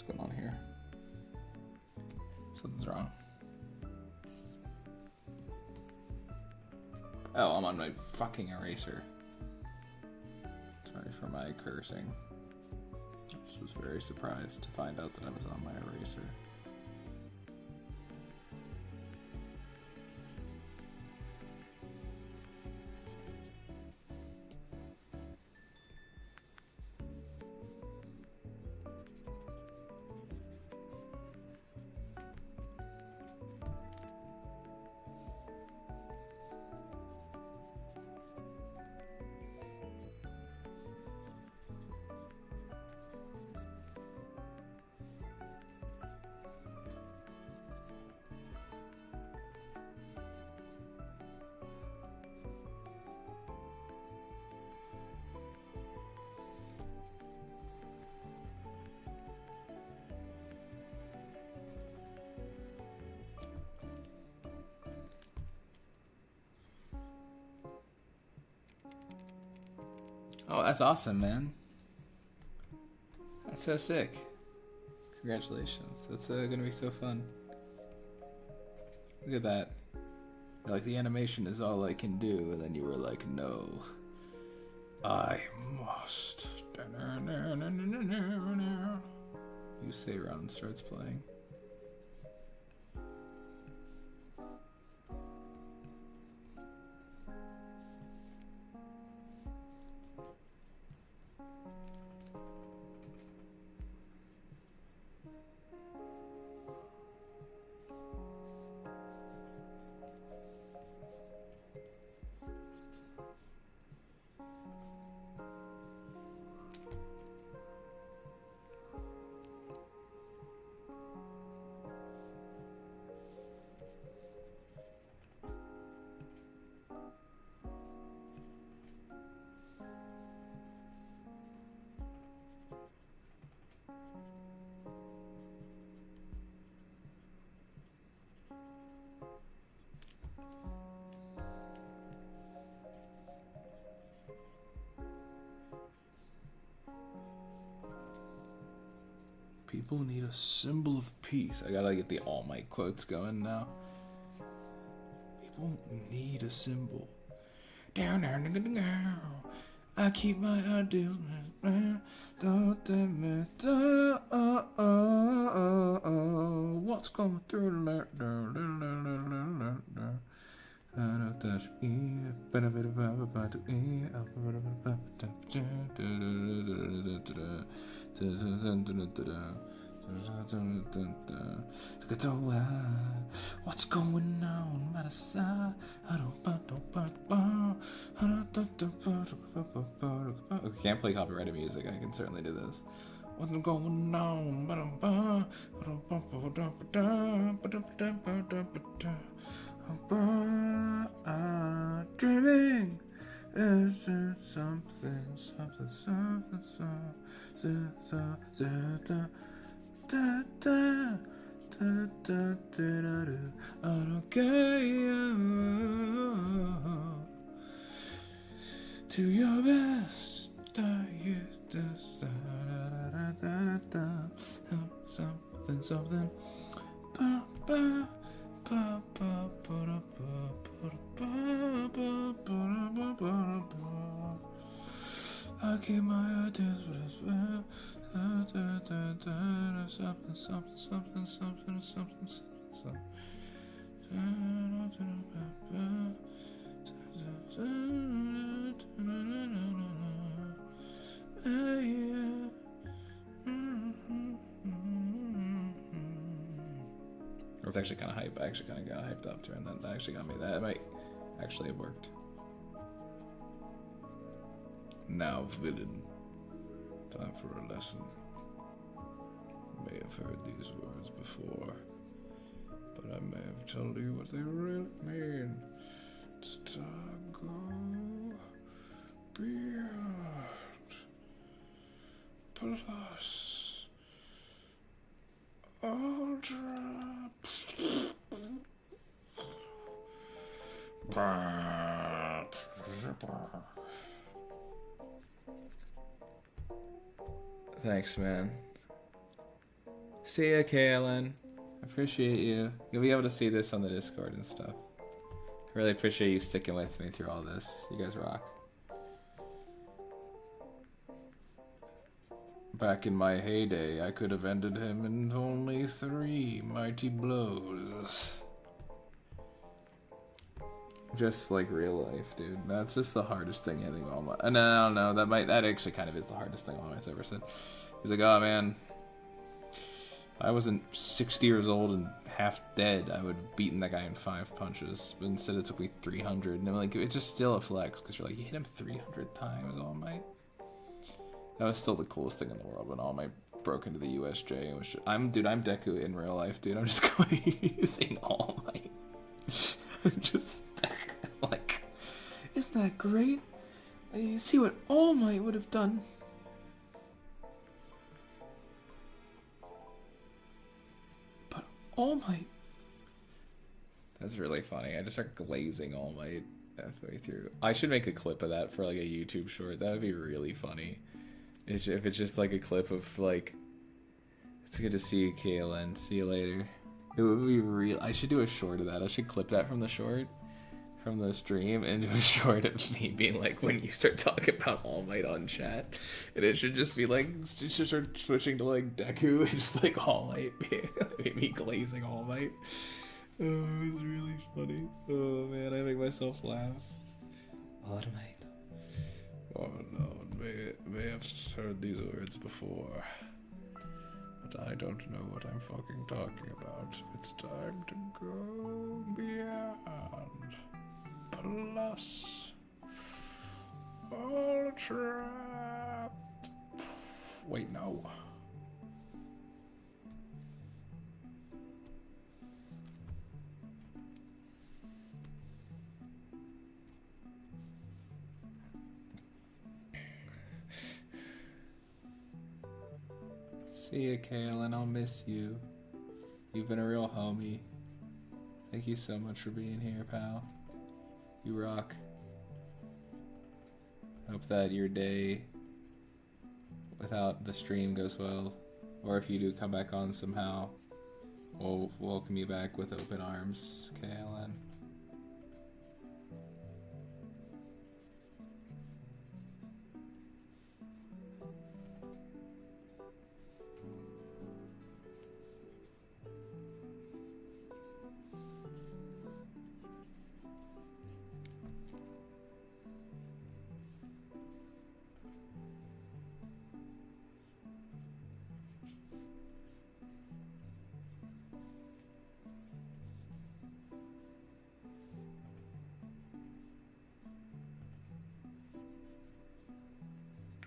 What's going on here? Something's wrong. Oh, I'm on my fucking eraser. Sorry for my cursing. I just was very surprised to find out that I was on my eraser. Oh, that's awesome, man. That's so sick. Congratulations. That's gonna be so fun. Look at that. You're like, the animation is all I can do, and then you were like, no. I must. You say Ron starts playing. People need a symbol of peace. I gotta get the All Might quotes going now. People need a symbol. Down, down, down, down. I keep my ideals. What's going through the what's going on by the side? Okay, can't play copyrighted music. I can certainly do this. What's going on? Dreaming. Is it something, something, something, something, something, da, da, da, da, da, da, da. I don't care. Do your best. You just da, da, da, da, da, da. Something, something. Ba, ba, ba, ba, ba, ba, I keep my ideas for this well. Something, something, something, something, something, something. I was actually kind of hyped. I actually kind of got hyped up during that. That actually got me. That might actually have worked. Now, villain. Time for a lesson. May have heard these words before, but I may have told you what they really mean. It's to go beyond. Plus ultra. Thanks, man. See ya, KLN. Appreciate you. You'll be able to see this on the Discord and stuff. Really appreciate you sticking with me through all this. You guys rock. Back in my heyday, I could have ended him in only 3 mighty blows. Just like real life, dude. That's just the hardest thing hitting All Might. And I don't know, that actually kind of is the hardest thing All Might's ever said. He's like, oh man, I wasn't 60 years old and half dead, I would have beaten that guy in 5 punches. But instead it took me 300. And I'm like, it's just still a flex, because you're like, you hit him 300 times, All Might. That was still the coolest thing in the world when All Might broke into the USJ. And was just, I'm Deku in real life, dude. I'm just going using All Might. Just like, isn't that great? You see what All Might would have done. But All Might. That's really funny. I just start glazing All Might halfway through. I should make a clip of that for like a YouTube short. That would be really funny. If it's just like a clip of like, it's good to see you, Kaylin. See you later. It would be real. I should do a short of that. I should clip that from the short, from the stream, and do a short of me being like, when you start talking about All Might on chat, and it should just be like, you should start switching to like Deku and just like All Might being me glazing All Might. Oh, it was really funny. Oh man, I make myself laugh. All Might. Oh no, may have heard these words before, but I don't know what I'm fucking talking about. It's time to go beyond. Plus, ultra. Wait, no. See ya, Kaylin. I'll miss you. You've been a real homie. Thank you so much for being here, pal. You rock. Hope that your day without the stream goes well. Or if you do come back on somehow, we'll welcome you back with open arms, Kaylin.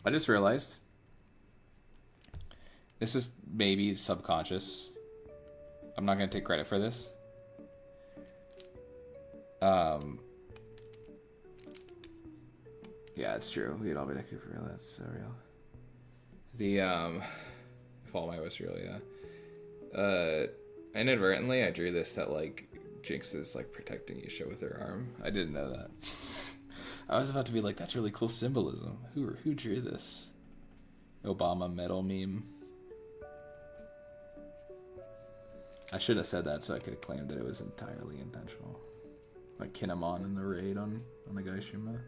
I just realized this was maybe subconscious. I'm not gonna take credit for this. Yeah, it's true. We'd all be Deku for real. That's so real. The if All Might was real, yeah. Inadvertently, I drew this that like Jinx is like protecting Yusha with her arm. I didn't know that. I was about to be like, that's really cool symbolism. Who drew this? Obama medal meme. I should have said that so I could have claimed that it was entirely intentional. Like Kinemon in the raid on Nagaishima.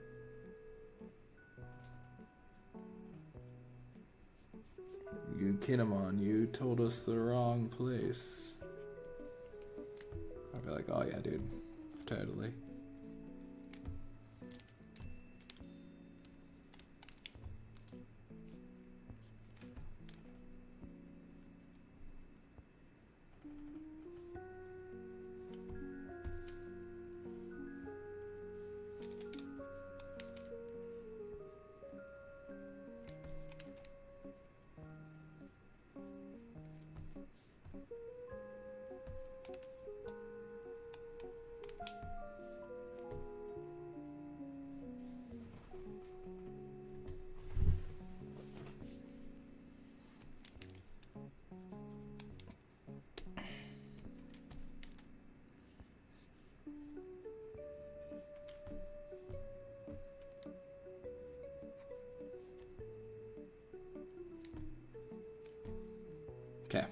You Kinemon, you told us the wrong place. I'd be like, oh yeah, dude. Totally. Okay.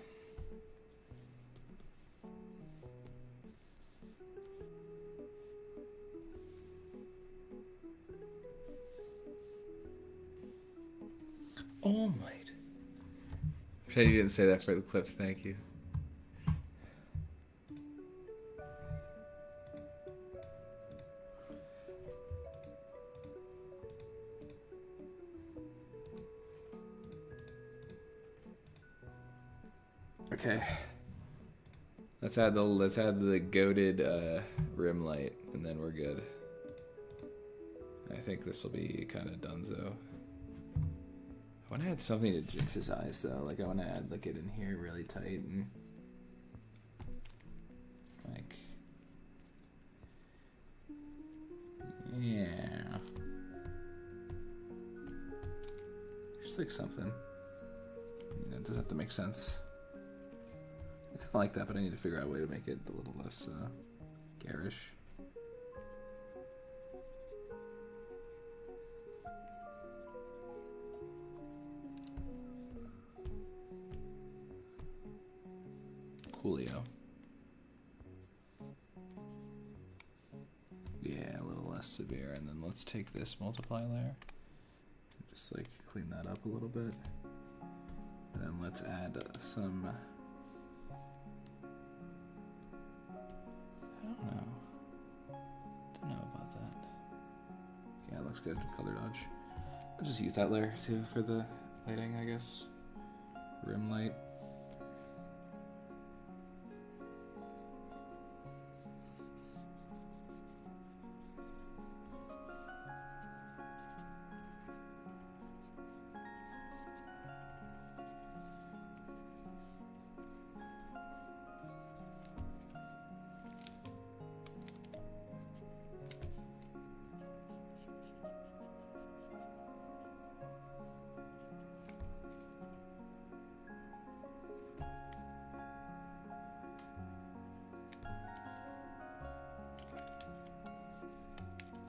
All Might. Pretend you didn't say that for the clip. Thank you. Okay. Let's add the goated rim light, and then we're good. I think this will be kind of donezo. I want to add something to Jinx's eyes though. Like I want to add like it in here really tight and like yeah. Just like something. It doesn't have to make sense. I kind of like that, but I need to figure out a way to make it a little less garish. Coolio. Yeah, a little less severe. And then let's take this multiply layer. Just like clean that up a little bit. And then let's add some... I don't know. Don't know about that. Yeah, it looks good. Color dodge. I'll just use that layer too for the lighting, I guess. Rim light.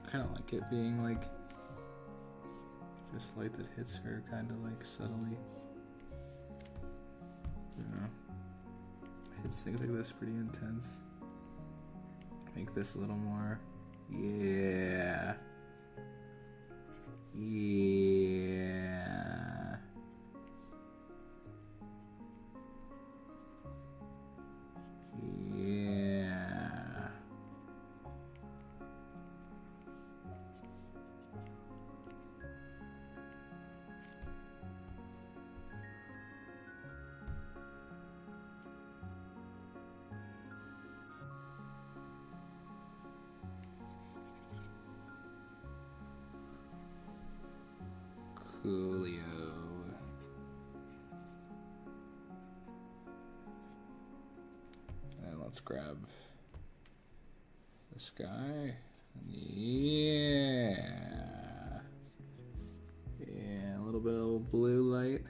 I kind of like it being like just light that hits her kind of like subtly. You know, hits things like this pretty intense. Make this a little more, yeah, yeah. Coolio. And let's grab this guy. Yeah. Yeah, a little bit of blue light.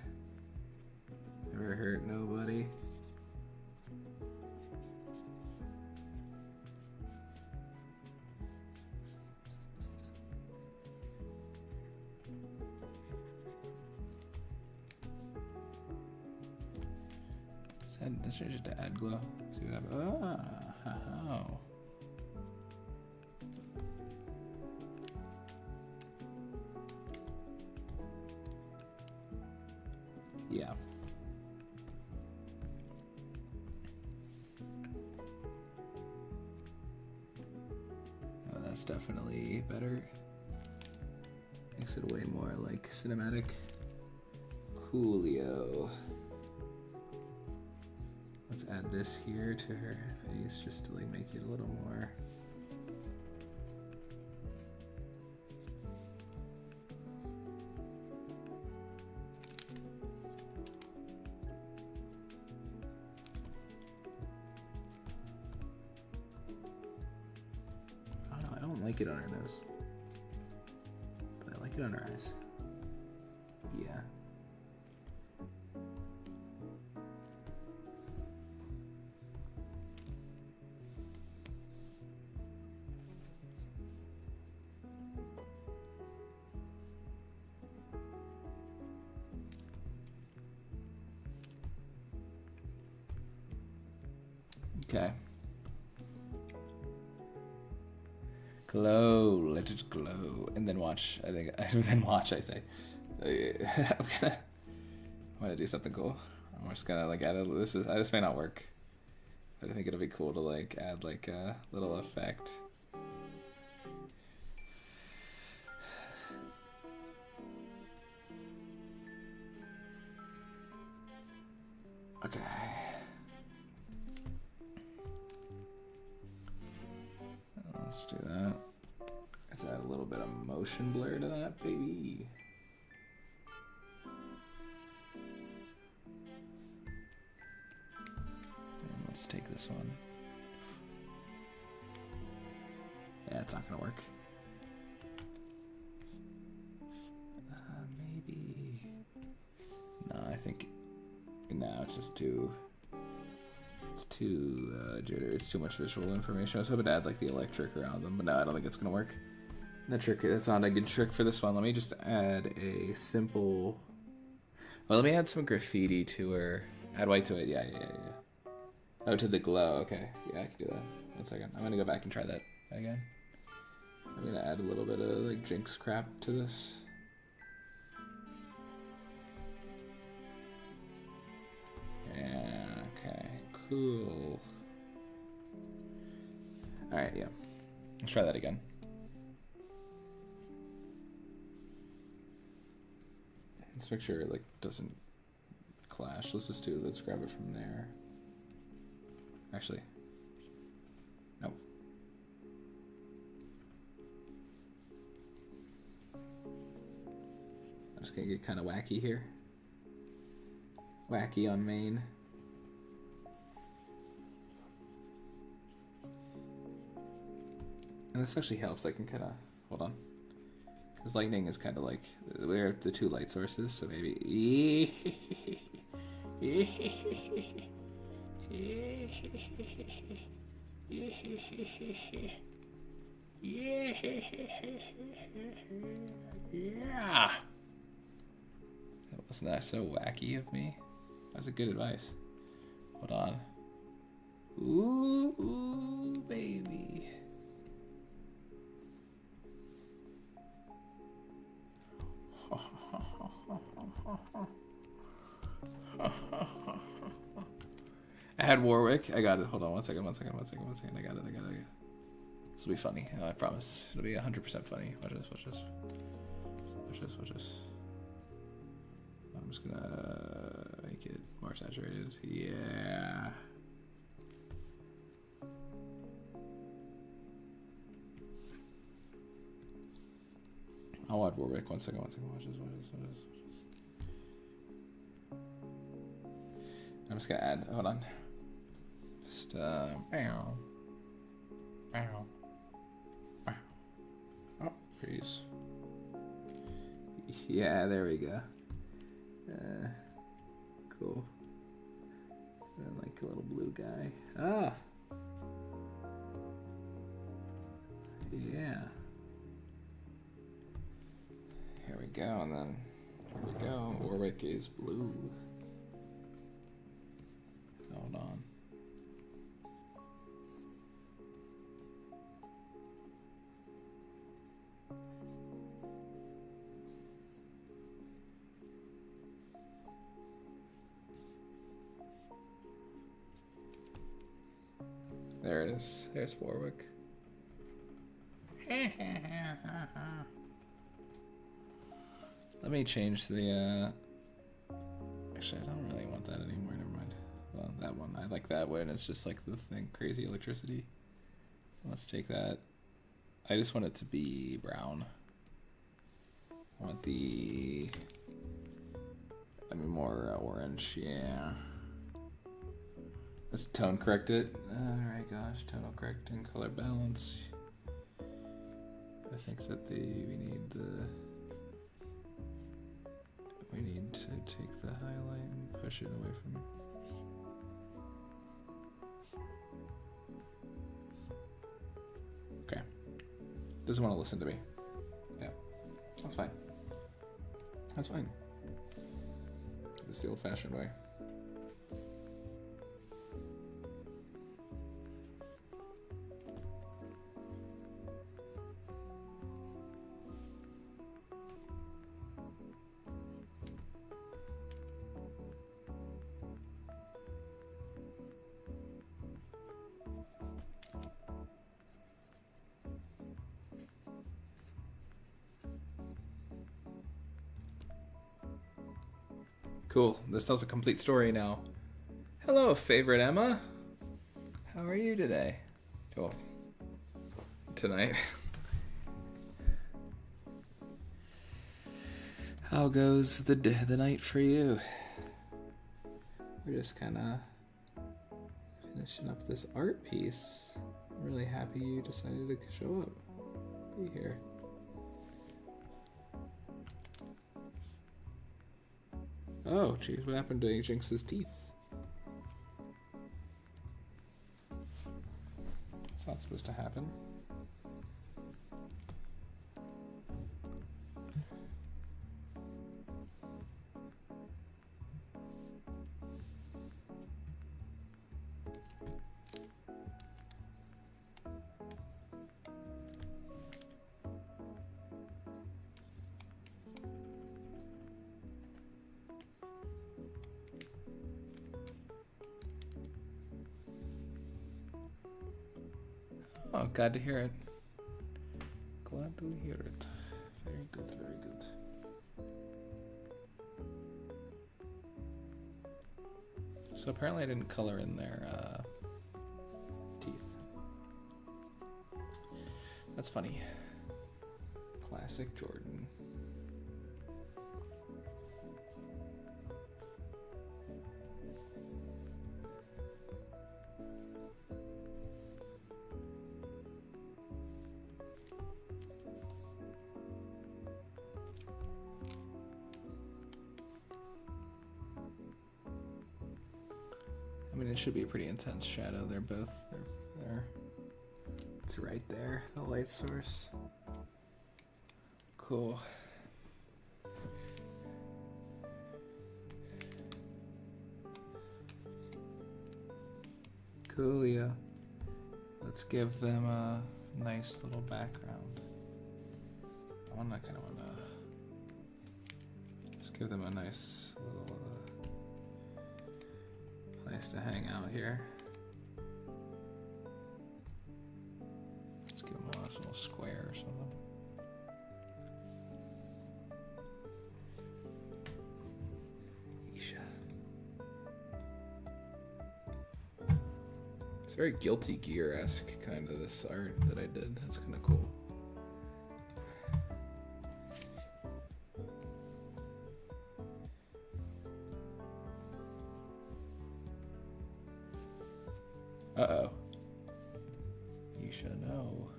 Never hurt nobody. Let's change it to add glow. See what happens. Oh. Yeah. Oh, that's definitely better. Makes it way more like cinematic. Coolio. Let's add this here to her face just to like make it a little more. Oh no, I don't like it on her nose, but I like it on her eyes. Yeah. Okay. Glow, let it glow, and then watch. I think, then watch. I say, I'm gonna do something cool. I'm just gonna like add a. This may not work, but I think it'll be cool to like add like a little effect. Okay. Let's do that. Let's add a little bit of motion blur to that, baby. And let's take this one. Yeah, it's not gonna work. Maybe. No, I think. No, it's just too. It's too jitter. It's too much visual information. I was hoping to add like the electric around them, but no, I don't think it's gonna work. The trick. That's not a good trick for this one. Let me just add a simple. Well, let me add some graffiti to her. Add white to it. Yeah. Oh, to the glow. Okay. Yeah, I can do that. 1 second. I'm gonna go back and try that again. I'm gonna add a little bit of like Jinx crap to this. Yeah, okay, cool. Alright, yeah. Let's try that again. Let's make sure it like doesn't clash. Let's grab it from there. Actually. Nope. I'm just gonna get kind of wacky here. Wacky on main. And this actually helps. I can kind of hold on, because lightning is kind of like we're the two light sources, so maybe. Yeah. Wasn't that so wacky of me? That was a good advice. Hold on. Ooh, baby. I had Warwick. I got it. Hold on 1 second. I got it. This will be funny. I promise. It'll be 100% funny. Watch this. I'm just gonna make it more saturated. Yeah. I'll add Warwick. 1 second. Watch this. I'm just gonna add. Hold on. Just Oh, freeze. Yeah, there we go. Cool. And like a little blue guy. Ah. Yeah. Here we go, and then here we go. Warwick is blue. Hold on. There it is. There's Warwick. Let me change the, actually, I don't really want that anymore. Never mind. Well, that one. I like that one. It's just like the thing, crazy electricity. Let's take that. I just want it to be brown. I want the, more orange. Yeah. Let's tone correct it. Alright, gosh. Tonal correcting, color balance. I think that we need to take the highlight and push it away from. Okay. Doesn't want to listen to me. Yeah. That's fine. That's fine. It's the old-fashioned way. Cool. This tells a complete story now. Hello, favorite Emma. How are you today? Oh, tonight. How goes the night for you? We're just kind of finishing up this art piece. I'm really happy you decided to show up. Be here. Oh, jeez, what happened to Jinx's teeth? That's not supposed to happen. Oh, glad to hear it. Glad to hear it. Very good, very good. So apparently I didn't color in their teeth. That's funny. Classic Jordan. I mean, it should be a pretty intense shadow. They're both, they're it's right there, the light source. Cool. Coolio. Let's give them a nice little background. I'm not gonna wanna. Let's give them a nice little place to hang out here. Let's give them a nice little square or something. It's very Guilty Gear-esque, kind of, this art that I did. That's kind of cool. Uh-oh. You should know.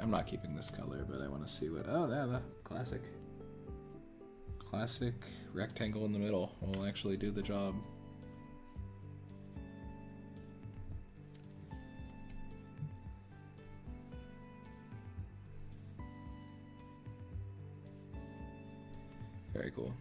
I'm not keeping this color, but I want to see what... Oh, yeah, the classic. Classic rectangle in the middle will actually do the job. Very cool.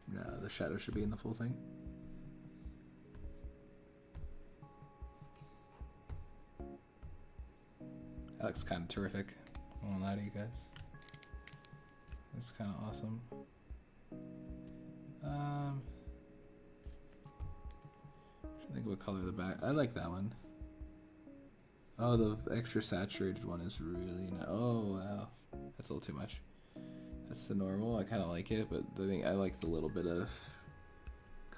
No, the shadow should be in the full thing. That looks kind of terrific. I won't lie to you guys. That's kind of awesome. I think what color the back. I like that one. Oh, the extra saturated one is really nice. Oh wow, that's a little too much. That's the normal. I kind of like it, but I like the little bit of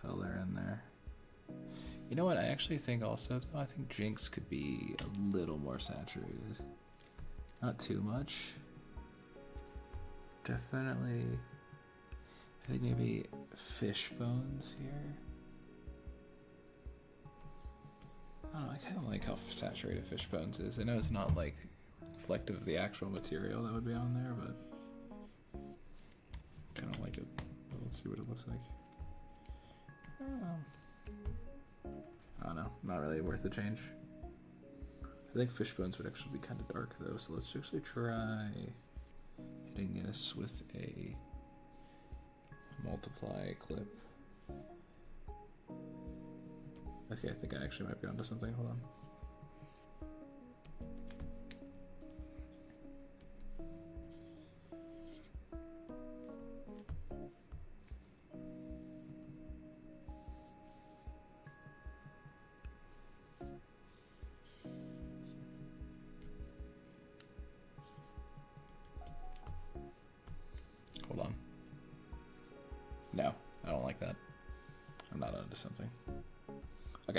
color in there. You know what? I actually think also, though, I think Jinx could be a little more saturated. Not too much. Definitely. I think maybe fish bones here. I don't know. I kind of like how saturated fish bones is. I know it's not like reflective of the actual material that would be on there, but I don't like it. But let's see what it looks like. I don't know. Not really worth the change. I think fish bones would actually be kind of dark though, so let's actually try hitting this with a multiply clip. Okay, I think I actually might be onto something. Hold on.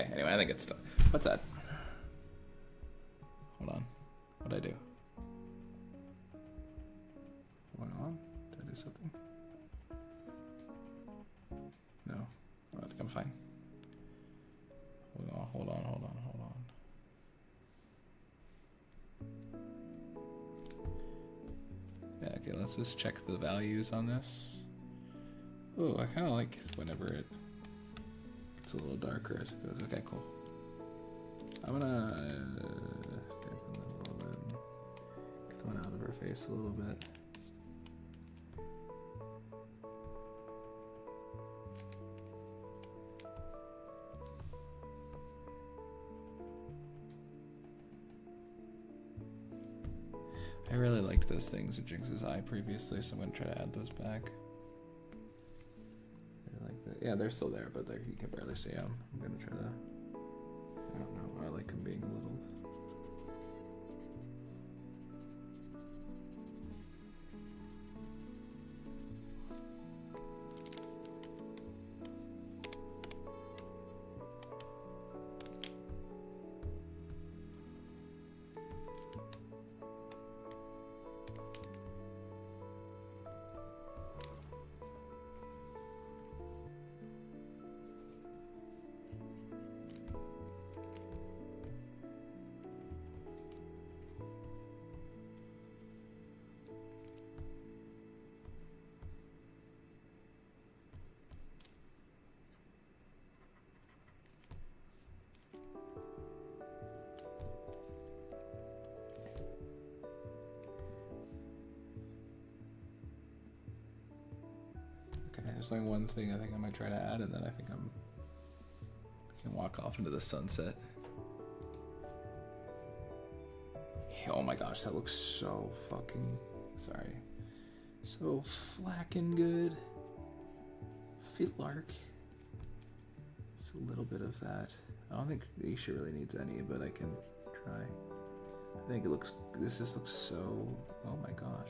Okay, anyway, I think it's done. What's that? Hold on. What'd I do? Hold on. Did I do something? No. I think I'm fine. Hold on. Yeah, okay, let's just check the values on this. Oh, I kind of like whenever it gets a little darker as it goes. Okay, cool. I'm gonna dampen that a little bit. Get the one out of her face a little bit. I really liked those things in Jinx's eye previously, so I'm gonna try to add those back. They're like that. Yeah, they're still there, but you can barely see them. I'm gonna try to. I don't know. I like them being a little. There's only one thing I think I might try to add, and then I think I can walk off into the sunset. Oh my gosh, that looks so fucking, sorry, so flacking good. Fitlark. Just a little bit of that. I don't think Isha really needs any, but I can try. I think it looks, this just looks so, oh my gosh.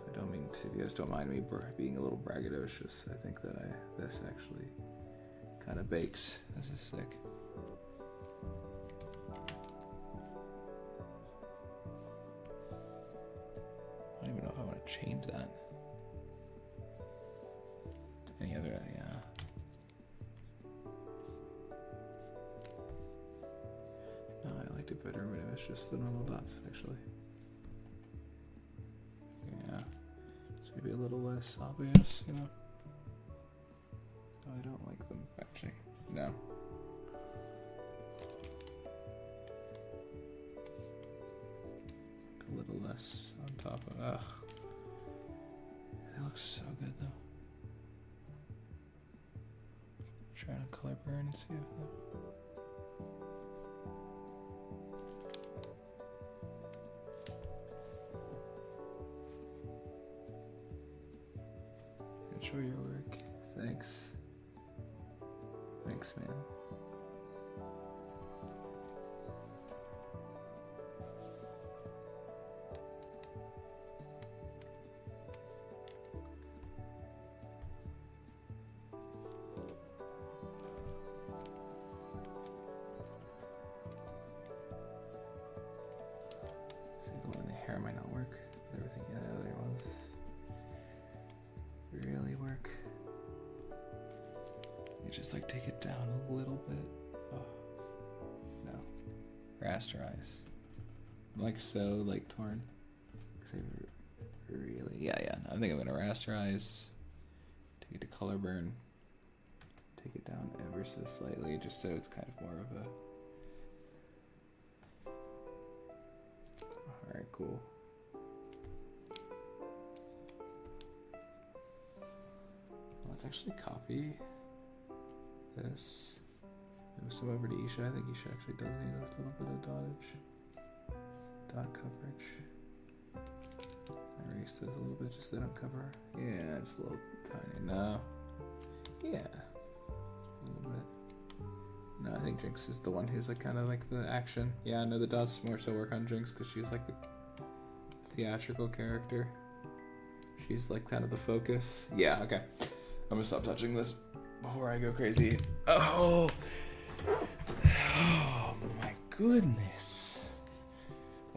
I don't mean, if you guys don't mind me being a little braggadocious, I think that this actually kind of bakes. This is sick. I don't even know if I want to change that. Any other, yeah. No, I liked it better when it was just the normal dots, actually. Yeah. Maybe a little less obvious, you know? No, I don't like them, actually. No. A little less on top of, ugh. That looks so good, though. Trying to color burn and see if that... Enjoy your work. Thanks. Thanks, man. I think the one in the hair might not work. Everything, yeah, the other ones really work. You just like take it down a little bit. Oh, no. Rasterize. I'm like so like torn. Cause I really, yeah. I think I'm gonna rasterize. Take it to color burn. Take it down ever so slightly, just so it's kind of more of a. All right, cool. Let's actually copy this. Move some over to Isha. I think Isha actually does need a little bit of dottage. Dot coverage. Erase this a little bit just so they don't cover. Yeah, just a little tiny. No. Yeah. A little bit. No, I think Jinx is the one who's like kind of like the action. Yeah, no, the dots more so work on Jinx because she's like the theatrical character. She's like kind of the focus. Yeah, okay. I'm gonna stop touching this before I go crazy. Oh! Oh my goodness.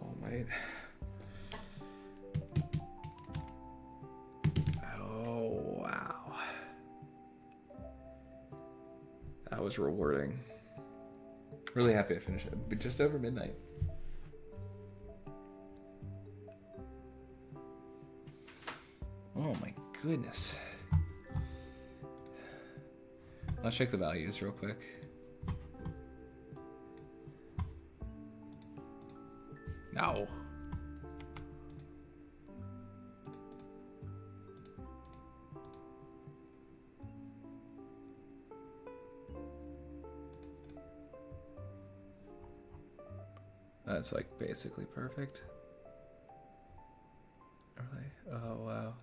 Oh my. Oh wow. That was rewarding. Really happy I finished it, but just over midnight. Oh my goodness. Let's check the values real quick. No. That's like basically perfect. Really? Oh wow.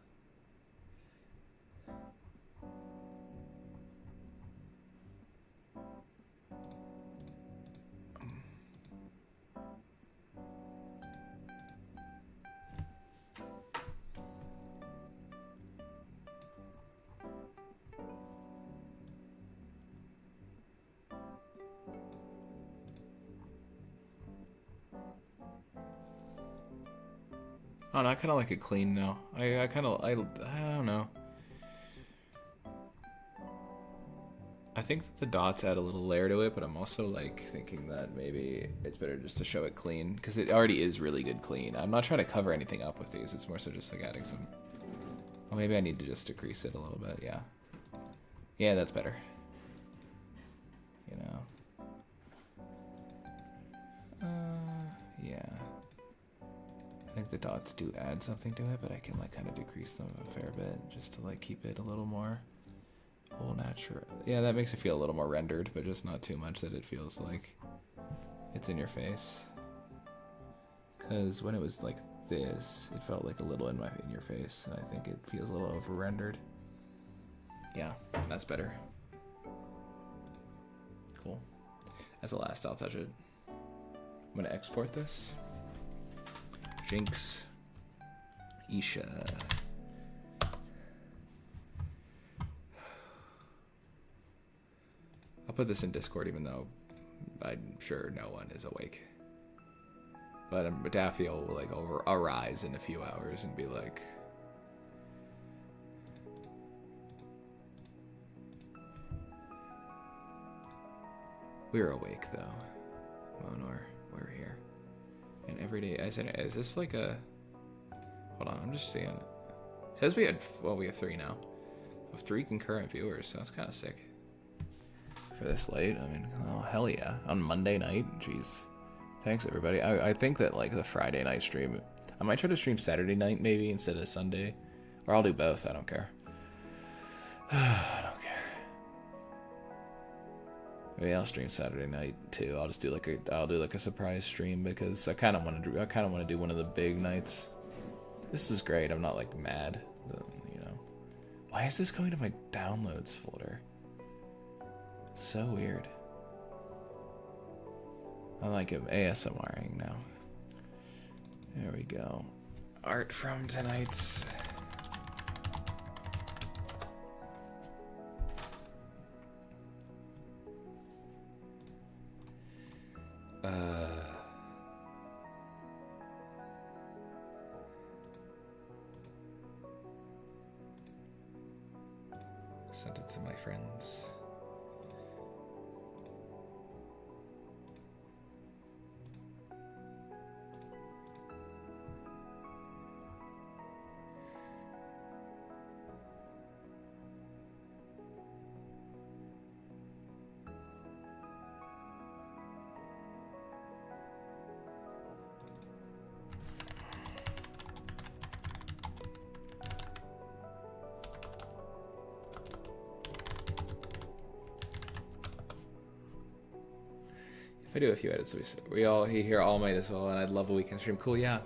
Oh no, I kind of like it clean now. I don't know. I think that the dots add a little layer to it, but I'm also like thinking that maybe it's better just to show it clean because it already is really good clean. I'm not trying to cover anything up with these. It's more so just like adding some. Well, maybe I need to just decrease it a little bit. Yeah. Yeah, that's better. You know. Yeah. I think the dots do add something to it, but I can like kind of decrease them a fair bit just to like keep it a little more whole natural. Yeah, that makes it feel a little more rendered, but just not too much that it feels like it's in your face. Because when it was like this, it felt like a little in your face, and I think it feels a little over rendered. Yeah, that's better. Cool. As the last, I'll touch it. I'm gonna export this. Jinx. Isha. I'll put this in Discord even though I'm sure no one is awake. But Daffy will like arise in a few hours and be like, we're awake though. Monor, we're here. And every day, is this like a, hold on, I'm just seeing it. It says we had, well, we have 3 now. We have 3 concurrent viewers, so that's kind of sick. For this late, I mean, oh, hell yeah. On Monday night, jeez. Thanks, everybody. I think that, like, the Friday night stream, I might try to stream Saturday night, maybe, instead of Sunday. Or I'll do both, I don't care. I don't care. Maybe I'll stream Saturday night, too. I'll just do, like, a surprise stream, because I kind of want to do one of the big nights. This is great. I'm not, like, mad, you know. Why is this going to my downloads folder? It's so weird. I like it ASMRing now. There we go. Art from tonight's. Sent it to my friends. If I do a few edits, we all here all might as well, and I'd love a weekend stream. Cool, yeah.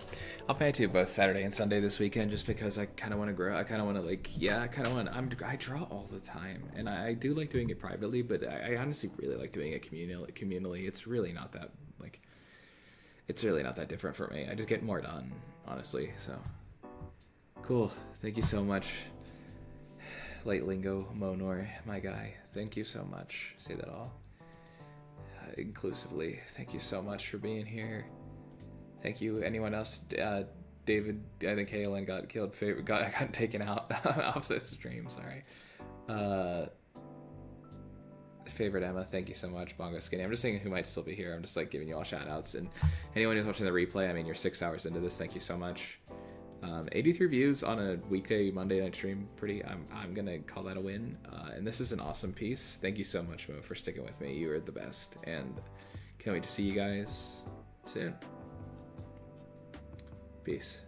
I'll pay to both Saturday and Sunday this weekend, just because I kind of want to grow. I kind of want to I draw all the time, and I do like doing it privately, but I honestly really like doing it communally. It's really not that different for me. I just get more done, honestly. So cool. Thank you so much, Light Lingo Monor, my guy. Thank you so much. Say that all. inclusively. Thank you so much for being here. Thank you. Anyone else? David, I think Kaylin got killed. Got taken out off this stream. Sorry. Favorite Emma, thank you so much. Bongo Skinny. I'm just saying who might still be here. I'm just like giving you all shout outs. And anyone who's watching the replay, I mean, you're 6 hours into this. Thank you so much. 83 views on a weekday Monday night stream. I'm gonna call that a win. And this is an awesome piece. Thank you so much, Mo, for sticking with me. You are the best. And can't wait to see you guys soon. Peace.